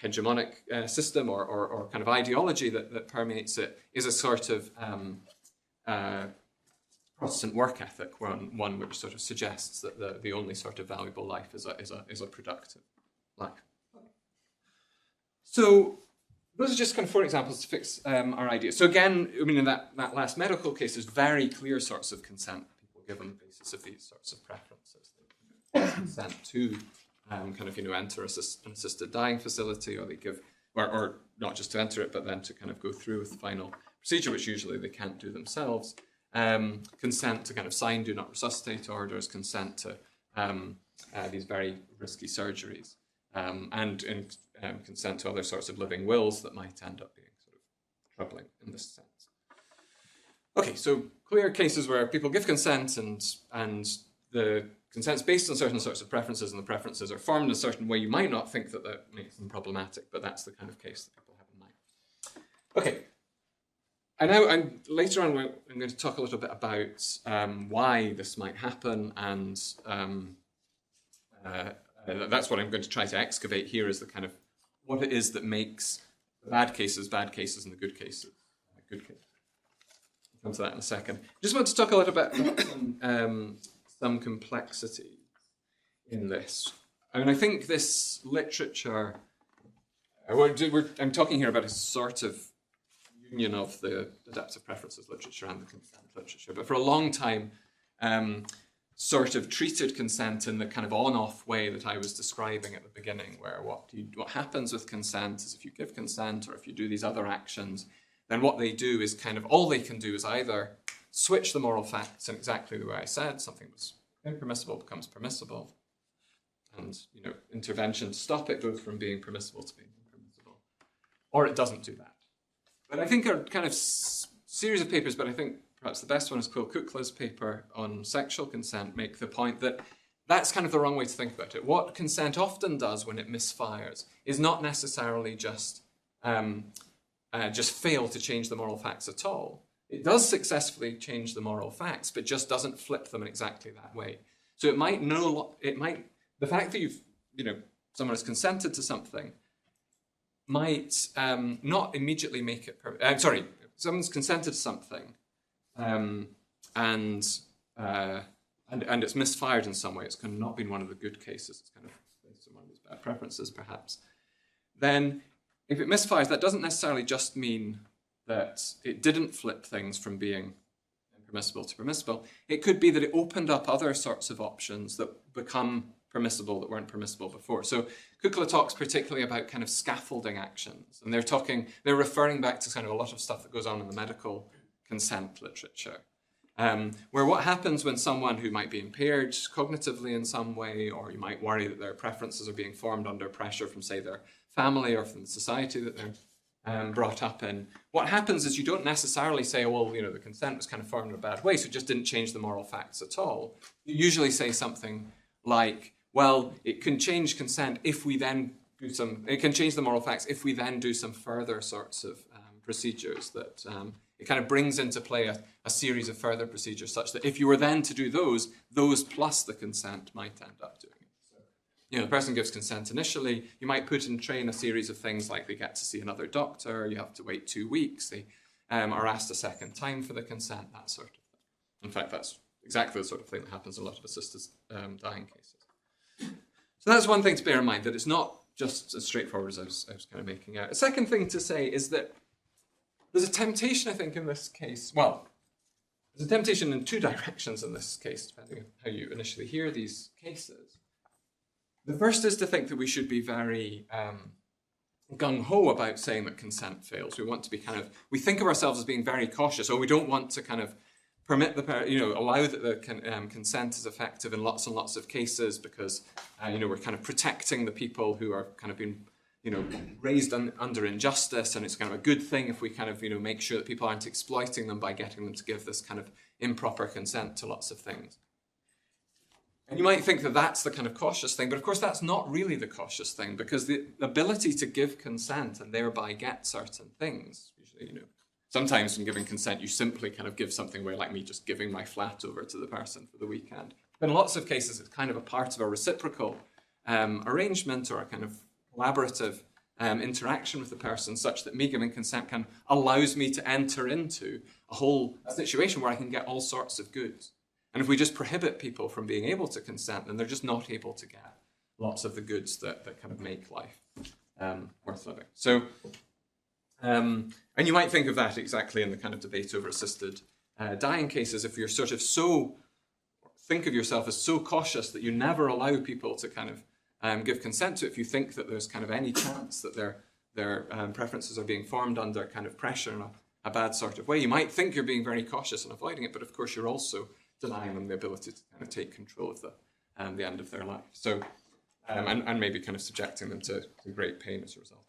hegemonic system or kind of ideology that permeates it is a sort of Protestant work ethic, one which sort of suggests that the only sort of valuable life is a productive life. So those are just kind of 4 examples to fix our idea. So again, I mean, in that last medical case, there's very clear sorts of consent people give on the basis of these sorts of preferences. They consent to enter an assisted dying facility, or they give, or not just to enter it, but then to kind of go through with the final procedure, which usually they can't do themselves. Consent to kind of sign do not resuscitate orders, consent to these very risky surgeries, and consent to other sorts of living wills that might end up being sort of troubling in this sense. Okay, so clear cases where people give consent and the consent's based on certain sorts of preferences, and the preferences are formed in a certain way. You might not think that makes them problematic, but that's the kind of case that people have in mind. Okay. And later on, I'm going to talk a little bit about why this might happen, and that's what I'm going to try to excavate here, is the kind of what it is that makes the bad cases, and the good cases good cases. I'll come to that in a second. I just want to talk a little bit about some complexity in this. I mean, I think this literature, I'm talking here about a sort of union of the adaptive preferences literature and the consent literature, but for a long time sort of treated consent in the kind of on-off way that I was describing at the beginning, where what happens with consent is if you give consent or if you do these other actions, then what they do is kind of, all they can do is either switch the moral facts in exactly the way I said, something was impermissible becomes permissible, and intervention to stop it goes from being permissible to being impermissible, or it doesn't do that. But I think a kind of series of papers, but I think perhaps the best one is Quill Kukla's paper on sexual consent, make the point that that's kind of the wrong way to think about it. What consent often does when it misfires is not necessarily just fail to change the moral facts at all. It does successfully change the moral facts, but just doesn't flip them in exactly that way. So the fact that someone has consented to something might not immediately make it someone's consented to something and it's misfired in some way. It's kind of not been one of the good cases. It's kind of based on one of these bad preferences, perhaps. Then, if it misfires, that doesn't necessarily just mean that it didn't flip things from being impermissible to permissible. It could be that it opened up other sorts of options that become permissible that weren't permissible before. So Kukla talks particularly about kind of scaffolding actions, and they're referring back to kind of a lot of stuff that goes on in the medical consent literature, where what happens when someone who might be impaired cognitively in some way, or you might worry that their preferences are being formed under pressure from, say, their family or from the society that they're brought up in, what happens is you don't necessarily say, oh, well, the consent was kind of formed in a bad way, so it just didn't change the moral facts at all. You usually say something like, well, it can change consent if we then it can change the moral facts if we then do some further sorts of procedures that it kind of brings into play a series of further procedures such that if you were then to do those plus the consent might end up doing it. So, the person gives consent initially, you might put in train a series of things like they get to see another doctor, you have to wait 2 weeks, they are asked a second time for the consent, that sort of thing. In fact, that's exactly the sort of thing that happens in a lot of assisted dying cases. So that's one thing to bear in mind, that it's not just as straightforward as I was kind of making out. A second thing to say is that there's a temptation, I think, in this case. Well, there's a temptation in two directions in this case, depending on how you initially hear these cases. The first is to think that we should be very gung-ho about saying that consent fails. We want to be we think of ourselves as being very cautious, or we don't want to kind of permit allow that the consent is effective in lots and lots of cases because, we're kind of protecting the people who are kind of being, raised under injustice, and it's kind of a good thing if we kind of, make sure that people aren't exploiting them by getting them to give this kind of improper consent to lots of things. And you might think that that's the kind of cautious thing, but of course that's not really the cautious thing, because the ability to give consent and thereby get certain things, usually, sometimes in giving consent, you simply kind of give something away, like me just giving my flat over to the person for the weekend. But in lots of cases, it's kind of a part of a reciprocal arrangement or a kind of collaborative interaction with the person, such that me giving consent allows me to enter into a situation where I can get all sorts of goods. And if we just prohibit people from being able to consent, then they're just not able to get lots of the goods that kind of make life worth living. So, and you might think of that exactly in the kind of debate over assisted dying cases. If you're sort of think of yourself as so cautious that you never allow people to kind of give consent to it, if you think that there's kind of any chance that their preferences are being formed under kind of pressure in a bad sort of way, you might think you're being very cautious and avoiding it, but of course you're also denying them the ability to kind of take control of the end of their life. So, and maybe kind of subjecting them to great pain as a result.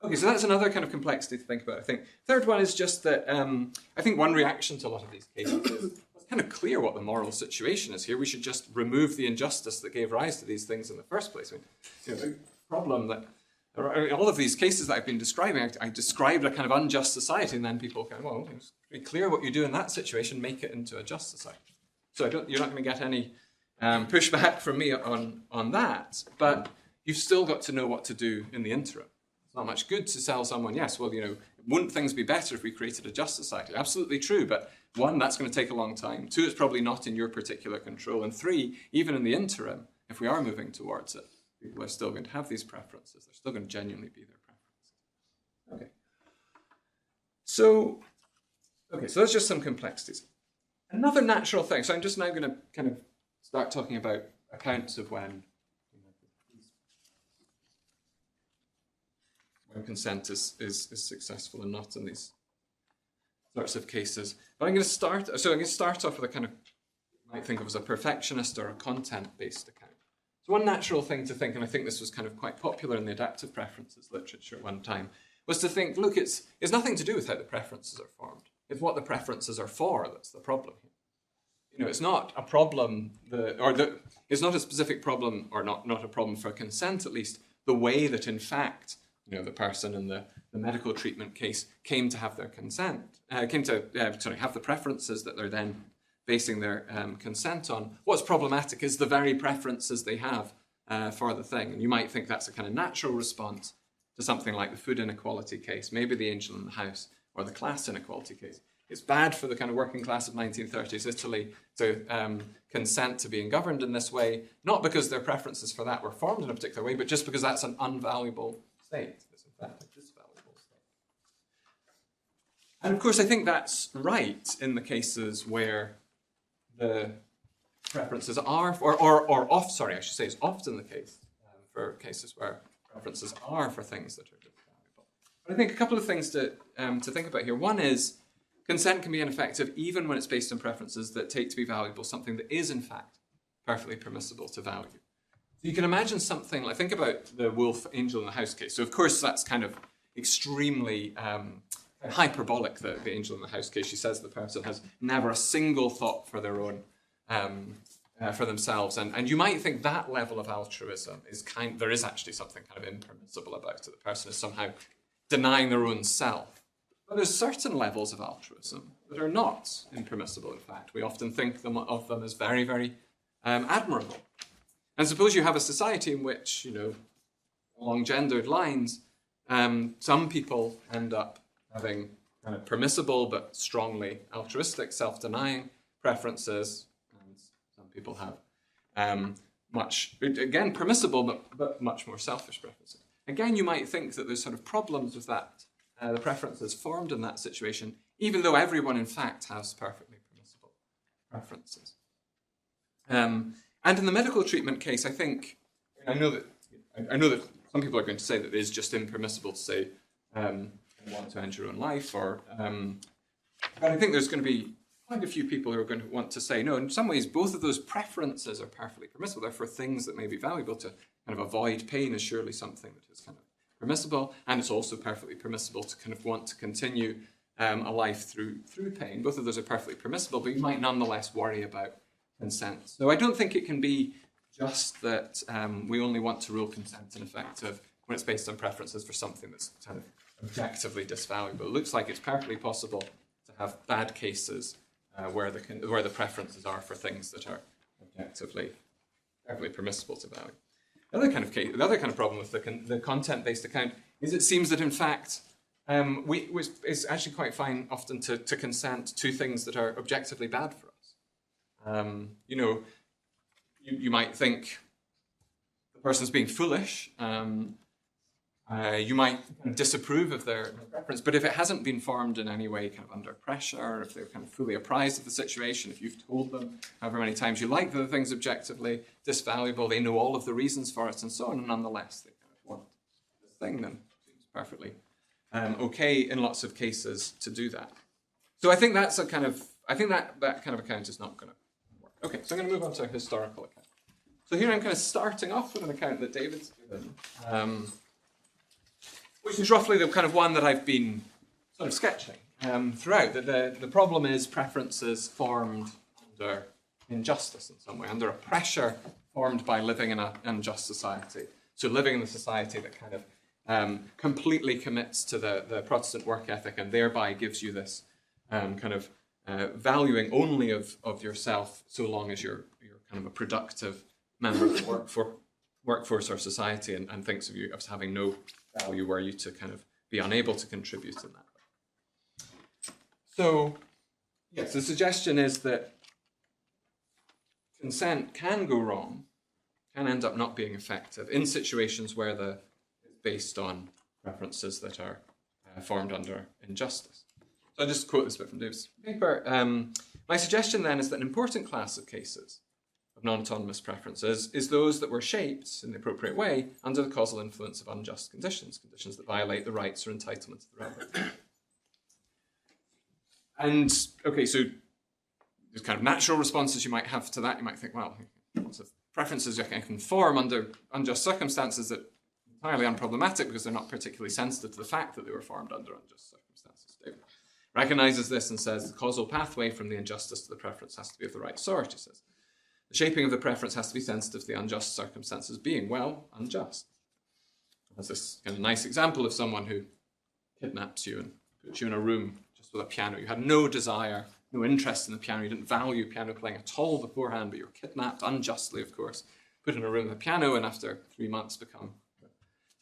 Okay, so that's another kind of complexity to think about, I think. Third one is just that I think one reaction to a lot of these cases is it's kind of clear what the moral situation is here. We should just remove the injustice that gave rise to these things in the first place. I mean, the problem that all of these cases that I've been describing, I described a kind of unjust society, and then people go, well, it's pretty clear what you do in that situation, make it into a just society. So you're not going to get any pushback from me on that, but you've still got to know what to do in the interim. It's not much good to tell someone, yes, well, wouldn't things be better if we created a just society? Absolutely true, but one, that's going to take a long time. Two, it's probably not in your particular control. And three, even in the interim, if we are moving towards it, people are still going to have these preferences. They're still going to genuinely be their preferences. Okay. So that's just some complexities. Another natural thing, so I'm just now going to kind of start talking about accounts of when consent is successful and not in these sorts of cases. But I'm going to start off with a kind of, you might think of as a perfectionist or a content-based account. So one natural thing to think, and I think this was kind of quite popular in the adaptive preferences literature at one time, was to think, look, it's nothing to do with how the preferences are formed. It's what the preferences are for that's the problem here. It's not a problem, it's not a specific problem, or not a problem for consent at least, the way that in fact the person in the medical treatment case came to have their consent, have the preferences that they're then basing their consent on. What's problematic is the very preferences they have for the thing. And you might think that's a kind of natural response to something like the food inequality case, maybe the angel in the house, or the class inequality case. It's bad for the kind of working class of 1930s Italy to consent to being governed in this way, not because their preferences for that were formed in a particular way, but just because that's an unvaluable state. It's in fact a disvaluable state. And of course, I think that's right in the cases where the preferences are, I should say it's often the case for cases where preferences are for things that are valuable. But I think a couple of things to think about here. One is consent can be ineffective even when it's based on preferences that take to be valuable something that is in fact perfectly permissible to value. So you can imagine something like, think about the wolf, angel in the house case. So of course that's kind of extremely hyperbolic, the angel in the house case. She says the person has never a single thought for their own, for themselves. And you might think that level of altruism is there is actually something kind of impermissible about it. The person is somehow denying their own self. But there's certain levels of altruism that are not impermissible, in fact. We often think of them as very, very admirable. And suppose you have a society in which, along gendered lines, some people end up having kind of permissible but strongly altruistic, self-denying preferences, and some people have much, again, permissible but much more selfish preferences. Again, you might think that there's sort of problems with that, the preferences formed in that situation, even though everyone, in fact, has perfectly permissible preferences. And in the medical treatment case, I think, I know that some people are going to say that it is just impermissible to say, you want to end your own life, but I think there's going to be quite a few people who are going to want to say, no, in some ways, both of those preferences are perfectly permissible. They're for things that may be valuable. To kind of avoid pain is surely something that is kind of permissible, and it's also perfectly permissible to kind of want to continue a life through pain. Both of those are perfectly permissible, but you might nonetheless worry about consent. So I don't think it can be just that we only want to rule consent ineffective when it's based on preferences for something that's kind of objectively disvaluable. It looks like it's perfectly possible to have bad cases where the preferences are for things that are objectively perfectly permissible to value. The other kind of problem with the content-based account is it seems that in fact it's actually quite fine often to consent to things that are objectively bad for us. You might think the person's being foolish. You might disapprove of their preference, but if it hasn't been formed in any way kind of under pressure, if they're kind of fully apprised of the situation, if you've told them however many times you like the thing's objectively disvaluable, they know all of the reasons for it and so on, and nonetheless they kind of want this thing, then it seems perfectly okay in lots of cases to do that. So I think that's that kind of account is not going to work. Okay, so I'm going to move on to a historical account. So here I'm kind of starting off with an account that David's given, which is roughly the kind of one that I've been sort of sketching throughout. The problem is preferences formed under injustice in some way, under a pressure formed by living in an unjust society. So living in a society that kind of completely commits to the Protestant work ethic and thereby gives you this kind of valuing only of yourself so long as you're kind of a productive member of the workforce or society and thinks of you as having no value were you to kind of be unable to contribute in that way. So, yes, the suggestion is that consent can go wrong, can end up not being effective in situations where it's based on preferences that are formed under injustice. So I'll just quote this bit from David's paper. My suggestion then is that an important class of cases of non-autonomous preferences is those that were shaped in the appropriate way under the causal influence of unjust conditions that violate the rights or entitlements of the rebel. And, okay, so there's kind of natural responses you might have to that. You might think, well, lots of preferences you can form under unjust circumstances that are entirely unproblematic because they're not particularly sensitive to the fact that they were formed under unjust circumstances. David recognizes this and says the causal pathway from the injustice to the preference has to be of the right sort, he says. The shaping of the preference has to be sensitive to the unjust circumstances being, well, unjust. There's this kind of nice example of someone who kidnaps you and puts you in a room just with a piano. You had no desire, no interest in the piano. You didn't value piano playing at all beforehand, but you were kidnapped, unjustly, of course, put in a room with a piano, and after 3 months become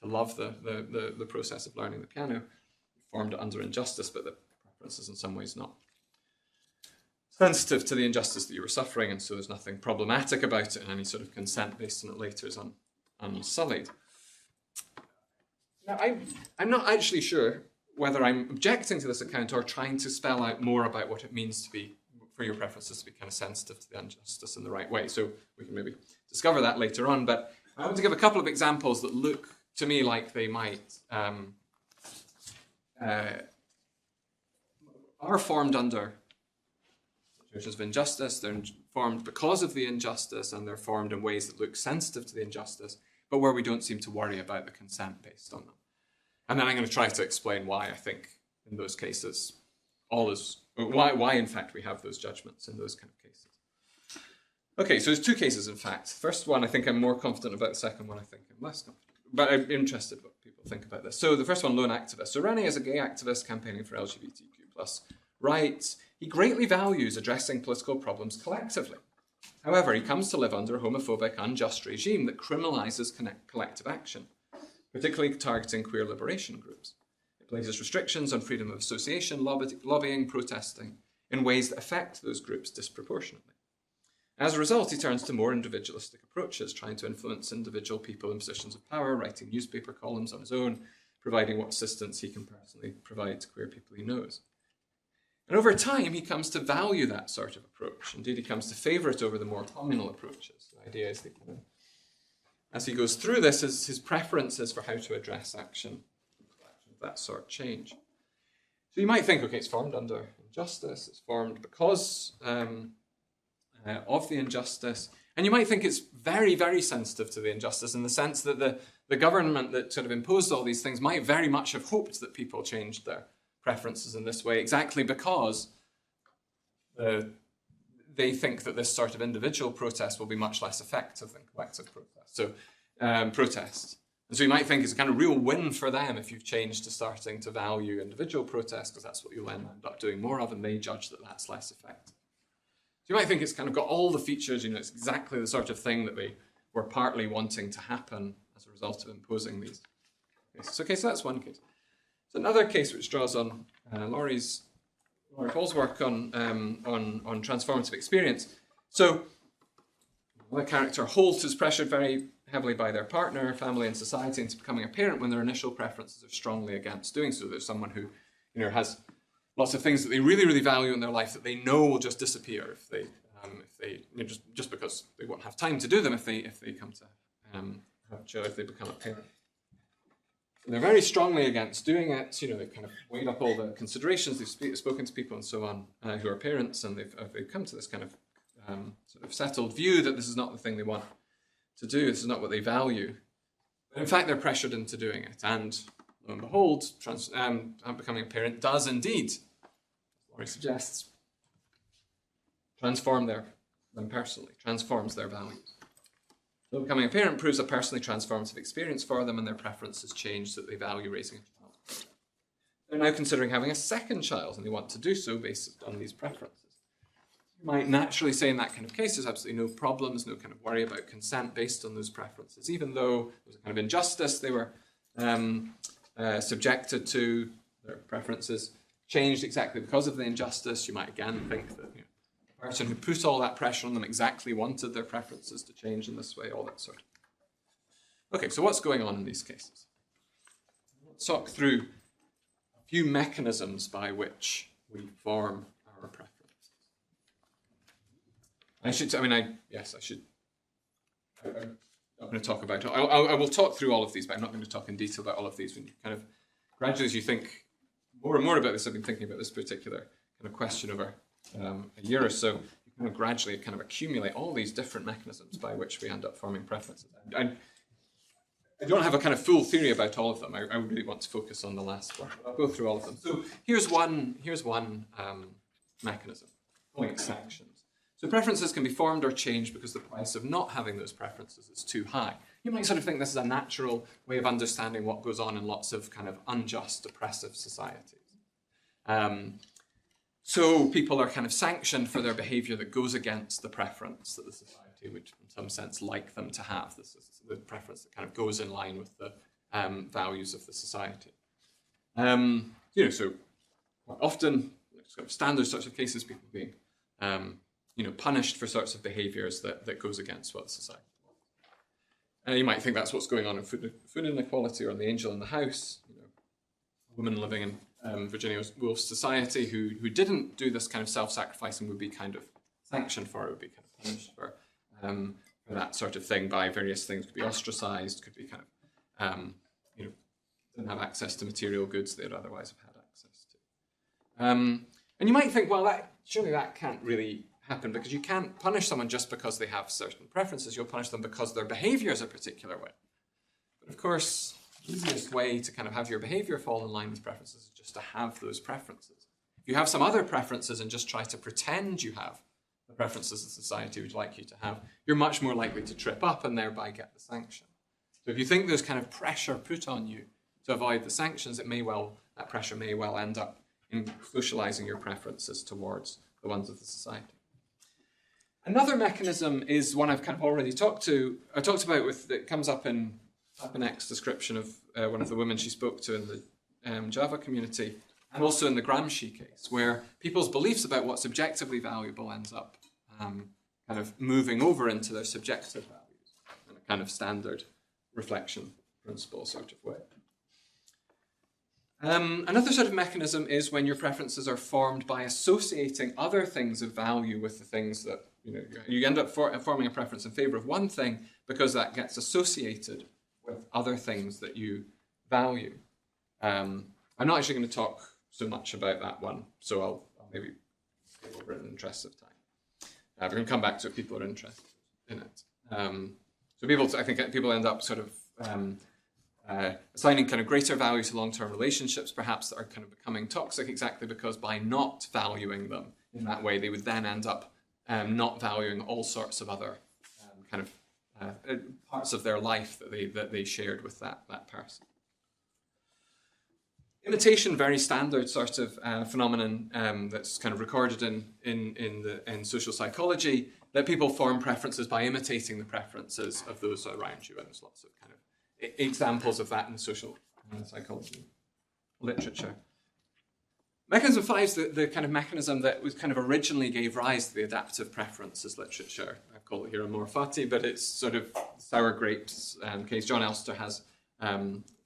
to love the process of learning the piano. Formed under injustice, but the preference is in some ways not sensitive to the injustice that you were suffering, and so there's nothing problematic about it, and any sort of consent based on it later is unsullied. Now, I'm not actually sure whether I'm objecting to this account or trying to spell out more about what it means to be for your preferences to be kind of sensitive to the injustice in the right way. So we can maybe discover that later on. But I want to give a couple of examples that look to me like they might are formed under situations of injustice. They're formed because of the injustice, and they're formed in ways that look sensitive to the injustice, but where we don't seem to worry about the consent based on them. And then I'm going to try to explain why I think in those cases why in fact we have those judgments in those kind of cases. Okay, so there's two cases in fact. First one I think I'm more confident about, the second one I think I'm less confident. But I'm interested what people think about this. So the first one, lone activist. So Rene is a gay activist campaigning for LGBTQ+ rights. He greatly values addressing political problems collectively. However, he comes to live under a homophobic, unjust regime that criminalizes collective action, particularly targeting queer liberation groups. It places restrictions on freedom of association, lobbying, protesting, in ways that affect those groups disproportionately. As a result, he turns to more individualistic approaches, trying to influence individual people in positions of power, writing newspaper columns on his own, providing what assistance he can personally provide to queer people he knows. And over time, he comes to value that sort of approach. Indeed, he comes to favour it over the more communal approaches. The idea is that as he goes through this, his preferences for how to address action of that sort change. So you might think, okay, it's formed under injustice, it's formed because of the injustice, and you might think it's very, very sensitive to the injustice in the sense that the government that sort of imposed all these things might very much have hoped that people changed their preferences in this way, exactly because they think that this sort of individual protest will be much less effective than collective protest. So protest. And so you might think it's a kind of real win for them if you've changed to starting to value individual protest, because that's what you'll end up doing more of, and they judge that that's less effective. So you might think it's kind of got all the features, it's exactly the sort of thing that they were partly wanting to happen as a result of imposing these cases. Okay, so that's one case. So another case which draws on Laurie Paul's work on transformative experience. So the character Holt is pressured very heavily by their partner, family, and society into becoming a parent when their initial preferences are strongly against doing so. There's someone who has lots of things that they really, really value in their life that they know will just disappear if they just because they won't have time to do them if they come to have children, if they become a parent. And they're very strongly against doing it. They've kind of weighed up all the considerations. They've spoken to people and so on who are parents, and they've come to this kind of sort of settled view that this is not the thing they want to do. This is not what they value. But in fact, they're pressured into doing it. And lo and behold, becoming a parent does indeed, as Laurie suggests, transform them personally, transforms their values. So becoming a parent proves a personally transformative experience for them, and their preferences change so that they value raising a child. They're now considering having a second child, and they want to do so based on these preferences. You might naturally say in that kind of case there's absolutely no problems, no kind of worry about consent based on those preferences, even though there was a kind of injustice they were subjected to. Their preferences changed exactly because of the injustice. You might again think that the person who put all that pressure on them exactly wanted their preferences to change in this way, all that sort of. Okay, so what's going on in these cases? Let's talk through a few mechanisms by which we form our preferences. I'm not going to talk about it. I will talk through all of these, but I'm not going to talk in detail about all of these. When you kind of gradually, as you think more and more about this, I've been thinking about this particular kind of question over a year or so. You kind of gradually kind of accumulate all these different mechanisms by which we end up forming preferences. I don't have a kind of full theory about all of them. I really want to focus on the last one. I'll go through all of them. So here's one mechanism, calling it sanctions. So preferences can be formed or changed because the price of not having those preferences is too high. You might sort of think this is a natural way of understanding what goes on in lots of kind of unjust, oppressive societies. So people are kind of sanctioned for their behaviour that goes against the preference that the society would, in some sense, like them to have. This is the preference that kind of goes in line with the values of the society. So quite often, sort of standard sorts of cases, people being punished for sorts of behaviours that goes against what the society wants. You might think that's what's going on in food inequality or in The Angel in the House. woman living in Virginia Woolf's society who didn't do this kind of self-sacrificing would be kind of sanctioned for it, would be kind of punished for that sort of thing by various things. Could be ostracized, could be kind of, didn't have access to material goods they'd otherwise have had access to. And you might think, well, surely that can't really happen, because you can't punish someone just because they have certain preferences. You'll punish them because their behavior is a particular way. But of course, the easiest way to kind of have your behavior fall in line with preferences is just to have those preferences. If you have some other preferences and just try to pretend you have the preferences that society would like you to have, you're much more likely to trip up and thereby get the sanction. So if you think there's kind of pressure put on you to avoid the sanctions, that pressure may well end up in socializing your preferences towards the ones of the society. Another mechanism is one I've kind of already talked about that comes up in Papanek's description of one of the women she spoke to in the Java community, and also in the Gramsci case, where people's beliefs about what's objectively valuable ends up kind of moving over into their subjective values in a kind of standard reflection principle sort of way. Another sort of mechanism is when your preferences are formed by associating other things of value with the things that, you end up forming a preference in favor of one thing because that gets associated with other things that you value. I'm not actually going to talk so much about that one, so I'll maybe skip over it in the interest of time. We're going to come back to it if people are interested in it. I think people end up sort of assigning kind of greater value to long-term relationships, perhaps, that are kind of becoming toxic, exactly because by not valuing them in that way, they would then end up not valuing all sorts of other parts of their life that they shared with that person. Imitation, very standard sort of phenomenon that's kind of recorded in social psychology, that people form preferences by imitating the preferences of those around you, and there's lots of kind of examples of that in the social psychology literature. Mechanism 5 is the kind of mechanism that was kind of originally gave rise to the adaptive preferences literature. I call it here amor fati, but it's sort of sour grapes case. John Elster has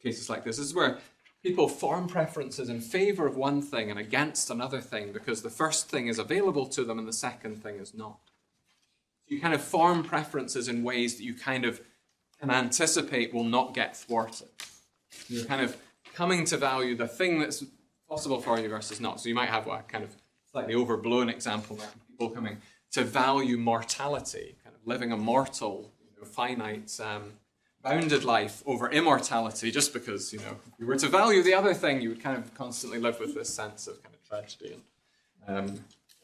cases like this. This is where people form preferences in favor of one thing and against another thing because the first thing is available to them and the second thing is not. You kind of form preferences in ways that you kind of can anticipate will not get thwarted. You're kind of coming to value the thing that's possible for you versus not. So you might have a kind of slightly overblown example of people coming to value mortality, kind of living a mortal, finite, bounded life over immortality, just because, if you were to value the other thing, you would kind of constantly live with this sense of kind of tragedy and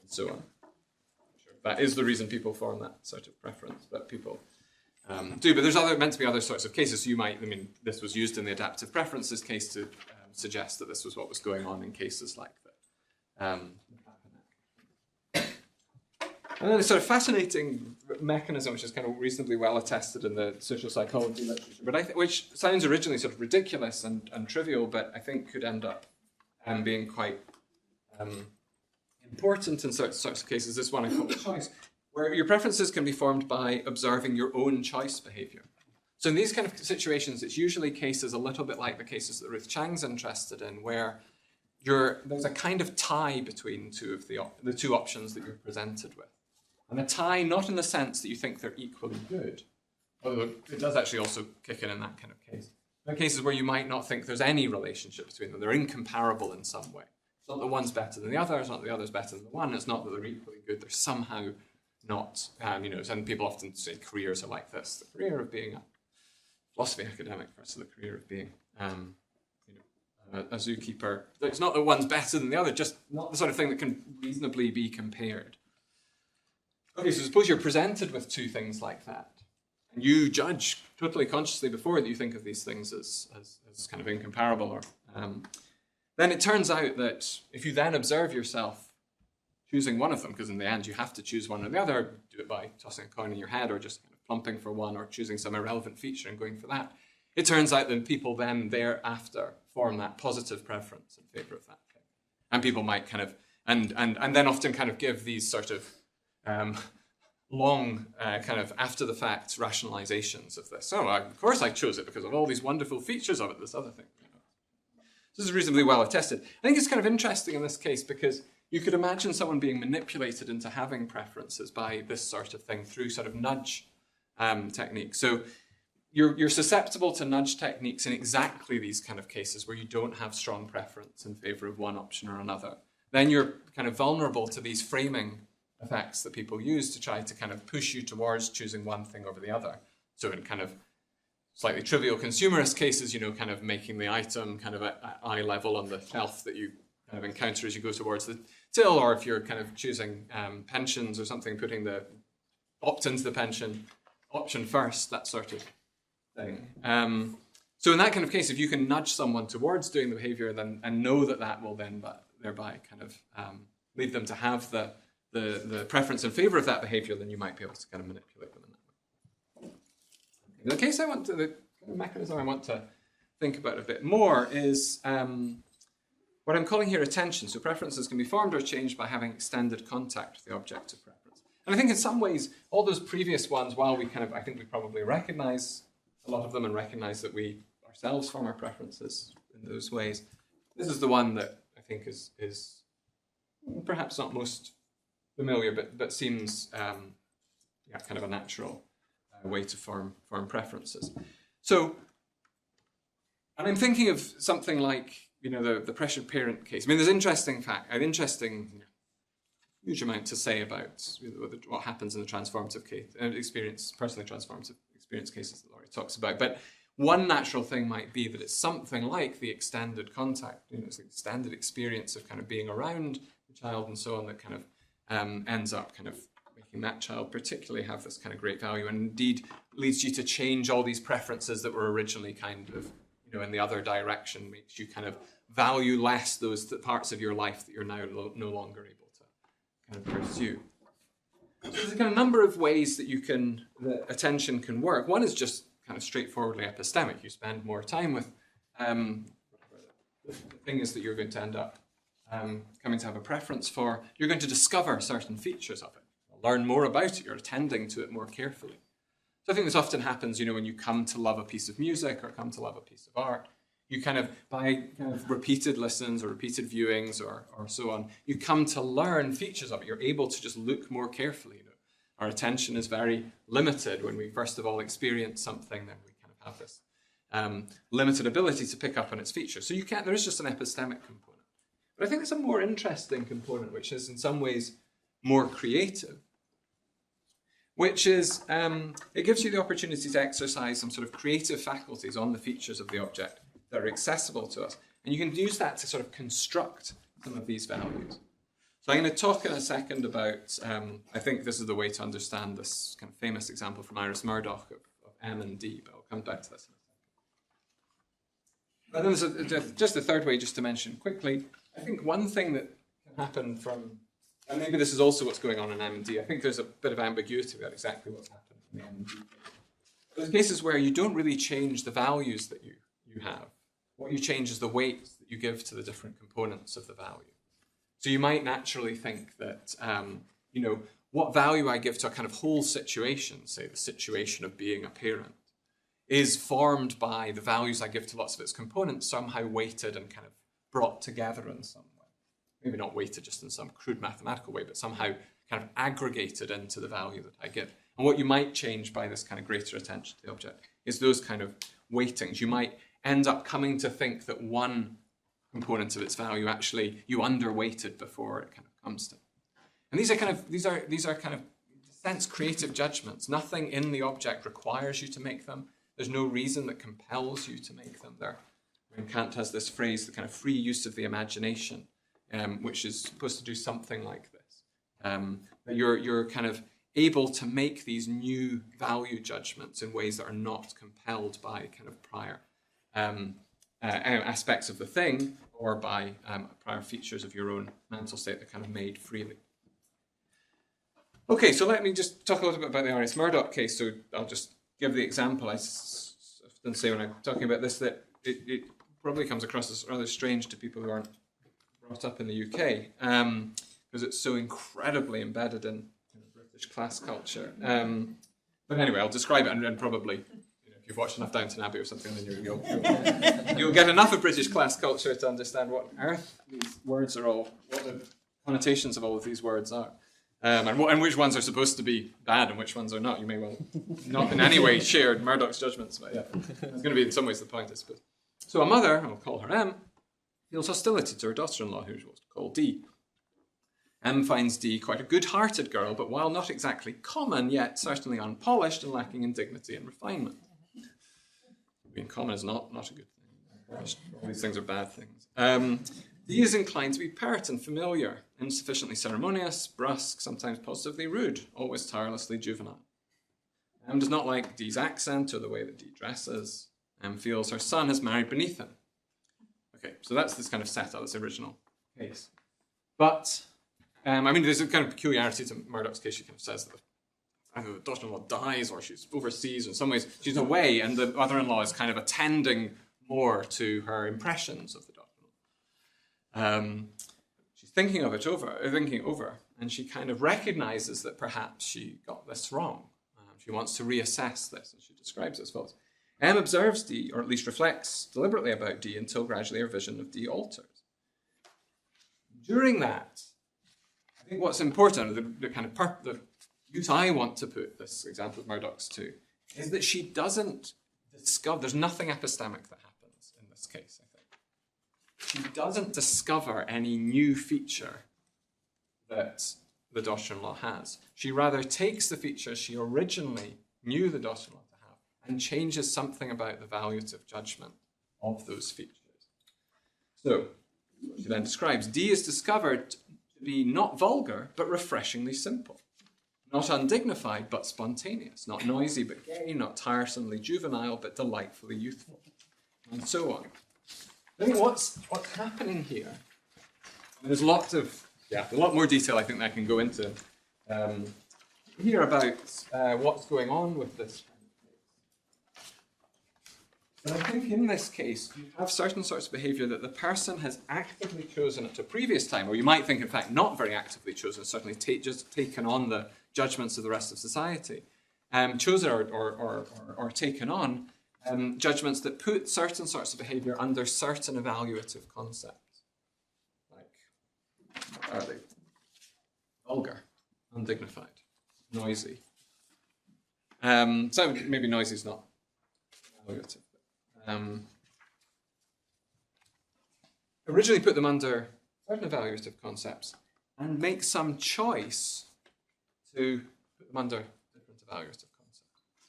so on. Sure. That is the reason people form that sort of preference, but people do. But there's meant to be other sorts of cases. So this was used in the adaptive preferences case to suggest that this was what was going on in cases like that. And then a sort of fascinating mechanism, which is kind of reasonably well attested in the social psychology literature, but which sounds originally sort of ridiculous and trivial, but I think could end up being quite important in sorts of cases. This one I call choice, where your preferences can be formed by observing your own choice behavior. So in these kind of situations, it's usually cases a little bit like the cases that Ruth Chang's interested in, where there's a kind of tie between the two options that you're presented with. And a tie not in the sense that you think they're equally good, although it does actually also kick in that kind of case. There are cases where you might not think there's any relationship between them. They're incomparable in some way. It's not that one's better than the other, it's not that the other's better than the one, it's not that they're equally good, they're somehow not, and people often say careers are like this. The career of being a philosophy academic versus the career of being a zookeeper. It's not that one's better than the other, just not the sort of thing that can reasonably be compared. Okay, so suppose you're presented with two things like that, and you judge totally consciously before that you think of these things as kind of incomparable, or then it turns out that if you then observe yourself choosing one of them, because in the end you have to choose one or the other, do it by tossing a coin in your head or just kind of plumping for one or choosing some irrelevant feature and going for that, it turns out that people then thereafter form that positive preference in favor of that thing. And people might kind of, and then often kind of give these sort of long kind of after the fact rationalizations of this. Oh, of course I chose it because of all these wonderful features of it, this other thing. So this is reasonably well attested. I think it's kind of interesting in this case because you could imagine someone being manipulated into having preferences by this sort of thing through sort of nudge techniques. So you're susceptible to nudge techniques in exactly these kind of cases where you don't have strong preference in favor of one option or another. Then you're kind of vulnerable to these framing effects that people use to try to kind of push you towards choosing one thing over the other. So in kind of slightly trivial consumerist cases, kind of making the item kind of at eye level on the shelf that you kind of encounter as you go towards the till, or if you're kind of choosing pensions or something, putting the opt-into the pension option first, that sort of thing. So in that kind of case, if you can nudge someone towards doing the behavior and know that will then thereby kind of lead them to have the preference in favor of that behavior, then you might be able to kind of manipulate them in that way. The case the mechanism I want to think about a bit more is what I'm calling here attention. So preferences can be formed or changed by having extended contact with the object of preference. And I think in some ways, all those previous ones, while I think we probably recognize a lot of them and recognize that we ourselves form our preferences in those ways, this is the one that I think is perhaps not most familiar, but seems kind of a natural way to form preferences. So, and I'm thinking of something like the pressured parent case. I mean, there's an interesting huge amount to say about what happens in the transformative case experience, personally transformative experience cases that Laurie talks about. But one natural thing might be that it's something like the extended contact, it's the extended experience of kind of being around the child and so on that kind of ends up kind of making that child particularly have this kind of great value, and indeed leads you to change all these preferences that were originally kind of in the other direction, makes you kind of value less those parts of your life that you're now no longer able to kind of pursue. So there's a kind of number of ways that that attention can work. One is just kind of straightforwardly epistemic. You spend more time with the thing is that you're going to end up coming to have a preference for. You're going to discover certain features of it, learn more about it. You're attending to it more carefully. So I think this often happens, when you come to love a piece of music or come to love a piece of art, you kind of, by kind of repeated listens or repeated viewings or so on, you come to learn features of it. You're able to just look more carefully. Our attention is very limited when we first of all experience something, then we kind of have this limited ability to pick up on its features. So there is just an epistemic component. But I think there's a more interesting component, which is in some ways more creative, which is it gives you the opportunity to exercise some sort of creative faculties on the features of the object that are accessible to us. And you can use that to sort of construct some of these values. So I'm going to talk in a second about, I think this is the way to understand this kind of famous example from Iris Murdoch of M and D, but I'll come back to this in a second. And then there's just a third way, just to mention quickly. I think one thing that can happen from, and maybe this is also what's going on in M and D, I think there's a bit of ambiguity about exactly what's happened in the M and D. There's cases where you don't really change the values that you have. What you change is the weight that you give to the different components of the value. So you might naturally think that, what value I give to a kind of whole situation, say the situation of being a parent, is formed by the values I give to lots of its components, somehow weighted and kind of brought together in some way. Maybe not weighted just in some crude mathematical way, but somehow kind of aggregated into the value that I give. And what you might change by this kind of greater attention to the object is those kind of weightings. You might end up coming to think that one component of its value actually you underweighted before it kind of comes to. And these are kind of in a sense creative judgments. Nothing in the object requires you to make them. There's no reason that compels you to make them. Kant has this phrase, the kind of free use of the imagination, which is supposed to do something like this. That you're kind of able to make these new value judgments in ways that are not compelled by kind of prior aspects of the thing or by prior features of your own mental state that kind of made freely. Okay, so let me just talk a little bit about the Iris Murdoch case. So I'll just give the example. I often say when I'm talking about this that it probably comes across as rather strange to people who aren't brought up in the UK because it's so incredibly embedded in British class culture. But anyway, I'll describe it and probably you've watched enough Downton Abbey or something, then you'll get enough of British class culture to understand what on earth these words are all, what the connotations of all of these words are. And which ones are supposed to be bad and which ones are not. You may well not in any way share Murdoch's judgments, but yeah, it's going to be in some ways the point, I suppose. So a mother, I'll call her M, feels hostility to her daughter-in-law, who's what's called D. M finds D quite a good-hearted girl, but while not exactly common, yet certainly unpolished and lacking in dignity and refinement. Being common is not a good thing. All these things are bad things. D is inclined to be pert and familiar, insufficiently ceremonious, brusque, sometimes positively rude, always tirelessly juvenile. M does not like D's accent or the way that D dresses. M feels her son has married beneath him. Okay, so that's this kind of setup, this original case. But, there's a kind of peculiarity to Murdoch's case. She kind of says that either the daughter-in-law dies or she's overseas. In some ways, she's away, and the mother-in-law is kind of attending more to her impressions of the daughter-in-law. She's thinking over, and she kind of recognizes that perhaps she got this wrong. She wants to reassess this, and she describes it as follows. M observes D, or at least reflects deliberately about D, until gradually her vision of D alters. During that, I think what's important, the use I want to put this example of Murdoch's to, is that she doesn't discover, there's nothing epistemic that happens in this case, I think. She doesn't discover any new feature that the daughter-in-law has. She rather takes the features she originally knew the daughter-in-law to have and changes something about the valuative judgment of those features. So, she then describes, D is discovered to be not vulgar, but refreshingly simple. Not undignified, but spontaneous. Not noisy, but gay. Not tiresomely juvenile, but delightfully youthful. And so on. I think what's happening here, there's a lot more detail I think that I can go into here about what's going on with this kind of case. But I think in this case, you have certain sorts of behaviour that the person has actively chosen at a previous time, or you might think, in fact, not very actively chosen, certainly just taken on the judgments of the rest of society, chosen or taken on judgments that put certain sorts of behaviour under certain evaluative concepts. Like, are they vulgar, undignified, noisy? So maybe noisy is not evaluative. Originally put them under certain evaluative concepts and make some choice to put them under different evaluative concepts.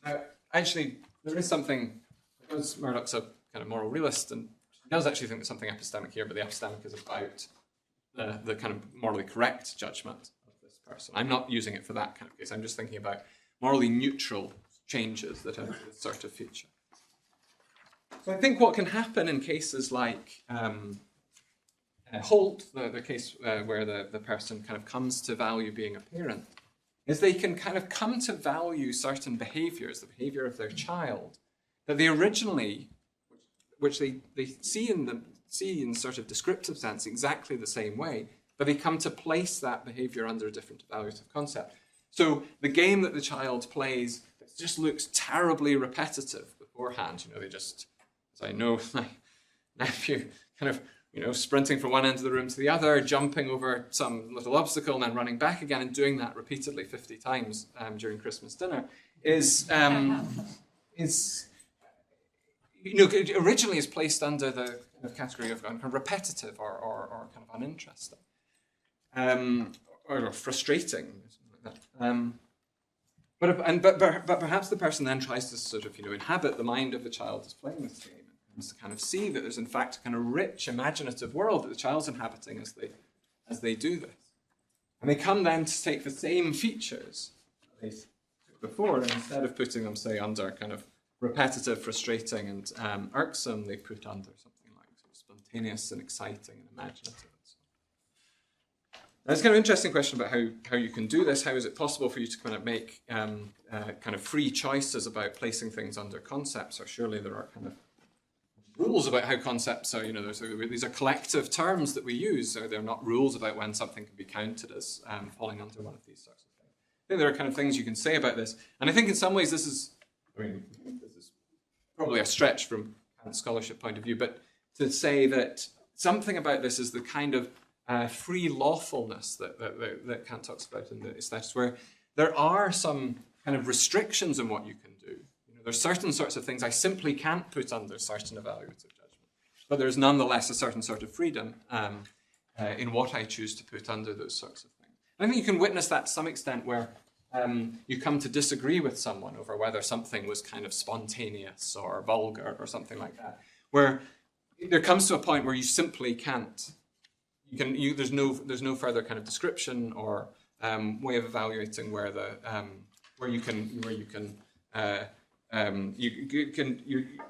Now, actually, there is something, because Murdoch's a kind of moral realist, and he does actually think there's something epistemic here, but the epistemic is about the kind of morally correct judgment of this person. I'm not using it for that kind of case. I'm just thinking about morally neutral changes that have this sort of feature. So I think what can happen in cases like Holt, the case where the person kind of comes to value being a parent, is they can kind of come to value certain behaviours, the behaviour of their child, that they originally, which they see in sort of descriptive sense exactly the same way, but they come to place that behaviour under a different evaluative concept. So the game that the child plays just looks terribly repetitive beforehand. They just, as I know, my nephew kind of, sprinting from one end of the room to the other, jumping over some little obstacle and then running back again and doing that repeatedly 50 times during Christmas dinner originally is placed under the kind of category of kind of repetitive or kind of uninteresting or frustrating. But perhaps the person then tries to sort of inhabit the mind of the child who's playing this game and to kind of see that there's in fact a kind of rich imaginative world that the child's inhabiting as they do this. And they come then to take the same features that they took before, and instead of putting them, say, under kind of repetitive, frustrating, and irksome, they put under something like sort of spontaneous and exciting and imaginative. Now, it's kind of an interesting question about how you can do this. How is it possible for you to kind of make kind of free choices about placing things under concepts? Or surely there are kind of rules about how concepts are, these are collective terms that we use, so they're not rules about when something can be counted as falling under one of these sorts of things. I think there are kind of things you can say about this. And I think in some ways this is probably a stretch from Kant's scholarship point of view, but to say that something about this is the kind of free lawfulness that Kant talks about in the Aesthetics, where there are some kind of restrictions on what you can do. There's certain sorts of things I simply can't put under certain evaluative judgment, but there's nonetheless a certain sort of freedom in what I choose to put under those sorts of things. And I think you can witness that to some extent where you come to disagree with someone over whether something was kind of spontaneous or vulgar or something like that, where there comes to a point where you simply can't. There's no further kind of description or way of evaluating where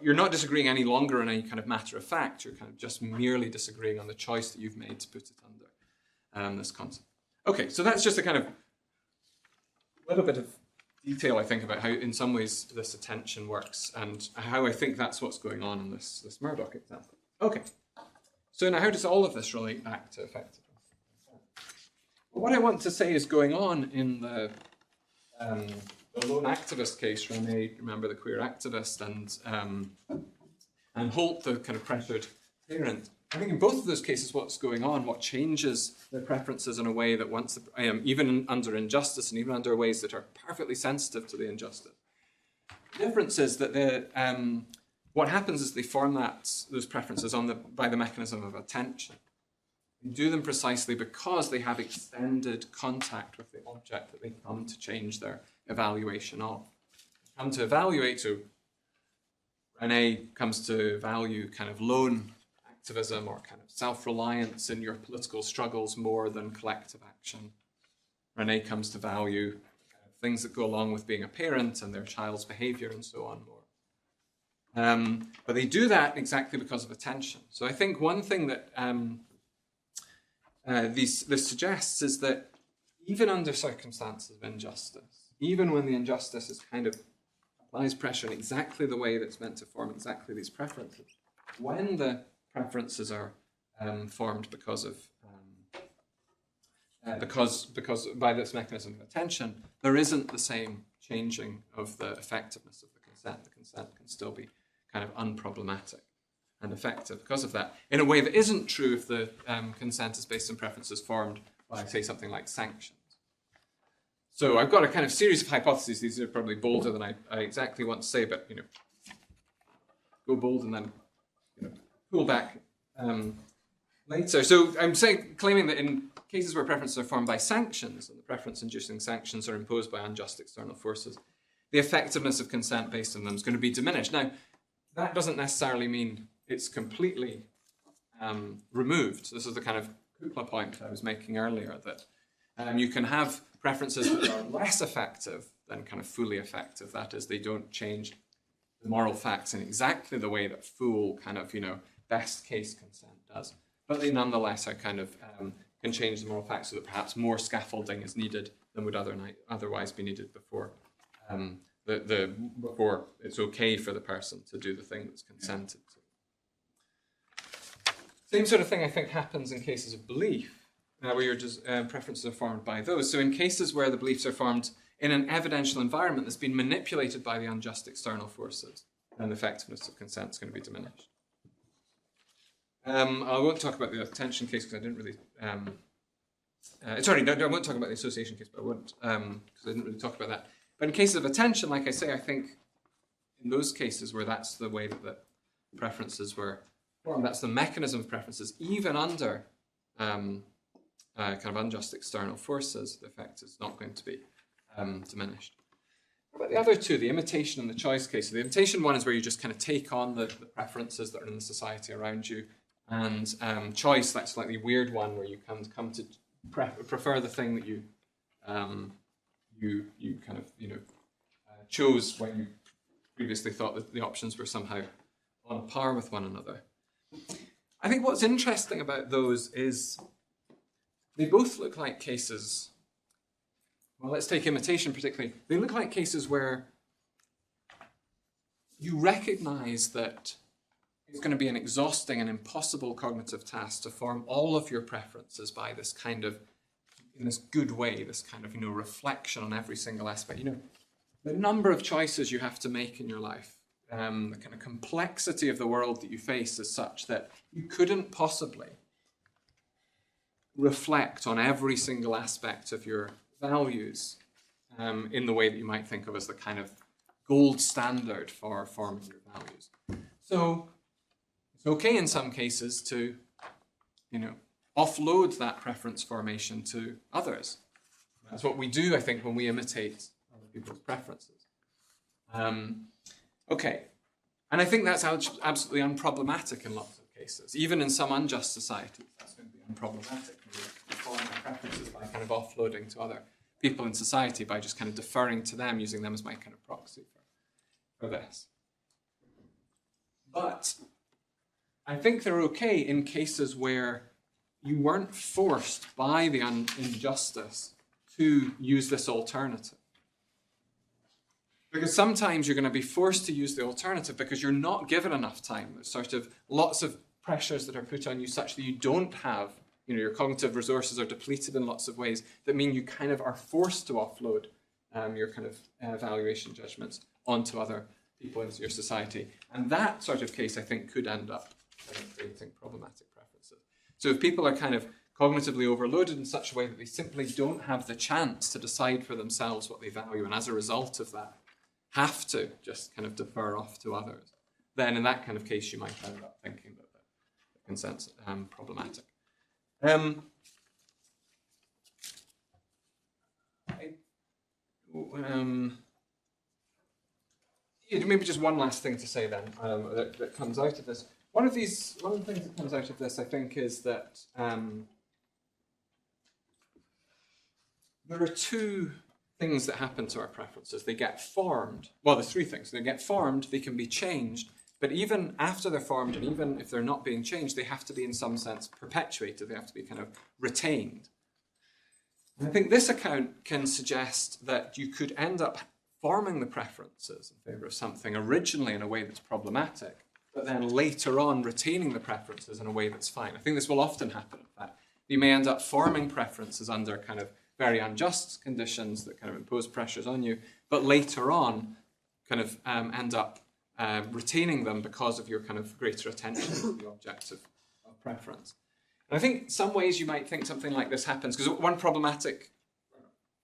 you're not disagreeing any longer on any kind of matter of fact. You're kind of just merely disagreeing on the choice that you've made to put it under this concept. Okay, so that's just a kind of little bit of detail, I think, about how, in some ways, this attention works and how I think that's what's going on in this Murdoch example. Okay, so now how does all of this relate back to effectiveness? Well, what I want to say is going on in the lone activist case, Rene, remember the queer activist, and Holt, the kind of pressured parent. I think in both of those cases, what's going on, what changes their preferences in a way that once, even under injustice and even under ways that are perfectly sensitive to the injustice. The difference is that what happens is they form those preferences by the mechanism of attention. They do them precisely because they have extended contact with the object that they come to change their evaluation of. They come to evaluate, so Rene comes to value kind of lone activism or kind of self-reliance in your political struggles more than collective action. Rene comes to value kind of things that go along with being a parent and their child's behavior and so on more. But they do that exactly because of attention. So I think one thing that this suggests is that even under circumstances of injustice, even when the injustice is kind of applies pressure in exactly the way that's meant to form exactly these preferences, when the preferences are formed because by this mechanism of attention, there isn't the same changing of the effectiveness of the consent. The consent can still be kind of unproblematic and effective because of that, in a way that isn't true if the consent is based on preferences formed by, say, something like sanctions. So I've got a kind of series of hypotheses. These are probably bolder than I exactly want to say, but go bold and then pull back later. So I'm claiming that in cases where preferences are formed by sanctions, and the preference-inducing sanctions are imposed by unjust external forces, the effectiveness of consent based on them is going to be diminished. Now, that doesn't necessarily mean it's completely removed. This is the kind of Kukla point I was making earlier, that you can have preferences that are less effective than kind of fully effective. That is, they don't change the moral facts in exactly the way that full kind of, best case consent does. But they nonetheless are kind of can change the moral facts so that perhaps more scaffolding is needed than would otherwise be needed before before it's okay for the person to do the thing that's consented to. Same sort of thing I think happens in cases of belief, where your preferences are formed by those. So in cases where the beliefs are formed in an evidential environment that's been manipulated by the unjust external forces, then the effectiveness of consent is going to be diminished. I won't talk about the attention case because I didn't really... I won't talk about the association case, but I won't, because I didn't really talk about that. But in cases of attention, like I say, I think in those cases where that's the way that the preferences were formed, that's the mechanism of preferences, even under kind of unjust external forces, the effect is not going to be diminished. What about the other two, the imitation and the choice case? So the imitation one is where you just kind of take on the preferences that are in the society around you, and choice, that's a slightly weird one where you come to prefer the thing that you kind of chose when you previously thought that the options were somehow on a par with one another. I think what's interesting about those is they both look like cases. Well, let's take imitation particularly. They look like cases where you recognize that it's going to be an exhausting and impossible cognitive task to form all of your preferences by this kind of, in this good way, this kind of, reflection on every single aspect. The number of choices you have to make in your life the kind of complexity of the world that you face is such that you couldn't possibly reflect on every single aspect of your values in the way that you might think of as the kind of gold standard for forming your values. So it's okay in some cases to, offload that preference formation to others. That's what we do, I think, when we imitate other people's preferences. Okay, and I think that's absolutely unproblematic in lots of cases. Even in some unjust societies, that's going to be unproblematic. We form our preferences by kind of offloading to other people in society, by just kind of deferring to them, using them as my kind of proxy for this. But I think they're okay in cases where you weren't forced by the injustice to use this alternative. Because sometimes you're going to be forced to use the alternative because you're not given enough time. There's sort of lots of pressures that are put on you such that you don't have, your cognitive resources are depleted in lots of ways that mean you kind of are forced to offload your kind of evaluation judgments onto other people into your society. And that sort of case, I think, could end up creating problematic preferences. So if people are kind of cognitively overloaded in such a way that they simply don't have the chance to decide for themselves what they value, and as a result of that, have to just kind of defer off to others, then in that kind of case, you might end up thinking that the consent's problematic. Maybe just one last thing to say then that comes out of this. One of the things that comes out of this, I think, is that there are two things that happen to our preferences. They get formed. Well, there's three things. They get formed, they can be changed, but even after they're formed, and even if they're not being changed, they have to be in some sense perpetuated. They have to be kind of retained. And I think this account can suggest that you could end up forming the preferences in favour of something originally in a way that's problematic, but then later on retaining the preferences in a way that's fine. I think this will often happen, in fact. You may end up forming preferences under kind of very unjust conditions that kind of impose pressures on you, but later on kind of end up retaining them because of your kind of greater attention to the object of preference. And I think some ways you might think something like this happens, because one problematic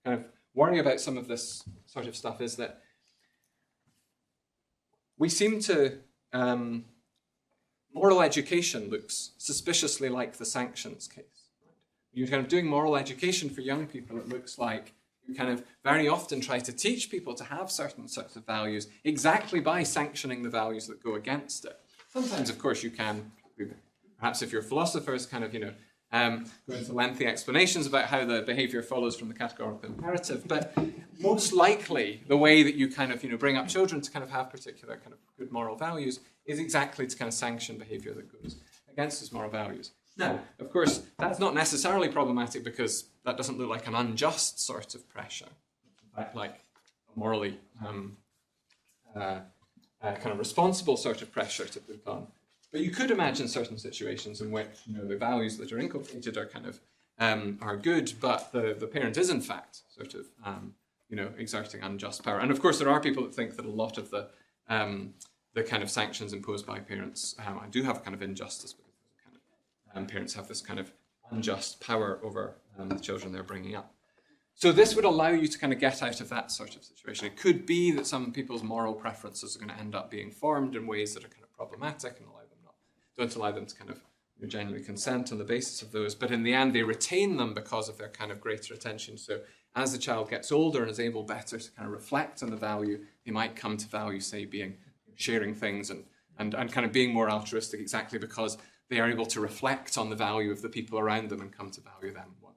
kind of worry about some of this sort of stuff is that we seem to moral education looks suspiciously like the sanctions case. You're kind of doing moral education for young people. It looks like you kind of very often try to teach people to have certain sorts of values exactly by sanctioning the values that go against it. Sometimes, of course, you can, perhaps if you're philosophers, kind of, go into lengthy explanations about how the behavior follows from the categorical imperative. But most likely, the way that you kind of, bring up children to kind of have particular kind of good moral values is exactly to kind of sanction behavior that goes against those moral values. Now, of course, that's not necessarily problematic because that doesn't look like an unjust sort of pressure. In fact, like a morally kind of responsible sort of pressure to put on. But you could imagine certain situations in which the values that are inculcated are kind of are good, but the parent is in fact sort of exerting unjust power. And of course, there are people that think that a lot of the kind of sanctions imposed by parents do have a kind of injustice because parents have this kind of unjust power over the children they're bringing up. So this would allow you to kind of get out of that sort of situation. It could be that some people's moral preferences are going to end up being formed in ways that are kind of problematic and don't allow them to kind of genuinely consent on the basis of those. But in the end, they retain them because of their kind of greater attention. So as the child gets older and is able better to kind of reflect on the value, they might come to value, say, sharing things and kind of being more altruistic exactly because they are able to reflect on the value of the people around them and come to value them, what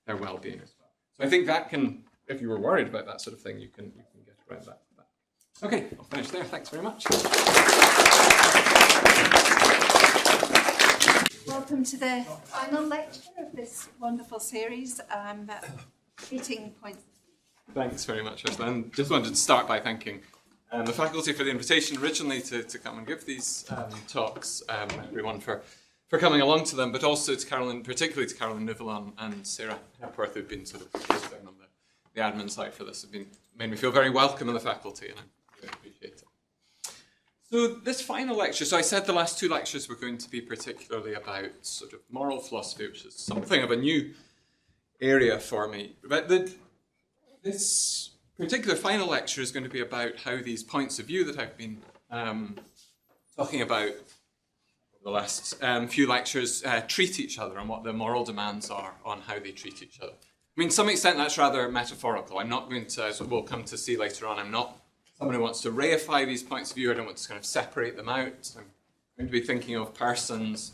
their well-being as well. So I think that can, if you were worried about that sort of thing, you can get around that. Okay, I'll finish there. Thanks very much. Welcome to the final lecture of this wonderful series, Meeting Points. Thanks very much, Ursula. And just wanted to start by thanking the faculty for the invitation originally to come and give these talks, everyone for coming along to them, but also to Carolyn, particularly to Carolyn Nivelon and Sarah Hepworth, who've been sort of assisting on the admin side for this, have made me feel very welcome in the faculty, and I really appreciate it. So this final lecture, so I said the last two lectures were going to be particularly about sort of moral philosophy, which is something of a new area for me. But this particular final lecture is going to be about how these points of view that I've been talking about the last few lectures treat each other and what the moral demands are on how they treat each other. I mean, to some extent that's rather metaphorical. I'm not going to, as we'll come to see later on, I'm not someone who wants to reify these points of view. I don't want to kind of separate them out. I'm going to be thinking of persons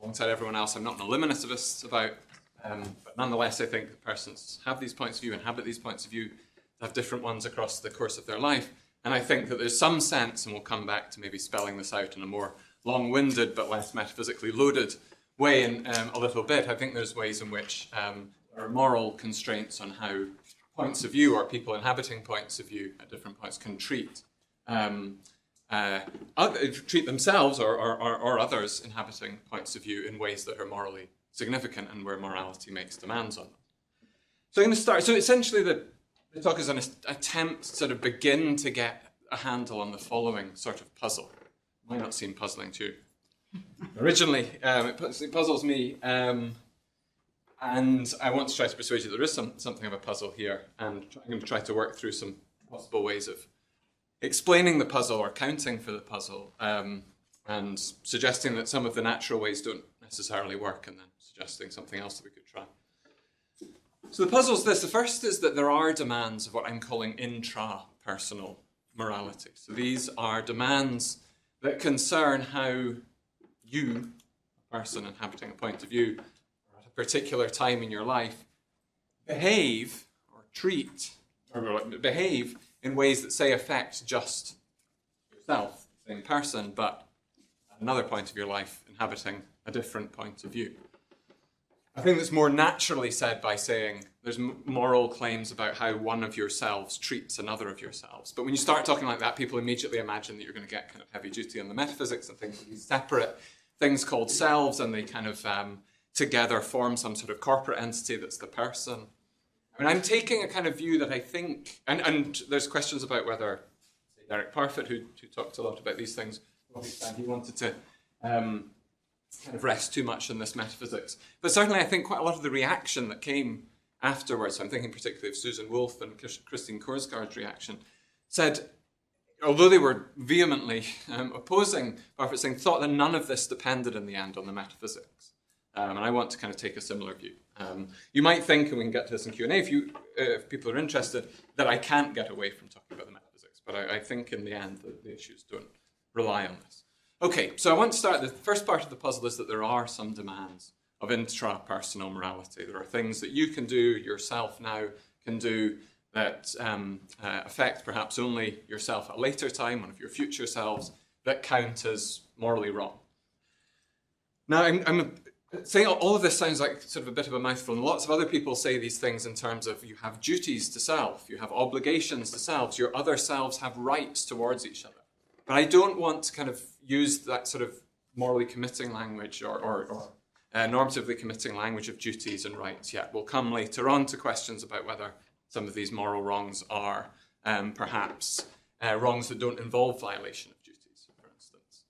alongside everyone else. I'm not an eliminativist about, but nonetheless I think that persons have these points of view, inhabit these points of view, have different ones across the course of their life. And I think that there's some sense, and we'll come back to maybe spelling this out in a more long-winded but less metaphysically loaded way in a little bit. I think there's ways in which there are moral constraints on how points of view or people inhabiting points of view at different points can treat themselves or others inhabiting points of view in ways that are morally significant and where morality makes demands on them. So I'm going to start. So essentially the talk is an attempt to sort of begin to get a handle on the following sort of puzzle. It might not seem puzzling to you. Originally, it puzzles me. And I want to try to persuade you there is something of a puzzle here, and I'm going to try to work through some possible ways of explaining the puzzle or counting for the puzzle, and suggesting that some of the natural ways don't necessarily work, and then suggesting something else that we could try. So the puzzle is this. The first is that there are demands of what I'm calling intrapersonal morality. So these are demands that concern how you, a person inhabiting a point of view, particular time in your life, behave or treat or behave in ways that say affect just yourself, the same person, but at another point of your life inhabiting a different point of view. I think that's more naturally said by saying there's moral claims about how one of yourselves treats another of yourselves. But when you start talking like that, people immediately imagine that you're going to get kind of heavy duty on the metaphysics and things, these separate things called selves, and they kind of together form some sort of corporate entity that's the person. I mean, I'm taking a kind of view that I think, and there's questions about whether, say, Derek Parfit, who talked a lot about these things, he wanted to kind of rest too much on this metaphysics. But certainly I think quite a lot of the reaction that came afterwards, so I'm thinking particularly of Susan Wolf and Christine Korsgaard's reaction, said, although they were vehemently opposing Parfit, saying, thought that none of this depended in the end on the metaphysics. And I want to kind of take a similar view. You might think, and we can get to this in Q&A if people are interested, that I can't get away from talking about the metaphysics. But I think in the end the issues don't rely on this. Okay, so I want to start. The first part of the puzzle is that there are some demands of intrapersonal morality. There are things that you can do, yourself now can do, that affect perhaps only yourself at a later time, one of your future selves, that count as morally wrong. Now, I'm saying all of this sounds like sort of a bit of a mouthful, and lots of other people say these things in terms of you have duties to self, you have obligations to selves, your other selves have rights towards each other. But I don't want to kind of use that sort of morally committing language or normatively committing language of duties and rights yet. We'll come later on to questions about whether some of these moral wrongs are perhaps wrongs that don't involve violation of duties, for instance.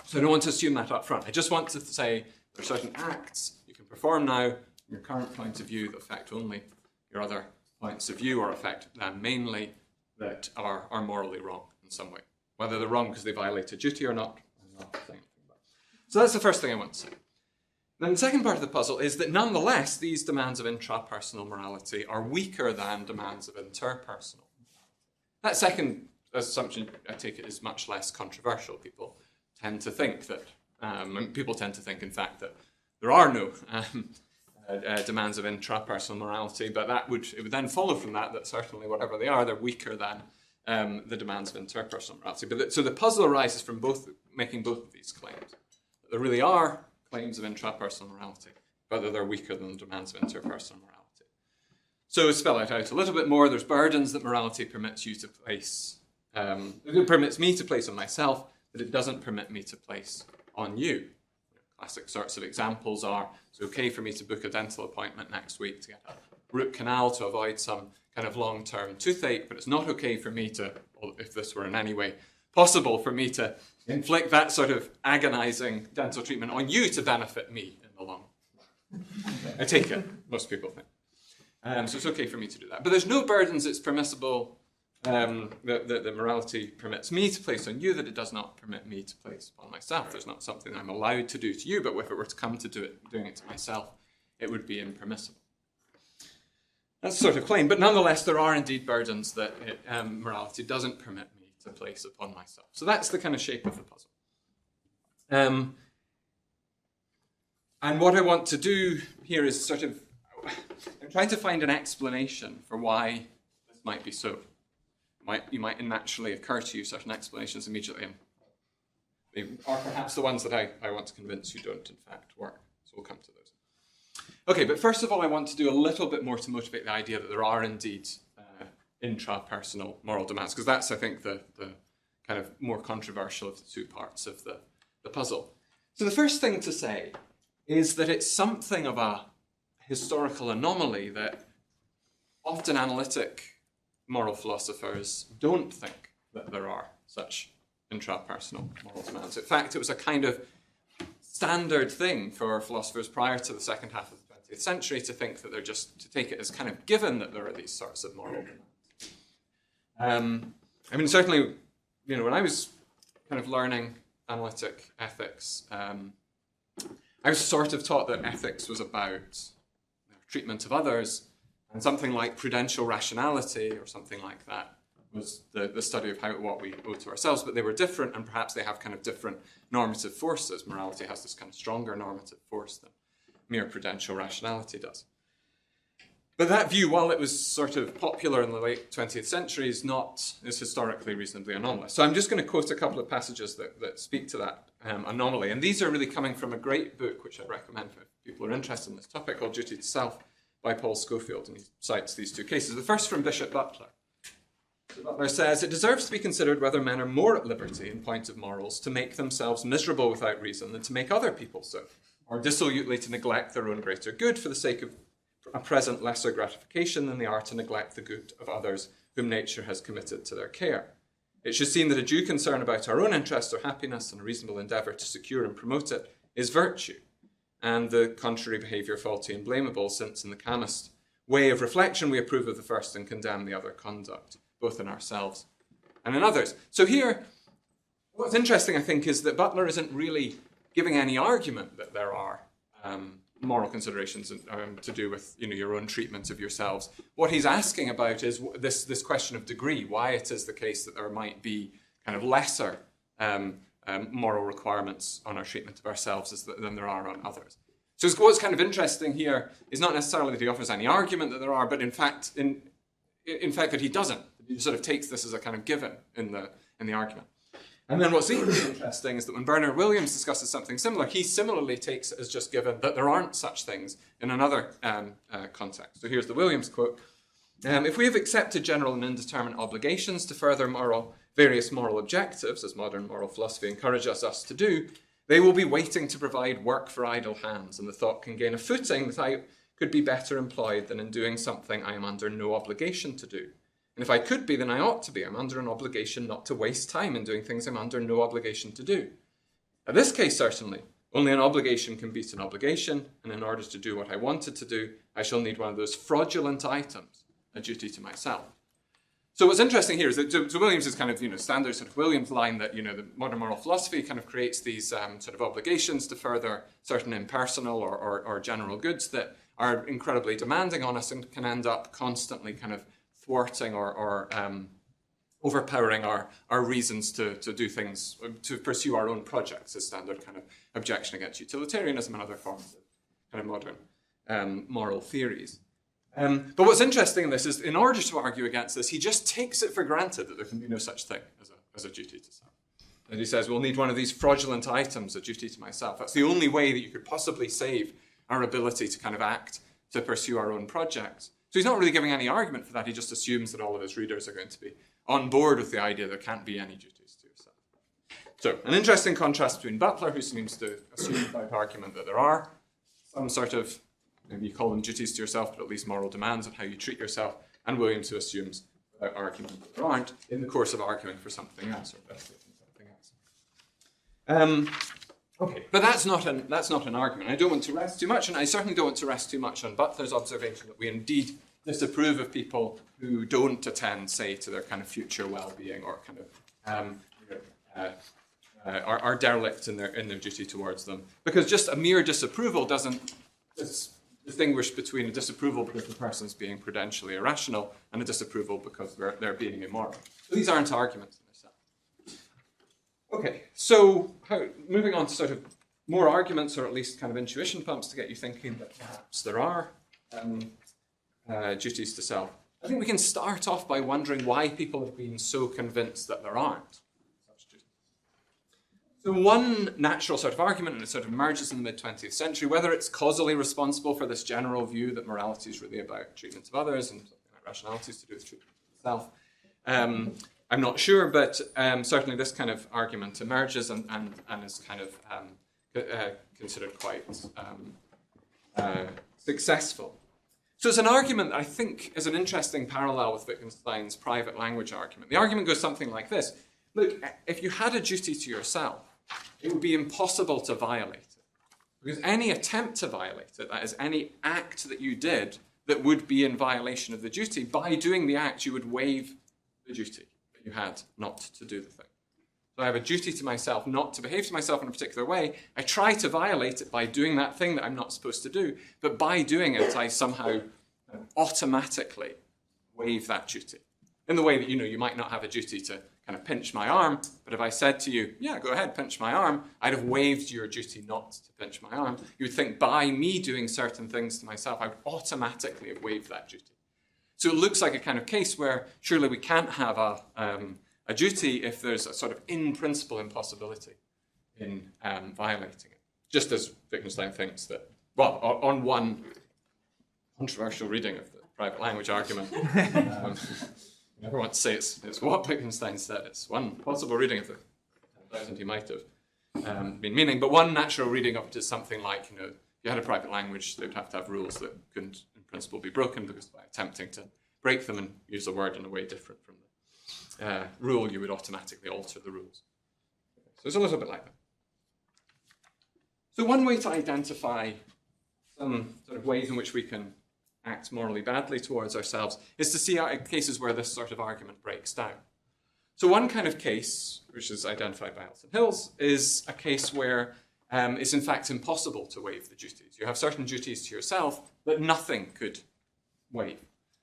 So I don't want to assume that up front. I just want to say there are certain acts you can perform now from your current point of view that affect only your other points of view or affect them mainly that are morally wrong in some way. Whether they're wrong because they violate a duty or not, I'm not saying anything about. So that's the first thing I want to say. Then the second part of the puzzle is that nonetheless, these demands of intrapersonal morality are weaker than demands of interpersonal. That second assumption, I take it, is much less controversial. People tend to think, in fact, that there are no demands of intrapersonal morality, but it would then follow from that certainly whatever they are, they're weaker than the demands of interpersonal morality. So the puzzle arises from making both of these claims. That there really are claims of intrapersonal morality, whether they're weaker than the demands of interpersonal morality. So to spell it out a little bit more, there's burdens that morality permits you to place. It permits me to place on myself, but it doesn't permit me to place on you. Classic sorts of examples are, it's okay for me to book a dental appointment next week to get a root canal to avoid some kind of long-term toothache, but it's not okay for me to, if this were in any way possible for me to inflict that sort of agonizing dental treatment on you to benefit me in the long run. I take it, most people think. So it's okay for me to do that. But there's no burdens it's permissible, that morality permits me to place on you that it does not permit me to place upon myself. There's not something I'm allowed to do to you, but if it were to come to doing it to myself, it would be impermissible. That's sort of plain, but nonetheless there are indeed burdens that morality doesn't permit me to place upon myself. So that's the kind of shape of the puzzle. And what I want to do here is sort of, I'm trying to find an explanation for why this might be so. You might naturally occur to you certain explanations immediately, and they are perhaps the ones that I want to convince you don't in fact work. So we'll come to those. Okay, but first of all, I want to do a little bit more to motivate the idea that there are indeed intrapersonal moral demands, because that's, I think, the kind of more controversial of the two parts of the puzzle. So the first thing to say is that it's something of a historical anomaly that often analytic moral philosophers don't think that there are such intrapersonal moral demands. In fact, it was a kind of standard thing for philosophers prior to the second half of the 20th century to think that to take it as kind of given that there are these sorts of moral demands. I mean, certainly, when I was kind of learning analytic ethics, I was sort of taught that ethics was about treatment of others, and something like prudential rationality or something like that was the study of what we owe to ourselves, but they were different, and perhaps they have kind of different normative forces. Morality has this kind of stronger normative force than mere prudential rationality does. But that view, while it was sort of popular in the late 20th century, is historically reasonably anomalous. So I'm just going to quote a couple of passages that speak to that anomaly. And these are really coming from a great book, which I'd recommend for people who are interested in this topic, called Duty to Self by Paul Schofield. And he cites these two cases. The first from Bishop Butler. Butler says, "It deserves to be considered whether men are more at liberty in point of morals to make themselves miserable without reason than to make other people so, or dissolutely to neglect their own greater good for the sake of a present lesser gratification than they are to neglect the good of others whom nature has committed to their care. It should seem that a due concern about our own interest or happiness and a reasonable endeavour to secure and promote it is virtue, and the contrary behaviour faulty and blamable, since in the calmest way of reflection we approve of the first and condemn the other conduct, both in ourselves and in others." So here, what's interesting, I think, is that Butler isn't really giving any argument that there are moral considerations to do with your own treatment of yourselves. What he's asking about is this question of degree, why it is the case that there might be kind of lesser moral requirements on our treatment of ourselves than there are on others. So what's kind of interesting here is not necessarily that he offers any argument that there are, but in fact that he doesn't. He sort of takes this as a kind of given in the argument. And then what's equally interesting is that when Bernard Williams discusses something similar, he similarly takes it as just given that there aren't such things in another context. So here's the Williams quote. "If we have accepted general and indeterminate obligations to further various moral objectives, as modern moral philosophy encourages us to do, they will be waiting to provide work for idle hands, and the thought can gain a footing that I could be better employed than in doing something I am under no obligation to do. And if I could be, then I ought to be. I'm under an obligation not to waste time in doing things I'm under no obligation to do. In this case, certainly, only an obligation can beat an obligation, and in order to do what I wanted to do, I shall need one of those fraudulent items, a duty to myself." So what's interesting here is that so Williams is kind of standard sort of Williams line that the modern moral philosophy kind of creates these sort of obligations to further certain impersonal or general goods that are incredibly demanding on us and can end up constantly kind of thwarting or overpowering our reasons to do things, to pursue our own projects, a standard kind of objection against utilitarianism and other forms of kind of modern moral theories. But what's interesting in this is, in order to argue against this, he just takes it for granted that there can be no such thing as a duty to self. And he says, we'll need one of these fraudulent items, a duty to myself. That's the only way that you could possibly save our ability to kind of act, to pursue our own projects. So he's not really giving any argument for that. He just assumes that all of his readers are going to be on board with the idea there can't be any duties to yourself. So an interesting contrast between Butler, who seems to assume without argument that there are some sort of, maybe you call them duties to yourself, but at least moral demands on how you treat yourself, and Williams, who assumes without argument that there aren't in the course of arguing for something else or investigating something else. Okay, but that's not an argument. I don't want to rest too much, and I certainly don't want to rest too much on Butler's observation that we indeed disapprove of people who don't attend, say, to their kind of future well-being or kind of are derelict in their duty towards them. Because just a mere disapproval doesn't distinguish between a disapproval because the person's being prudentially irrational and a disapproval because they're being immoral. So these aren't arguments in themselves. Okay, so moving on to sort of more arguments, or at least kind of intuition pumps to get you thinking that perhaps there are duties to self. I think we can start off by wondering why people have been so convinced that there aren't such duties. So one natural sort of argument, and it sort of emerges in the mid-20th century, whether it's causally responsible for this general view that morality is really about treatment of others and something like rationality is to do with treatment of self. I'm not sure, but certainly this kind of argument emerges and is kind of considered quite successful. So it's an argument that I think is an interesting parallel with Wittgenstein's private language argument. The argument goes something like this. Look, if you had a duty to yourself, it would be impossible to violate it. Because any attempt to violate it, that is, any act that you did that would be in violation of the duty, by doing the act, you would waive the duty that you had not to do the thing. So I have a duty to myself not to behave to myself in a particular way. I try to violate it by doing that thing that I'm not supposed to do, but by doing it, I somehow automatically waive that duty. In the way that, you might not have a duty to kind of pinch my arm, but if I said to you, yeah, go ahead, pinch my arm, I'd have waived your duty not to pinch my arm. You would think by me doing certain things to myself, I would automatically have waived that duty. So it looks like a kind of case where surely we can't have a duty if there's a sort of in-principle impossibility in violating it. Just as Wittgenstein thinks that, well, on one controversial reading of the private language argument, I never want to say it's what Wittgenstein said, it's one possible reading of the 10,000 he might have been meaning, but one natural reading of it is something like, if you had a private language, they would have to have rules that couldn't, in principle, be broken, because by attempting to break them and use a word in a way different from the rule, you would automatically alter the rules. So it's a little bit like that. So one way to identify some sort of ways in which we can act morally badly towards ourselves is to see cases where this sort of argument breaks down. So one kind of case, which is identified by Alison Hills, is a case where it's in fact impossible to waive the duties. You have certain duties to yourself that nothing could waive.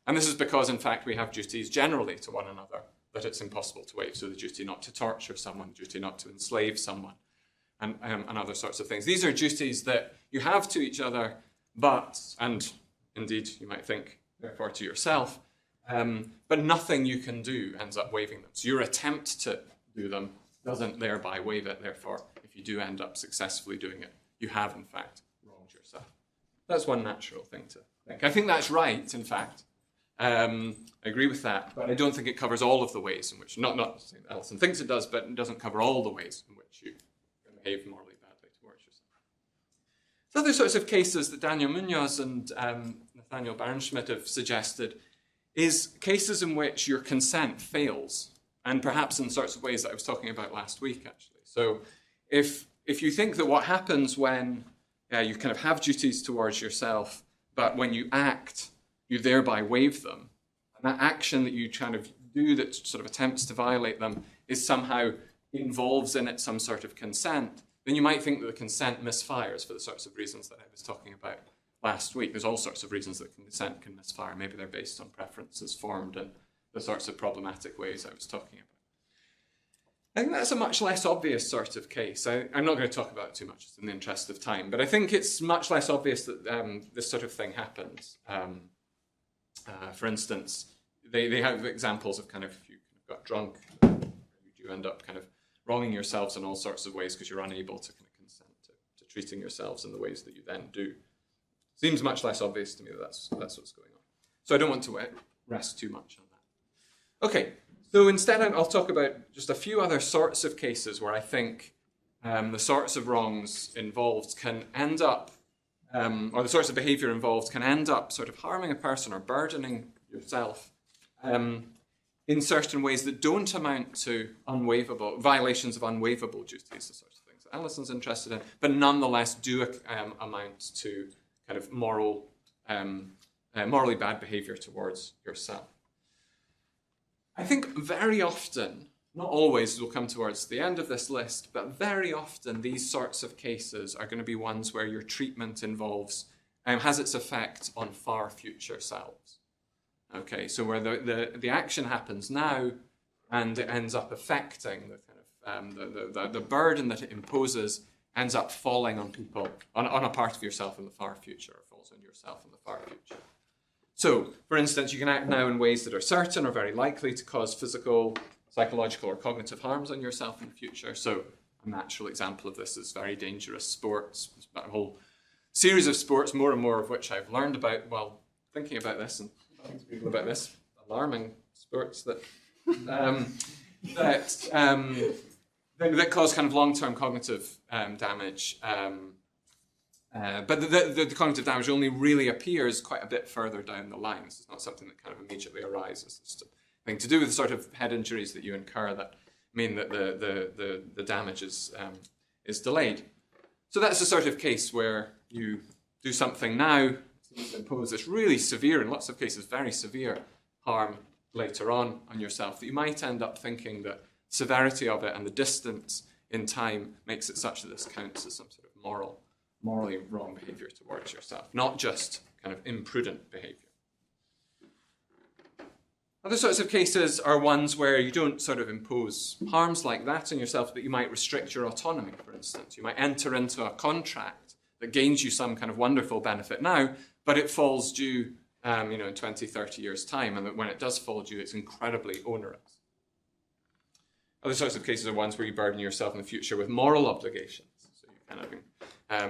And this is because, in fact, we have duties generally to one another that it's impossible to waive. So the duty not to torture someone, the duty not to enslave someone, and other sorts of things. These are duties that you have to each other, and indeed, you might think, therefore, to yourself, but nothing you can do ends up waiving them. So your attempt to do them doesn't thereby waive it. Therefore, if you do end up successfully doing it, you have, in fact, wronged yourself. That's one natural thing to think. I think that's right, in fact. I agree with that, but I don't think it covers all of the ways in which, not saying that Alison thinks it does, but it doesn't cover all the ways in which you behave morally badly towards yourself. So other sorts of cases that Daniel Munoz and Nathaniel Barenschmidt have suggested is cases in which your consent fails, and perhaps in sorts of ways that I was talking about last week, actually. So if you think that what happens when you kind of have duties towards yourself, but when you act, you thereby waive them, and that action that you kind of do that sort of attempts to violate them is somehow involves in it some sort of consent, then you might think that the consent misfires for the sorts of reasons that I was talking about last week. There's all sorts of reasons that consent can misfire. Maybe they're based on preferences formed in the sorts of problematic ways I was talking about. I think that's a much less obvious sort of case. I'm not going to talk about it too much in the interest of time, but I think it's much less obvious that this sort of thing happens. For instance, they have examples of kind of, if you got drunk, you end up kind of wronging yourselves in all sorts of ways because you're unable to kind of consent to treating yourselves in the ways that you then do. Seems much less obvious to me that that's what's going on. So I don't want to rest too much on that. Okay, so instead I'll talk about just a few other sorts of cases where I think the sorts of wrongs involved can end up, or the sorts of behaviour involved can end up sort of harming a person or burdening yourself in certain ways that don't amount to unwaivable violations of unwaivable duties, the sorts of things that Alison's interested in, but nonetheless do amount to kind of morally bad behavior towards yourself. I think very often, not always, we'll come towards the end of this list, but very often these sorts of cases are going to be ones where your treatment involves, has its effect on far future selves. Okay, so where the action happens now and it ends up affecting the kind of the burden that it imposes ends up falling on people, on a part of yourself in the far future, or falls on yourself in the far future. So, for instance, you can act now in ways that are certain or very likely to cause physical, psychological, or cognitive harms on yourself in the future. So, a natural example of this is very dangerous sports. There's a whole series of sports, more and more of which I've learned about while thinking about this and talking to people about this. Alarming sports that that cause kind of long-term cognitive damage. But the cognitive damage only really appears quite a bit further down the line. This is not something that kind of immediately arises. It's a thing to do with the sort of head injuries that you incur that mean that the damage is delayed. So that's the sort of case where you do something now to impose this really severe, in lots of cases very severe, harm later on yourself, that you might end up thinking that severity of it and the distance in time makes it such that this counts as some sort of morally wrong behavior towards yourself, not just kind of imprudent behavior. Other sorts of cases are ones where you don't sort of impose harms like that on yourself, but you might restrict your autonomy, for instance. You might enter into a contract that gains you some kind of wonderful benefit now, but it falls due in 20, 30 years' time, and that when it does fall due, it's incredibly onerous. Other sorts of cases are ones where you burden yourself in the future with moral obligations. So you kind of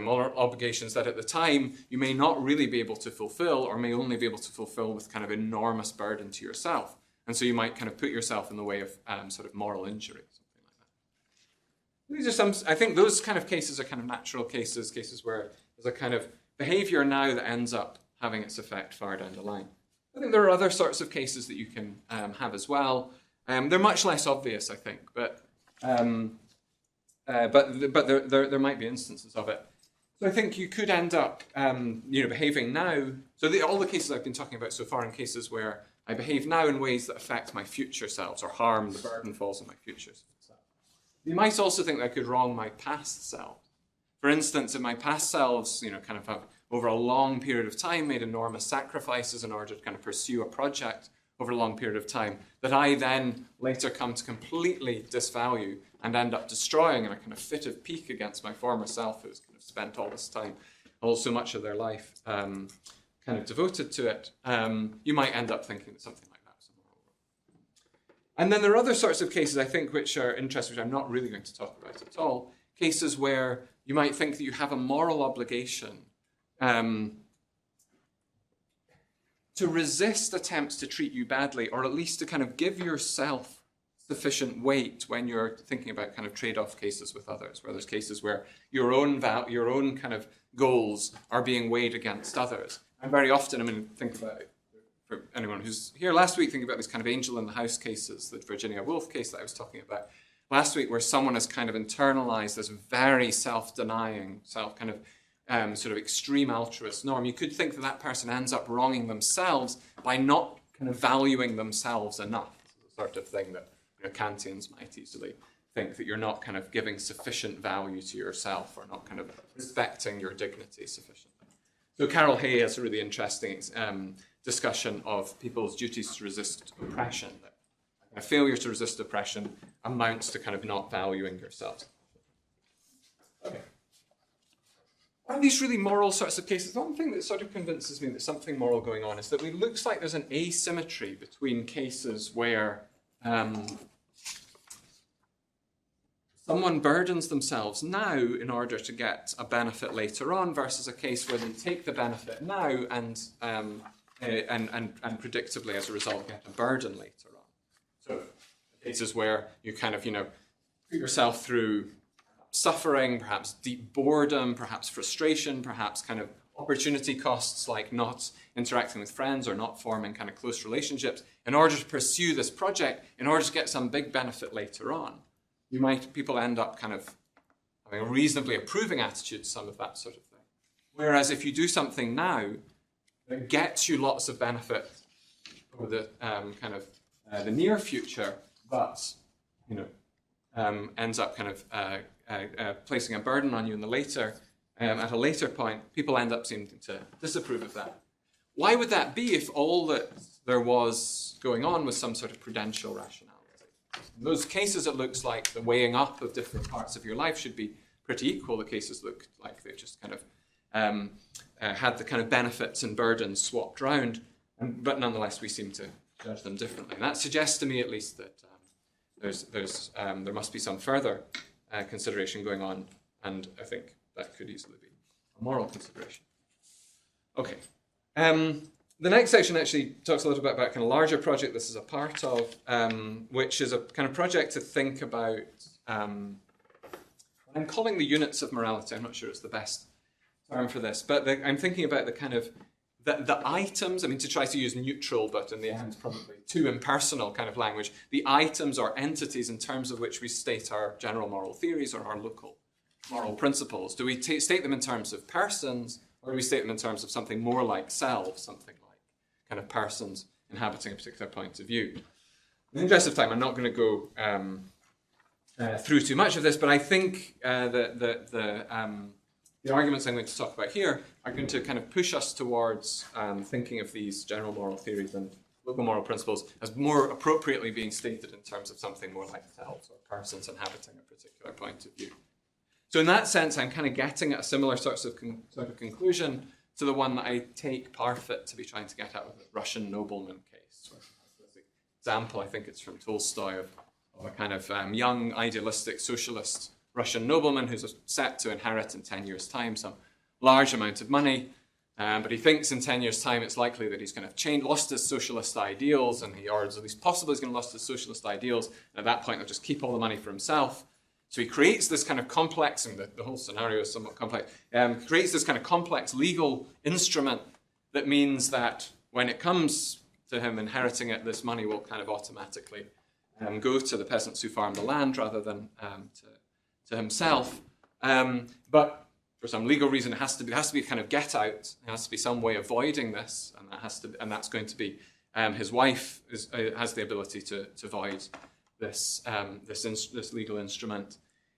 moral obligations that at the time you may not really be able to fulfill, or may only be able to fulfill with kind of enormous burden to yourself. And so you might kind of put yourself in the way of sort of moral injury, something like that. These are some, I think those kind of cases are kind of natural cases where there's a kind of behavior now that ends up having its effect far down the line. I think there are other sorts of cases that you can have as well. They're much less obvious, I think, but there might be instances of it. So I think you could end up, behaving now. So all the cases I've been talking about so far are cases where I behave now in ways that affect my future selves or harm, the burden falls on my future self. You might also think that I could wrong my past self. For instance, if my past selves, kind of have over a long period of time made enormous sacrifices in order to kind of pursue a project over a long period of time, that I then later come to completely disvalue and end up destroying in a kind of fit of pique against my former self who's kind of spent all this time, so much of their life kind of devoted to it, you might end up thinking that something like that is immoral. And then there are other sorts of cases, I think, which are interesting, which I'm not really going to talk about at all, cases where you might think that you have a moral obligation to resist attempts to treat you badly, or at least to kind of give yourself sufficient weight when you're thinking about kind of trade-off cases with others, where there's cases where your own kind of goals are being weighed against others. And very often, think about it, for anyone who's here last week, think about these kind of angel in the house cases, the Virginia Woolf case that I was talking about last week, where someone has kind of internalized this very self-denying, sort of extreme altruist norm. You could think that that person ends up wronging themselves by not kind of valuing themselves enough. This is the sort of thing that Kantians might easily think, that you're not kind of giving sufficient value to yourself or not kind of respecting your dignity sufficiently. So Carol Hay has a really interesting discussion of people's duties to resist oppression. That a failure to resist oppression amounts to kind of not valuing yourself. Okay. One of these really moral sorts of cases, one thing that sort of convinces me that something moral going on is that it looks like there's an asymmetry between cases where someone burdens themselves now in order to get a benefit later on, versus a case where they take the benefit now and predictably as a result get a burden later on. So cases where you kind of put yourself through suffering, perhaps deep boredom, perhaps frustration, perhaps kind of opportunity costs like not interacting with friends or not forming kind of close relationships in order to pursue this project, in order to get some big benefit later on. People end up kind of having a reasonably approving attitude to some of that sort of thing. Whereas if you do something now that gets you lots of benefit over the the near future, but ends up kind of placing a burden on you in the later, at a later point, people end up seeming to disapprove of that. Why would that be if all that there was going on was some sort of prudential rationality? In those cases, it looks like the weighing up of different parts of your life should be pretty equal. The cases look like they've just kind of had the kind of benefits and burdens swapped round, but nonetheless we seem to judge them differently. And that suggests to me at least that there must be some further consideration going on, and I think that could easily be a moral consideration. Okay. The next section actually talks a little bit about kind of larger project this is a part of, which is a kind of project to think about, I'm calling the units of morality. I'm not sure it's the best term for this, but I'm thinking about the kind of the items, to try to use neutral, but in the end probably too impersonal kind of language, the items or entities in terms of which we state our general moral theories or our local moral principles. Do we state them in terms of persons, or do we state them in terms of something more like selves, something like kind of persons inhabiting a particular point of view? In the interest of time, I'm not going to go through too much of this, but I think the arguments I'm going to talk about here are going to kind of push us towards thinking of these general moral theories and local moral principles as more appropriately being stated in terms of something more like selves or persons inhabiting a particular point of view. So in that sense, I'm kind of getting at a similar sort of conclusion to the one that I take Parfit to be trying to get at with the Russian nobleman case. This example, I think it's from Tolstoy, of a kind of young, idealistic, socialist Russian nobleman who's set to inherit in 10 years' time some large amount of money, but he thinks in 10 years' time it's likely that he's going to have lost his socialist ideals, or at least possibly he's going to lose his socialist ideals, and at that point he'll just keep all the money for himself. So he creates this kind of complex, and the whole scenario is somewhat complex, creates this kind of complex legal instrument that means that when it comes to him inheriting it, this money will kind of automatically go to the peasants who farm the land rather than to himself. But for some legal reason, it has to be kind of get out. There has to be some way of avoiding this, and that's going to be his wife has the ability to void this legal instrument.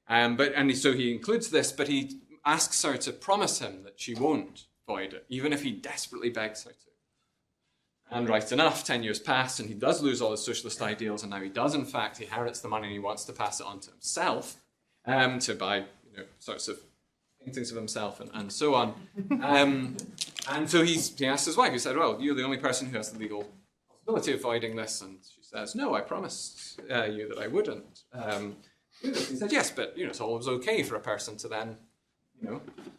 So he includes this, but he asks her to promise him that she won't void it, even if he desperately begs her to. And right enough, 10 years pass, and he does lose all his socialist ideals, and now he does, in fact, he inherits the money, and he wants to pass it on to himself, to buy sorts of paintings of himself and so on. And so he asks his wife, he said, well, you're the only person who has the legal possibility of voiding this. And she says, no, I promised you that I wouldn't do this. He said, yes, but it's always okay for a person to then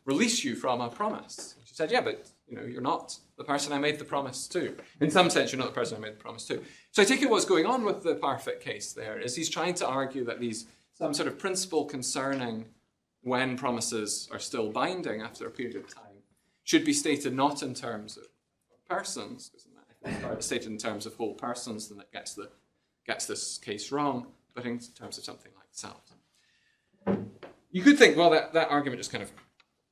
release you from a promise. And she said, yeah, but you're not the person I made the promise to. In some sense, you're not the person I made the promise to. So I take it what's going on with the Parfit case there is he's trying to argue that some sort of principle concerning when promises are still binding after a period of time should be stated not in terms of persons, because if it's stated in terms of whole persons, then it gets this case wrong, but in terms of something like selves. You could think, well, that argument just kind of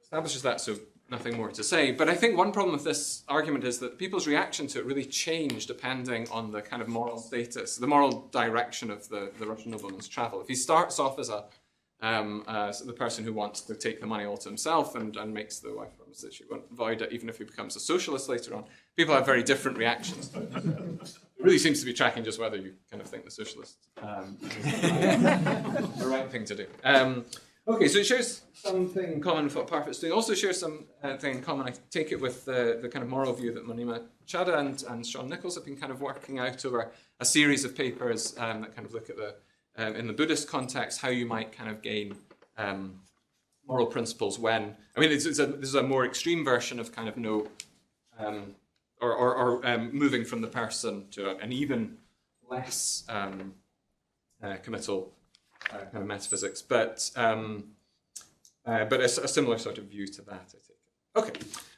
establishes that, so nothing more to say. But I think one problem with this argument is that people's reaction to it really change depending on the kind of moral status, the moral direction of the Russian nobleman's travel. If he starts off as the person who wants to take the money all to himself and makes the wife promise that she won't void it, even if he becomes a socialist later on, people have very different reactions to it. It really seems to be tracking just whether you kind of think the socialist is the right thing to do. Okay, so it shares something in common with what Parfit's doing. Also shares something in common, I take it, with the kind of moral view that Monima Chadha and Sean Nichols have been kind of working out over a series of papers that kind of look at in the Buddhist context, how you might kind of gain moral principles when... this is a more extreme version of kind of moving from the person to an even less committal kind of metaphysics, but a similar sort of view to that, I take it. Okay,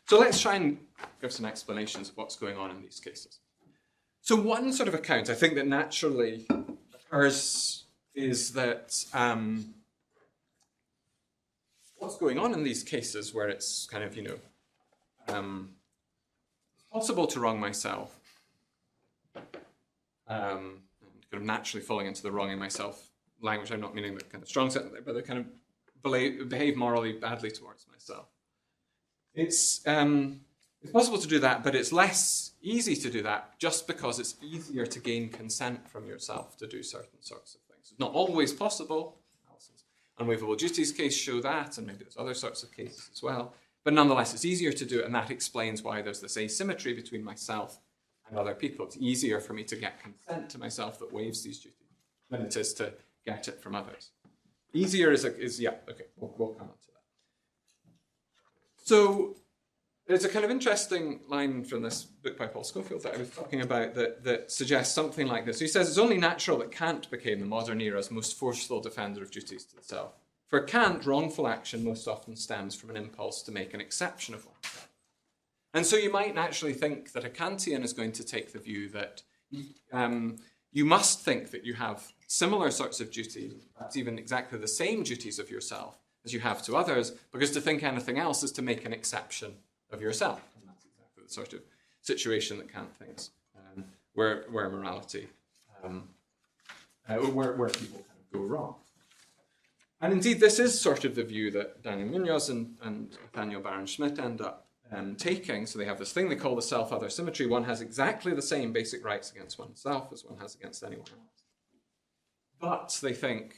So let's try and give some explanations of what's going on in these cases. So one sort of account I think that naturally occurs is that what's going on in these cases where it's kind of, possible to wrong myself, kind of naturally falling into the wronging myself language. I'm not meaning the kind of strong sentence there, but the kind of behave morally badly towards myself. It's possible to do that, but it's less easy to do that just because it's easier to gain consent from yourself to do certain sorts of things. It's not always possible. Alison's unwaivable duties case show that, and maybe there's other sorts of cases as well. But nonetheless, it's easier to do it, and that explains why there's this asymmetry between myself and other people. It's easier for me to get consent to myself that waives these duties than it is to get it from others. Easier is yeah, okay, we'll come on to that. So there's a kind of interesting line from this book by Paul Schofield that I was talking about that suggests something like this. He says, it's only natural that Kant became the modern era's most forceful defender of duties to the self. For Kant, wrongful action most often stems from an impulse to make an exception of oneself. And so you might naturally think that a Kantian is going to take the view that you must think that you have similar sorts of duties, perhaps even exactly the same duties of yourself as you have to others, because to think anything else is to make an exception of yourself. And that's exactly the sort of situation that Kant thinks, where morality, where people kind of go wrong. And indeed, this is sort of the view that Daniel Munoz and Nathaniel Baron-Schmidt end up taking. So they have this thing they call the self-other symmetry. One has exactly the same basic rights against oneself as one has against anyone else. But they think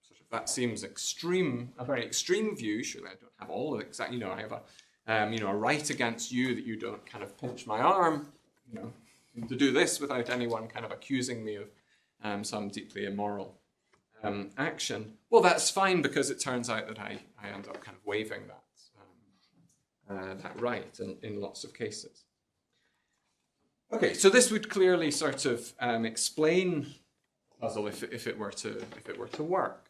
sort of that seems extreme, a very extreme view. Surely I don't have all of it exact. I have a right against you that you don't kind of pinch my arm, to do this without anyone kind of accusing me of some deeply immoral action. Well, that's fine because it turns out that I end up kind of waiving that right in lots of cases. Okay, so this would clearly sort of explain the puzzle if it were to work,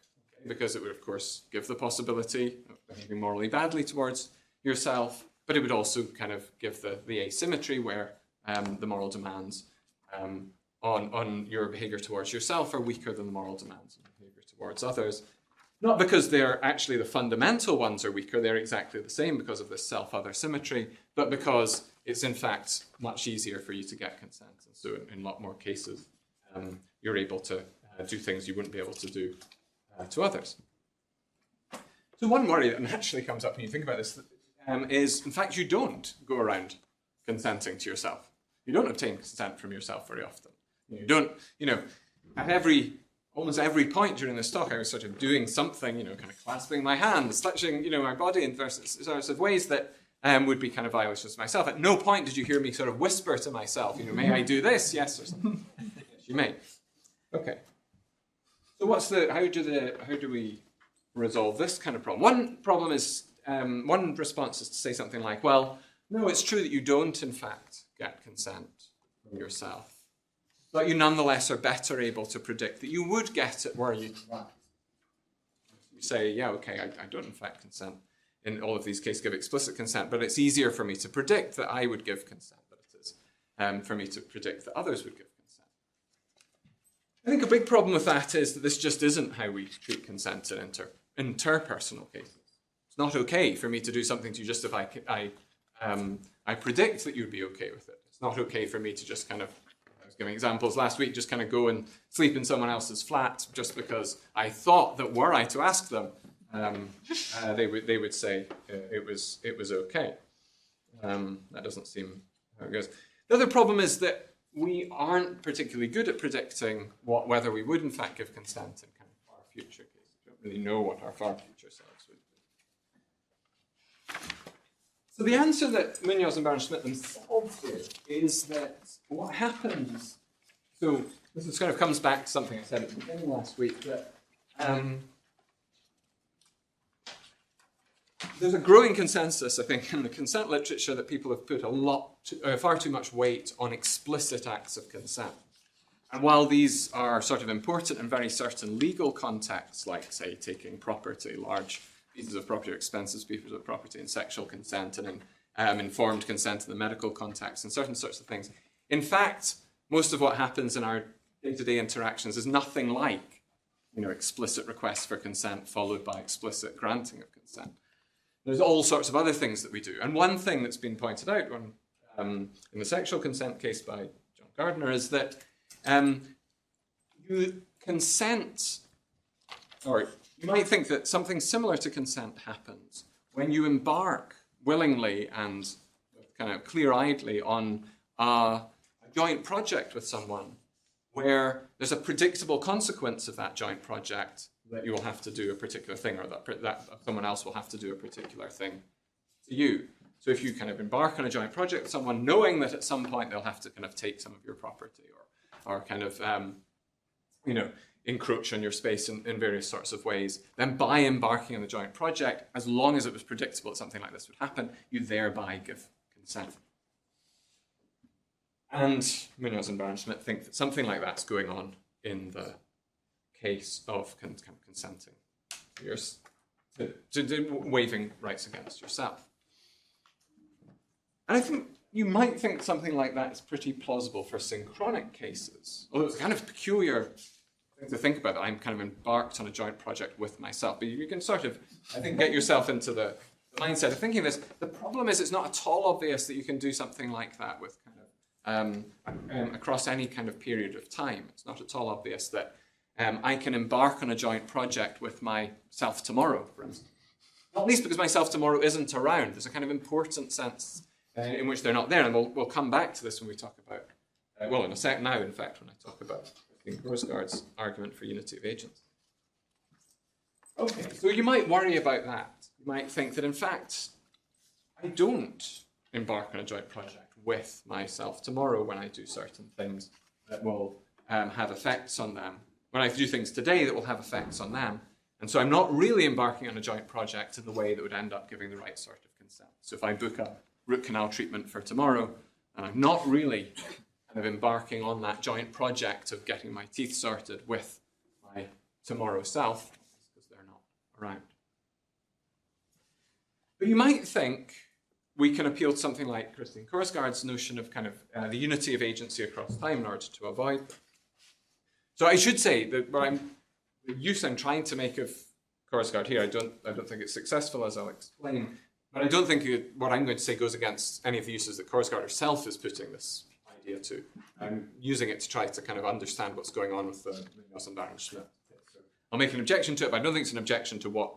because it would of course give the possibility of behaving morally badly towards yourself, but it would also kind of give the asymmetry where the moral demands on your behavior towards yourself are weaker than the moral demands on behavior towards others. Not because they're actually the fundamental ones are weaker, they're exactly the same because of this self-other symmetry, but because it's in fact much easier for you to get consent. And so in a lot more cases, you're able to do things you wouldn't be able to do to others. So one worry that naturally comes up when you think about this is, in fact, you don't go around consenting to yourself. You don't obtain consent from yourself very often. You don't, at almost every point during this talk, I was sort of doing something, kind of clasping my hands, touching, my body in sorts of ways that would be kind of violations to myself. At no point did you hear me sort of whisper to myself, may I do this? Yes, or something. Yes, you may. Okay. So how do we resolve this kind of problem? One problem is, one response is to say something like, well, no, it's true that you don't, in fact, get consent from yourself. But you nonetheless are better able to predict that you would get it were you to act. You say, yeah, okay, I don't in fact consent. In all of these cases, give explicit consent, but it's easier for me to predict that I would give consent than it is for me to predict that others would give consent. I think a big problem with that is that this just isn't how we treat consent in interpersonal cases. It's not okay for me to do something to you just if I predict that you'd be okay with it. It's not okay for me to just kind of, I was giving examples last week, just kind of go and sleep in someone else's flat just because I thought that were I to ask them, they would say it was okay. That doesn't seem how it goes. The other problem is that we aren't particularly good at predicting whether we would in fact give consent in kind of far future cases. We don't really know what our far future selves would be. So the answer that Munoz and Baron-Schmidt themselves give is that what happens, so this kind of comes back to something I said at the beginning last week, that there's a growing consensus, I think, in the consent literature that people have put far too much weight on explicit acts of consent. And while these are sort of important in very certain legal contexts, like, say, taking property, large pieces of property or expensive pieces of property, and sexual consent, and informed consent in the medical context, and certain sorts of things. In fact, most of what happens in our day-to-day interactions is nothing like, explicit requests for consent followed by explicit granting of consent. There's all sorts of other things that we do. And one thing that's been pointed out in the sexual consent case by John Gardner is that you consent, or you might think that something similar to consent happens when you embark willingly and kind of clear-eyedly on a joint project with someone where there's a predictable consequence of that joint project that you will have to do a particular thing, or that someone else will have to do a particular thing to you. So if you kind of embark on a joint project with someone, knowing that at some point they'll have to kind of take some of your property or kind of, encroach on your space in various sorts of ways, then by embarking on the joint project, as long as it was predictable that something like this would happen, you thereby give consent. And Munoz and Baron-Schmidt think that something like that's going on in the case of consenting to waiving rights against yourself. And I think you might think something like that is pretty plausible for synchronic cases, although it's kind of peculiar thing to think about that I'm kind of embarked on a joint project with myself. But you can sort of, I think, get yourself into the mindset of thinking this. The problem is it's not at all obvious that you can do something like that with kind of across any kind of period of time. It's not at all obvious that I can embark on a joint project with myself tomorrow, for instance. Not least because myself tomorrow isn't around. There's a kind of important sense in which they're not there. And we'll come back to this when we talk about, in a sec now, in fact, when I talk about Korsgaard's argument for unity of agents. Okay, so you might worry about that. You might think that, in fact, I don't embark on a joint project with myself tomorrow when I do certain things that will have effects on them. When I do things today that will have effects on them. And so I'm not really embarking on a joint project in the way that would end up giving the right sort of consent. So if I book a root canal treatment for tomorrow, and I'm not really kind of embarking on that joint project of getting my teeth sorted with my tomorrow self, because they're not around. But you might think we can appeal to something like Christine Korsgaard's notion of kind of the unity of agency across time in order to avoid. So I should say that the use I'm trying to make of Korsgaard here, I don't think it's successful, as I'll explain. But I don't think what I'm going to say goes against any of the uses that Korsgaard herself is putting this idea to. I'm using it to try to kind of understand what's going on with the Munoz and Baron-Schmidt. So I'll make an objection to it, but I don't think it's an objection to what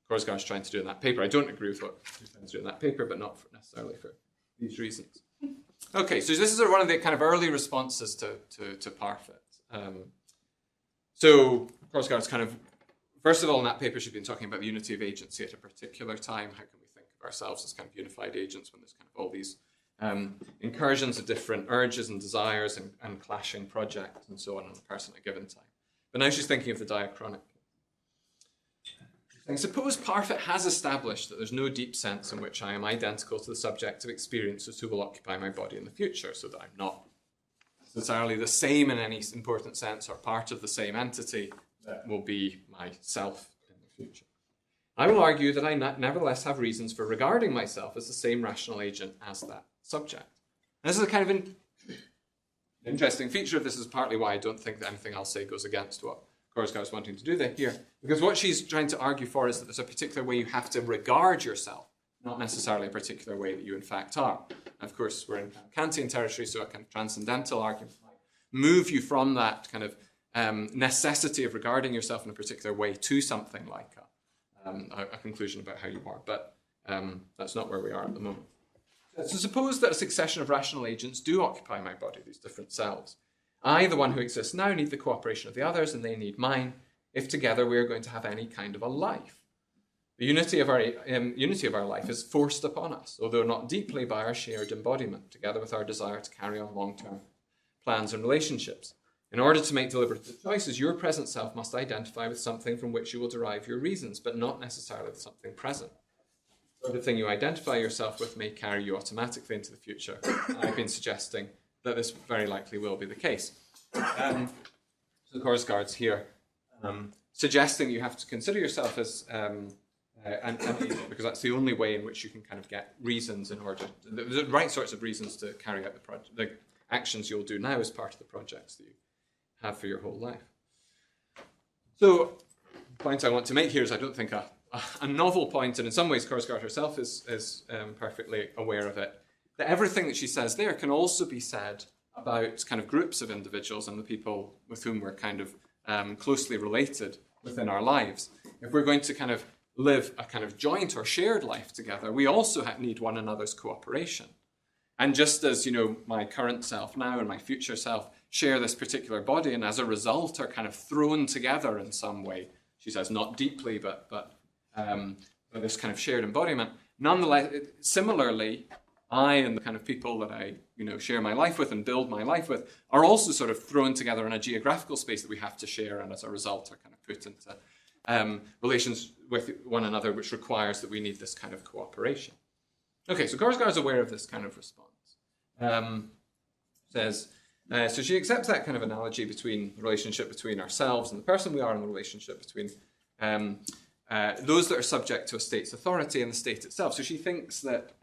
Korsgaard's trying to do in that paper. I don't agree with what he's trying to do in that paper, but not necessarily for these reasons. Okay, so this is one of the kind of early responses to Parfit. So Korsgaard's kind of, first of all, in that paper, she's been talking about the unity of agency at a particular time. How can we think of ourselves as kind of unified agents when there's kind of all these incursions of different urges and desires and clashing projects and so on a person at a given time. But now she's thinking of the diachronic. And suppose Parfit has established that there's no deep sense in which I am identical to the subjective experiences who will occupy my body in the future, so that I'm not necessarily the same in any important sense or part of the same entity that will be myself in the future. I will argue that I nevertheless have reasons for regarding myself as the same rational agent as that subject. And this is a kind of interesting feature of this, is partly why I don't think that anything I'll say goes against what Korsgaard's wanting to do here. Because what she's trying to argue for is that there's a particular way you have to regard yourself, not necessarily a particular way that you in fact are. And of course, we're in Kantian territory, so a kind of transcendental argument might move you from that kind of necessity of regarding yourself in a particular way to something like a conclusion about how you are. But that's not where we are at the moment. So suppose that a succession of rational agents do occupy my body, these different selves. I, the one who exists now, need the cooperation of the others, and they need mine, if together we are going to have any kind of a life. The unity of our life is forced upon us, although not deeply, by our shared embodiment, together with our desire to carry on long-term plans and relationships. In order to make deliberative choices, your present self must identify with something from which you will derive your reasons, but not necessarily with something present. So the thing you identify yourself with may carry you automatically into the future. I've been suggesting that this very likely will be the case. So Korsgaard's here suggesting you have to consider yourself as because that's the only way in which you can kind of get reasons in order, the right sorts of reasons to carry out the actions you'll do now as part of the projects that you have for your whole life. So, the point I want to make here is I don't think a novel point, and in some ways Korsgaard herself is perfectly aware of it, that everything that she says there can also be said about kind of groups of individuals and the people with whom we're kind of closely related within our lives. If we're going to kind of live a kind of joint or shared life together, we also need one another's cooperation. And just as, my current self now and my future self share this particular body and as a result are kind of thrown together in some way, she says not deeply, but this kind of shared embodiment, nonetheless, similarly, I and the kind of people that I, share my life with and build my life with are also sort of thrown together in a geographical space that we have to share, and as a result are kind of put into relations with one another, which requires that we need this kind of cooperation. Okay, so Korsgaard is aware of this kind of response. So she accepts that kind of analogy between the relationship between ourselves and the person we are, and the relationship between those that are subject to a state's authority and the state itself. So she thinks that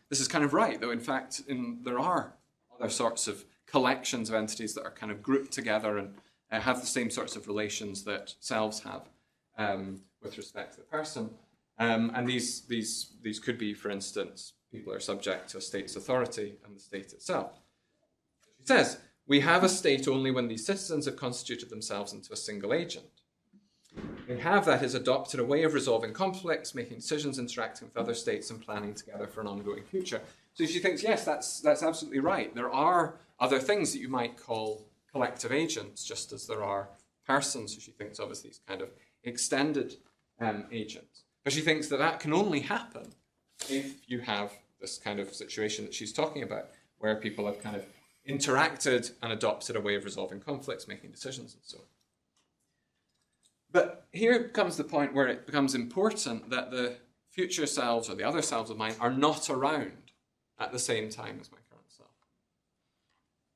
this is kind of right, though in fact there are other sorts of collections of entities that are kind of grouped together and have the same sorts of relations that selves have with respect to the person. And these could be, for instance, people are subject to a state's authority and the state itself. She says, we have a state only when these citizens have constituted themselves into a single agent. They have, that is, adopted a way of resolving conflicts, making decisions, interacting with other states, and planning together for an ongoing future. So she thinks, yes, that's absolutely right. There are other things that you might call collective agents, just as there are persons, who she thinks of as these kind of extended agents. But she thinks that can only happen if you have this kind of situation that she's talking about, where people have kind of interacted and adopted a way of resolving conflicts, making decisions, and so on. But here comes the point where it becomes important that the future selves or the other selves of mine are not around at the same time as my current self.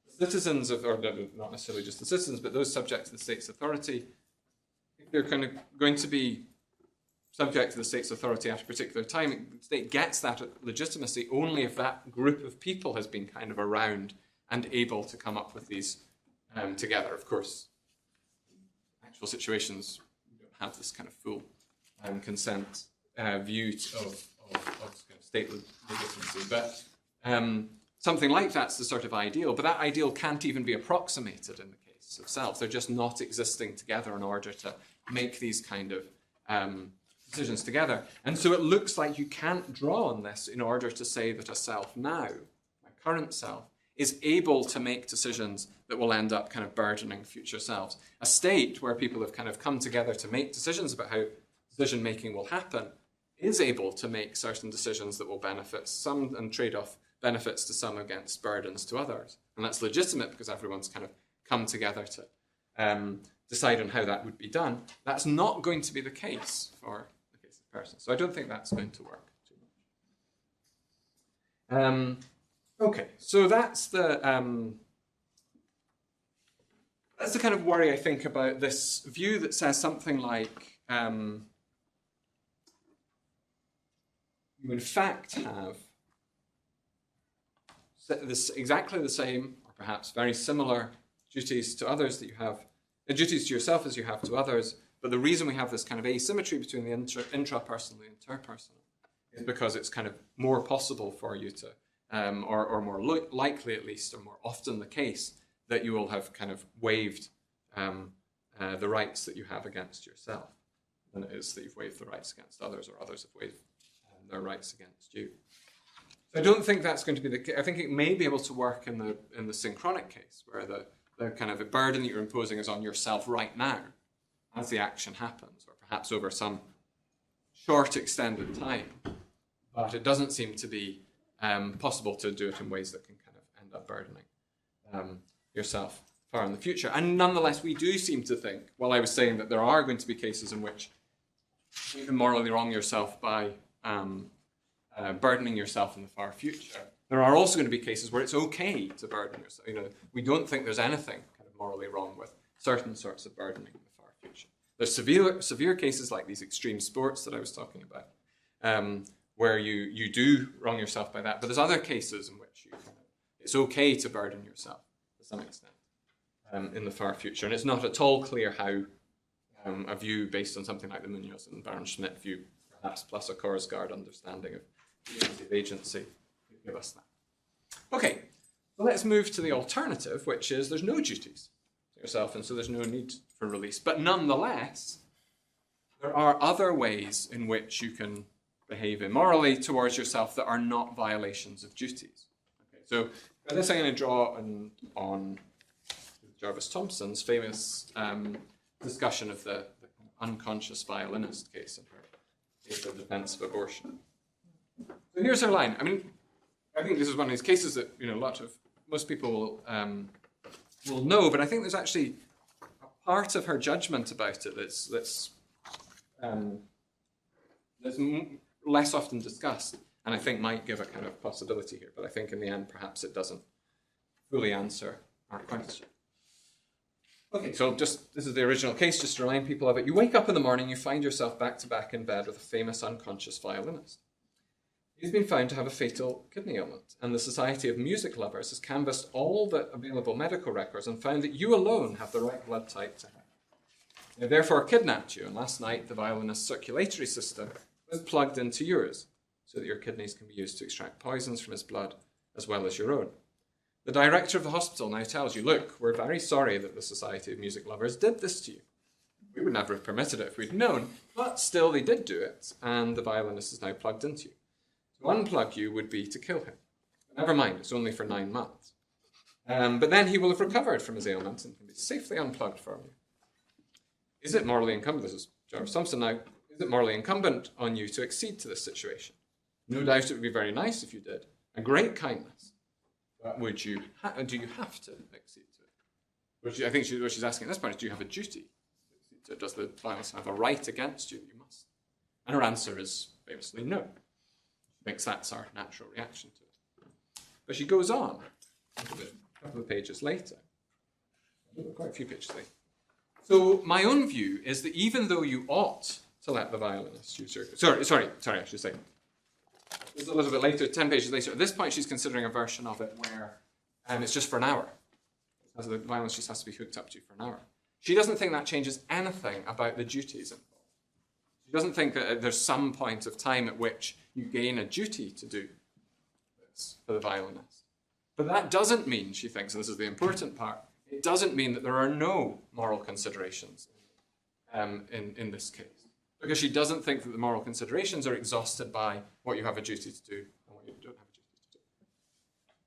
The citizens of, or not necessarily just the citizens, but those subject to the state's authority, if they're kind of going to be subject to the state's authority at a particular time, the state gets that legitimacy only if that group of people has been kind of around and able to come up with these together. Of course, actual situations don't have this kind of full consent view of kind of state legitimacy. But something like that's the sort of ideal, but that ideal can't even be approximated in the case of selves. They're just not existing together in order to make these kind of decisions together. And so it looks like you can't draw on this in order to say that a self now, my current self, is able to make decisions that will end up kind of burdening future selves. A state where people have kind of come together to make decisions about how decision making will happen is able to make certain decisions that will benefit some and trade off benefits to some against burdens to others. And that's legitimate because everyone's kind of come together to decide on how that would be done. That's not going to be the case for the case of persons. So I don't think that's going to work too much. Okay, so that's the kind of worry I think about this view that says something like you in fact have this exactly the same, or perhaps very similar duties to others that you have, duties to yourself as you have to others, but the reason we have this kind of asymmetry between the intrapersonal and the interpersonal is because it's kind of more possible for you to or more likely at least, or more often the case, that you will have kind of waived the rights that you have against yourself than it is that you've waived the rights against others, or others have waived their rights against you. So I don't think that's going to be the case. I think it may be able to work in the synchronic case, where the kind of a burden that you're imposing is on yourself right now as the action happens, or perhaps over some short extended time. But it doesn't seem to be possible to do it in ways that can kind of end up burdening yourself far in the future. And nonetheless, we do seem to think, well, I was saying that there are going to be cases in which you can morally wrong yourself by burdening yourself in the far future. There are also going to be cases where it's okay to burden yourself. We don't think there's anything kind of morally wrong with certain sorts of burdening in the far future. There's severe cases like these extreme sports that I was talking about, where you do wrong yourself by that. But there's other cases in which it's okay to burden yourself to some extent in the far future. And it's not at all clear how a view based on something like the Munoz and Baron Schmidt view, perhaps plus a Korsgaard understanding of agency, could give us that. Okay, so let's move to the alternative, which is there's no duties to yourself, and so there's no need for release. But nonetheless, there are other ways in which you can behave immorally towards yourself that are not violations of duties. Okay, so for this I'm going to draw on Jarvis Thompson's famous discussion of the unconscious violinist case in her case of defense of abortion. So here's her line. I mean, I think this is one of these cases that most people will know, but I think there's actually a part of her judgment about it that's less often discussed, and I think might give a kind of possibility here. But I think in the end, perhaps it doesn't fully answer our question. Okay, so this is the original case, just to remind people of it. You wake up in the morning, you find yourself back to back in bed with a famous unconscious violinist. He's been found to have a fatal kidney ailment, and the Society of Music Lovers has canvassed all the available medical records and found that you alone have the right blood type to him. They therefore kidnapped you, and last night the violinist's circulatory system was plugged into yours, so that your kidneys can be used to extract poisons from his blood as well as your own. The director of the hospital now tells you, look, we're very sorry that the Society of Music Lovers did this to you. We would never have permitted it if we'd known, but still they did do it, and the violinist is now plugged into you. To unplug you would be to kill him. But never mind, it's only for 9 months. But then he will have recovered from his ailment and can be safely unplugged from you. Is it morally incumbent, this is Jarvis Thompson now, is it morally incumbent on you to accede to this situation? No doubt it would be very nice if you did, a great kindness. But do you have to accede to it? I think what she's asking at this point is, do you have a duty? Does the violence have a right against you? You must. And her answer is famously no. She thinks that's our natural reaction to it. But she goes on a couple of pages later. Quite a few pages later. So my own view is that even though you ought to let the violinist use your... Sorry, I should say. This is a little bit later, 10 pages later. At this point, she's considering a version of it where it's just for an hour. As the violinist just has to be hooked up to you for an hour. She doesn't think that changes anything about the duties involved. She doesn't think that there's some point of time at which you gain a duty to do this for the violinist. But that doesn't mean, she thinks, and this is the important part, it doesn't mean that there are no moral considerations in this case. Because she doesn't think that the moral considerations are exhausted by what you have a duty to do and what you don't have a duty to do.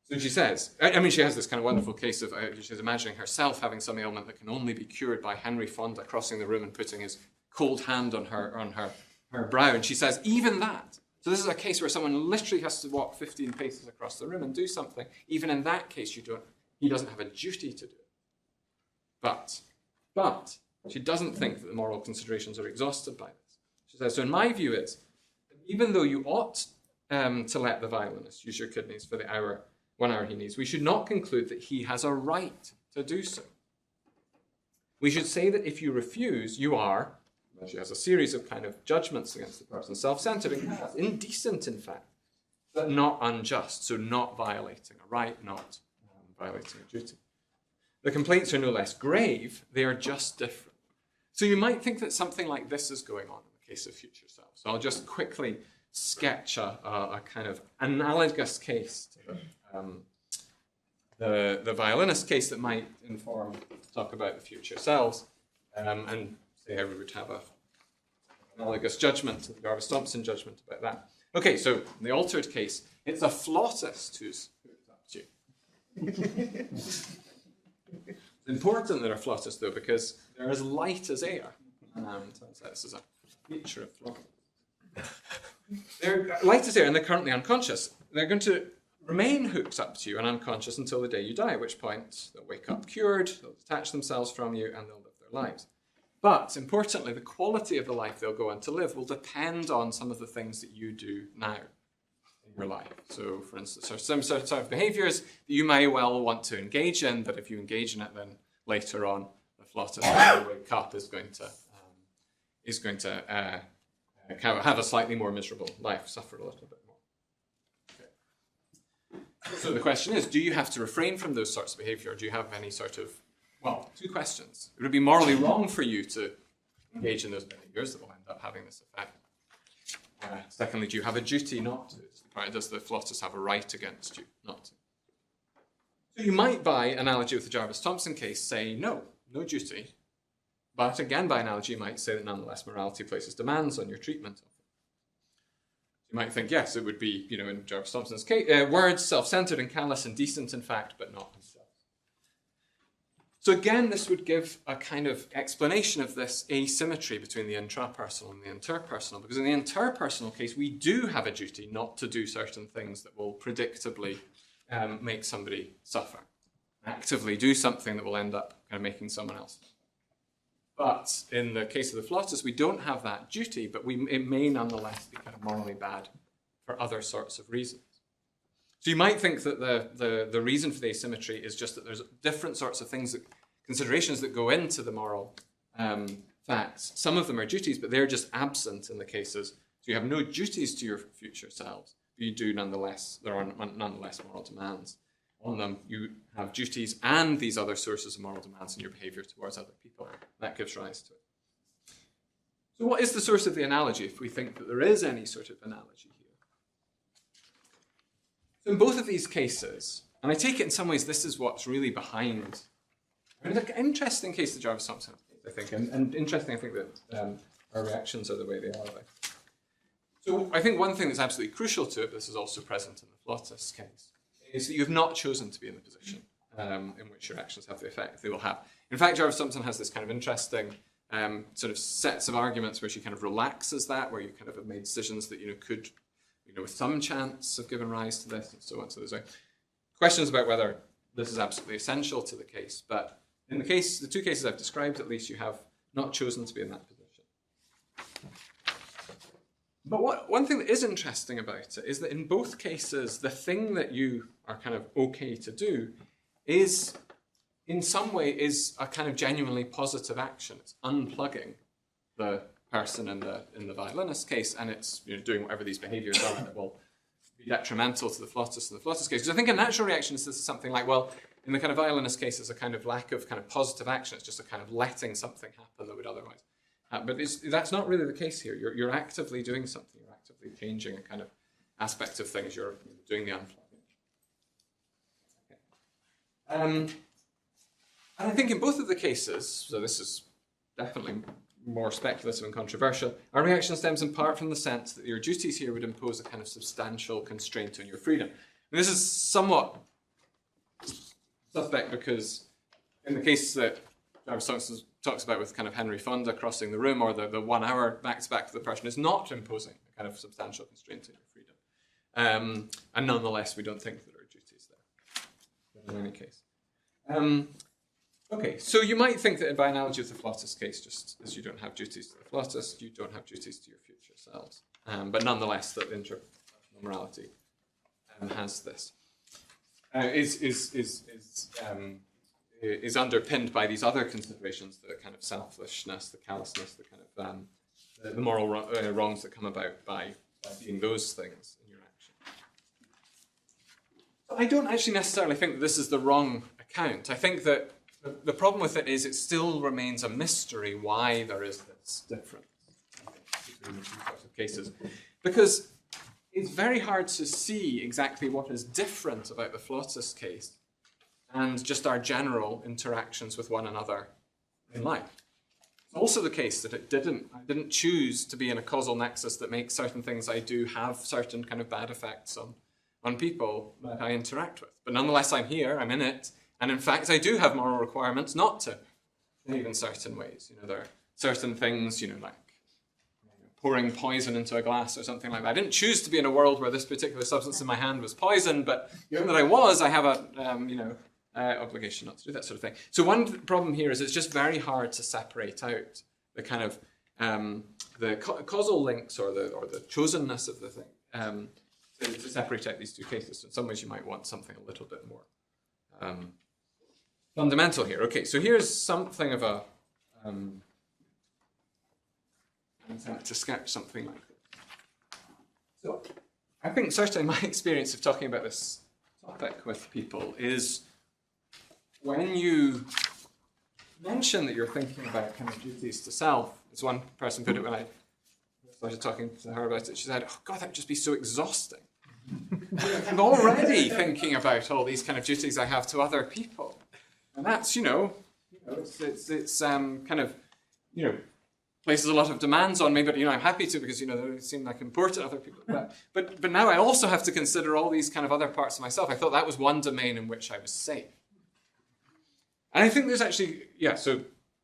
So she says, she has this kind of wonderful case of, she's imagining herself having some ailment that can only be cured by Henry Fonda crossing the room and putting his cold hand on her brow. And she says, even that. So this is a case where someone literally has to walk 15 paces across the room and do something. Even in that case, he doesn't have a duty to do it. But she doesn't think that the moral considerations are exhausted by this. She says, so in my view is, even though you ought to let the violinist use your kidneys for the 1 hour he needs, we should not conclude that he has a right to do so. We should say that if you refuse, you are, and she has a series of kind of judgments against the person, self-centered and indecent in fact, but not unjust, so not violating a right, not violating a duty. The complaints are no less grave, they are just different. So you might think that something like this is going on in the case of future selves. So I'll just quickly sketch a kind of analogous case to the violinist case that might talk about the future selves, and say how we would have an analogous judgment to the Jarvis Thompson judgment about that. Okay, so in the altered case, it's a flautist who's hooked up to you. It's important that they're flautists, though, because they're as light as air. Turns out this is a feature of flautists. They're light as air, and they're currently unconscious. They're going to remain hooked up to you and unconscious until the day you die, at which point they'll wake up cured, they'll detach themselves from you, and they'll live their lives. But, importantly, the quality of the life they'll go on to live will depend on some of the things that you do now in your life. So, for instance, there's some sort of behaviours that you may well want to engage in, but if you engage in it, then later on, the flautist when you wake up is going to is going to have a slightly more miserable life, suffer a little bit more. Okay. So the question is, do you have to refrain from those sorts of behavior, or do you have any sort of, well, two questions. It would be morally wrong for you to engage in those behaviors that will end up having this effect. Secondly, do you have a duty not to? Does the Philosopher have a right against you not to? So you might, by analogy with the Jarvis-Thompson case, say no duty. But again, by analogy, you might say that nonetheless morality places demands on your treatment of it. You might think, yes, it would be, in Jarvis-Thompson's case, words, self-centered and callous and decent, in fact, but not themselves. So again, this would give a kind of explanation of this asymmetry between the intrapersonal and the interpersonal, because in the interpersonal case, we do have a duty not to do certain things that will predictably make somebody suffer, actively do something that will end up kind of making someone else suffer. But in the case of the Philosophers, we don't have that duty, but it may nonetheless be kind of morally bad for other sorts of reasons. So you might think that the reason for the asymmetry is just that there's different sorts of things, considerations that go into the moral facts. Some of them are duties, but they're just absent in the cases. So you have no duties to your future selves. You do nonetheless, there are nonetheless moral demands on them. You have duties and these other sources of moral demands in your behavior towards other people. That gives rise to it. So what is the source of the analogy, if we think that there is any sort of analogy here? So in both of these cases, and I take it in some ways this is what's really behind, an interesting case, the Jarvis-Thompson case, I think, and interesting, I think, that our reactions are the way they are. So I think one thing that's absolutely crucial to it, this is also present in the Philosopher's case, is that you have not chosen to be in the position in which your actions have the effect they will have. In fact, Jarvis-Thompson has this kind of interesting sort of sets of arguments where she kind of relaxes that, where you kind of have made decisions that could, with some chance have given rise to this, and so on. So there's questions about whether this is absolutely essential to the case, but in the two cases I've described, at least, you have not chosen to be in that position. But one thing that is interesting about it is that in both cases, the thing that you are kind of okay to do is, in some way, is a kind of genuinely positive action. It's unplugging the person in the violinist case, and it's doing whatever these behaviors are that will be detrimental to the flautist in the flautist case. Because I think a natural reaction is something like, well, in the kind of violinist case, it's a kind of lack of kind of positive action. It's just a kind of letting something happen that would otherwise. But that's not really the case here. You're actively doing something. You're actively changing a kind of aspect of things. You're doing the unplugging. Okay. And I think in both of the cases, so this is definitely more speculative and controversial, our reaction stems in part from the sense that your duties here would impose a kind of substantial constraint on your freedom. And this is somewhat suspect because in the case that Jarvis-Thompson talks about with kind of Henry Fonda crossing the room, or the 1 hour back-to-back to the person, is not imposing a kind of substantial constraint on your freedom. And nonetheless, we don't think that there are duties there, in any case. Okay, so you might think that by analogy with the flautist case, just as you don't have duties to the flautist, you don't have duties to your future selves. But nonetheless, that interpersonal morality has this. Is underpinned by these other considerations, the kind of selfishness, the callousness, the kind of the moral wrongs that come about by being those things in your action. I don't actually necessarily think that this is the wrong account. I think that the problem with it is it still remains a mystery why there is this difference between the two sorts of cases. Because it's very hard to see exactly what is different about the flautist case and just our general interactions with one another in life. It's also the case that I didn't choose to be in a causal nexus that makes certain things I do have certain kind of bad effects on people that I interact with. But nonetheless, I'm here, I'm in it, and in fact, I do have moral requirements not to behave in certain ways. There are certain things, like pouring poison into a glass or something like that. I didn't choose to be in a world where this particular substance in my hand was poison, but given that I was, I have a, obligation not to do that sort of thing. So one problem here is it's just very hard to separate out the kind of the causal links or the chosenness of the thing to separate out these two cases. So in some ways, you might want something a little bit more fundamental here. Okay, so here's something of a attempt to sketch something like this. So I think certainly my experience of talking about this topic with people is when you mention that you're thinking about kind of duties to self, as one person put it when I started talking to her about it, she said, oh God, that would just be so exhausting. I'm already thinking about all these kind of duties I have to other people. And that's, it's kind of, places a lot of demands on me, but, I'm happy to because, they seem like important other people. But now I also have to consider all these kind of other parts of myself. I thought that was one domain in which I was safe. And I think there's actually, so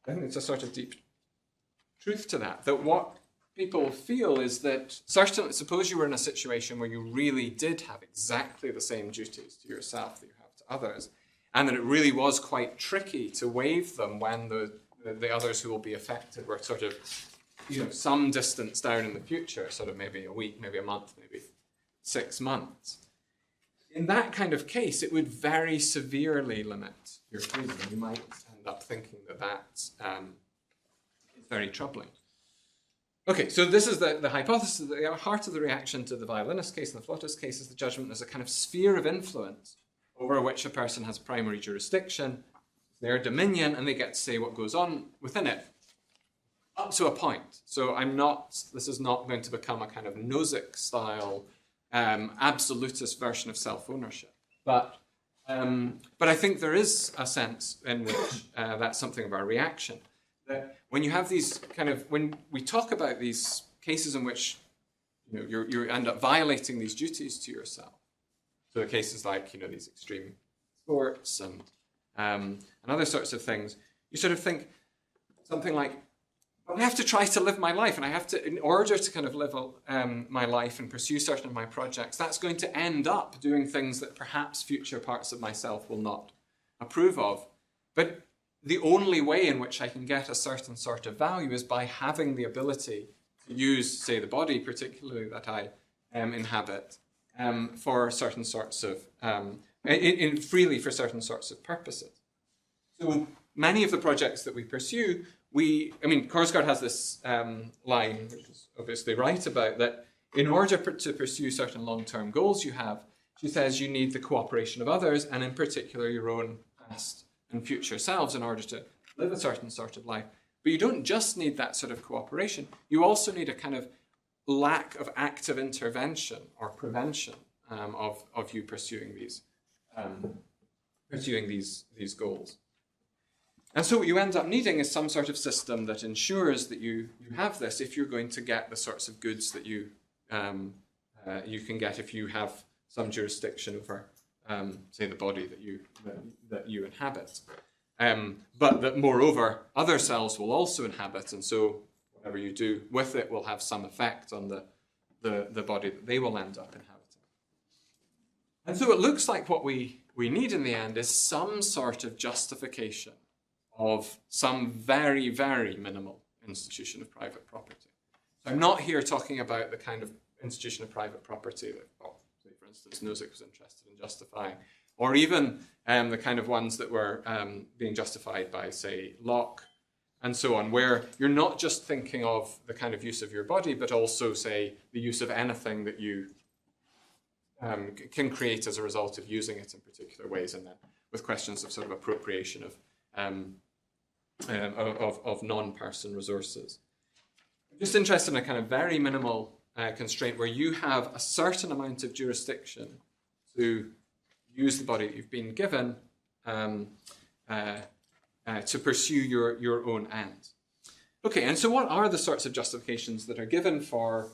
I think it's a sort of deep truth to that what people feel is that, certainly, suppose you were in a situation where you really did have exactly the same duties to yourself that you have to others, and that it really was quite tricky to waive them when the others who will be affected were sort of, some distance down in the future, sort of maybe a week, maybe a month, maybe 6 months. In that kind of case, it would very severely limit your freedom. You might end up thinking that is very troubling. Okay, so this is the hypothesis. The heart of the reaction to the violinist case and the flautist case is the judgment there's a kind of sphere of influence over which a person has primary jurisdiction, their dominion, and they get to say what goes on within it, up to a point. So this is not going to become a kind of Nozick style absolutist version of self-ownership. But I think there is a sense in which that's something of our reaction. That when you have these when we talk about these cases in which you end up violating these duties to yourself, so cases like these extreme sports and other sorts of things, you sort of think something like, I have to try to live my life, and I have to, in order to kind of live my life and pursue certain of my projects, that's going to end up doing things that perhaps future parts of myself will not approve of. But the only way in which I can get a certain sort of value is by having the ability to use, say, the body particularly that I inhabit for certain sorts of, freely for certain sorts of purposes. So many of the projects that we pursue, Korsgaard has this line, which is obviously right about that, in order to pursue certain long-term goals you have, she says you need the cooperation of others, and in particular your own past and future selves in order to live a certain sort of life. But you don't just need that sort of cooperation, you also need a kind of lack of active intervention or prevention of you pursuing these goals. And so what you end up needing is some sort of system that ensures that you have this if you're going to get the sorts of goods that you can get if you have some jurisdiction over, say, the body that you inhabit. But that, moreover, other selves will also inhabit, and so whatever you do with it will have some effect on the body that they will end up inhabiting. And so it looks like what we need in the end is some sort of justification of some very, very minimal institution of private property. So I'm not here talking about the kind of institution of private property that, say, for instance, Nozick was interested in justifying, or even the kind of ones that were being justified by, say, Locke and so on, where you're not just thinking of the kind of use of your body, but also, say, the use of anything that you can create as a result of using it in particular ways, and then with questions of sort of appropriation of non-person resources. I'm just interested in a kind of very minimal constraint where you have a certain amount of jurisdiction to use the body that you've been given to pursue your own end. Okay, and so what are the sorts of justifications that are given for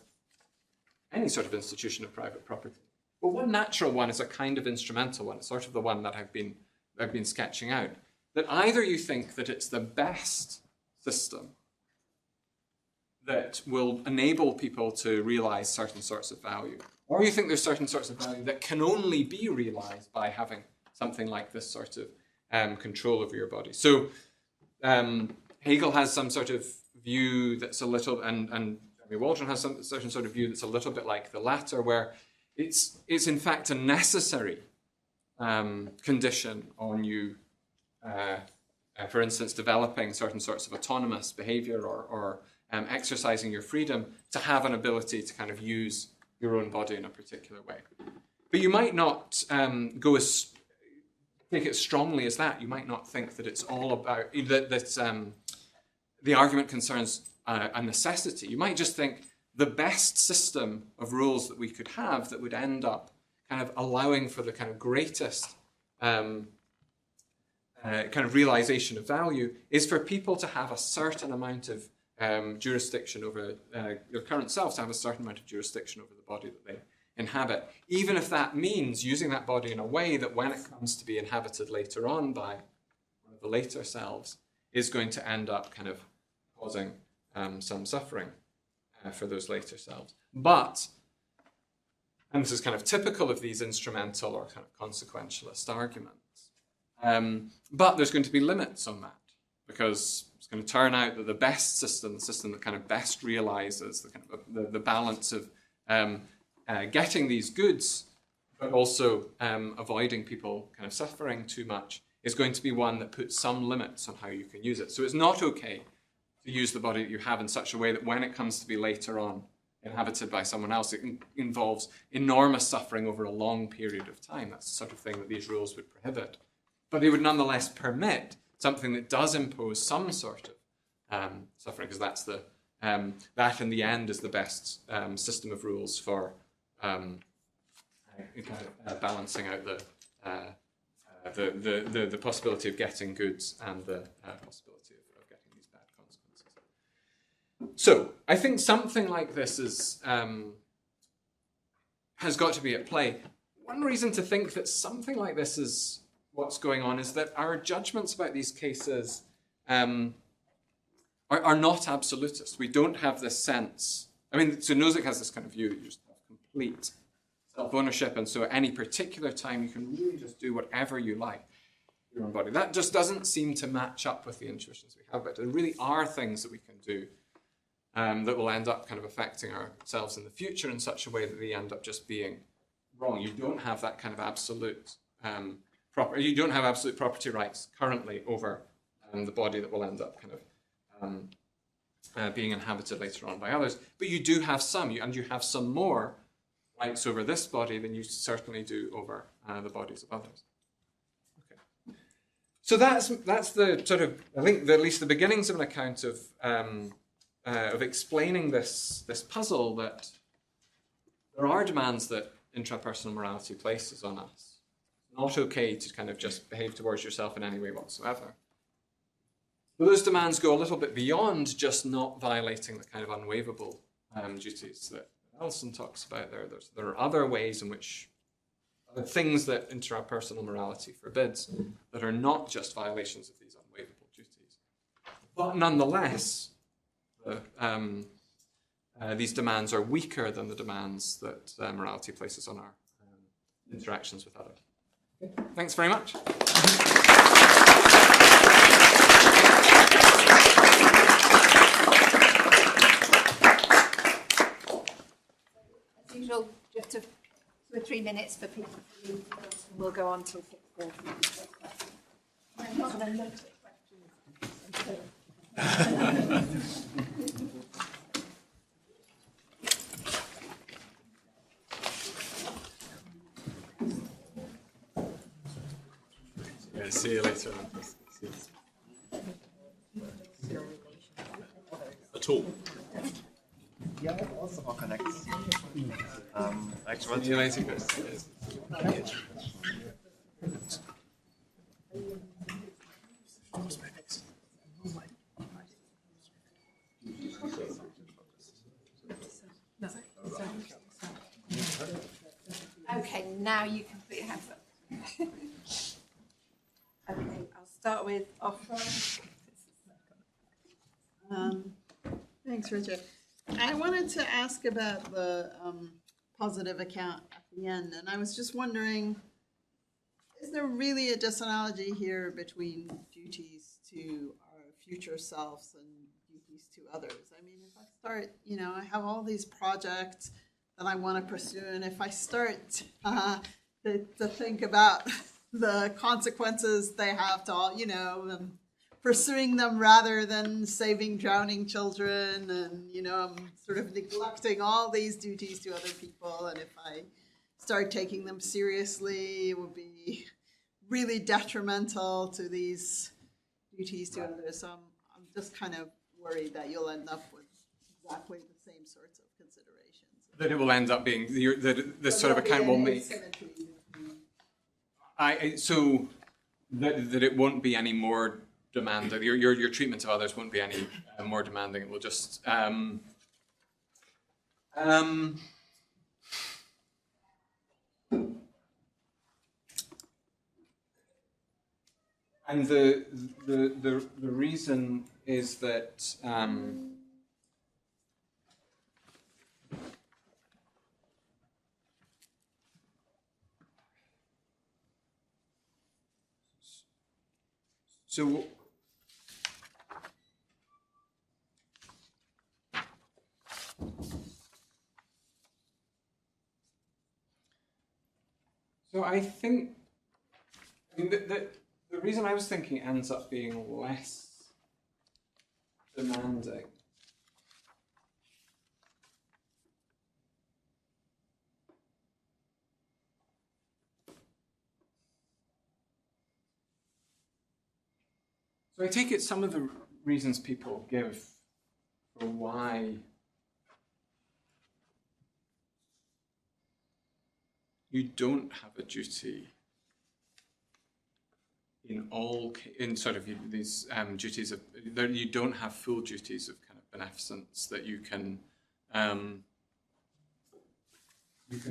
any sort of institution of private property? Well, one natural one is a kind of instrumental one. It's sort of the one that I've been sketching out. That either you think that it's the best system that will enable people to realize certain sorts of value, or you think there's certain sorts of value that can only be realized by having something like this sort of control over your body. So Hegel has some sort of view that's a little, and Waldron has some certain sort of view that's a little bit like the latter, where it's in fact a necessary condition on you for instance, developing certain sorts of autonomous behavior or exercising your freedom to have an ability to kind of use your own body in a particular way. But you might not take it strongly as that. You might not think that it's all about, that the argument concerns a necessity. You might just think the best system of rules that we could have that would end up kind of allowing for the kind of greatest kind of realization of value is for people to have a certain amount of jurisdiction over their current selves, to have a certain amount of jurisdiction over the body that they inhabit, even if that means using that body in a way that when it comes to be inhabited later on by one of the later selves is going to end up kind of causing some suffering for those later selves. But, and this is kind of typical of these instrumental or kind of consequentialist arguments, but there's going to be limits on that, because it's going to turn out that the best system, the system that kind of best realizes the kind of the balance of getting these goods, but also avoiding people kind of suffering too much, is going to be one that puts some limits on how you can use it. So it's not okay to use the body that you have in such a way that when it comes to be later on inhabited by someone else, it involves enormous suffering over a long period of time. That's the sort of thing that these rules would prohibit. But they would nonetheless permit something that does impose some sort of suffering, because that's that in the end is the best system of rules for balancing out the possibility of getting goods and the possibility of getting these bad consequences. So I think something like this has got to be at play. One reason to think that something like this is what's going on is that our judgments about these cases are not absolutist. We don't have this sense. I mean, so Nozick has this kind of view that you just have complete self-ownership, and so at any particular time you can really just do whatever you like with your own body. That just doesn't seem to match up with the intuitions we have, but there really are things that we can do that will end up kind of affecting ourselves in the future in such a way that they end up just being wrong. You don't have that kind of absolute you don't have absolute property rights currently over the body that will end up kind of being inhabited later on by others, but you do have some, and you have some more rights over this body than you certainly do over the bodies of others. Okay. So that's the sort of, I think, at least the beginnings of an account of explaining this puzzle, that there are demands that intrapersonal morality places on us. It's not okay to kind of just behave towards yourself in any way whatsoever. But those demands go a little bit beyond just not violating the kind of unwaivable duties that Alison talks about there. There are other ways in which things that intrapersonal morality forbids that are not just violations of these unwaivable duties. But nonetheless, these demands are weaker than the demands that morality places on our interactions with others. Okay. Thanks very much. As usual, just 2 or 3 minutes for people to leave, and we'll go on to 6:30. I'm not going to look at questions. See you later. At all. Yeah, also connects. Actually, See you later, Chris. Okay, now you can put your hands up. Okay, I'll start with Ofra. Thanks, Richard. I wanted to ask about the positive account at the end, and I was just wondering, is there really a disanalogy here between duties to our future selves and duties to others? I mean, if I start, I have all these projects that I want to pursue, and if I start to think about the consequences they have to all, pursuing them rather than saving drowning children, and I'm sort of neglecting all these duties to other people, and if I start taking them seriously, it would be really detrimental to these duties to others. So I'm just kind of worried that you'll end up with exactly the same sorts of considerations. That it will end up being the sort of account will make. So that it won't be any more demanding. Your treatment of others won't be any more demanding. It will just and the reason is that so I think the reason I was thinking it ends up being less demanding so I take it some of the reasons people give for why you don't have a duty in sort of these duties of you don't have full duties of kind of beneficence, that you can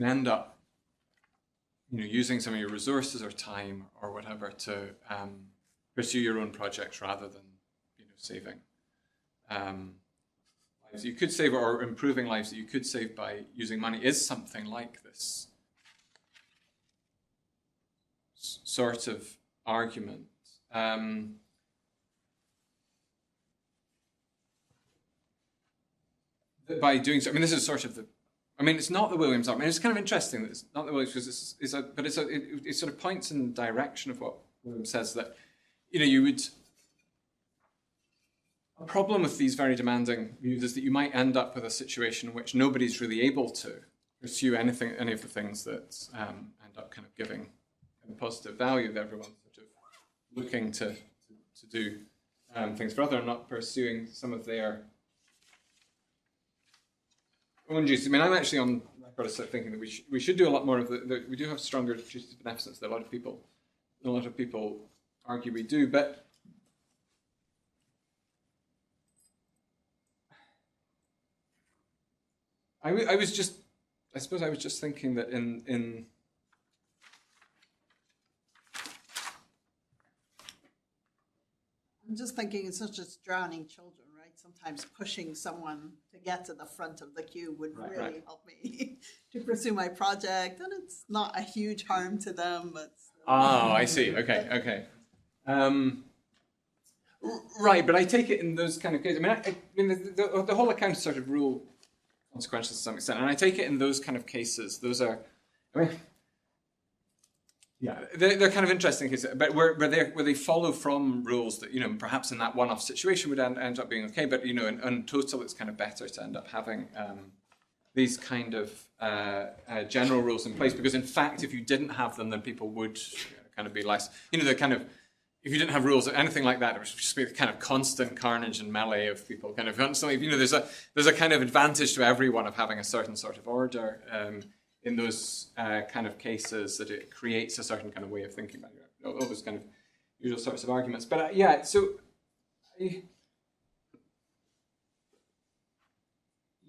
end up using some of your resources or time or whatever to pursue your own projects rather than saving lives you could save or improving lives that you could save by using money is something like this sort of argument. That by doing so, this is sort of it's not the Williams argument. It's kind of interesting that it's not the Williams because it sort of points in the direction of what Williams says that you would. A problem with these very demanding views is that you might end up with a situation in which nobody's really able to pursue any of the things that end up kind of giving positive value, that everyone's sort of looking to do things for others and not pursuing some of their own duties. I'm actually on record as thinking that we should do a lot more of we do have stronger duties of beneficence than a lot of people argue we do, but I was just thinking that in I'm just thinking it's not just drowning children, right? Sometimes pushing someone to get to the front of the queue would really help me to pursue my project, and it's not a huge harm to them. But I see. Okay. Right, but I take it in those kind of cases. The whole account sort of rule consequential to some extent, and I take it in those kind of cases. Those are, they're kind of interesting cases, but where they follow from rules that perhaps in that one-off situation would end up being okay, but in total it's kind of better to end up having these kind of general rules in place, because in fact if you didn't have them, then people would kind of be less. If you didn't have rules or anything like that, it would just be the kind of constant carnage and melee of people kind of constantly. There's a kind of advantage to everyone of having a certain sort of order. In those kind of cases, that it creates a certain kind of way of thinking about it. All those kind of usual sorts of arguments. But so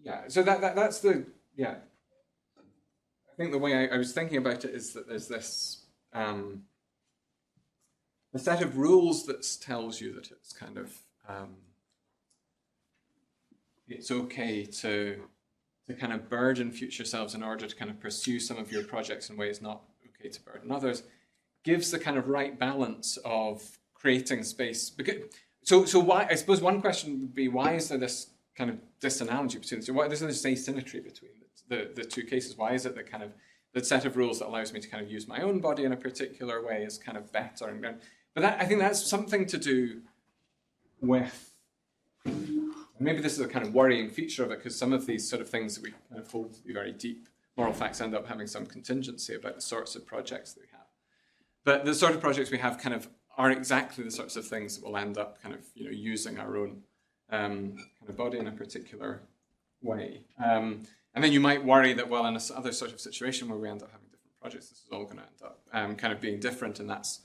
that's the I think the way I was thinking about it is that there's this a set of rules that tells you that it's kind of it's okay to kind of burden future selves in order to kind of pursue some of your projects in ways not okay to burden others, gives the kind of right balance of creating space. So why, I suppose one question would be, why is there this kind of disanalogy between, so why there's this asymmetry between the two cases? Why is it that kind of the set of rules that allows me to kind of use my own body in a particular way is kind of better? But I think that's something to do with, and maybe this is a kind of worrying feature of it, because some of these sort of things that we kind of hold to be very deep moral facts end up having some contingency about the sorts of projects that we have. But the sort of projects we have kind of are exactly the sorts of things that will end up kind of, using our own kind of body in a particular way. And then you might worry that, well, in another sort of situation where we end up having different projects, this is all going to end up kind of being different, and that's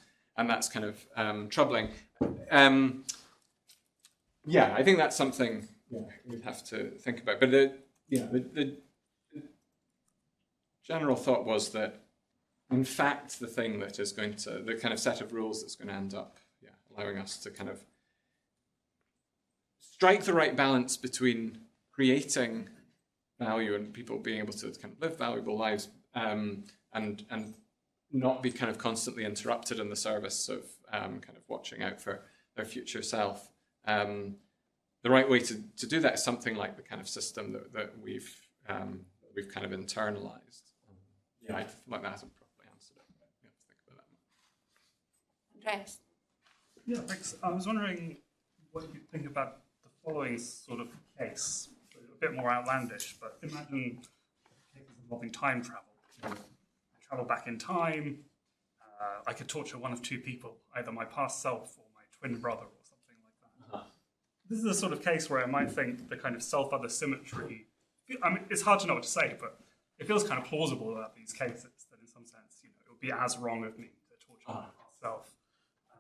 kind of troubling. I think that's something we'd have to think about. But the general thought was that, in fact, the thing that is going to, the kind of set of rules that's going to end up allowing us to kind of strike the right balance between creating value and people being able to kind of live valuable lives, and not be kind of constantly interrupted in the service of kind of watching out for their future self. The right way to do that is something like the kind of system that we've kind of internalized. I feel like that hasn't properly answered it. But we have to think about that. Andreas? Yeah, thanks. I was wondering what you think about the following sort of case. A bit more outlandish, but imagine cases involving time travel. I travel back in time. I could torture one of two people, either my past self or my twin brother or something like that. This is a sort of case where I might think the kind of self-other symmetry, I mean, it's hard to know what to say, but it feels kind of plausible about these cases that in some sense, it would be as wrong of me to torture my past self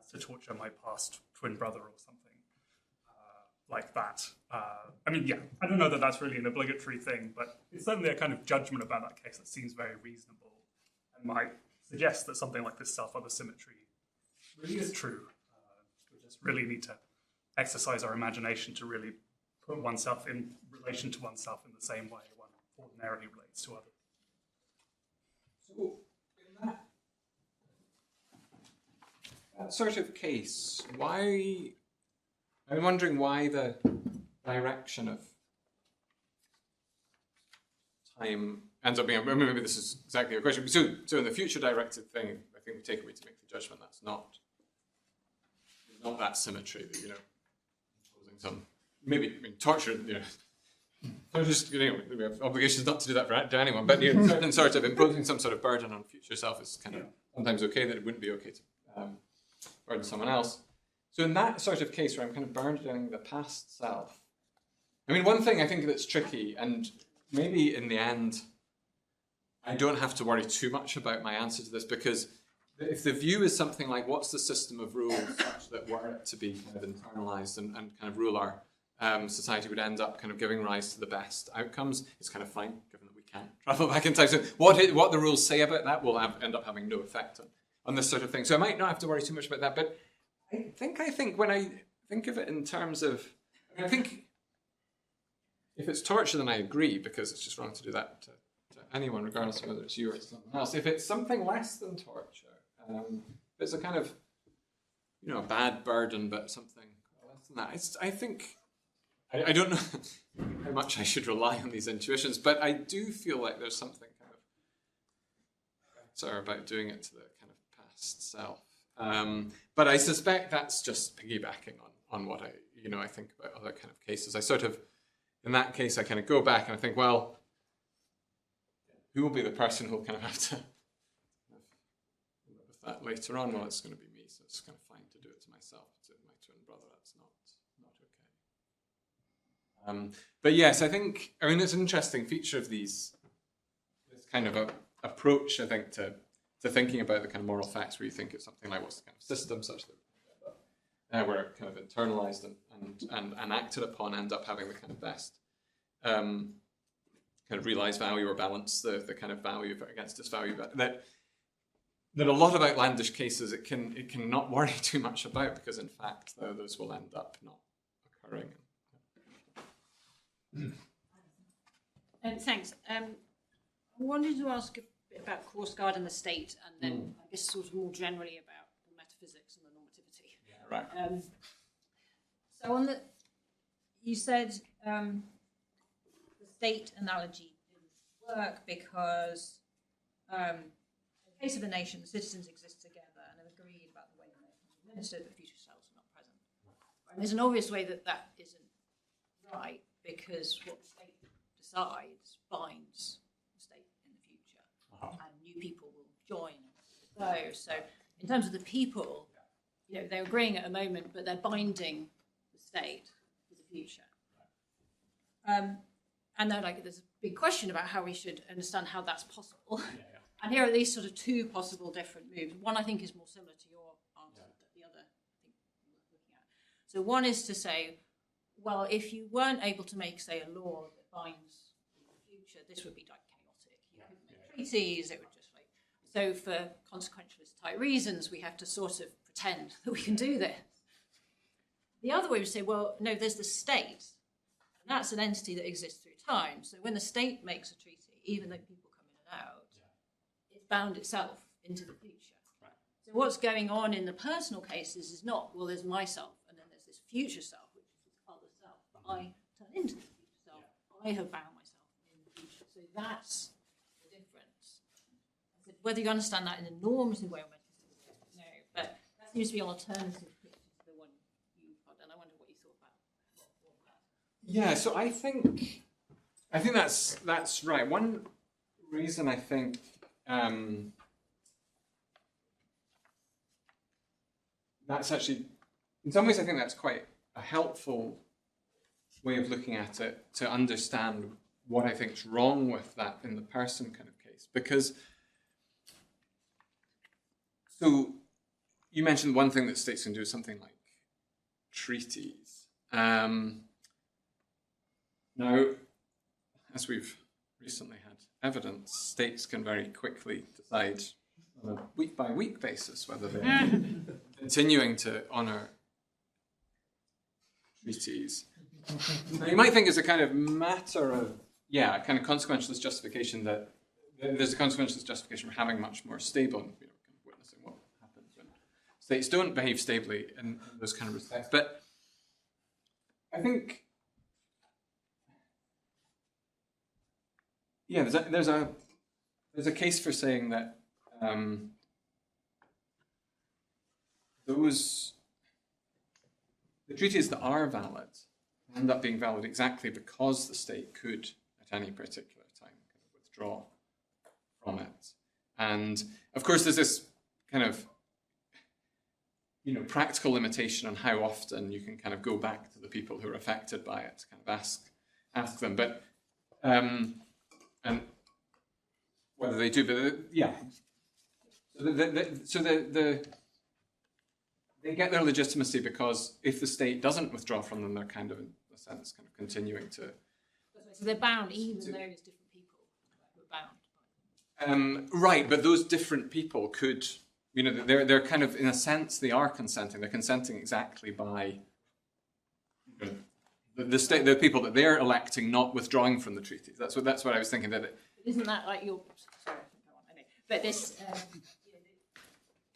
as to torture my past twin brother or something like that. I don't know that that's really an obligatory thing, but it's certainly a kind of judgment about that case that seems very reasonable and might suggest that something like this self-other symmetry really is true. We just really need to exercise our imagination to really put oneself in relation to oneself in the same way one ordinarily relates to others. So, in that sort of case, I'm wondering why the direction of time ends up being, maybe this is exactly your question. So in the future directed thing, I think we take away to make the judgment that's not that symmetry that, imposing some, torture, just, we have obligations not to do that to anyone, but certain sort of imposing some sort of burden on future self is kind of sometimes okay, that it wouldn't be okay to burden someone else. So in that sort of case where I'm kind of burdening the past self, one thing I think that's tricky, and maybe in the end, I don't have to worry too much about my answer to this, because if the view is something like, what's the system of rules such that were it to be kind of internalized and kind of rule our society would end up kind of giving rise to the best outcomes, it's kind of fine, given that we can't travel back in time. So what the rules say about that will end up having no effect on this sort of thing. So I might not have to worry too much about that, but I think when I think of it in terms of, I think if it's torture, then I agree, because it's just wrong to do that to anyone, regardless of whether it's you or it's someone else. If it's something less than torture, if it's a kind of, a bad burden, but something less than that, I think, I don't know how much I should rely on these intuitions, but I do feel like there's something kind of better about doing it to the kind of past self. But I suspect that's just piggybacking on what I think about other kind of cases. I sort of, in that case, I kind of go back and I think, well, who will be the person who'll kind of have to live with that later on? Well, it's going to be me, so it's kind of fine to do it to myself. To my twin brother, that's not okay. But yes, I think, it's an interesting feature of this kind of approach, I think, to thinking about the kind of moral facts, where you think it's something like, what's the kind of system such that where kind of internalized and acted upon end up having the kind of best kind of realized value or balance the kind of value against disvalue, that a lot of outlandish cases it can not worry too much about, because in fact those will end up not occurring. Thanks. I wanted to ask a bit about Course Guard and the state, and then I guess sort of more generally about the metaphysics and the normativity. Yeah, right. So you said the state analogy didn't work because in the case of a nation, the citizens exist together and have agreed about the way that they administer, but future selves are not present. And there's an obvious way that that isn't right, because what the state decides binds the state in the future, and new people will join and go. So in terms of the people, they're agreeing at a moment, but they're binding the state for the future. And then there's a big question about how we should understand how that's possible. And here are these sort of two possible different moves. One I think is more similar to your answer than the other I think we're looking at. So one is to say, well, if you weren't able to make, say, a law that binds in the future, this would be chaotic. You couldn't make treaties, it would just so for consequentialist type reasons, we have to sort of pretend that we can do this. The other way would say, well, no, there's the state, and that's an entity that exists through time. So when the state makes a treaty, even though people come in and out, it's bound itself into the future. Right. So what's going on in the personal cases is not, well, there's myself, and then there's this future self, which is this other self, but I turn into the future self. I have bound myself in the future. So that's the difference. Whether you understand that in a normative way or metaphysical way, I don't know, but that seems to be an alternative picture to the one you've got, and I wonder what you thought about that. Yeah, so I think that's right. One reason I think that's actually, in some ways, I think that's quite a helpful way of looking at it to understand what I think is wrong with that in the person kind of case, because. So you mentioned one thing that states can do is something like treaties. Now, as we've recently had evidence, states can very quickly decide on a week-by-week basis whether they're continuing to honour treaties. Now, you might think it's a kind of matter of, kind of consequentialist justification that there's a consequentialist justification for having much more stable, states don't behave stably in those kind of respects. But I think, there's a case for saying that the treaties that are valid end up being valid exactly because the state could, at any particular time, kind of withdraw from it. And of course, there's this kind of practical limitation on how often you can kind of go back to the people who are affected by it, kind of ask them. But and whether they do, So they get their legitimacy because if the state doesn't withdraw from them, they're kind of, in a sense, kind of continuing to. So they're bound, even though there's different people who are bound. Right, but those different people could. They're kind of, in a sense, they are consenting. They're consenting exactly by the state, the people that they're electing, not withdrawing from the treaties. That's what I was thinking. Isn't that like your? Sorry, go on. Anyway. But this,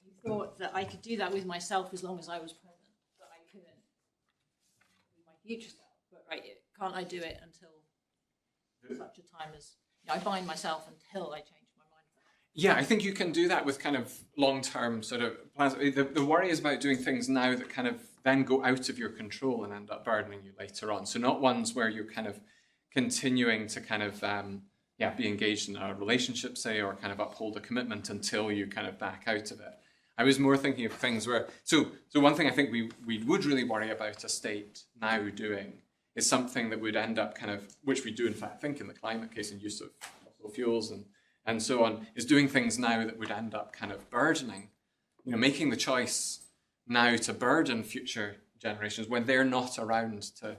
you thought that I could do that with myself as long as I was present, but I couldn't with my future self. But can't I do it until such a time as I bind myself until I change? Yeah, I think you can do that with kind of long-term sort of plans. The worry is about doing things now that kind of then go out of your control and end up burdening you later on. So not ones where you're kind of continuing to kind of, be engaged in a relationship, say, or kind of uphold a commitment until you kind of back out of it. I was more thinking of things where, so one thing I think we would really worry about a state now doing is something that would end up kind of, which we do in fact think in the climate case and use of fossil fuels and so on, is doing things now that would end up kind of burdening, making the choice now to burden future generations when they're not around to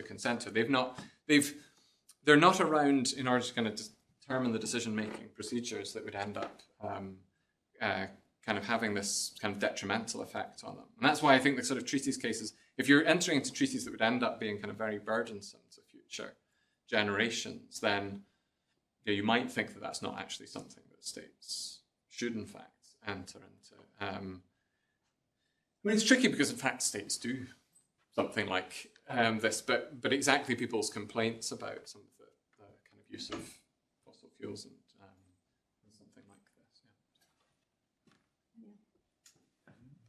consent to. They're not around in order to kind of determine the decision-making procedures that would end up kind of having this kind of detrimental effect on them. And that's why I think the sort of treaties cases, if you're entering into treaties that would end up being kind of very burdensome to future generations, then you might think that that's not actually something that states should in fact enter into. It's tricky because in fact states do something like this, but exactly people's complaints about some of the kind of use of fossil fuels and something like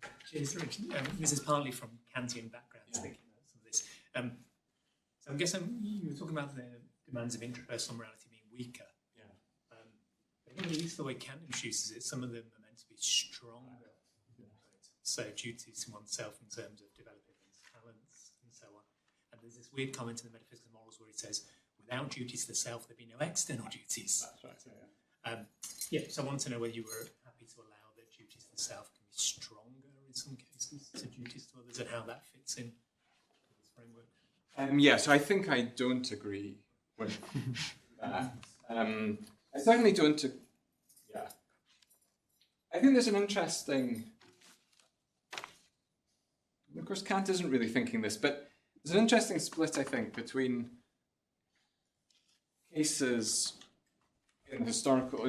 this. Cheers, Rich. This is partly from Kantian backgrounds thinking about some of this. So I'm guessing you were talking about the demands of interpersonal morality being weaker. Yeah. But at least the way Kant introduces it, some of them are meant to be stronger. So duties to oneself in terms of developing one's talents and so on. And there's this weird comment in the Metaphysics of Morals where it says, without duties to the self, there'd be no external duties. That's right. So I want to know whether you were happy to allow that duties to the self can be stronger in some cases to duties to others, and how that fits in this framework. So I think I don't agree with that. I certainly don't. I think there's an interesting. Of course, Kant isn't really thinking this, but there's an interesting split, I think, between cases in historical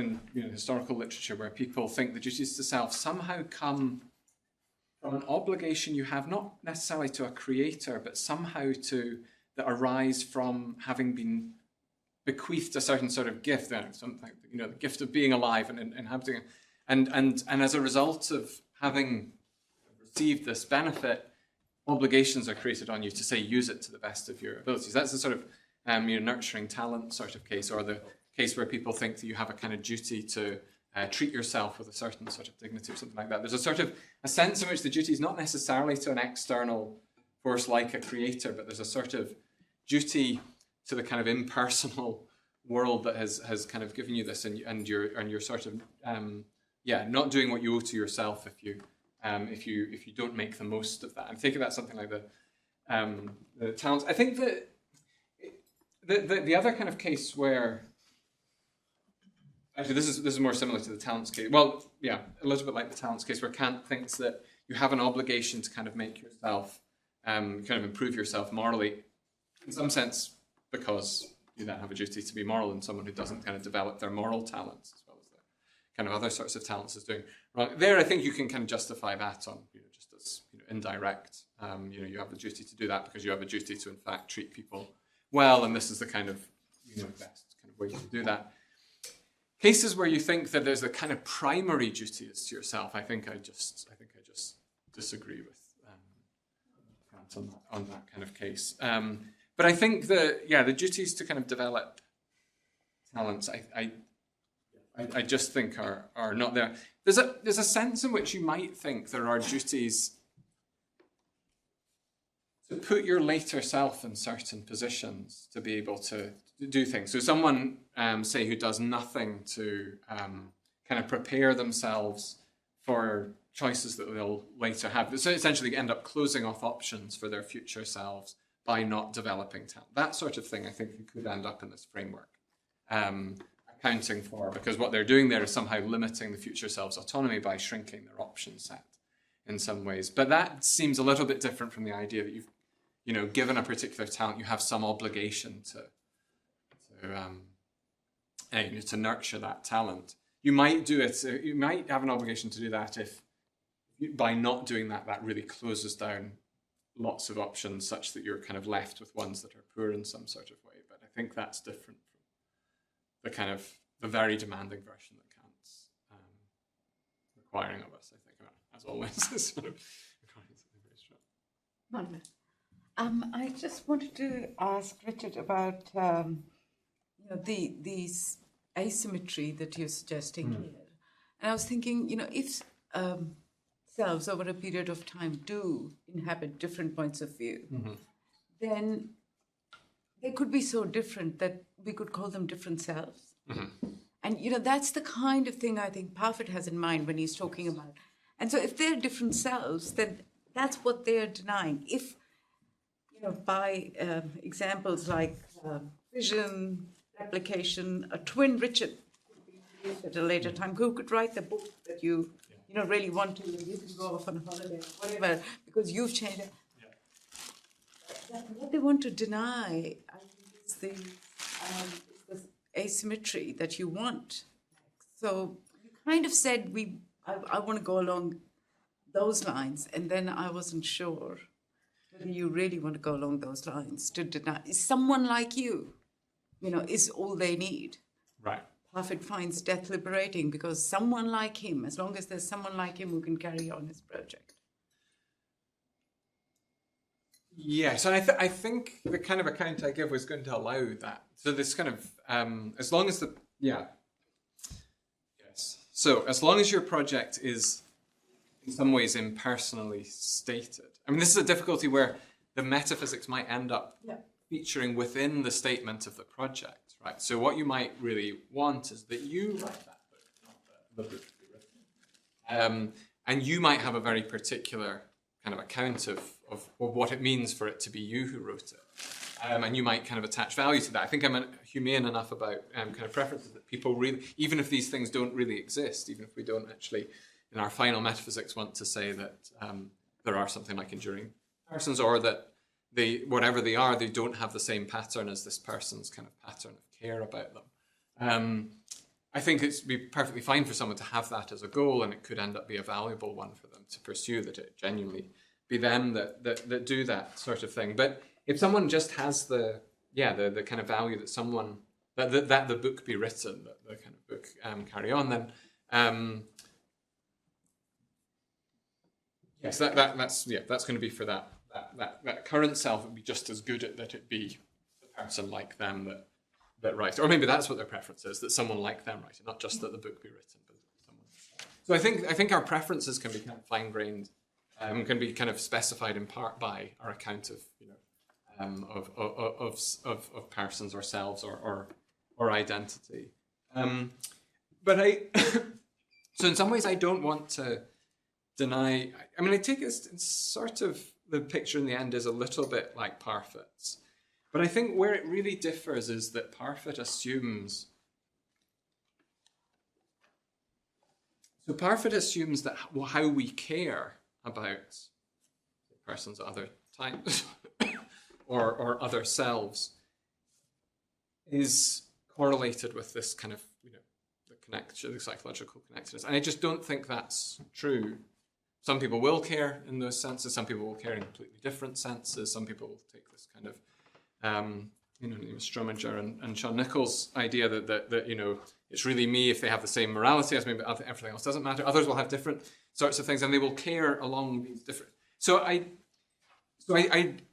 literature where people think the duties to self somehow come from an obligation you have, not necessarily to a creator, but somehow that arise from having been bequeathed a certain sort of gift, something, the gift of being alive and inhabiting it. And as a result of having received this benefit, obligations are created on you to, say, use it to the best of your abilities. That's the sort of nurturing talent sort of case, or the case where people think that you have a kind of duty to treat yourself with a certain sort of dignity or something like that. There's a sort of a sense in which the duty is not necessarily to an external force like a creator, but there's a sort of duty to the kind of impersonal world that has kind of given you this, and you're sort of not doing what you owe to yourself if you don't make the most of that. I'm thinking about something like the talents. I think that the other kind of case where actually this is more similar to the talents case. Well, yeah, a little bit like the talents case, where Kant thinks that you have an obligation to kind of make yourself kind of improve yourself morally, in some sense, because you then have a duty to be moral, and someone who doesn't kind of develop their moral talents as well as their kind of other sorts of talents is doing wrong. There, I think you can kind of justify that on just as indirect. You have the duty to do that because you have a duty to in fact treat people well, and this is the kind of best kind of way to do that. Cases where you think that there's a kind of primary duty as to yourself, I think I just disagree with Kant on that kind of case. But I think that the duties to kind of develop talents, I just think are not there. There's a sense in which you might think there are duties to put your later self in certain positions to be able to do things. So someone, say, who does nothing to kind of prepare themselves for choices that they'll later have, so essentially end up closing off options for their future selves by not developing talent. That sort of thing, I think, you could end up in this framework accounting for, because what they're doing there is somehow limiting the future self's autonomy by shrinking their option set in some ways. But that seems a little bit different from the idea that you've, given a particular talent, you have some obligation to nurture that talent. You might do it. You might have an obligation to do that if, by not doing that, that really closes down lots of options, such that you're kind of left with ones that are poor in some sort of way. But I think that's different from the very demanding version that Kant's requiring of us. I think, as always, is sort of requiring something very strong. I just wanted to ask Richard about the asymmetry that you're suggesting here. And I was thinking, if selves over a period of time do inhabit different points of view, then they could be so different that we could call them different selves. And, that's the kind of thing I think Parfit has in mind when he's talking about. And so if they're different selves, then that's what they're denying. If by examples like fission, replication, a twin Richard at a later time, who could write the book that you really want to, you can go off on holiday, whatever, because you've changed it. What they want to deny, I think, is the asymmetry that you want. So you kind of said, I want to go along those lines, and then I wasn't sure whether you really want to go along those lines to deny. Is someone like you, is all they need. Right. Parfit finds death liberating because someone like him, as long as there's someone like him who can carry on his project. Yeah, so I think the kind of account I give was going to allow that. So this kind of, as long as yes. So as long as your project is in some ways impersonally stated. I mean, this is a difficulty where the metaphysics might end up featuring within the statement of the project, right? So what you might really want is that you write that book, not the book to be written. And you might have a very particular kind of account of what it means for it to be you who wrote it. And you might kind of attach value to that. I think I'm humane enough about kind of preferences that people really, even if these things don't really exist, even if we don't actually, in our final metaphysics, want to say that there are something like enduring persons, or that whatever they are, they don't have the same pattern as this person's kind of pattern of care about them. I think it'd be perfectly fine for someone to have that as a goal, and it could end up be a valuable one for them to pursue, that it genuinely be them that do that sort of thing. But if someone just has the kind of value that someone, that the book be written, that the kind of book carry on, then yes, that's going to be for that current self. Would be just as good at that it be a person like them that writes, or maybe that's what their preference is, that someone like them writes, not just that the book be written, but someone. So I think our preferences can be kind of fine-grained, can be kind of specified in part by our account of of persons or selves or identity. But so in some ways I don't want to deny. I mean, I take it sort of the picture in the end is a little bit like Parfit's. But I think where it really differs is that Parfit assumes... So Parfit assumes that how we care about persons of other types or other selves is correlated with this kind of, the psychological connectedness. And I just don't think that's true. Some people will care in those senses. Some people will care in completely different senses. Some people will take this kind of Strominger and Sean Nichols' idea that it's really me if they have the same morality as me, but everything else doesn't matter. Others will have different sorts of things, and they will care along these different. So I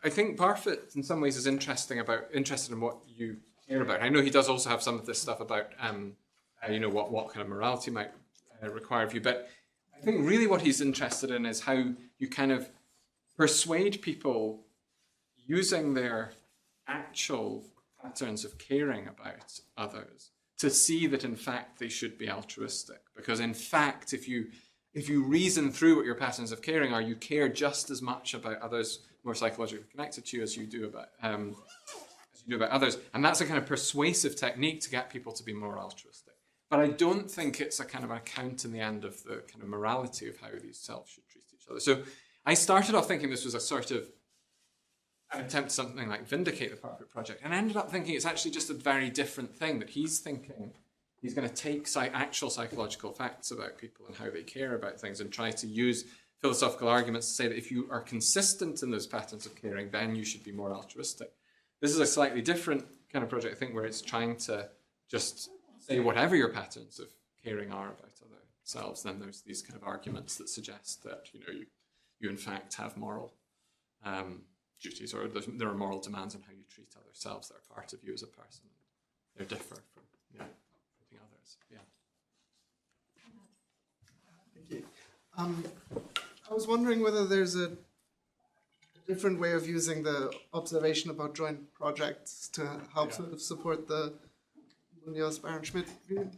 think Parfit in some ways is interested in what you care about. I know he does also have some of this stuff about what kind of morality might require of you, but I think really what he's interested in is how you kind of persuade people using their actual patterns of caring about others to see that in fact they should be altruistic. Because in fact, if you reason through what your patterns of caring are, you care just as much about others more psychologically connected to you as you do about others. And that's a kind of persuasive technique to get people to be more altruistic. But I don't think it's a kind of account in the end of the kind of morality of how these selves should treat each other. So I started off thinking this was a sort of an attempt something like vindicate the Parfit project, and I ended up thinking it's actually just a very different thing, that he's thinking he's going to take actual psychological facts about people and how they care about things and try to use philosophical arguments to say that if you are consistent in those patterns of caring, then you should be more altruistic. This is a slightly different kind of project, I think, where it's trying to just say whatever your patterns of caring are about other selves, then there's these kind of arguments that suggest that you in fact have moral duties, or there are moral demands on how you treat other selves that are part of you as a person. They differ from treating others. Yeah. Thank you. I was wondering whether there's a different way of using the observation about joint projects to help sort of support the Munoz-Baron-Schmidt view.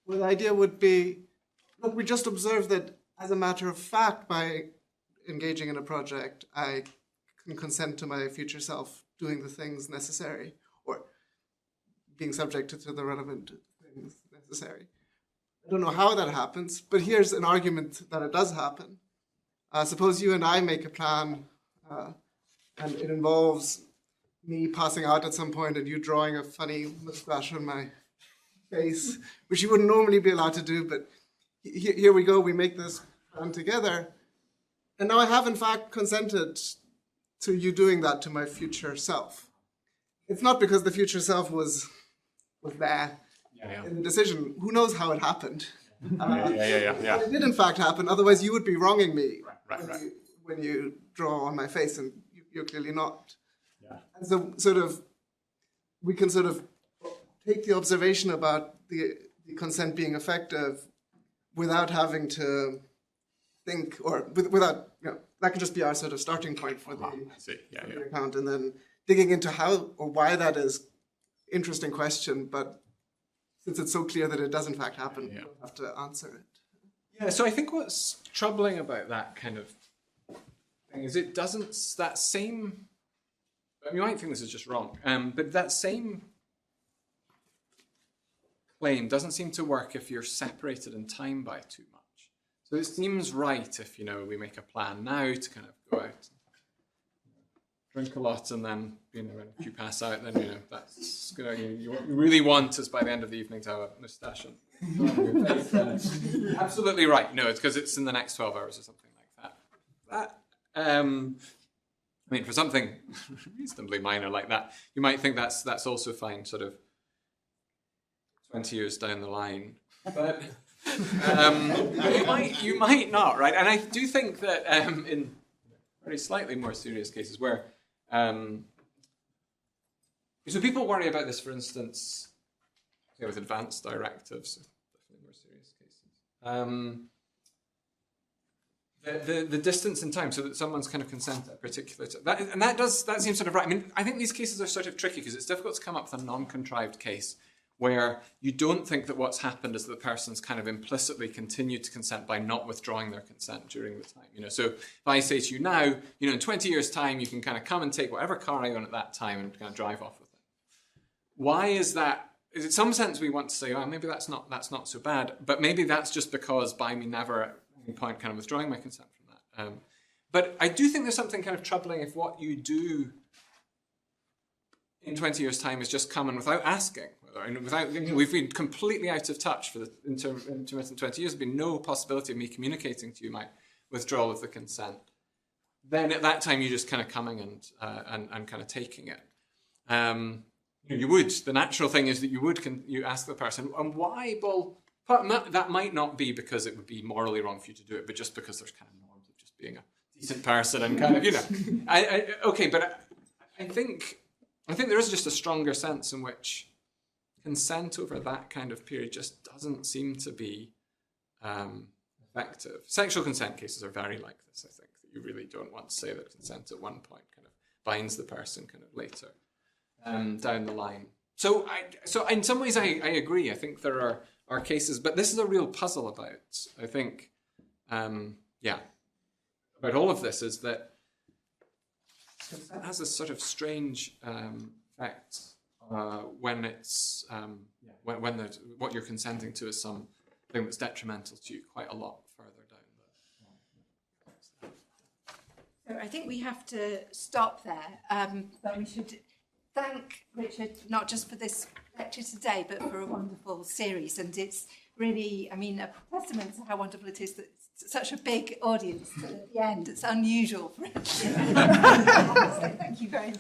Well, the idea would be, look, we just observed that as a matter of fact, by engaging in a project, I can consent to my future self doing the things necessary, or being subjected to the relevant things necessary. I don't know how that happens, but here's an argument that it does happen. Suppose you and I make a plan, and it involves me passing out at some point and you drawing a funny mustache on my face, which you wouldn't normally be allowed to do, but here we go, we make this plan together. And now I have in fact consented to you doing that to my future self. It's not because the future self was there in the decision. Who knows how it happened? It did in fact happen, otherwise you would be wronging me when you draw on my face and you you're clearly not. Yeah. And so we can sort of take the observation about the consent being effective without having to think, or without, that can just be our sort of starting point for the, I see. Yeah, for yeah. the account, and then digging into how or why that is, interesting question, but since it's so clear that it does in fact happen, Yeah. you don't have to answer it. Yeah, so I think what's troubling about that kind of thing is it doesn't, that same, you might think this is just wrong, but that same claim doesn't seem to work if you're separated in time by too much. So it seems right if, we make a plan now to kind of go out, drink a lot, and then, if you pass out, then, that's, what you really want is by the end of the evening to have a moustache on. Absolutely right. No, it's because it's in the next 12 hours or something like that. For something reasonably minor like that, you might think that's also fine, sort of 20 years down the line. But you might not, right? And I do think that in very slightly more serious cases where so people worry about this, for instance, with advanced directives, definitely more serious cases. The distance in time, so that someone's kind of consent at a particular time, that seems sort of right. I mean, I think these cases are sort of tricky because it's difficult to come up with a non-contrived case where you don't think that what's happened is that the person's kind of implicitly continued to consent by not withdrawing their consent during the time. So if I say to you now, in 20 years' time, you can kind of come and take whatever car I own at that time and kind of drive off with it. Why is that? In some sense, we want to say, oh, maybe that's not so bad, but maybe that's just because by me never at any point kind of withdrawing my consent from that. But I do think there's something kind of troubling if what you do in 20 years' time is just come and without asking, we've been completely out of touch for the intermittent 20 years, there's been no possibility of me communicating to you my withdrawal of the consent. Then at that time, you're just kind of coming and kind of taking it. You would. The natural thing is that you ask the person, and why? Well, that might not be because it would be morally wrong for you to do it, but just because there's kind of norms of just being a decent person and kind of, okay, but I think there is just a stronger sense in which consent over that kind of period just doesn't seem to be effective. Sexual consent cases are very like this, I think, that you really don't want to say that consent at one point kind of binds the person kind of later down the line. So in some ways I agree. I think there are cases, but this is a real puzzle about, I think, about all of this is that consent has this sort of strange effect when it's when what you're consenting to is something that's detrimental to you quite a lot further down the. So I think we have to stop there, but we should thank Richard not just for this lecture today, but for a wonderful series. And it's really, a testament to how wonderful it is that it's such a big audience. At the end, it's unusual for us. So thank you very much.